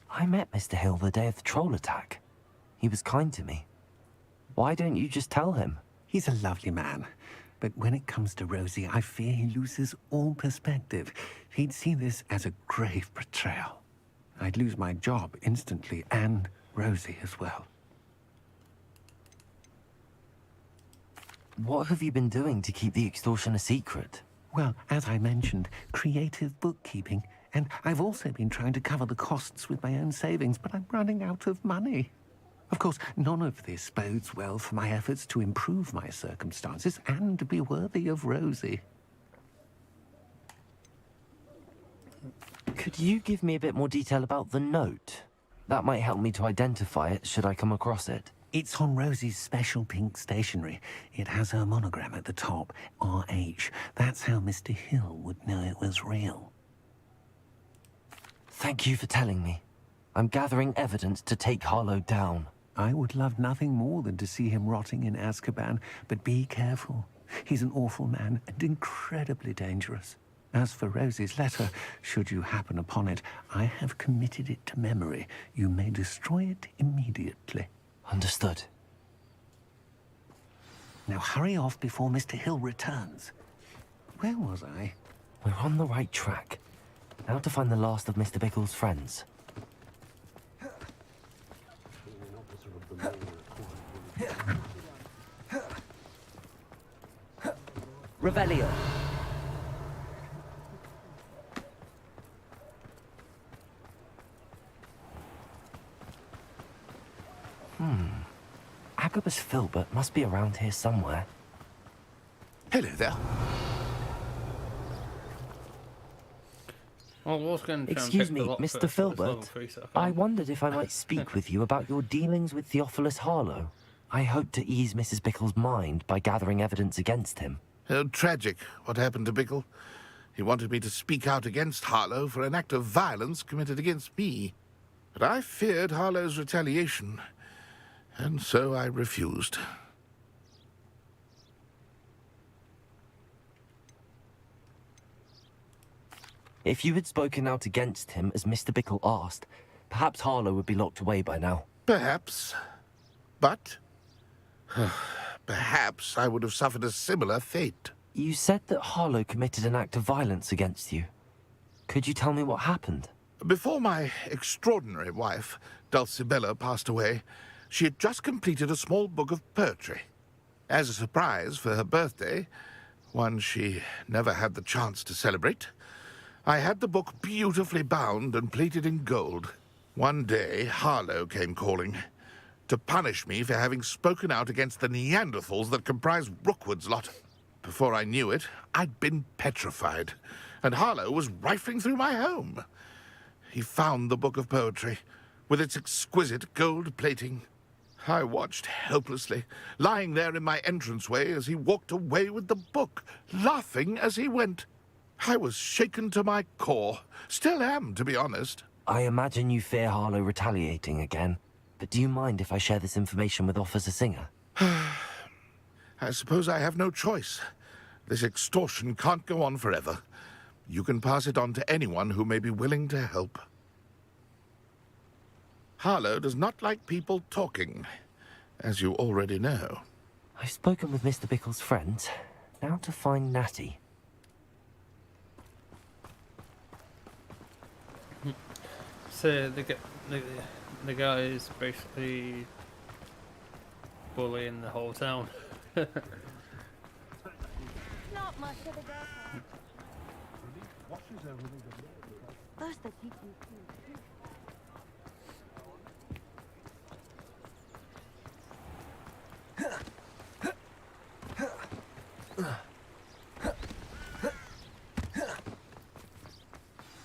I met Mr. Hill the day of the troll attack. He was kind to me. Why don't you just tell him?
He's a lovely man. But when it comes to Rosie, I fear he loses all perspective. He'd see this as a grave betrayal. I'd lose my job instantly, and Rosie as well.
What have you been doing to keep the extortion a secret?
Well, as I mentioned, creative bookkeeping. And I've also been trying to cover the costs with my own savings, but I'm running out of money. Of course, none of this bodes well for my efforts to improve my circumstances and to be worthy of Rosie.
Could you give me a bit more detail about the note? That might help me to identify it should I come across it.
It's on Rosie's special pink stationery. It has her monogram at the top, RH. That's how Mr. Hill would know it was real.
Thank you for telling me. I'm gathering evidence to take Harlow down.
I would love nothing more than to see him rotting in Azkaban, but be careful. He's an awful man and incredibly dangerous. As for Rosie's letter, should you happen upon it, I have committed it to memory. You may destroy it immediately.
Understood.
Now hurry off before Mr. Hill returns. Where was I?
We're on the right track. Now to find the last of Mr. Bickle's friends. Revelio. Agabus Filbert must be around here somewhere.
Hello there.
Well, what's going to
Excuse me, Mr. Filbert. I wondered if I might speak with you about your dealings with Theophilus Harlow. I hope to ease Mrs. Bickle's mind by gathering evidence against him.
Tragic, what happened to Bickle. He wanted me to speak out against Harlow for an act of violence committed against me. But I feared Harlow's retaliation, and so I refused.
If you had spoken out against him, as Mr. Bickle asked, perhaps Harlow would be locked away by now.
Perhaps. But perhaps I would have suffered a similar fate.
You said that Harlow committed an act of violence against you. Could you tell me what happened?
Before my extraordinary wife, Dulcibella, passed away, she had just completed a small book of poetry. As a surprise for her birthday, one she never had the chance to celebrate, I had the book beautifully bound and plated in gold. One day, Harlow came calling to punish me for having spoken out against the Neanderthals that comprise Rookwood's lot. Before I knew it, I'd been petrified, and Harlow was rifling through my home. He found the book of poetry, with its exquisite gold plating. I watched helplessly, lying there in my entranceway as he walked away with the book, laughing as he went. I was shaken to my core. Still am, to be honest.
I imagine you fear Harlow retaliating again, but do you mind if I share this information with Officer Singer?
I suppose I have no choice. This extortion can't go on forever. You can pass it on to anyone who may be willing to help. Harlow does not like people talking, as you already know.
I've spoken with Mr. Bickle's friends. Now to find Natty.
So the guy is basically bullying the whole town.
Not much of a girl. First they teach you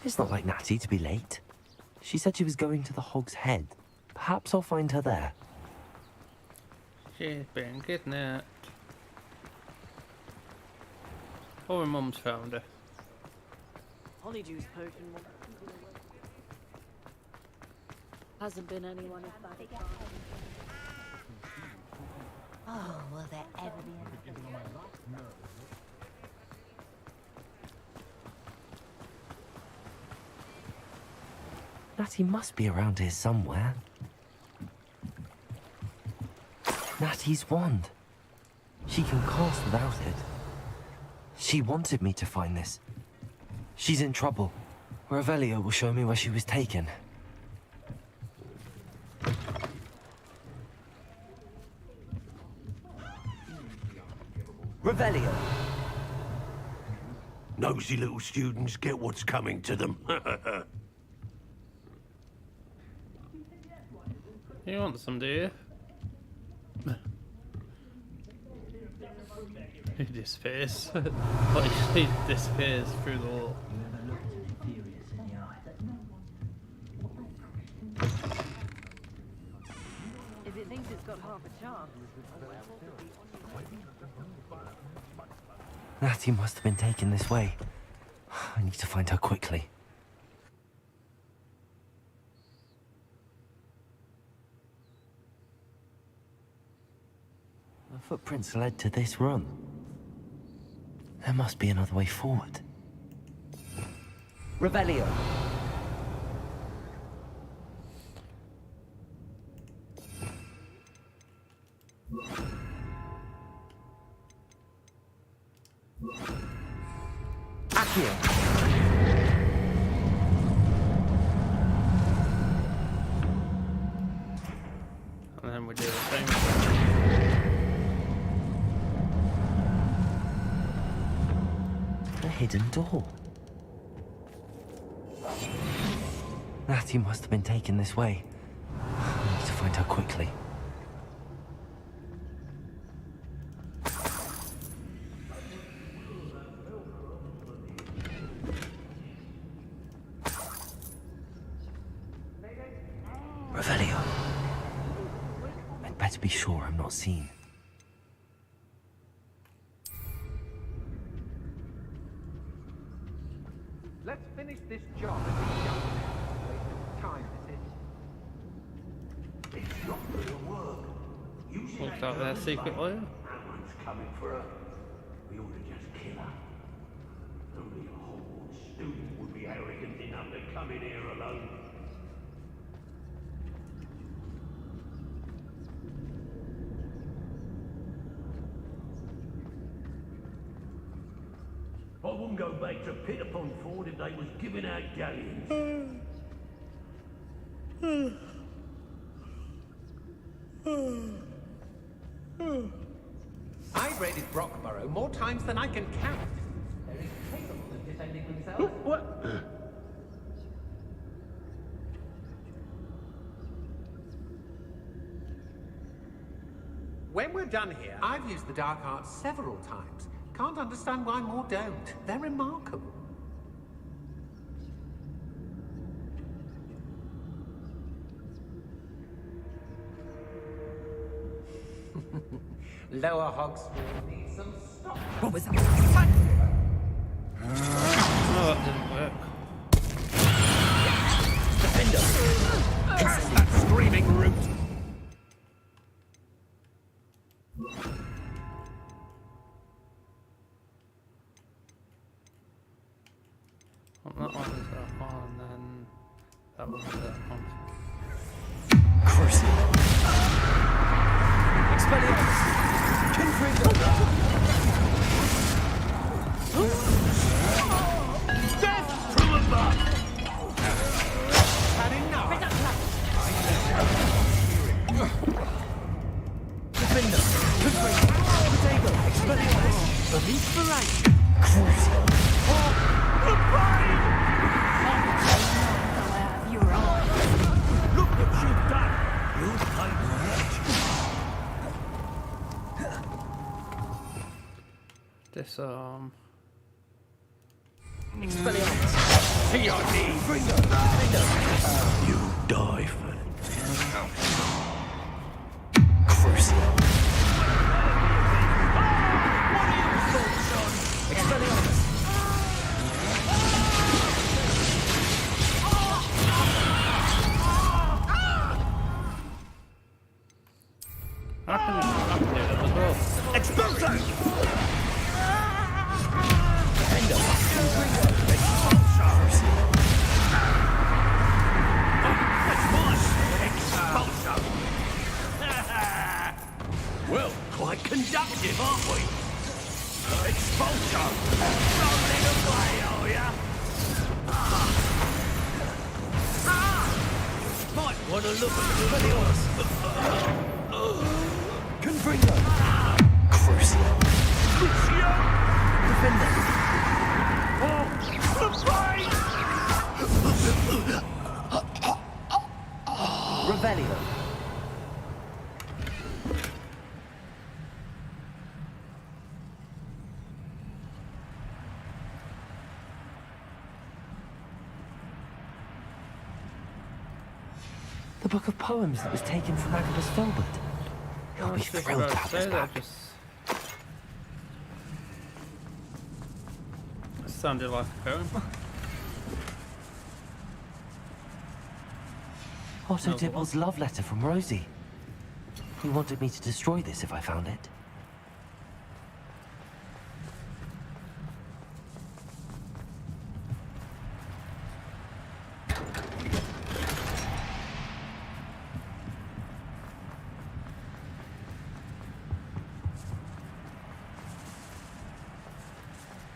It's not like Natty to be late. She said she was going to the Hog's Head. Perhaps I'll find her there.
She's been kidnapped. Or her mum's found her.
Honeydew potion. Hasn't been anyone in that.
Oh, will there ever be anything?
Natty must be around here somewhere. Natty's wand. She can cast without it. She wanted me to find this. She's in trouble. Revelio will show me where she was taken. Revelio!
Nosy little students get what's coming to them.
You want some, do you? He disappears. Like, he disappears through the wall.
If it thinks it's got half a chance.
Natty must have been taken this way. I need to find her quickly. The footprints led to this room. There must be another way forward. Revelio! Accio!
And then we do the same.
A hidden door. Natty must have been taken this way. I need to find her quickly. Revelio. I'd better be sure I'm not seen.
Let's finish this job and be done with it. Waste of time, this is.
It's not gonna work. Using
What's
that
out there
gun
secretly?
that one's coming for her. We ought to just kill her. Only a Hogwarts student would be arrogant enough to come in here alone. I wouldn't go back to Pit-upon-Ford if they was giving out galleons.
I've raided Brockborough more times than I can count. They're incapable of defending themselves.
What?
When we're done here, I've used the dark arts several times. Can't understand why more don't. They're remarkable. Lower Hogsfield needs some stock.
What was that?
Oh, that didn't work.
Defender! Instant that screaming root!
That one is that one, and then that one is that one.
Crucible! Expelliarmus! Confringo!
Death from above!
Had enough.
Defender! Confringo! Potato! Expelliarmus! Elite variety! Crucible!
The brain! Look what you've done! You'll pay for it.
Disarm.
Expelliarmus!
TRD!
Confringo! Defender!
You die for it.
Crucible!
What are your thoughts on?
Expelliarmus!
I can do that as well.
Expulso!
Defender! Confringo!
That's mine! Expulso! Well, quite conductive, aren't we? Expulso! Rolling away, are ya? Might want to look at the horse.
Confringo! Crucible!
Crucio!
Defender! Revelio! The book of poems that was taken from Agabus Filbert. He'll be thrilled to have this back.
Sounded like a poem.
Otto Dibble's love letter from Rosie. He wanted me to destroy this if I found it.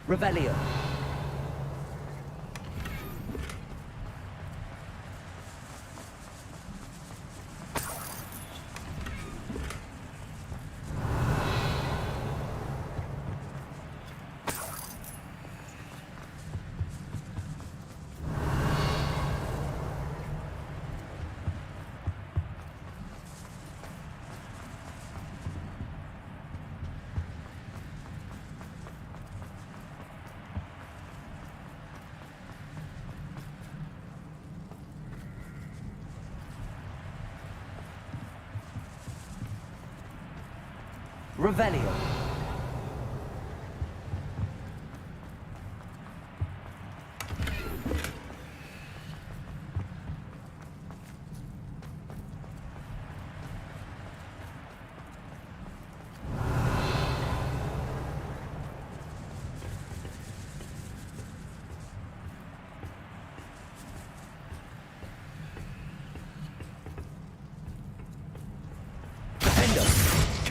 Revelio. Revelio.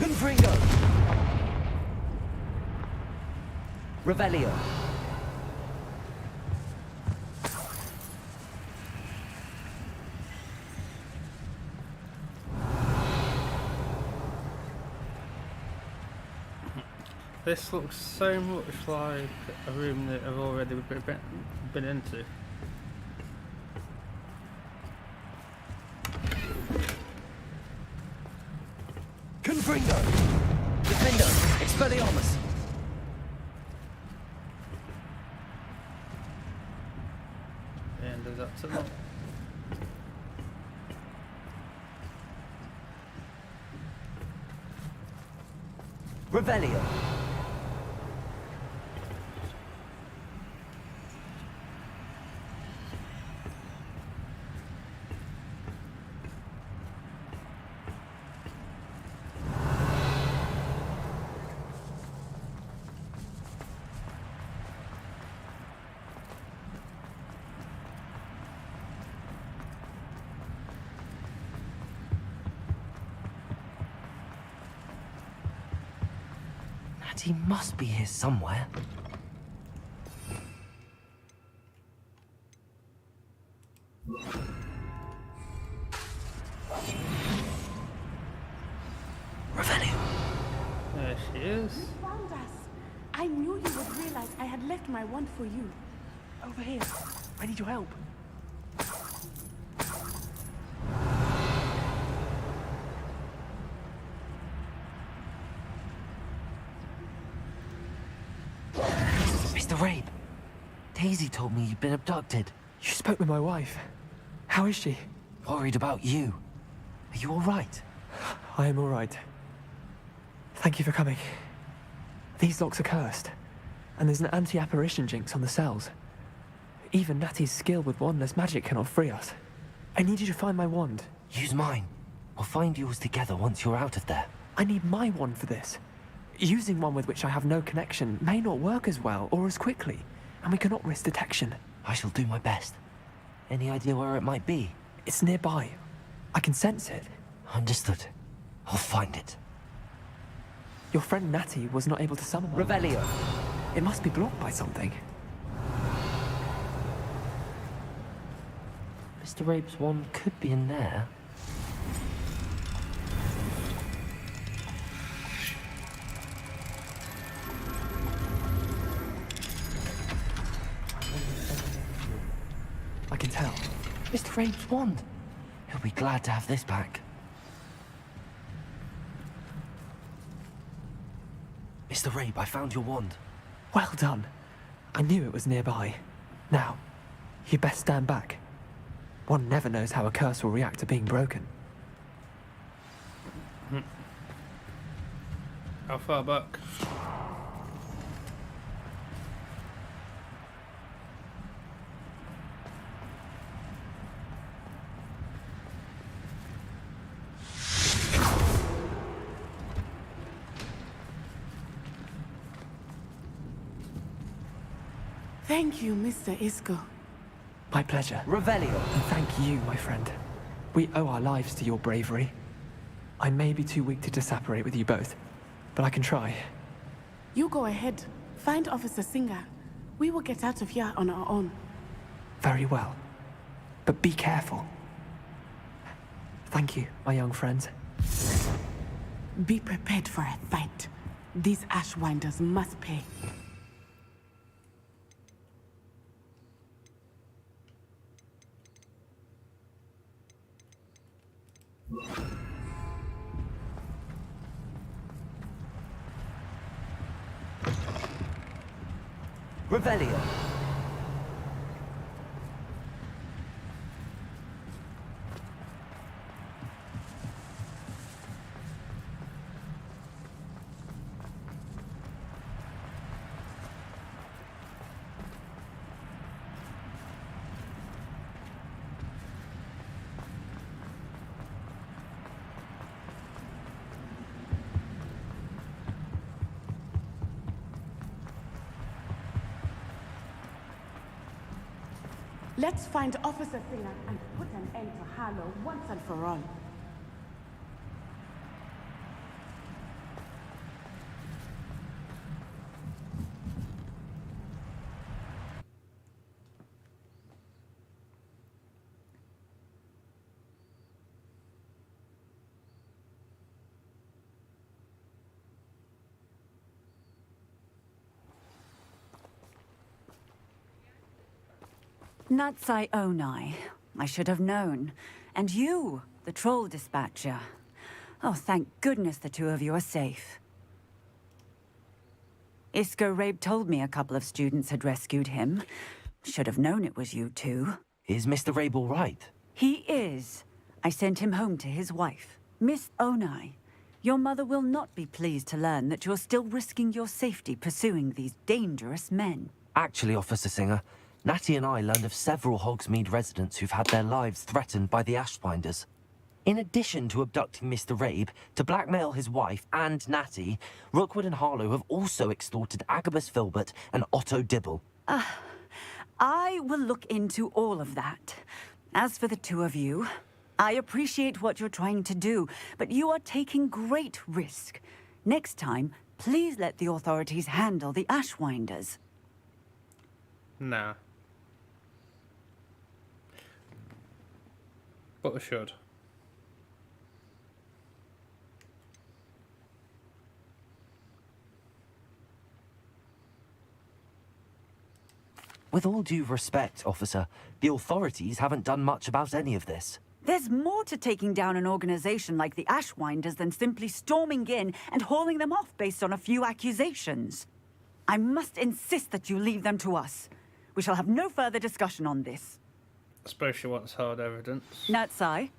Confringo! Revelio.
This looks so much like a room that I've already been into.
Confringo! Defendo! Expelliarmus!
And does that turn up?
Revelio! He must be here somewhere. Revelio.
There she is.
You found us. I knew you would realize I had left my wand for you.
Over here. I need your help.
Mr. Rabe, Daisy told me you'd been abducted.
You spoke with my wife. How is she?
Worried about you. Are you all right?
I am all right. Thank you for coming. These locks are cursed, and there's an anti-apparition jinx on the cells. Even Natty's skill with wandless magic cannot free us. I need you to find my wand.
Use mine. We'll find yours together once you're out of there.
I need my wand for this. Using one with which I have no connection may not work as well or as quickly, and we cannot risk detection.
I shall do my best. Any idea where it might be?
It's nearby. I can sense it.
Understood. I'll find it.
Your friend Natty was not able to summon one.
Revelio.
It must be blocked by something.
Mr. Rabe's wand could be in there.
I can tell.
Mr. Rabe's wand. He'll be glad to have this back. Mr. Rabe, I found your wand.
Well done. I knew it was nearby. Now, you best stand back. One never knows how a curse will react to being broken.
How far back?
Thank you, Mr. Isco.
My pleasure.
Revelio.
And thank you, my friend. We owe our lives to your bravery. I may be too weak to disapparate with you both, but I can try.
You go ahead. Find Officer Singer. We will get out of here on our own.
Very well. But be careful. Thank you, my young friends.
Be prepared for a fight. These Ashwinders must pay.
Revelio.
Let's find Officer Singer and put an end to Harlow once and for all.
Natsai Onai. I should have known. And you, the troll dispatcher. Oh, thank goodness the two of you are safe. Isco Rabe told me a couple of students had rescued him. Should have known it was you two.
Is Mr. Rabe all right?
He is. I sent him home to his wife. Miss Onai, your mother will not be pleased to learn that you're still risking your safety pursuing these dangerous men.
Actually, Officer Singer, Natty and I learned of several Hogsmeade residents who've had their lives threatened by the Ashbinders. In addition to abducting Mr. Rabe, to blackmail his wife and Natty, Rookwood and Harlow have also extorted Agabus Filbert and Otto Dibble.
I will look into all of that. As for the two of you, I appreciate what you're trying to do, but you are taking great risk. Next time, please let the authorities handle the Ashwinders.
Nah. But I should.
With all due respect, officer, the authorities haven't done much about any of this.
There's more to taking down an organization like the Ashwinders than simply storming in and hauling them off based on a few accusations. I must insist that you leave them to us. We shall have no further discussion on this.
I suppose she wants hard evidence.
Natsai,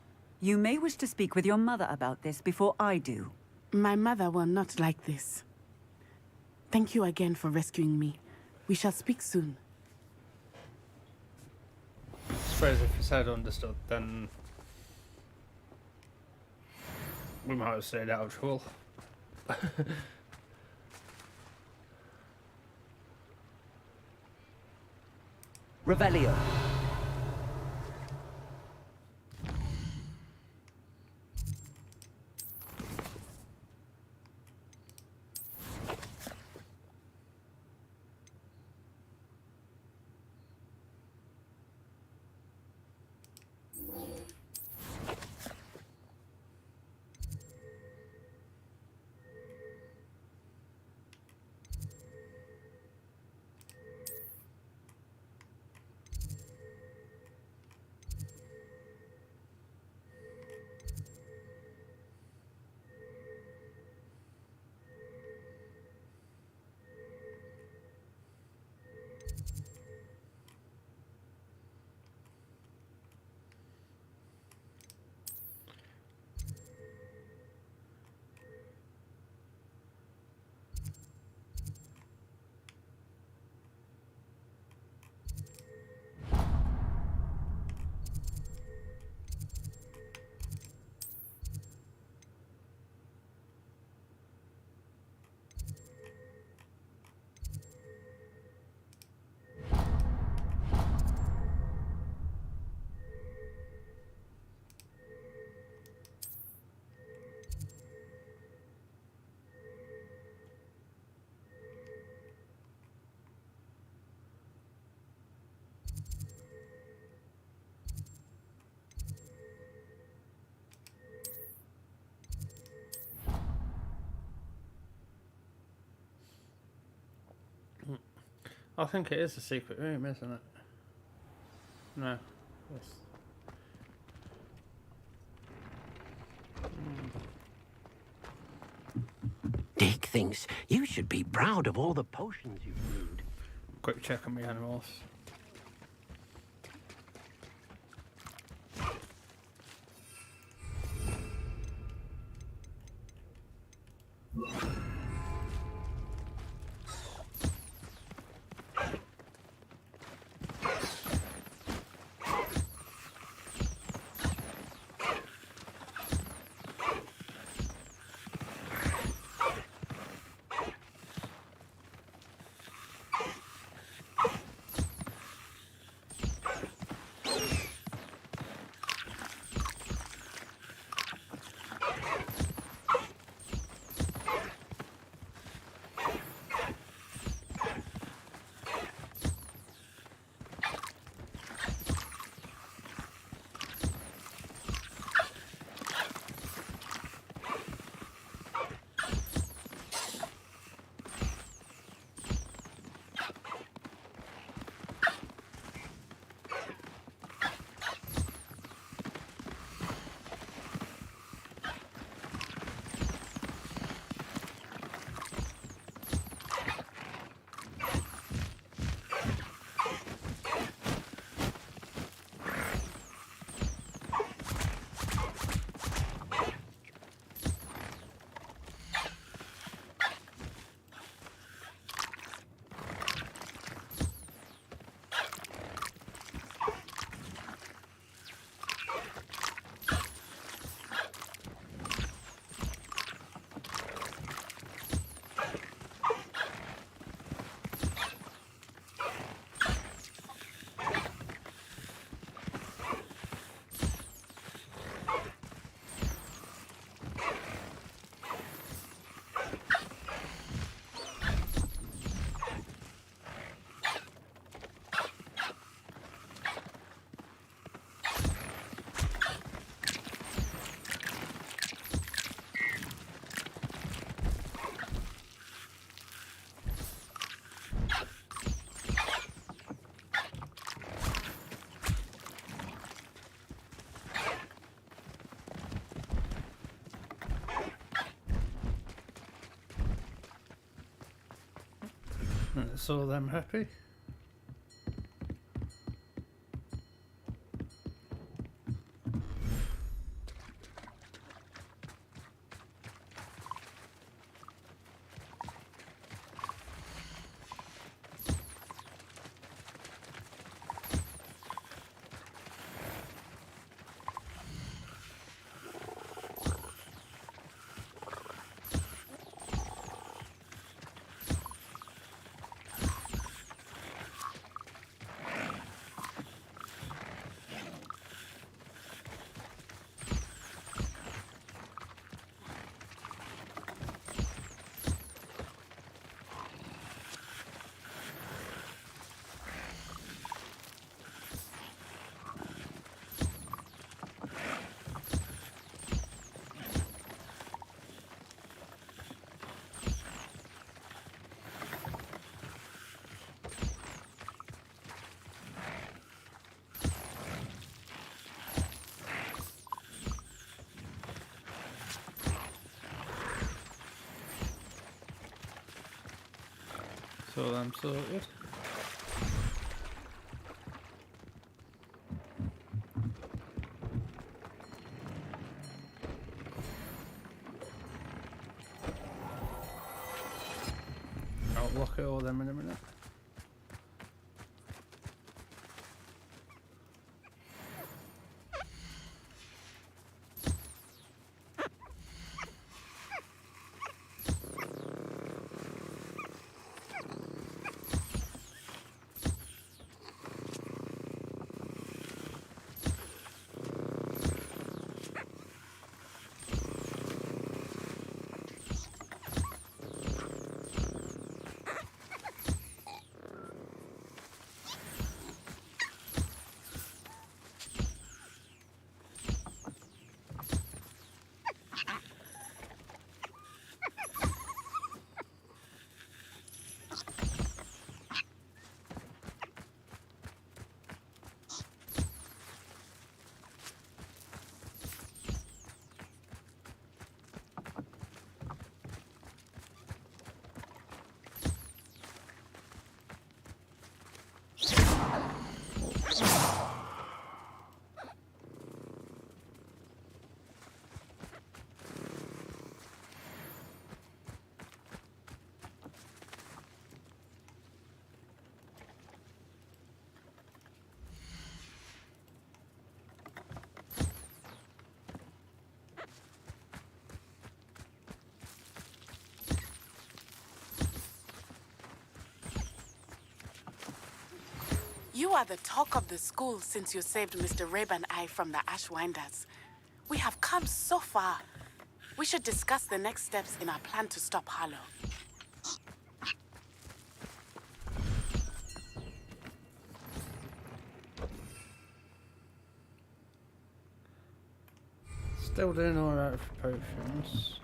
you may wish to speak with your mother about this before I do.
My mother will not like this. Thank you again for rescuing me. We shall speak soon.
I suppose if it's had understood, then we might have stayed out of trouble.
Revelio.
I think it is a secret room, isn't it? No. Yes.
Dick thinks you should be proud of all the potions you've brewed.
Quick check on the animals. Saw them happy. So I'm sorted. I'll look at all them in a minute.
You are the talk of the school since you saved Mr. Rabe and I from the Ashwinders. We have come so far. We should discuss the next steps in our plan to stop Harlow.
Still doing alright with potions.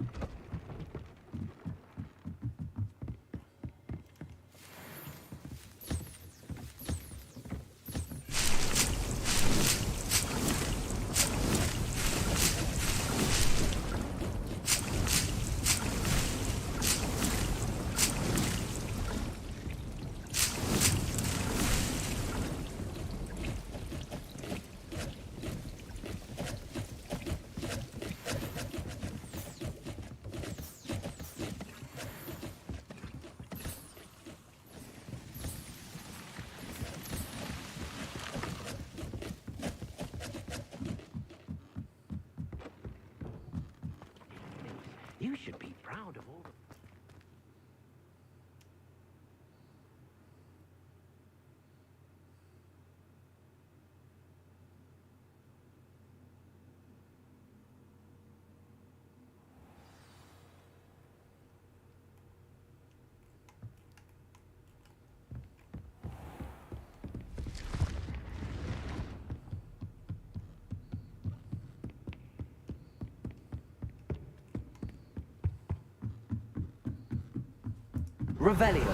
You should be proud of all the...
Revelio.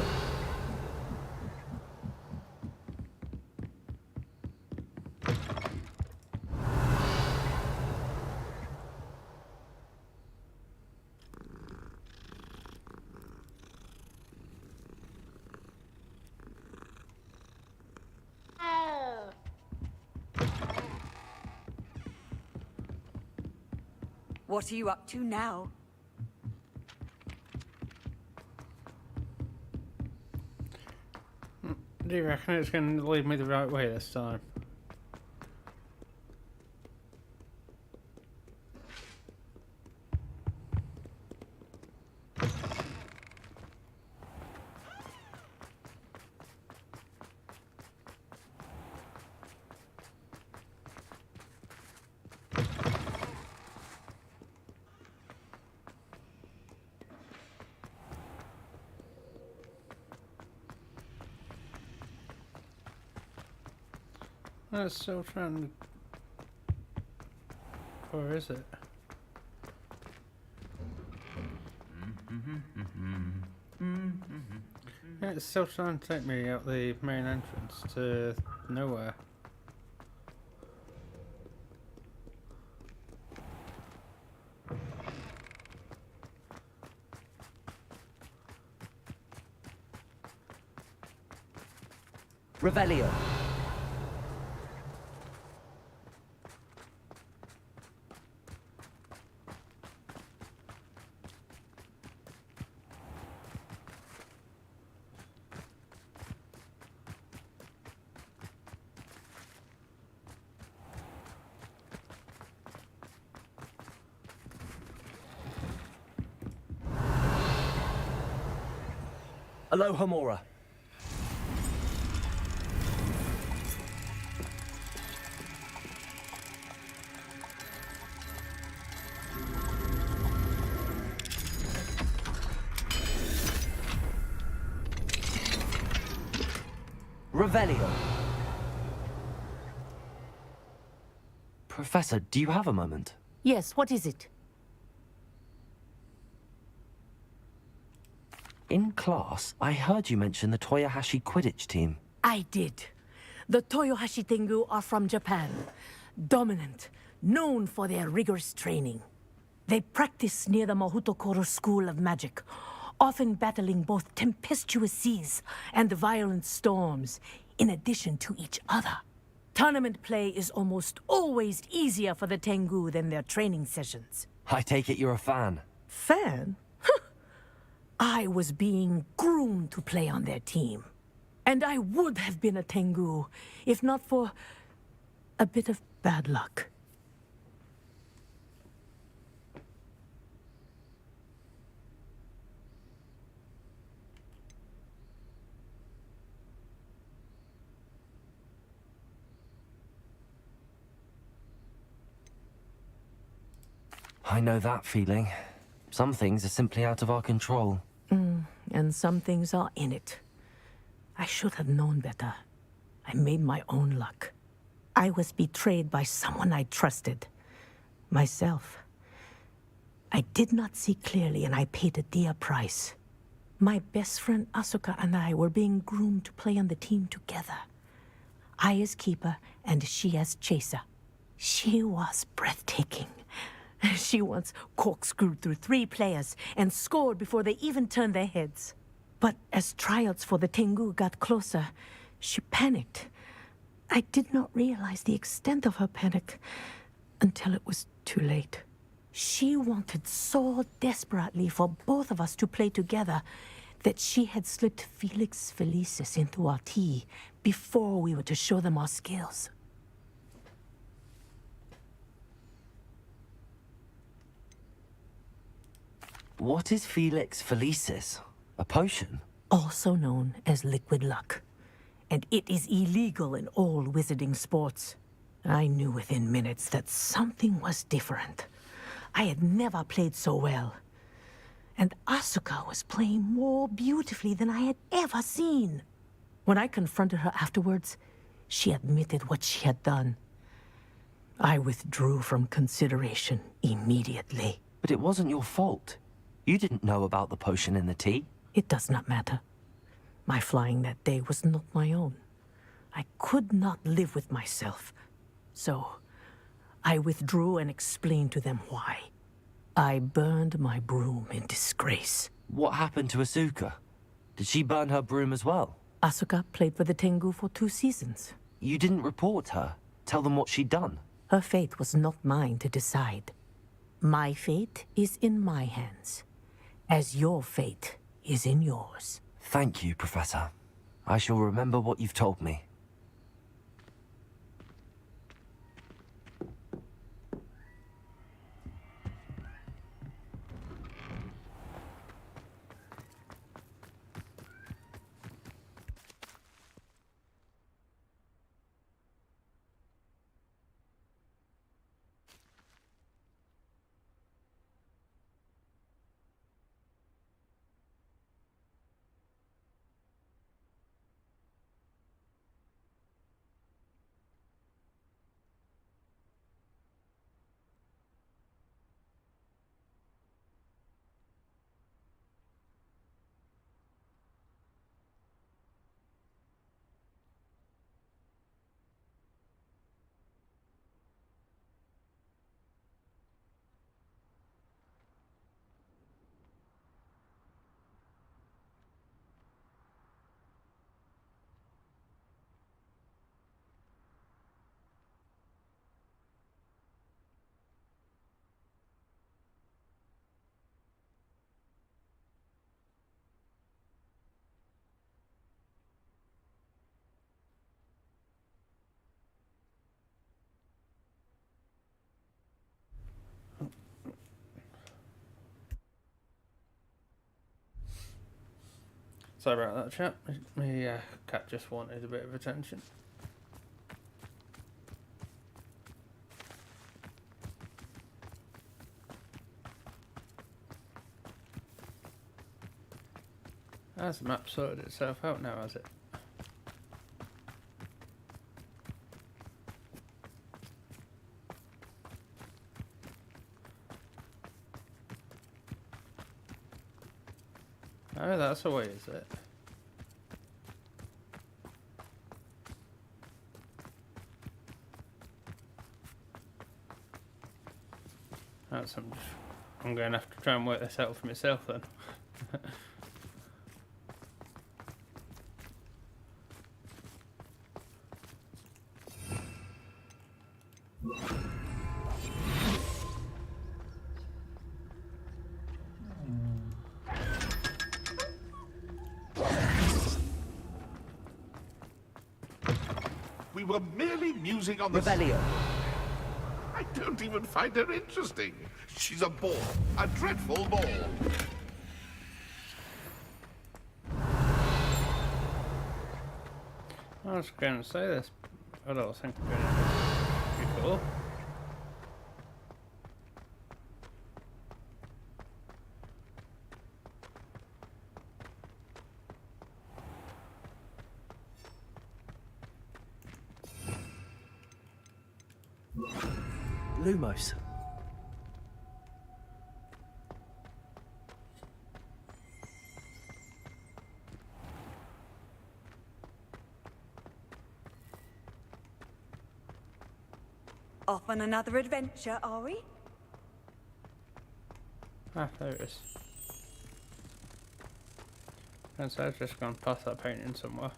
What are you up to now?
Do you reckon it's going to lead me the right way this time? I'm still trying to... Where is it? Yeah, it's still trying to take me out the main entrance to nowhere.
Revelio. Aloha Mora. Revelio. Professor, do you have a moment?
Yes, what is it?
In class, I heard you mention the Toyohashi Quidditch team.
I did. The Toyohashi Tengu are from Japan. Dominant, known for their rigorous training. They practice near the Mahutokoro School of Magic, often battling both tempestuous seas and violent storms, in addition to each other. Tournament play is almost always easier for the Tengu than their training sessions.
I take it you're a fan.
Fan? I was being groomed to play on their team. And I would have been a Tengu, if not for a bit of bad luck.
I know that feeling. Some things are simply out of our control.
And some things are in it. I should have known better. I made my own luck. I was betrayed by someone I trusted. Myself. I did not see clearly and I paid a dear price. My best friend Asuka and I were being groomed to play on the team together. I as keeper and she as chaser. She was breathtaking. She once corkscrewed through 3 players and scored before they even turned their heads. But as tryouts for the Tengu got closer, she panicked. I did not realize the extent of her panic until it was too late. She wanted so desperately for both of us to play together that she had slipped Felix Felicis into our tea before we were to show them our skills.
What is Felix Felicis? A potion?
Also known as liquid luck. And it is illegal in all wizarding sports. I knew within minutes that something was different. I had never played so well. And Asuka was playing more beautifully than I had ever seen. When I confronted her afterwards, she admitted what she had done. I withdrew from consideration immediately.
But it wasn't your fault. You didn't know about the potion in the tea.
It does not matter. My flying that day was not my own. I could not live with myself. So, I withdrew and explained to them why. I burned my broom in disgrace.
What happened to Asuka? Did she burn her broom as well?
Asuka played for the Tengu for 2 seasons.
You didn't report her? Tell them what she'd done?
Her fate was not mine to decide.
My fate is in my hands, as your fate is in yours.
Thank you, Professor. I shall remember what you've told me.
Sorry about that, chap. My cat just wanted a bit of attention. Has the map sorted itself out now, has it? Oh, that's the way, is it? That's, I'm going to have to try and work this out for myself then.
We were merely musing on the...
Rebellion.
I don't even find her interesting. She's a bore. A dreadful bore.
I was going to say this. I don't think I'm going to be cool.
Lumos.
Off on another adventure, are we?
Ah, there it is. And so I've just gone past that painting somewhere.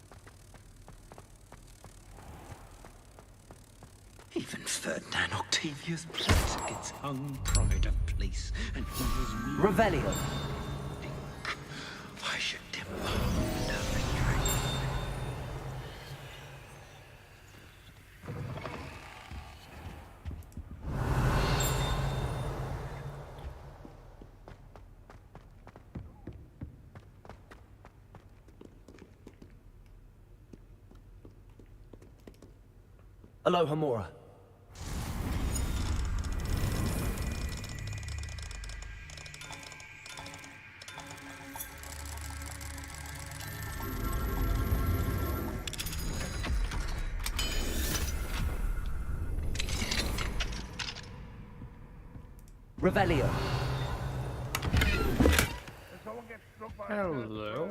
Even Ferdinand Octavius Platt gets hung pride of place, and he was me.
Revelio.
I should demand a victory.
Aloha Mora. Revelio.
Hello.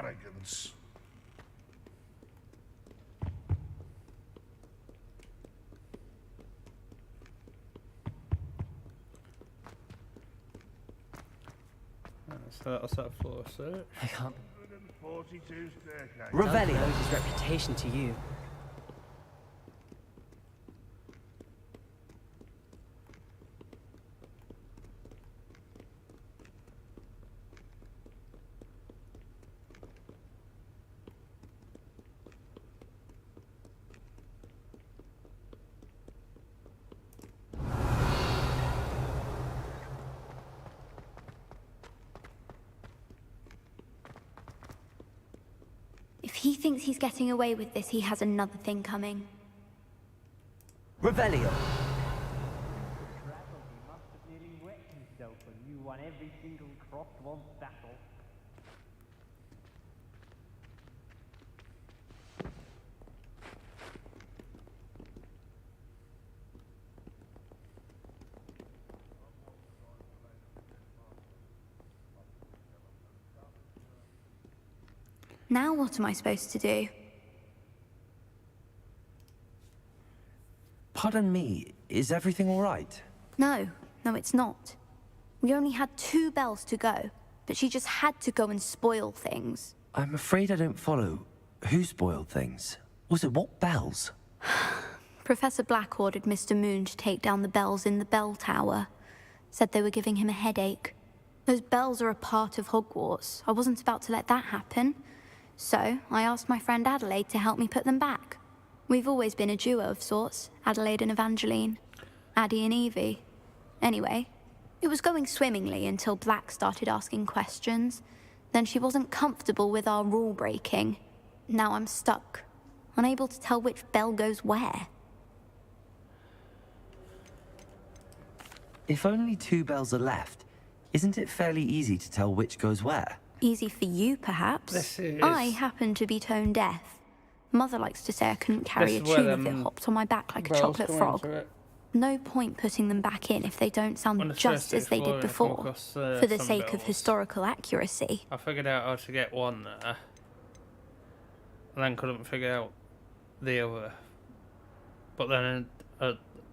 dragons.
So that'll set a floor search.
I can't.
42 staircase.
Revelio owes his reputation to you.
If he thinks he's getting away with this, he has another thing coming.
Revelio.
You must have nearly wet yourself when you won every single crossed-once battle.
Now what am I supposed to do?
Pardon me, is everything all right?
No, it's not. We only had 2 bells to go, but she just had to go and spoil things.
I'm afraid I don't follow. Who spoiled things? Was it what bells?
Professor Black ordered Mr. Moon to take down the bells in the bell tower. Said they were giving him a headache. Those bells are a part of Hogwarts. I wasn't about to let that happen. So, I asked my friend Adelaide to help me put them back. We've always been a duo of sorts, Adelaide and Evangeline. Addie and Evie. Anyway, it was going swimmingly until Black started asking questions. Then she wasn't comfortable with our rule breaking. Now I'm stuck, unable to tell which bell goes where.
If only 2 bells are left, isn't it fairly easy to tell which goes where?
Easy for you, perhaps. I happen to be tone deaf. Mother likes to say I couldn't carry a tune if it hopped on my back like a chocolate frog. No point putting them back in if they don't sound just as they did before, for the sake of historical accuracy.
I figured out how to get one there, and then couldn't figure out the other. But then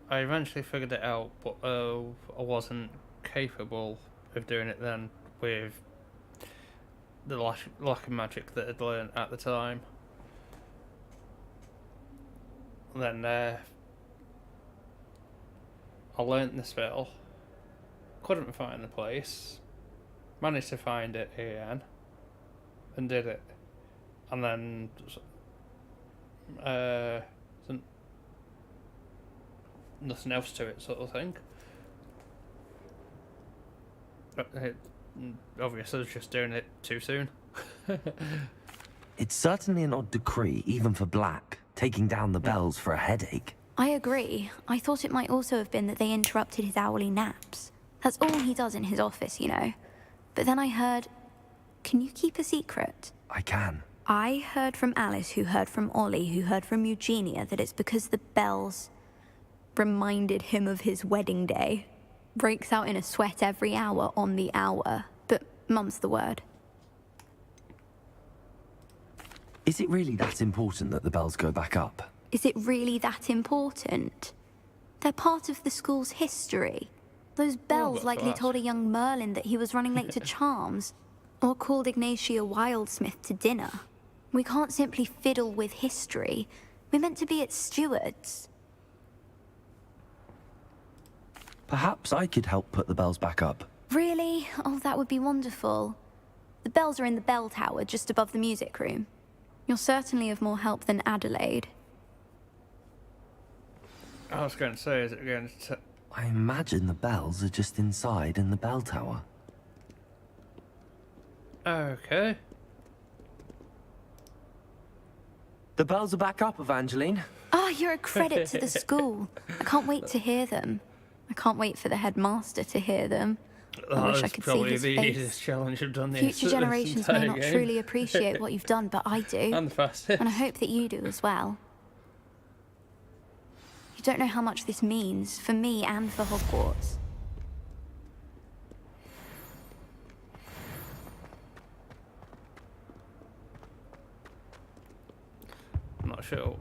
I eventually figured it out, but I wasn't capable of doing it then with the lack of magic that I'd learned at the time. And then I learnt the spell, couldn't find the place, managed to find it again, and did it. And then nothing else to it, sort of thing. But obviously I was just doing it too soon.
It's certainly an odd decree, even for Black, taking down the bells for a headache.
I agree. I thought it might also have been that they interrupted his hourly naps. That's all he does in his office, you know. But then I heard... Can you keep a secret?
I can.
I heard from Alice, who heard from Ollie, who heard from Eugenia, that it's because the bells reminded him of his wedding day. Breaks out in a sweat every hour on the hour. But mum's the word.
Is it really that important that the bells go back up?
Is it really that important? They're part of the school's history. Those bells likely told a young Merlin that he was running late to Charms, or called Ignatia Wildsmith to dinner. We can't simply fiddle with history. We're meant to be its stewards.
Perhaps I could help put the bells back up.
Really? Oh, that would be wonderful. The bells are in the bell tower just above the music room. You're certainly of more help than Adelaide.
I was going to say, is it going to...
I imagine the bells are just inside in the bell tower.
Okay.
The bells are back up, Evangeline.
Oh, you're a credit to the school. I can't wait to hear them. I can't wait for the headmaster to hear them. I wish I could see his
the
face.
easiest challenge I've done
Future generations may not truly appreciate what you've done, but I do.
And the fastest.
And I hope that you do as well. You don't know how much this means for me and for Hogwarts.
Not sure.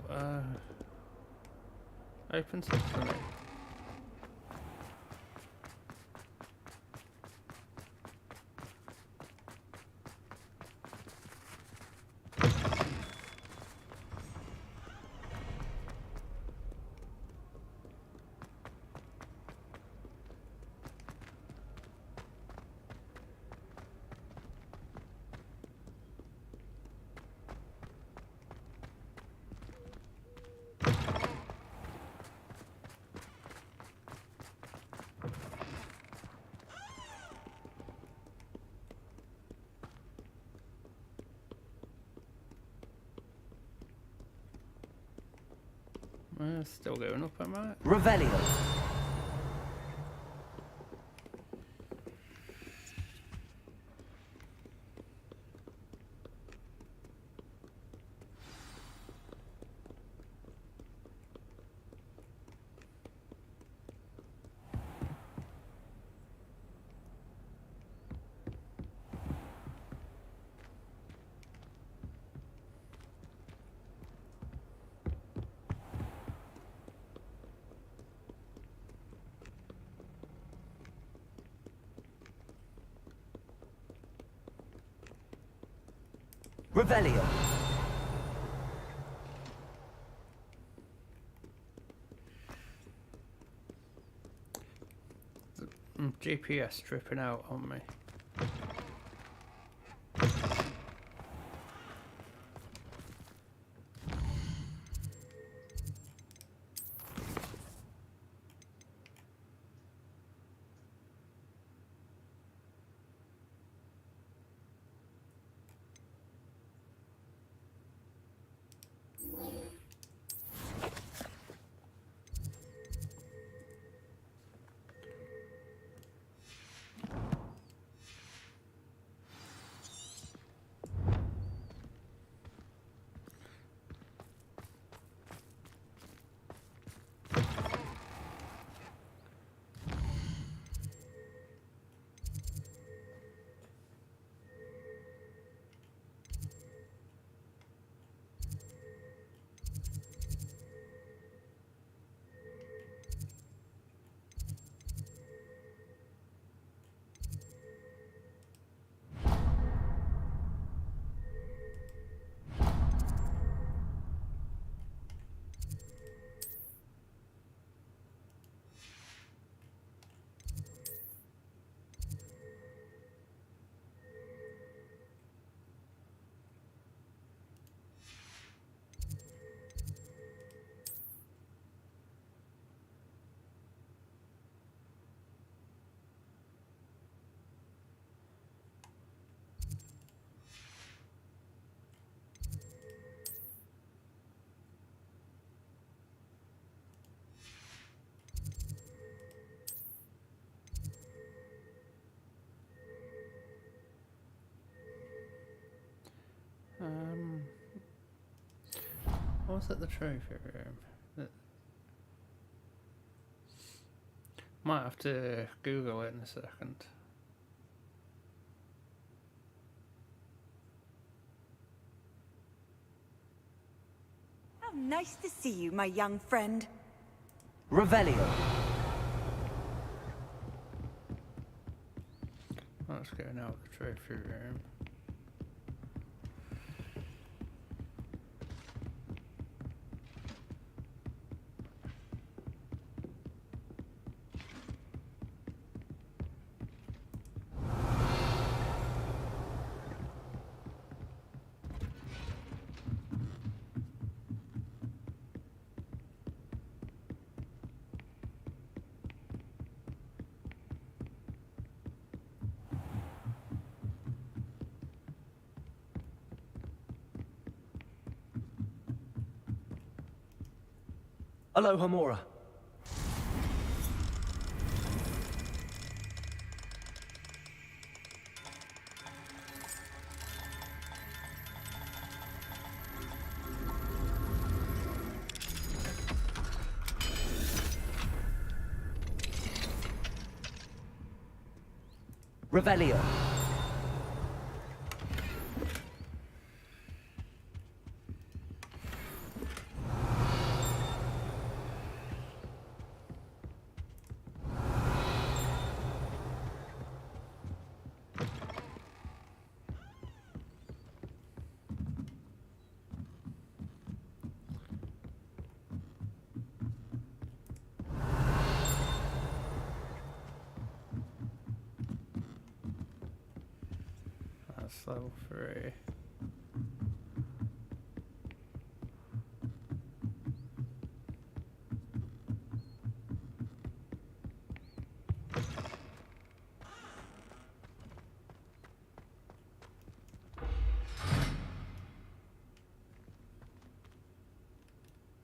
Open sesame. Still going up, am I?
Revelio. Revelio.
GPS tripping out on me. What's at the trophy room? Might have to Google it in a second.
How nice to see you, my young friend.
Revelio.
Let's go now to the trophy room.
Aloha Mora. Revelio.
That's level 3.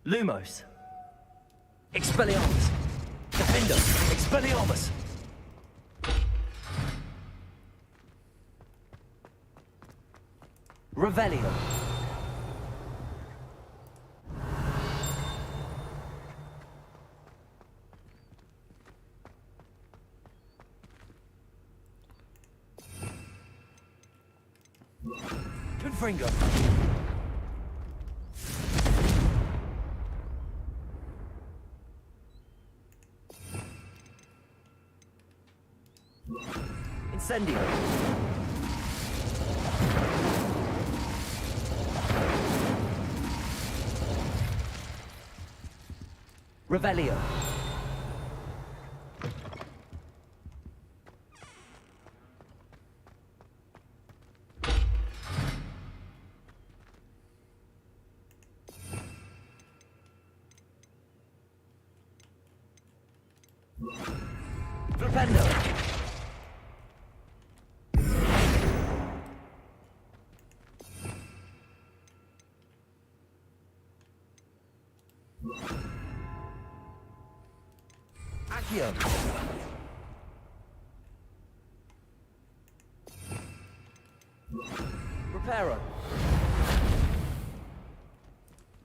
Lumos. Expelliarmus. Defender. Expelliarmus. Revelio. Confringo. Incendio. Revelio. Flipendo. Accio. Reparo.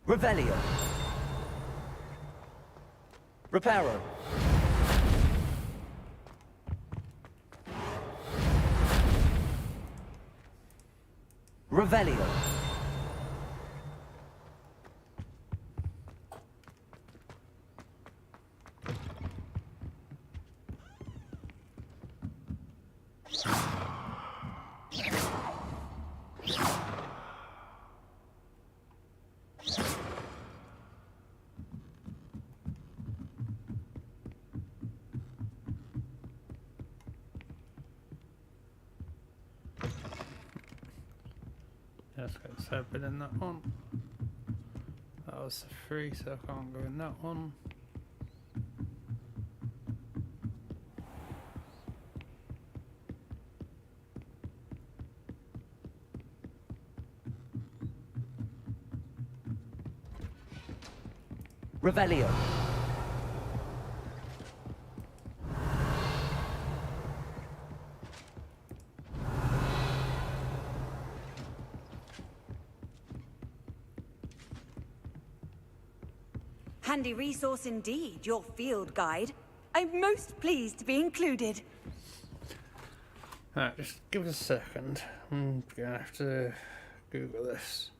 Revelio. Reparo. Revelio.
Let's get separate in that one. That was the 3, so I can't go in that one.
Revelio.
Handy resource indeed, your field guide. I'm most pleased to be included.
Alright, just give it a second. I'm gonna have to Google this.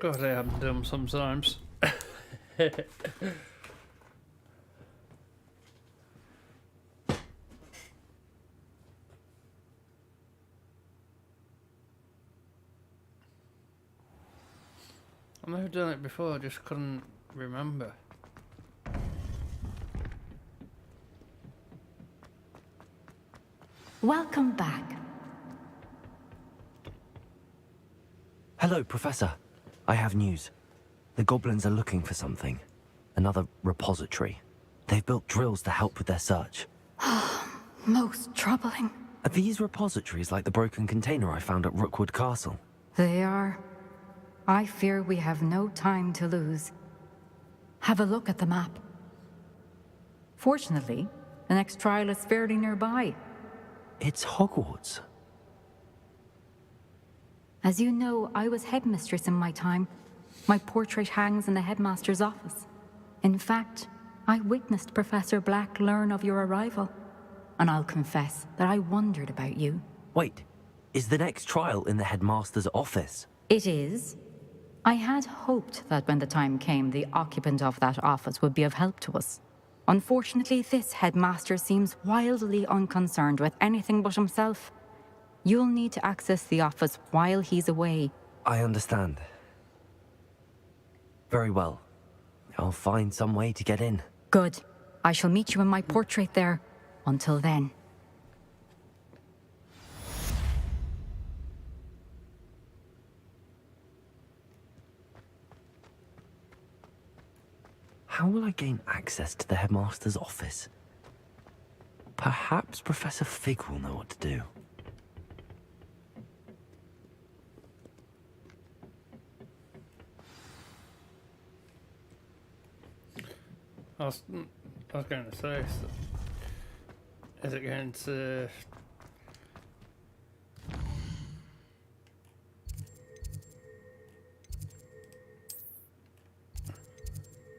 God, I am dumb sometimes. I've never done it before, I just couldn't remember.
Welcome back.
Hello, Professor. I have news. The goblins are looking for something. Another repository. They've built drills to help with their search.
Most troubling.
Are these repositories like the broken container I found at Rookwood Castle?
They are. I fear we have no time to lose. Have a look at the map. Fortunately, the next trial is fairly nearby.
It's Hogwarts.
As you know, I was headmistress in my time. My portrait hangs in the headmaster's office. In fact, I witnessed Professor Black learn of your arrival. And I'll confess that I wondered about you.
Wait, is the next trial in the headmaster's office?
It is. I had hoped that when the time came, the occupant of that office would be of help to us. Unfortunately, this headmaster seems wildly unconcerned with anything but himself. You'll need to access the office while he's away.
I understand. Very well. I'll find some way to get in.
Good. I shall meet you in my portrait there. Until then.
How will I gain access to the headmaster's office? Perhaps Professor Fig will know what to do.
I was going to say, is it going to...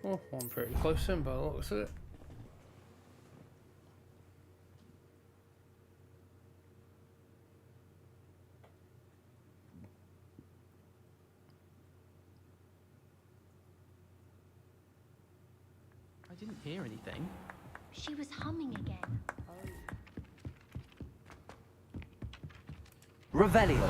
Oh, one pretty close in by the looks of it.
I didn't hear anything.
She was humming again.
Revelio.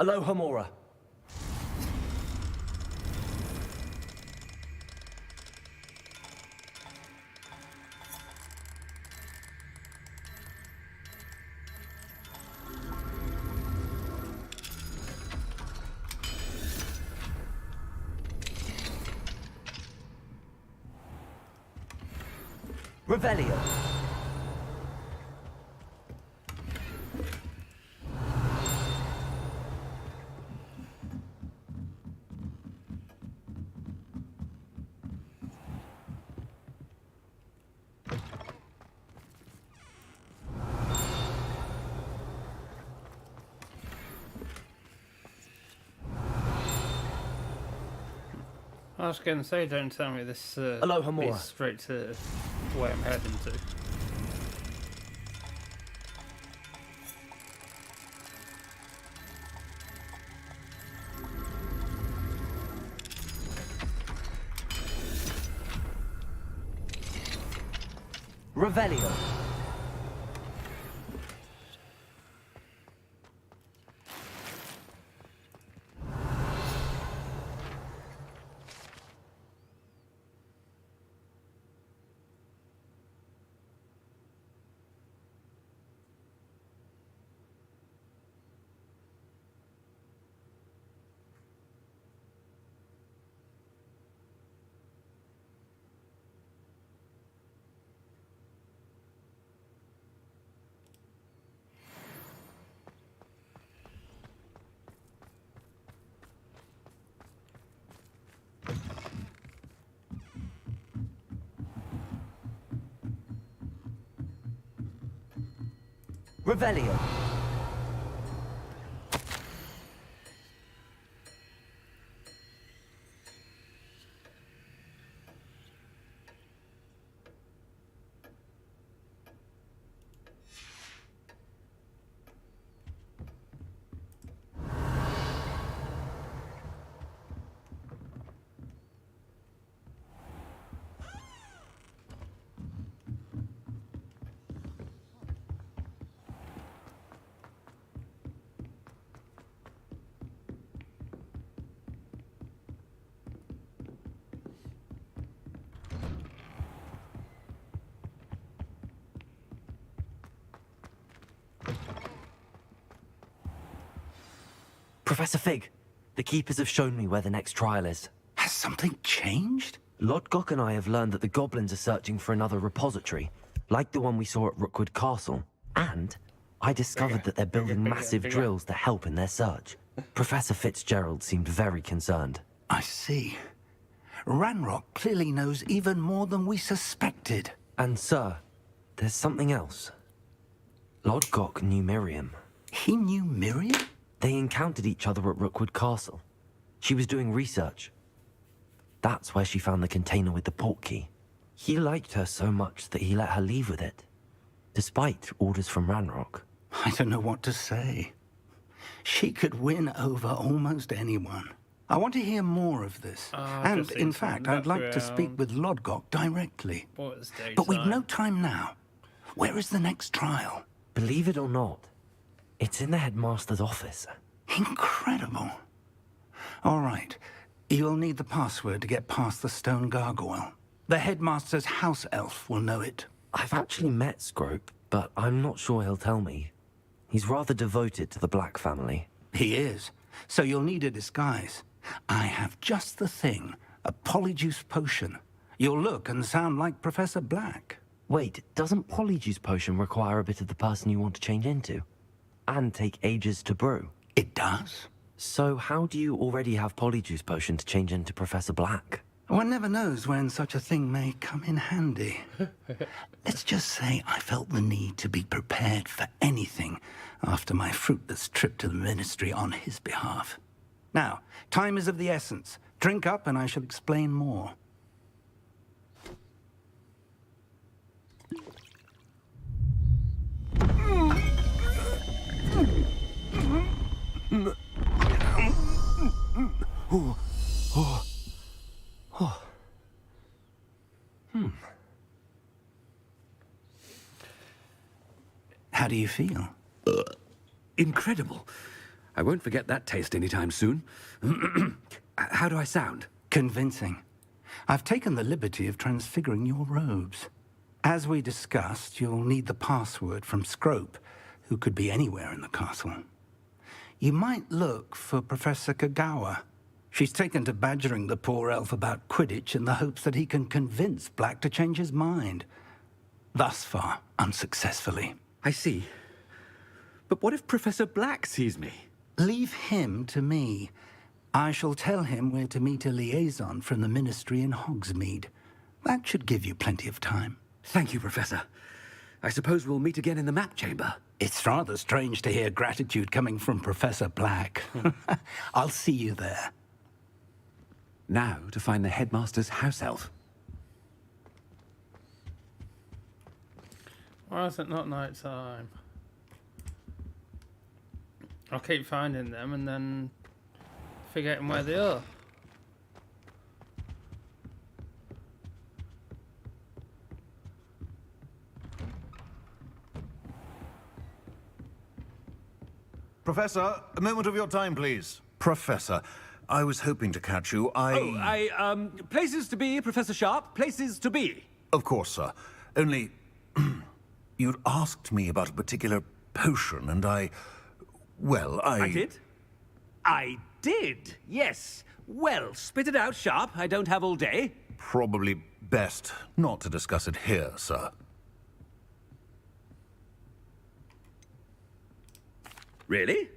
Alohomora. Revelio.
I was going to say, don't tell me this
Alohomora.
leads straight to where I'm heading to.
Revelio. Revelio. Professor Fig, the Keepers have shown me where the next trial is.
Has something changed?
Lodgok and I have learned that the goblins are searching for another repository, like the one we saw at Rookwood Castle. And I discovered that they're building massive drills to help in their search. Professor Fitzgerald seemed very concerned.
I see. Ranrock clearly knows even more than we suspected.
And sir, there's something else. Lodgok knew Miriam.
He knew Miriam?
They encountered each other at Rookwood Castle. She was doing research. That's where she found the container with the portkey. He liked her so much that he let her leave with it, despite orders from Ranrock.
I don't know what to say. She could win over almost anyone. I want to hear more of this. And, in fact, I'd like to speak with Lodgok directly. But we've no time now. Where is the next trial?
Believe it or not, it's in the headmaster's office.
Incredible. All right. You'll need the password to get past the stone gargoyle. The headmaster's house elf will know it.
I've actually met Scrope, but I'm not sure he'll tell me. He's rather devoted to the Black family.
He is. So you'll need a disguise. I have just the thing. A polyjuice potion. You'll look and sound like Professor Black.
Wait, doesn't polyjuice potion require a bit of the person you want to change into? And take ages to brew?
It does.
So how do you already have polyjuice potion to change into Professor Black?
One never knows when such a thing may come in handy. Let's just say I felt the need to be prepared for anything after my fruitless trip to the Ministry on his behalf. Now, time is of the essence. Drink up and I shall explain more. How do you feel?
Incredible. I won't forget that taste anytime soon. How do I sound?
Convincing. I've taken the liberty of transfiguring your robes. As we discussed, you'll need the password from Scrope, who could be anywhere in the castle. You might look for Professor Kagawa. She's taken to badgering the poor elf about Quidditch in the hopes that he can convince Black to change his mind. Thus far, unsuccessfully.
I see. But what if Professor Black sees me?
Leave him to me. I shall tell him where to meet a liaison from the Ministry in Hogsmeade. That should give you plenty of time.
Thank you, Professor. I suppose we'll meet again in the map chamber.
It's rather strange to hear gratitude coming from Professor Black. I'll see you there.
Now to find the headmaster's house elf.
Why is it not night time? I'll keep finding them and then forgetting where they are.
Professor, a moment of your time, please. Professor, I was hoping to catch you.
Places to be, Professor Sharp. Places to be.
Of course, sir. Only, you'd asked me about a particular potion, and I
did? I did, yes. Well, spit it out, Sharp. I don't have all day.
Probably best not to discuss it here, sir.
Really?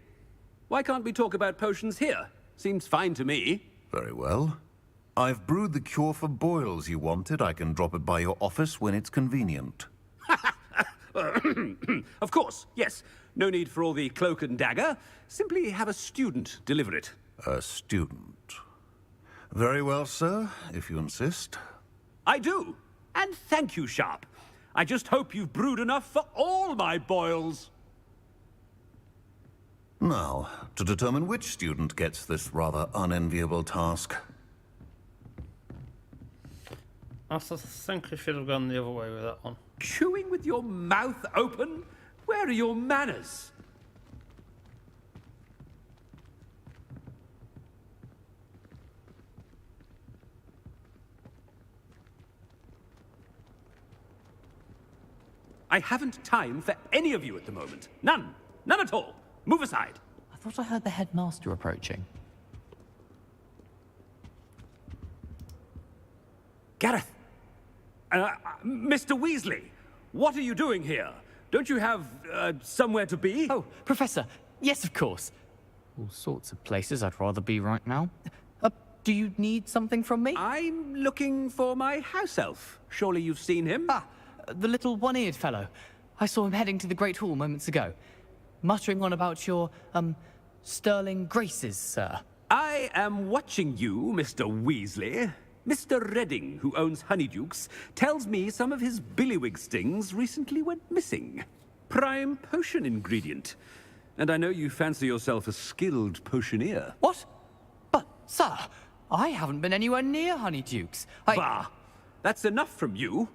Why can't we talk about potions here? Seems fine to me.
Very well. I've brewed the cure for boils you wanted. I can drop it by your office when it's convenient.
Of course, yes. No need for all the cloak and dagger. Simply have a student deliver it.
A student. Very well, sir, if you insist.
I do. And thank you, Sharp. I just hope you've brewed enough for all my boils.
Now, to determine which student gets this rather unenviable task.
I think I should have gone the other way with that one.
Chewing with your mouth open? Where are your manners? I haven't time for any of you at the moment. None. None at all. Move aside.
thought I heard the headmaster approaching.
Gareth! Mr. Weasley, what are you doing here? Don't you have, somewhere to be?
Oh, Professor, yes, of course. All sorts of places I'd rather be right now. Do you need something from me?
I'm looking for my house elf. Surely you've seen him?
Ah, the little one-eared fellow. I saw him heading to the Great Hall moments ago, muttering on about your, sterling graces, sir.
I am watching you, Mr. Weasley. Mr. Redding, who owns Honeydukes, tells me some of his billywig stings recently went missing. Prime potion ingredient. And I know you fancy yourself a skilled potioneer.
What? But, sir, I haven't been anywhere near Honeydukes.
Bah! That's enough from you.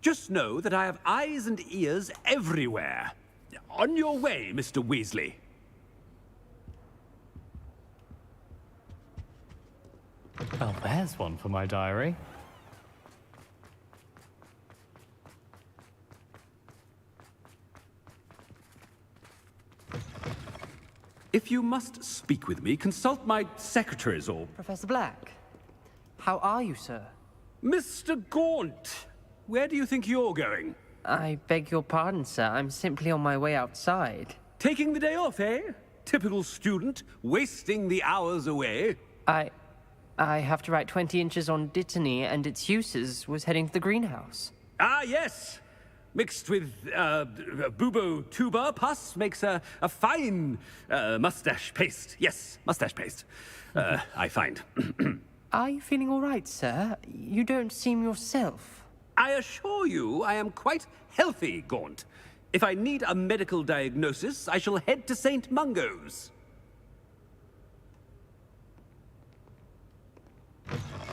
Just know that I have eyes and ears everywhere. On your way, Mr. Weasley.
Well, there's one for my diary.
If you must speak with me, consult my secretaries or...
Professor Black, how are you, sir?
Mr. Gaunt, where do you think you're going?
I beg your pardon, sir. I'm simply on my way outside.
Taking the day off, eh? Typical student, wasting the hours away.
I have to write 20 inches on Dittany and its uses. Was heading to the greenhouse.
Ah, yes! Mixed with bubo tuber pus makes a fine mustache paste. Yes, mustache paste. I find.
Are you feeling all right, sir? You don't seem yourself.
I assure you I am quite healthy, Gaunt. If I need a medical diagnosis, I shall head to St. Mungo's.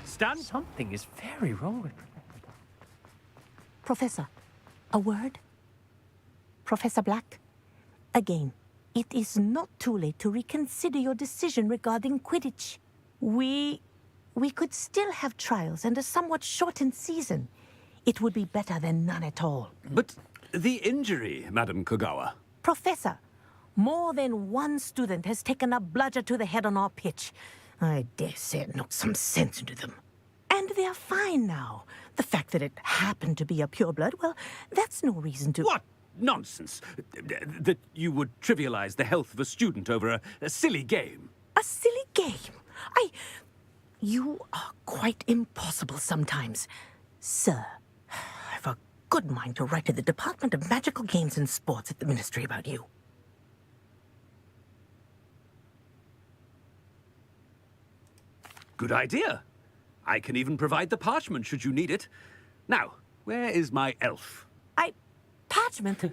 Stan?
Something is very wrong with
Professor, a word? Professor Black, again, it is not too late to reconsider your decision regarding Quidditch. We could still have trials and a somewhat shortened season. It would be better than none at all.
But the injury, Madam Kogawa.
Professor, more than one student has taken a bludger to the head on our pitch. I dare say it knocked some sense into them. And they're fine now. The fact that it happened to be a pureblood, well, that's no reason to...
What nonsense! That you would trivialize the health of a student over a silly game.
A silly game? You are quite impossible sometimes. Sir, I've a good mind to write to the Department of Magical Games and Sports at the Ministry about you.
Good idea. I can even provide the parchment should you need it. Now, where is my elf?
Parchment?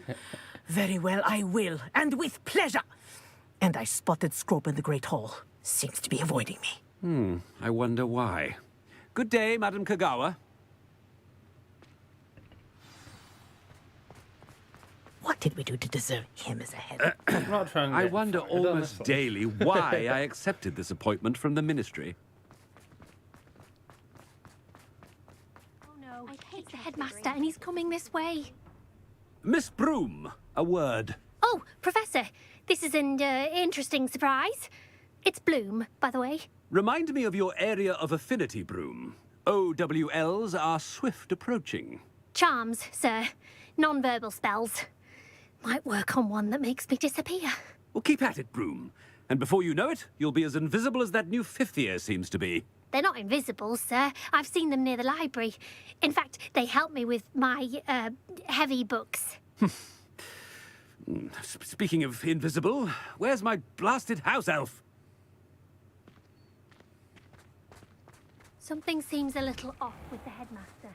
Very well, I will, and with pleasure. And I spotted Scrope in the Great Hall. Seems to be avoiding me.
I wonder why. Good day, Madam Kogawa.
What did we do to deserve him as a head?
I wonder almost daily why I accepted this appointment from the Ministry.
It's the headmaster, and he's coming this way.
Miss Broom, a word.
Oh, Professor, this is an interesting surprise. It's Bloom, by the way.
Remind me of your area of affinity, Broom. OWLs are swift approaching.
Charms, sir. Non-verbal spells. Might work on one that makes me disappear.
Well, keep at it, Broom. And before you know it, you'll be as invisible as that new fifth year seems to be.
They're not invisible, sir. I've seen them near the library. In fact, they help me with my, heavy books.
Speaking of invisible, where's my blasted house elf?
Something seems a little off with the headmaster.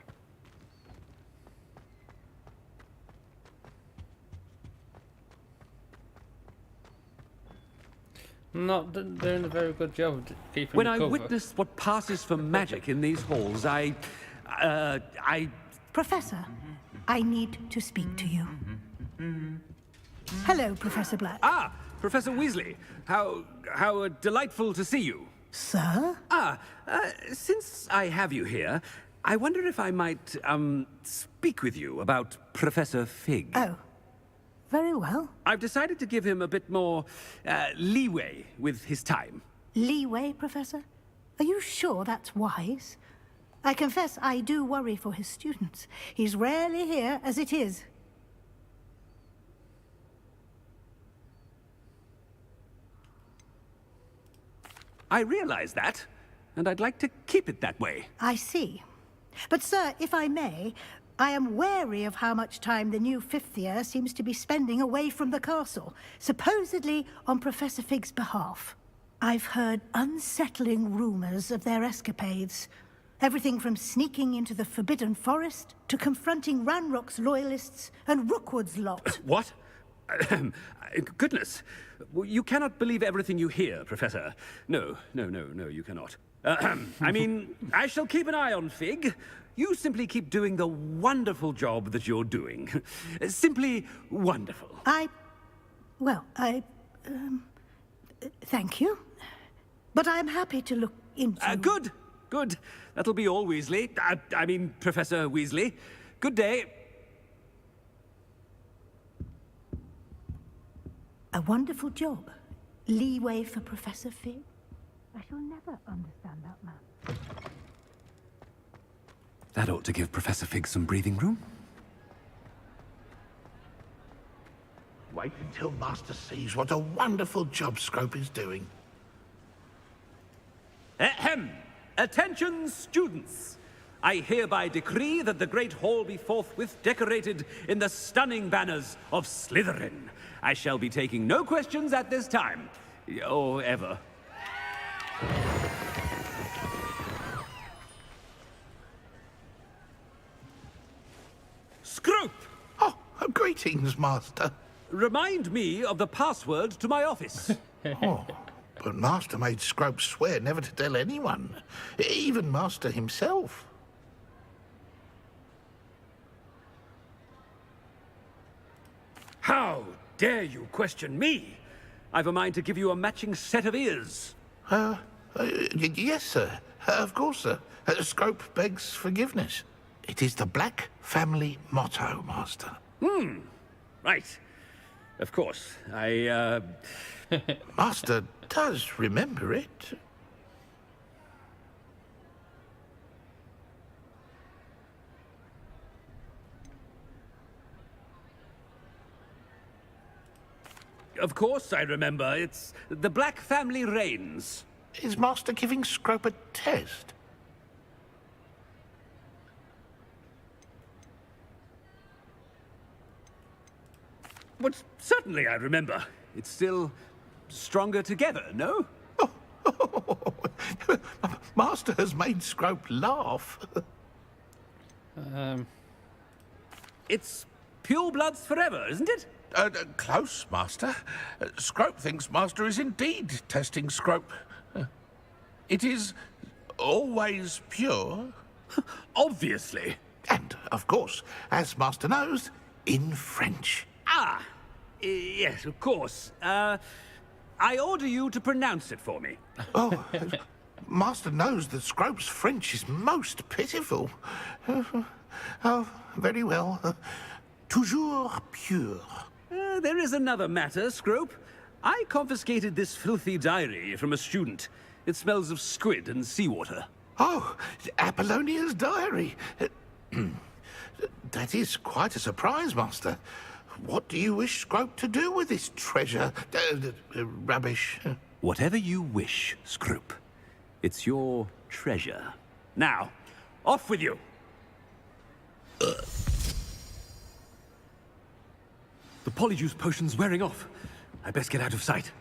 Not doing a very good job of keeping
When
the
I
cover.
witness what passes for magic in these halls, I...
Professor, I need to speak to you. Hello, Professor Black.
Ah, Professor Weasley. How delightful to see you.
Sir?
Since I have you here, I wonder if I might, speak with you about Professor Fig.
Oh, very well.
I've decided to give him a bit more leeway with his time.
Leeway, Professor? Are you sure that's wise? I confess I do worry for his students. He's rarely here as it is.
I realize that, and I'd like to keep it that way.
I see. But, sir, if I may, I am wary of how much time the new fifth year seems to be spending away from the castle, supposedly on Professor Fig's behalf. I've heard unsettling rumors of their escapades. Everything from sneaking into the Forbidden Forest to confronting Ranrock's loyalists and Rookwood's lot.
What? Goodness. You cannot believe everything you hear, Professor. No, you cannot. I mean, I shall keep an eye on Fig. You simply keep doing the wonderful job that you're doing. Simply wonderful.
Thank you. But I'm happy to look into...
Good. That'll be all, Weasley. I mean, Professor Weasley. Good day.
A wonderful job. Leeway for Professor Fig. I shall never understand that man.
That ought to give Professor Fig some breathing room.
Wait until Master sees what a wonderful job Scrope is doing.
Ahem! Attention, students! I hereby decree that the Great Hall be forthwith decorated in the stunning banners of Slytherin. I shall be taking no questions at this time. Or ever. Scrope!
Oh, greetings, Master.
Remind me of the password to my office.
Oh, but Master made Scrope swear never to tell anyone, even Master himself.
How dare you question me? I've a mind to give you a matching set of ears.
Yes, sir. Of course, sir. Scrope begs forgiveness. It is the Black family motto, Master.
Right. Of course.
Master does remember it.
Of course I remember. It's the Black family reigns.
Is Master giving Scrope a test?
But certainly I remember. It's still stronger together, no?
Master has made Scrope laugh.
It's pure bloods forever, isn't it?
Close, Master. Scrope thinks Master is indeed testing Scrope. It is always pure.
Obviously.
And, of course, as Master knows, in French.
Ah, yes, of course. I order you to pronounce it for me.
Oh, Master knows that Scrope's French is most pitiful. Oh, very well. Toujours pure.
There is another matter, Scrope. I confiscated this filthy diary from a student. It smells of squid and seawater.
Oh, Apollonia's diary. That is quite a surprise, Master. What do you wish Scrope to do with this treasure? Rubbish.
Whatever you wish, Scrope. It's your treasure. Now, off with you. The polyjuice potion's wearing off. I best get out of sight.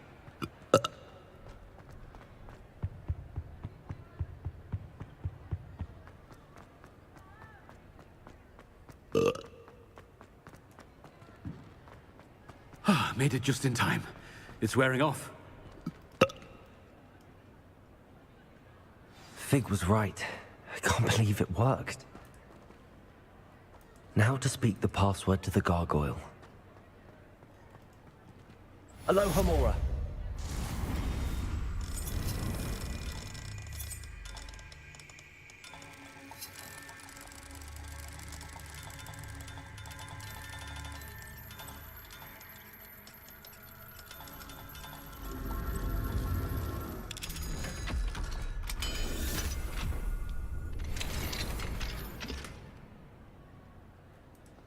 Made it just in time. It's wearing off.
Fig was right. I can't believe it worked. Now to speak the password to the gargoyle. Aloha Mora.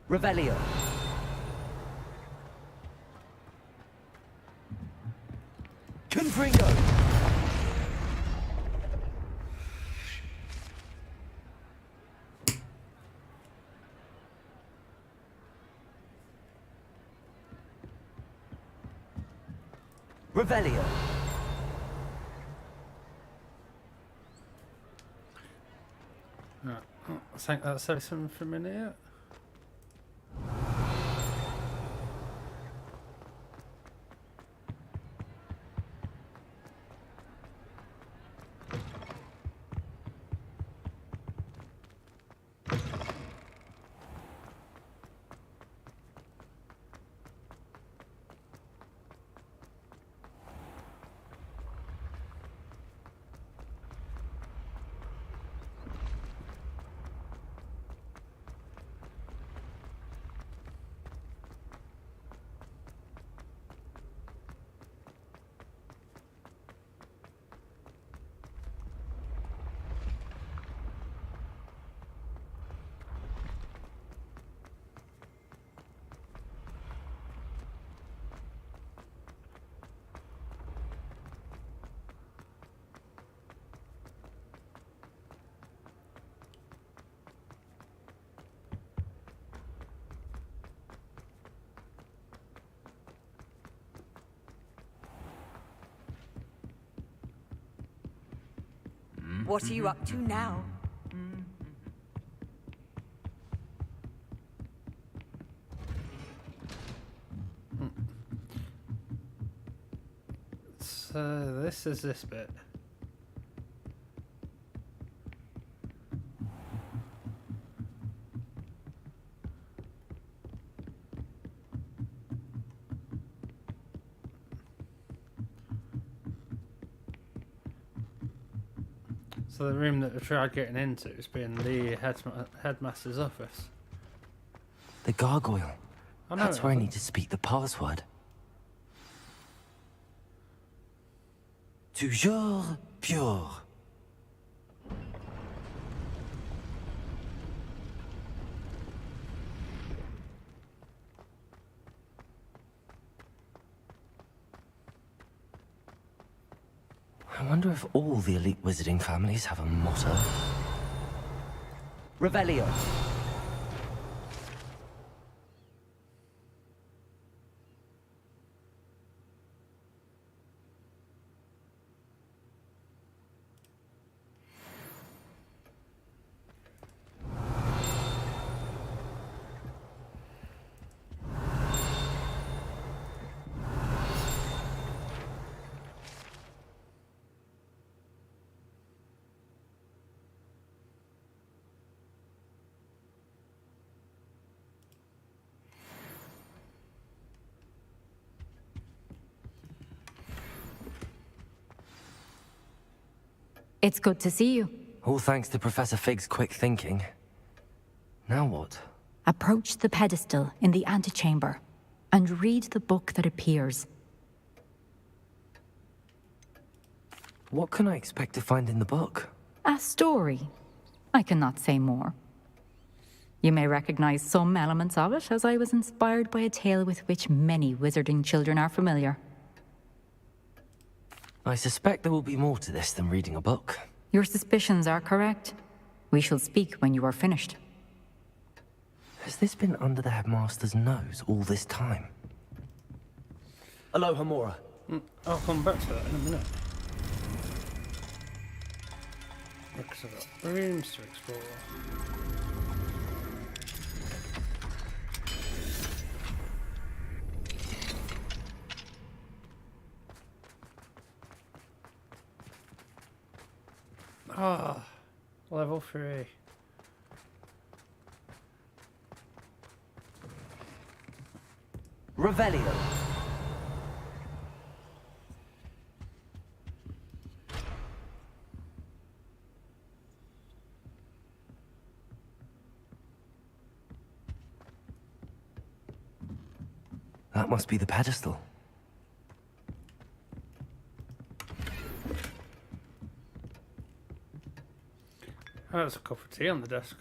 Revelio. Confringo. Revelio.
Right. I think that's everything from in here.
What are you up to now?
So this is this bit. So the room that we tried getting into has been the headmaster's office.
The gargoyle.
I know
That's where I need to speak the password. Toujours pure. I wonder if all the elite wizarding families have a motto. Revelio.
It's good to see you.
All thanks to Professor Fig's quick thinking. Now what?
Approach the pedestal in the antechamber and read the book that appears.
What can I expect to find in the book?
A story. I cannot say more. You may recognize some elements of it, as I was inspired by a tale with which many wizarding children are familiar.
I suspect there will be more to this than reading a book.
Your suspicions are correct. We shall speak when you are finished.
Has this been under the headmaster's nose all this time? Aloha, Mora.
I'll come back to that in a minute. Because I've got rooms to explore. Ah, level 3.
Revelio. That must be the pedestal.
Oh, there's a cup of tea on the desk.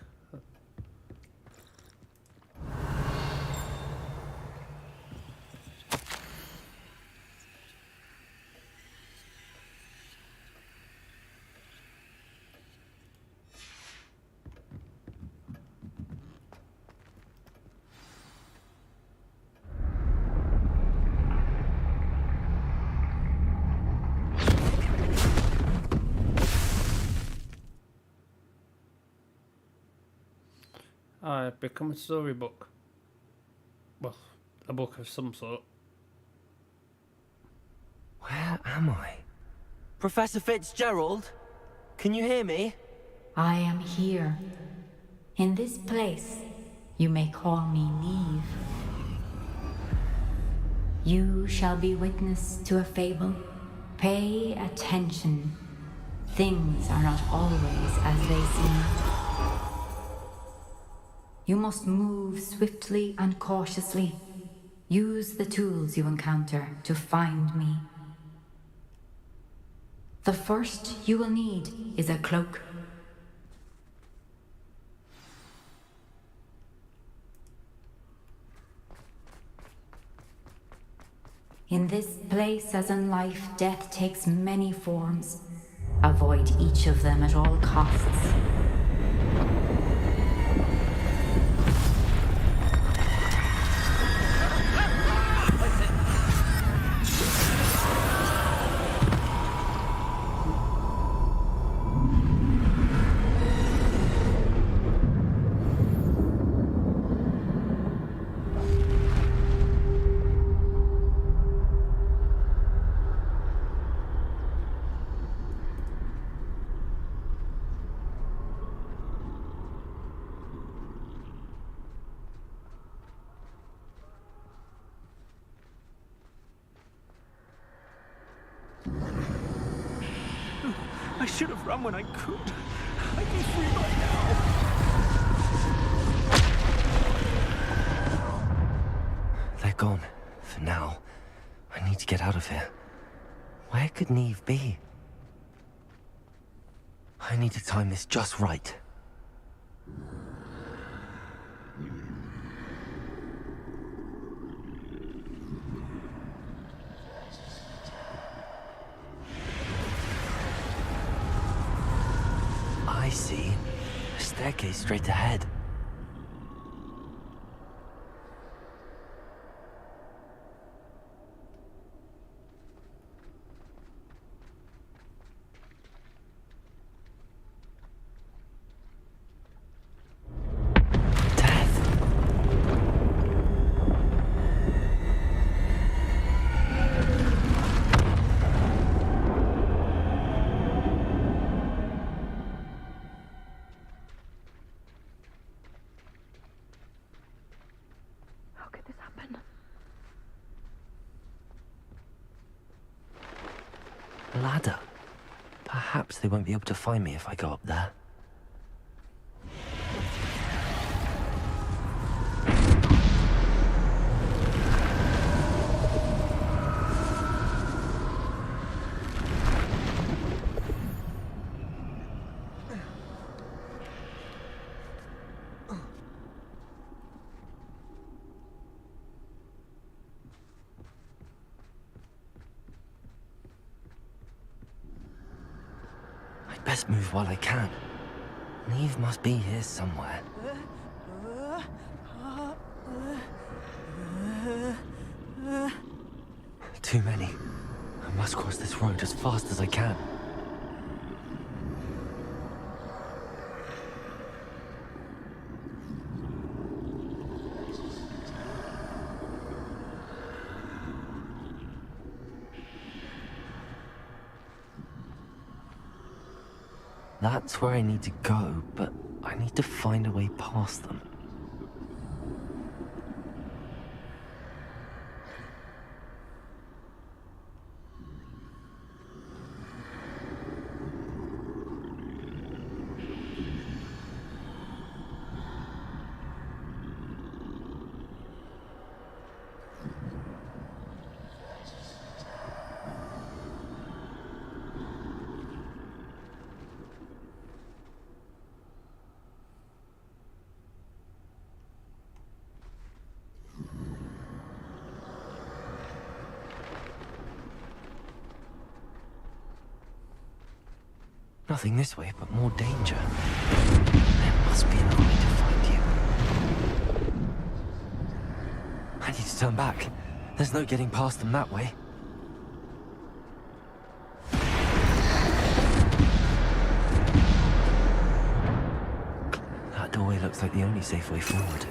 become a storybook. Well, a book of some sort.
Where am I? Professor Fitzgerald? Can you hear me?
I am here. In this place, you may call me Neve. You shall be witness to a fable. Pay attention. Things are not always as they seem. You must move swiftly and cautiously. Use the tools you encounter to find me. The first you will need is a cloak. In this place, as in life, death takes many forms. Avoid each of them at all costs.
I should have run when I could. I'd be free by now.
They're gone. For now. I need to get out of here. Where could Neve be? I need to time this just right. I see. A staircase straight ahead. Ladder. Perhaps they won't be able to find me if I go up there. Best move while I can. Neve must be here somewhere. Too many. I must cross this road as fast as I can. That's where I need to go, but I need to find a way past them. Nothing this way, but more danger. There must be another way to find you. I need to turn back. There's no getting past them that way. That door doorway looks like the only safe way forward.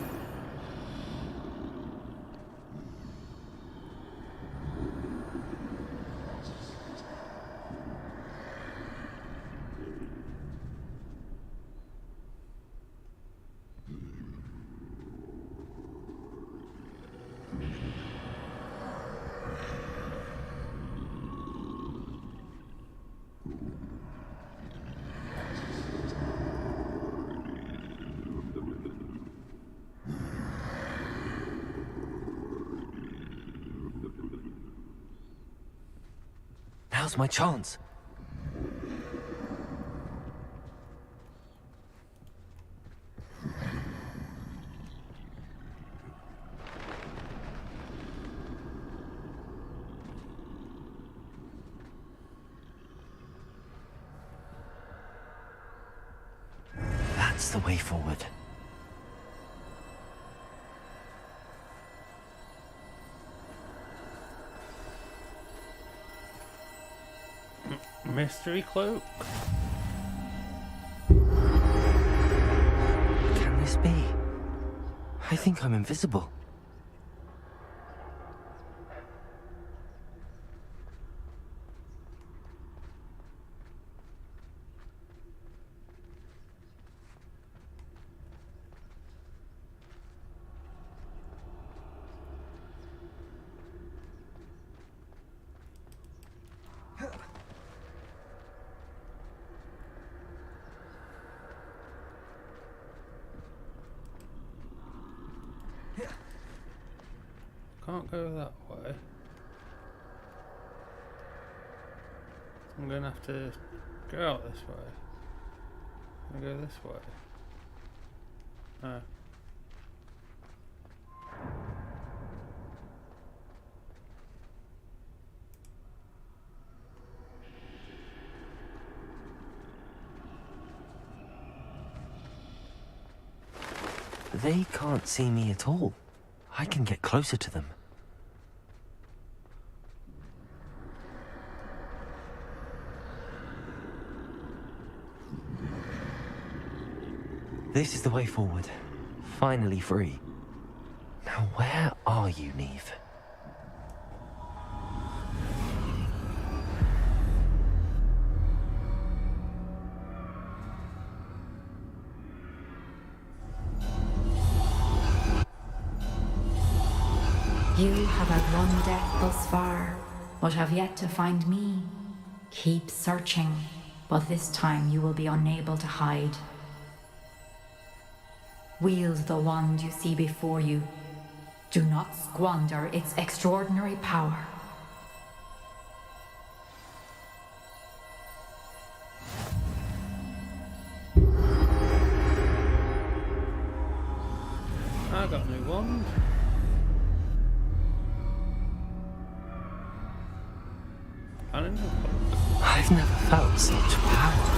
Now's my chance. That's the way forward.
Mystery cloak?
Can this be? I think I'm invisible.
Can't go that way. I'm gonna have to go out this way. I'm gonna go this way. No.
They can't see me at all. I can get closer to them. This is the way forward. Finally free. Now where are you, Neve?
You have outrun death thus far, but have yet to find me. Keep searching, but this time you will be unable to hide. Wield the wand you see before you. Do not squander its extraordinary power.
I got a new wand.
I've never felt such power.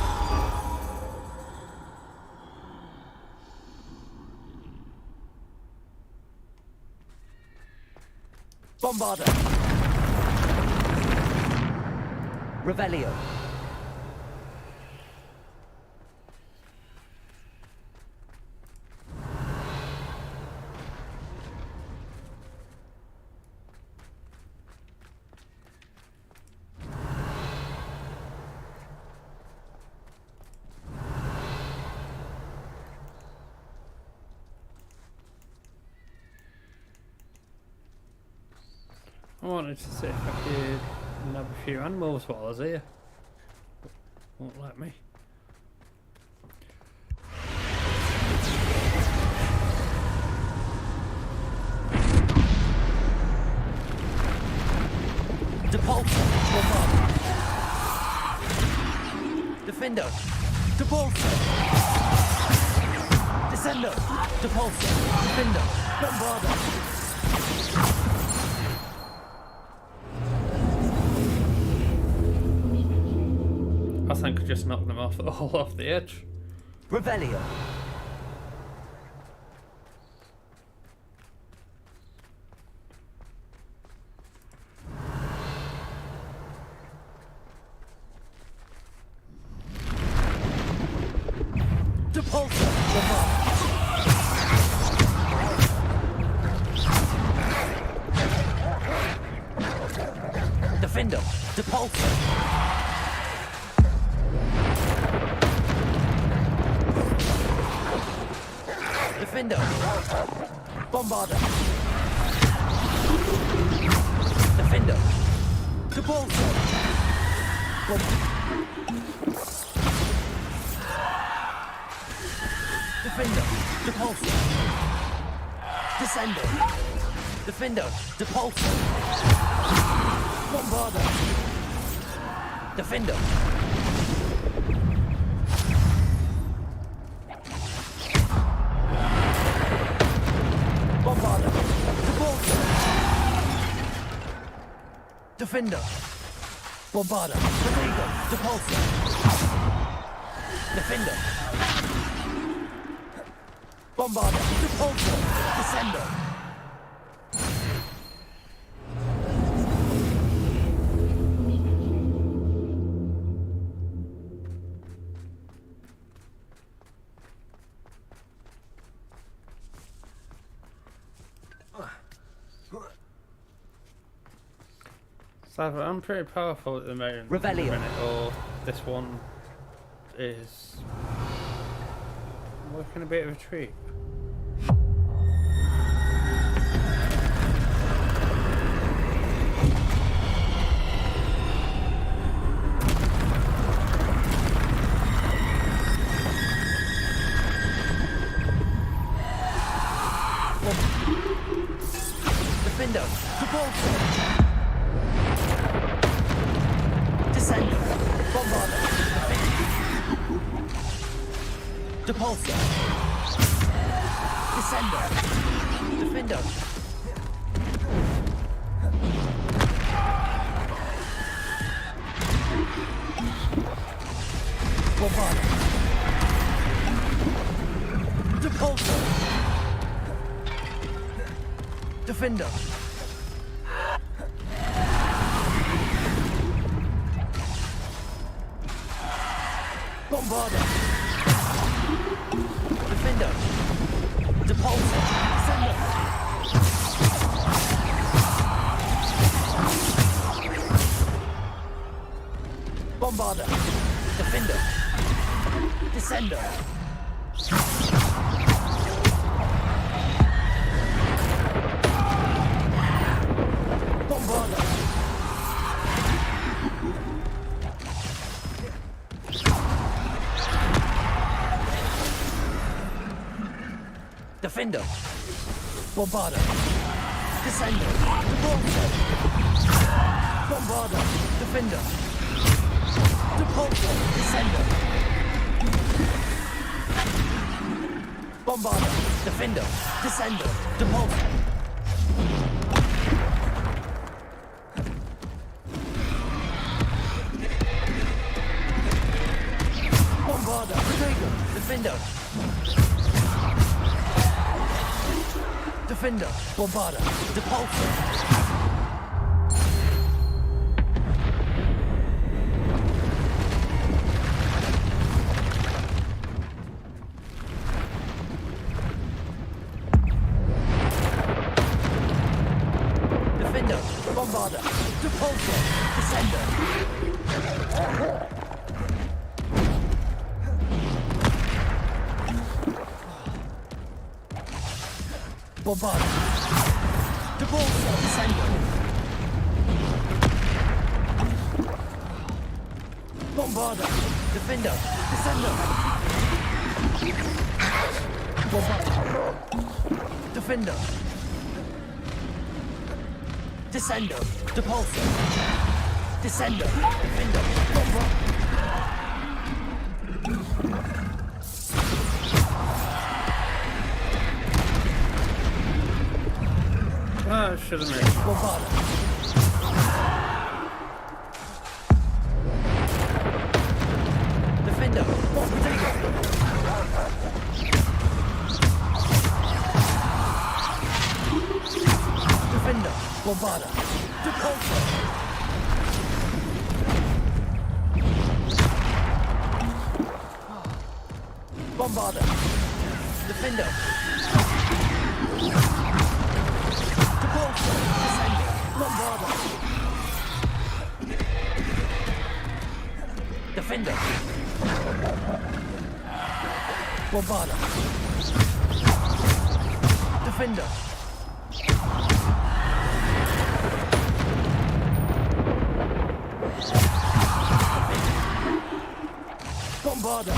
Bombarda. Revelio.
I wanted to see if I could nab a few animals while I was here. Won't let me.
Depulso. Defendo. Depulso. Descendo. Depulso. Defendo. Bombarda.
I think I just knocked them off all off the edge.
Revelio. Depulso.
Defender, Depulsor. Defender, Bombarder. Defender, Depulsor. Defender, Depulsor. Descender. Defender, Depulsor. Bombarder. Defender. Bombarder. Depulsor. Defender. Bombarder. Protego. Depulsor. Defender. Bombarder. Depulsor. Descender.
So I'm pretty powerful at the moment.
Revelio.
Or this one is working a bit of a treat.
Defender, Depulsor. Descender, Bombarder. Depulsor. Descender. Defender. Bombarder. Depulsor. Defender. Bombarder. Defender. Depulsor. Descender. Bombarder. Defender. Descender. Bombarder. Defender. Bombarder. Descender. Depulsor. Bombarder. Defender. Depulsor. Descender. Bombarder. Defender. Descender. Depulsor. Bombarder. Protego. Defender. Defender. Bombarder. Depulsor. Defender. Bombarder. Depulsor. Descender. Bombarder. Depulsor. Descender. Bombarder. Defender. Descender. Bombarder. Defender. Descender. Depulsor. Descender. Defender. Bombarder.
Ah, should have made.
Bombarder. Defender. Bombarder. Defender. Bombarder. Depulsor. Bombarder. Defender. Depulsor. Descender. Bombarder.
Defender! Bombarda! Defender! Bombarda!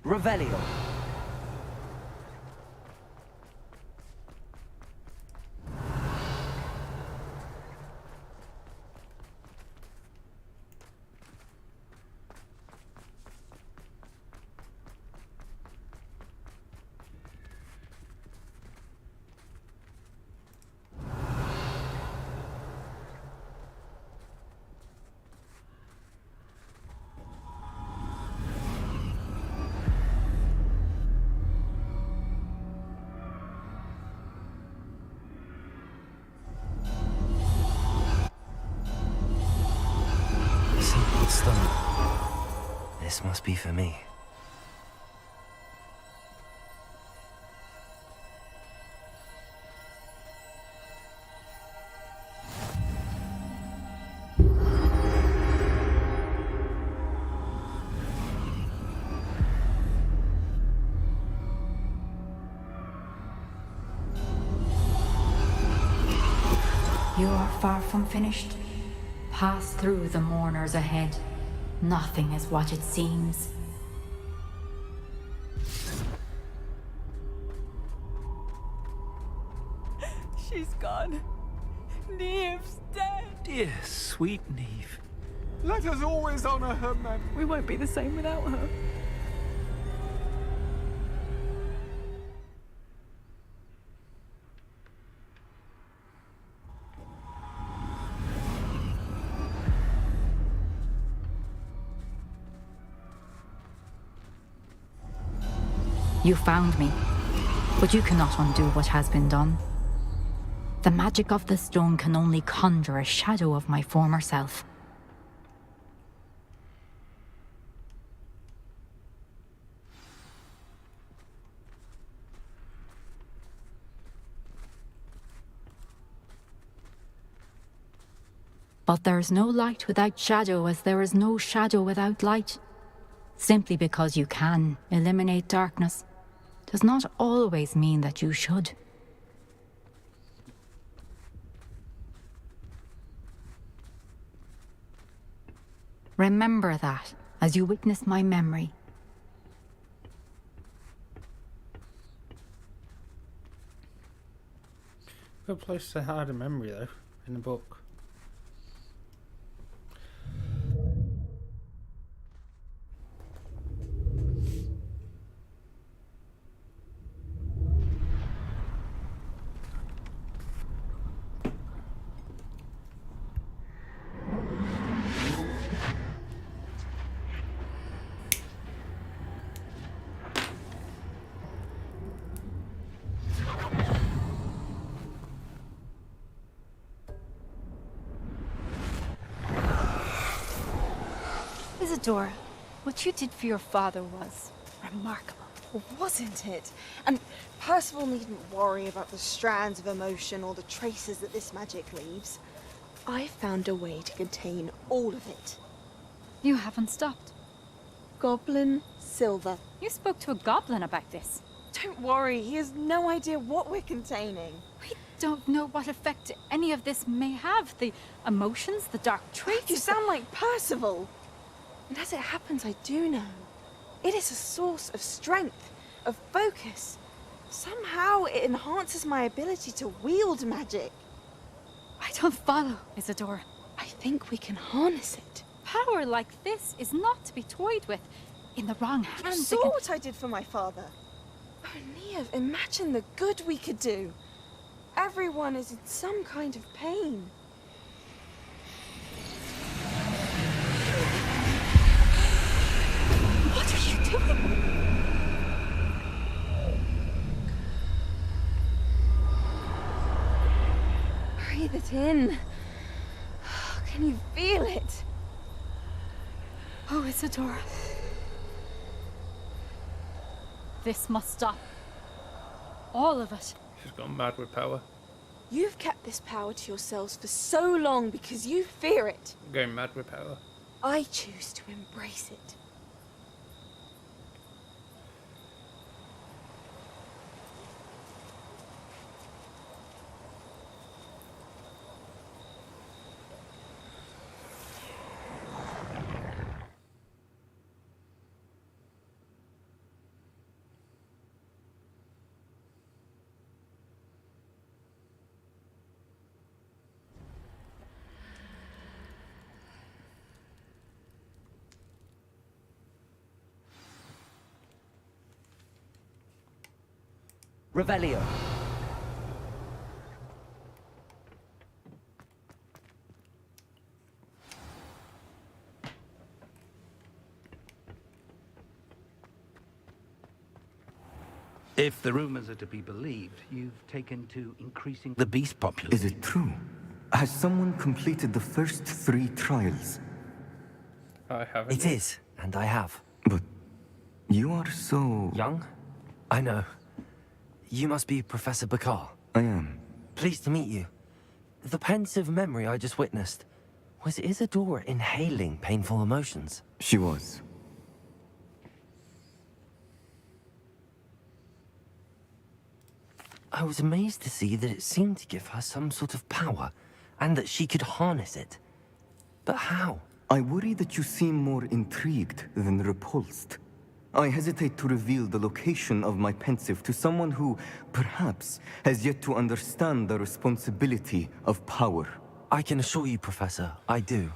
Revelio.
This must be for me.
You are far from finished. Pass through the mourners ahead. Nothing is what it seems.
She's gone. Neve's dead.
Dear, sweet Neve.
Let us always honor her memory.
We won't be the same without her.
You found me, but you cannot undo what has been done. The magic of the stone can only conjure a shadow of my former self. But there is no light without shadow, as there is no shadow without light. Simply because you can eliminate darkness does not always mean that you should. Remember that as you witness my memory.
Good place to hide a memory, though, in the book.
Isadora, what you did for your father was remarkable, wasn't it? And Percival needn't worry about the strands of emotion or the traces that this magic leaves. I found a way to contain all of it.
You haven't stopped.
Goblin Silver.
You spoke to a goblin about this.
Don't worry, he has no idea what we're containing.
We don't know what effect any of this may have. The emotions, the dark traits.
You sound like Percival. And as it happens, I do know. It is a source of strength, of focus. Somehow it enhances my ability to wield magic.
I don't follow, Isadora.
I think we can harness it.
Power like this is not to be toyed with. In the wrong hands.
You saw what I did for my father. Oh, Neve, imagine the good we could do. Everyone is in some kind of pain.
What are you doing?
Breathe it in. Can you feel it?
Oh, Isadora. This must stop. All of it.
She's gone mad with power.
You've kept this power to yourselves for so long because you fear it.
Going mad with power.
I choose to embrace it.
Revelio.
If the rumors are to be believed, you've taken to increasing the beast population.
Is it true? Has someone completed the first 3 trials?
I haven't.
It is, and I have.
But you are so...
Young? I know. You must be Professor Bakar.
I am.
Pleased to meet you. The pensive memory I just witnessed, was Isadora inhaling painful emotions?
She was.
I was amazed to see that it seemed to give her some sort of power, and that she could harness it. But how?
I worry that you seem more intrigued than repulsed. I hesitate to reveal the location of my pensive to someone who, perhaps, has yet to understand the responsibility of power.
I can assure you, Professor, I do.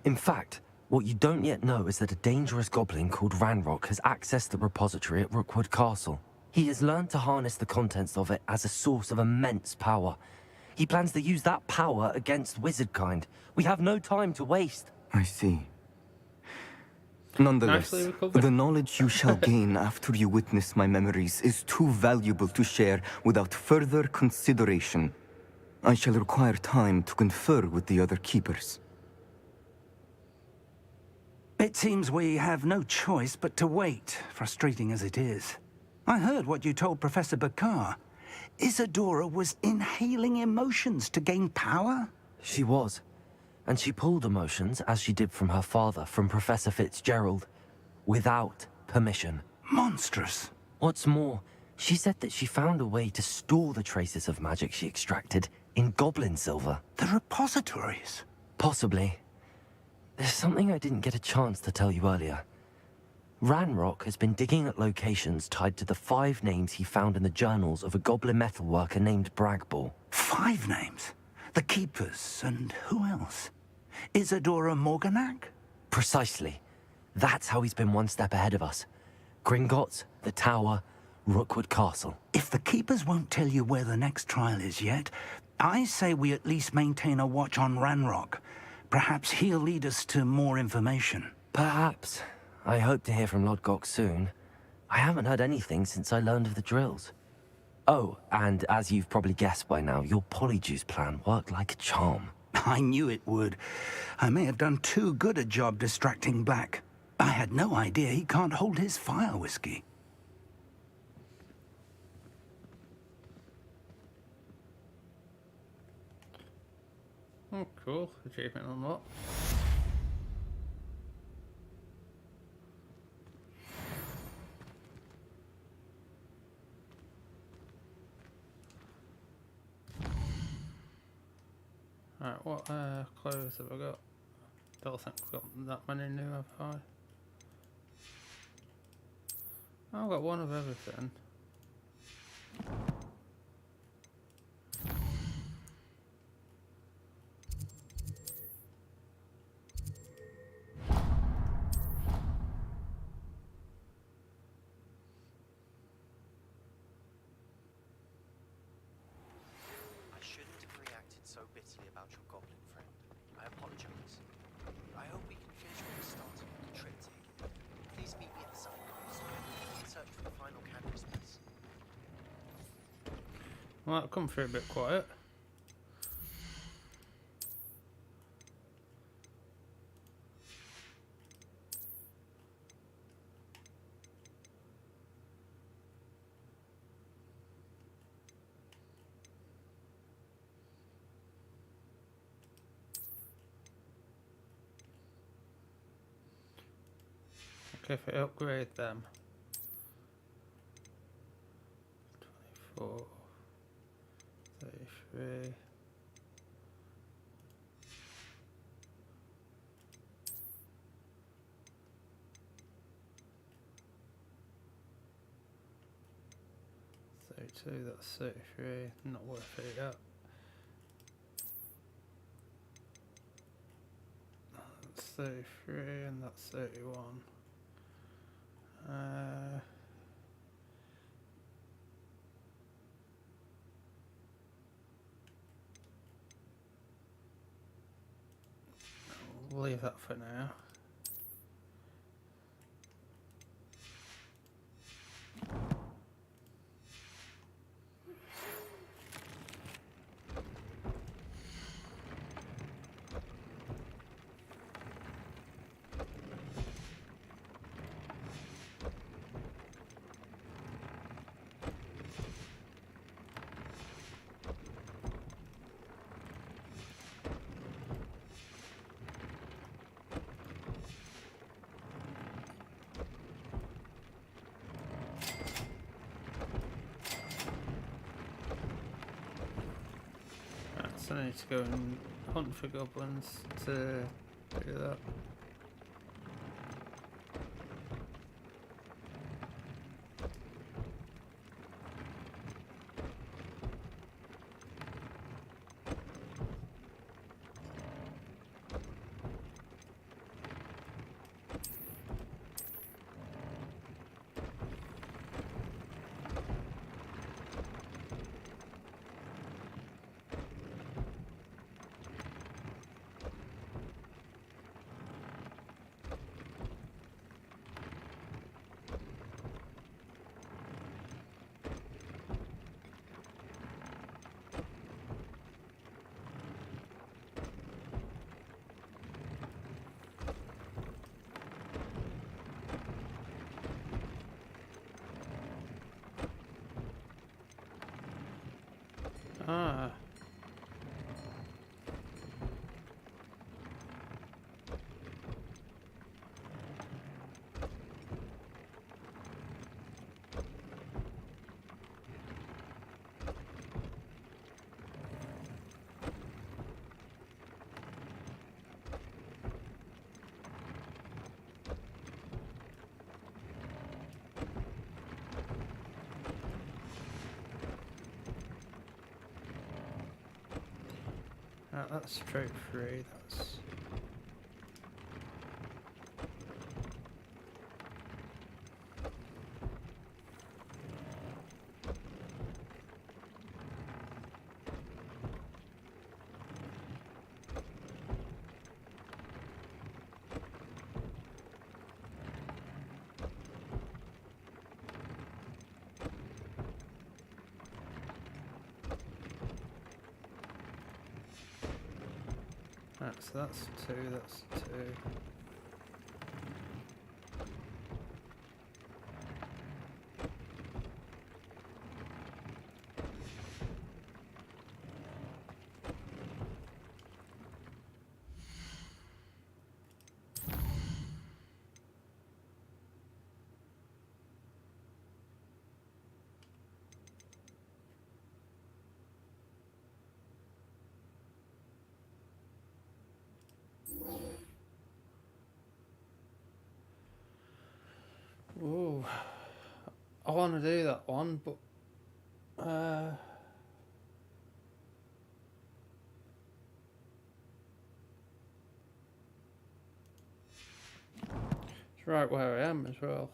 In fact, what you don't yet know is that a dangerous goblin called Ranrock has accessed the repository at Rookwood Castle. He has learned to harness the contents of it as a source of immense power. He plans to use that power against wizardkind. We have no time to waste.
I see. Nonetheless, the knowledge you shall gain after you witness my memories is too valuable to share without further consideration. I shall require time to confer with the other keepers.
It seems we have no choice but to wait, frustrating as it is. I heard what you told Professor Bakar. Isadora was inhaling emotions to gain power?
She was. And she pulled emotions, as she did from her father, from Professor Fitzgerald, without permission.
Monstrous.
What's more, she said that she found a way to store the traces of magic she extracted in goblin silver.
The repositories?
Possibly. There's something I didn't get a chance to tell you earlier. Ranrock has been digging at locations tied to the 5 names he found in the journals of a goblin metalworker named Bragball.
5 names? The Keepers, and who else? Isadora Morganac?
Precisely. That's how he's been one step ahead of us. Gringotts, the Tower, Rookwood Castle.
If the Keepers won't tell you where the next trial is yet, I say we at least maintain a watch on Ranrock. Perhaps he'll lead us to more information.
Perhaps. I hope to hear from Lodgok soon. I haven't heard anything since I learned of the drills. Oh, and as you've probably guessed by now, your polyjuice plan worked like a charm.
I knew it would. I may have done too good a job distracting Black. I had no idea he can't hold his fire whiskey.
Oh, cool. Achievement unlocked. Alright, what clothes have I got? Don't think I've got that many new, have I? I've got one of everything.
I shouldn't have reacted so bitterly about your goblin friend. I apologize. I hope we can finish what we started with the triptych. Please meet me at the southern castle and search for the final cadrespace.
Well, I've come through a bit quiet. Check if it upgrade them. 24, 33. That's 33, not worth it yet. That's 33 and that's 31. We'll leave that for now. So I need to go and hunt for goblins to do that. Ah. That's straight free, that's... That's two, that's two. Ooh, I want to do that one, but it's right where I am as well.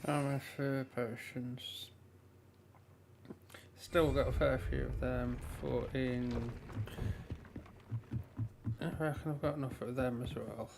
Armor for potions. Still got a fair few of them. 14. I reckon I've got enough of them as well.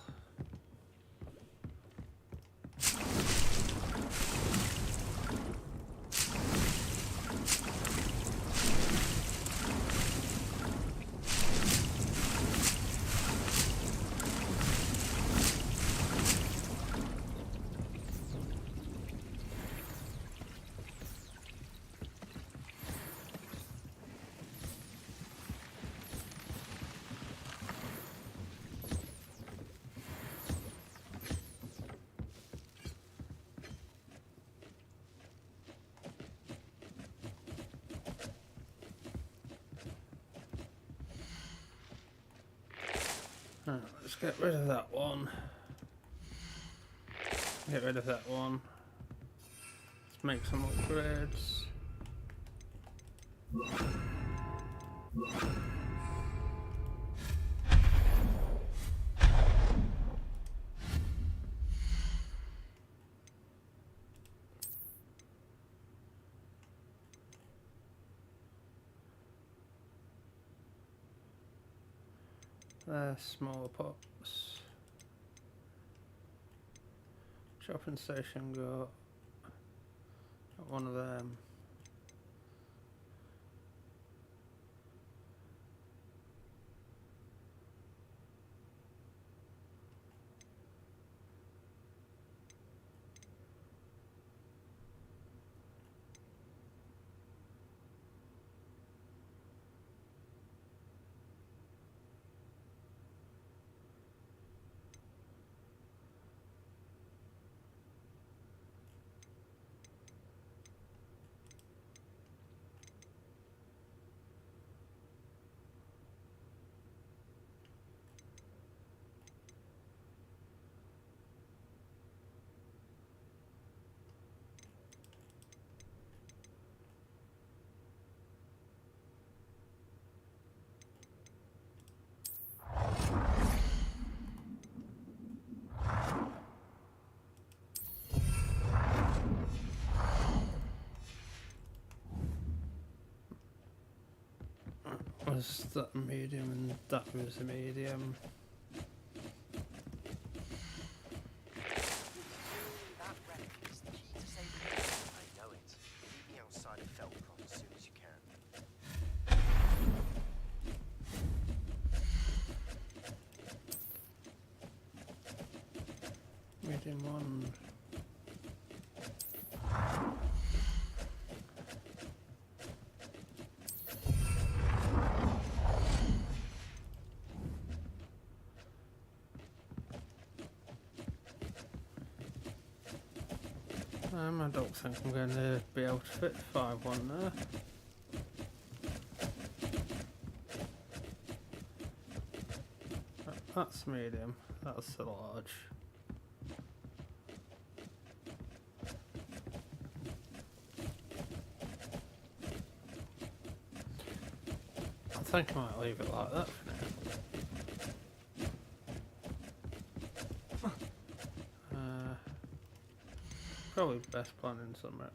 Right, let's get rid of that one. Get rid of that one. Let's make some upgrades. Smaller pots. Shopping station got one of them. Was that medium and that was a medium. Medium one. I don't think I'm going to be able to fit 5-1 there. That's medium, that's a large. I think I might leave it like that for now. Probably best planning somewhere.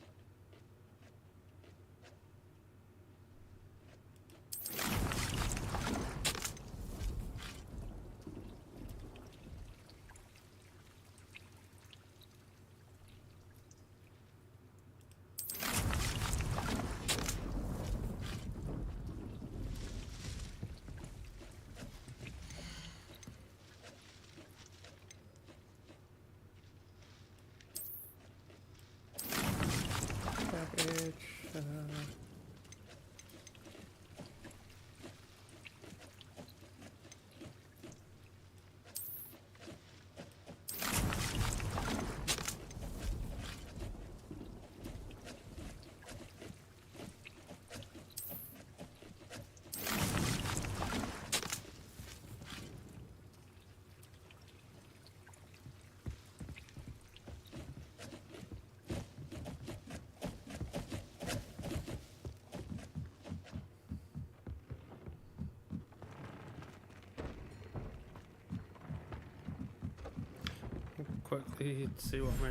Quickly see what my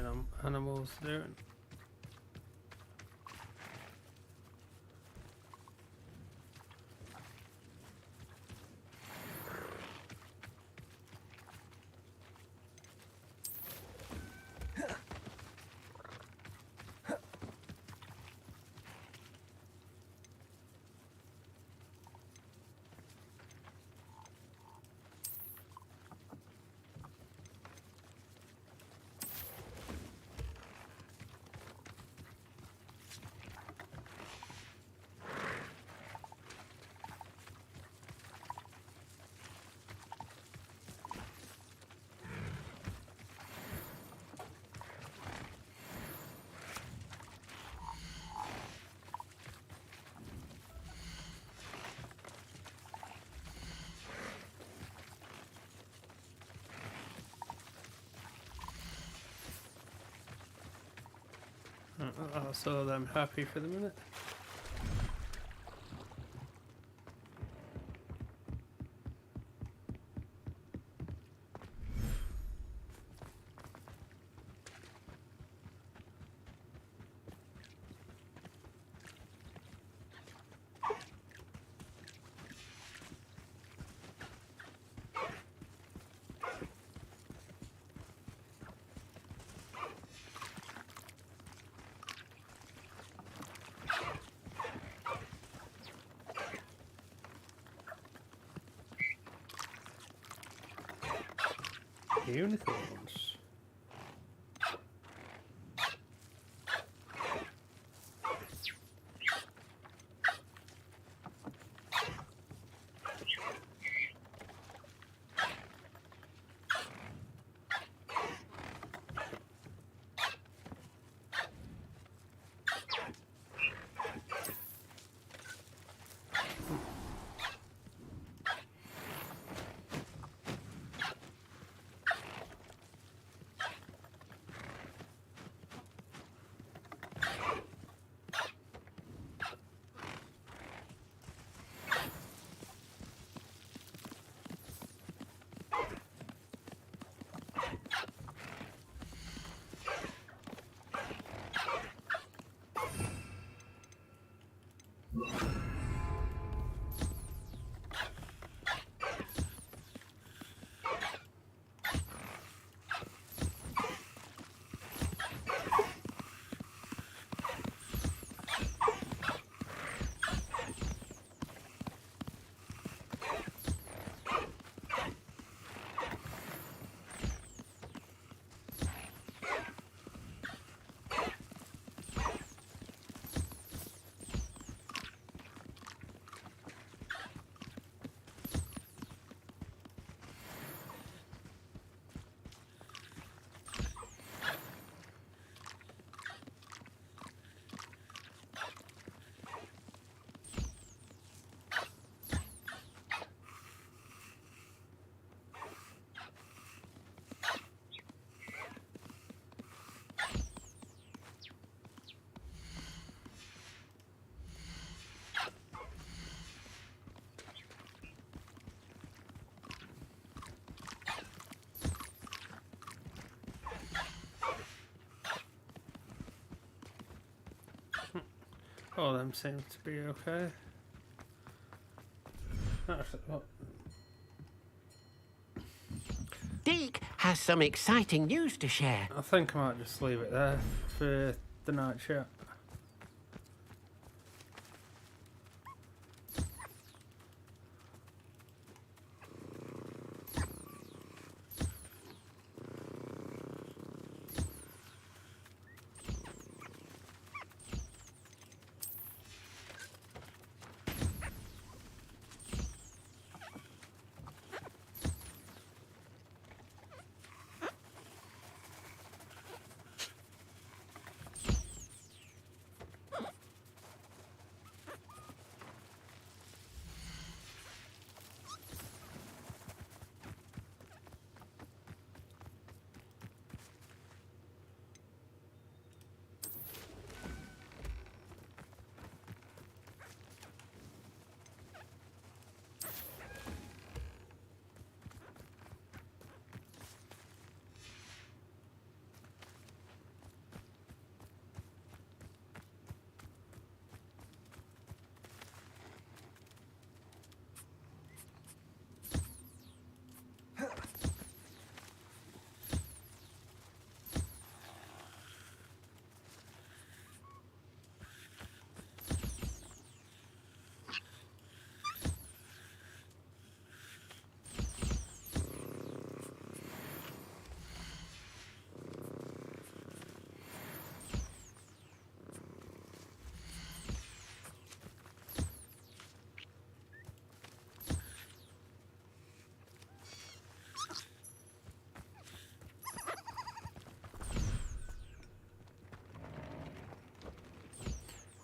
animals are doing. So I'm happy for the minute. Unicorns. All of them seem to be okay. Actually, what?
Deke has some exciting news to share.
I think I might just leave it there for the night chat.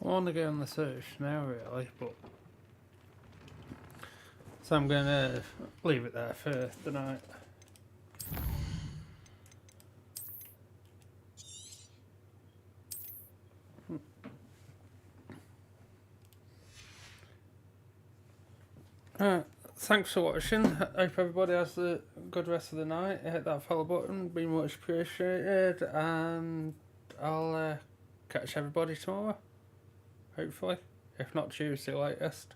I want to go on the search now, really, but so I'm going to leave it there for the night. Thanks for watching. I hope everybody has a good rest of the night. Hit that follow button, be much appreciated, and I'll catch everybody tomorrow, hopefully, if not Tuesday latest.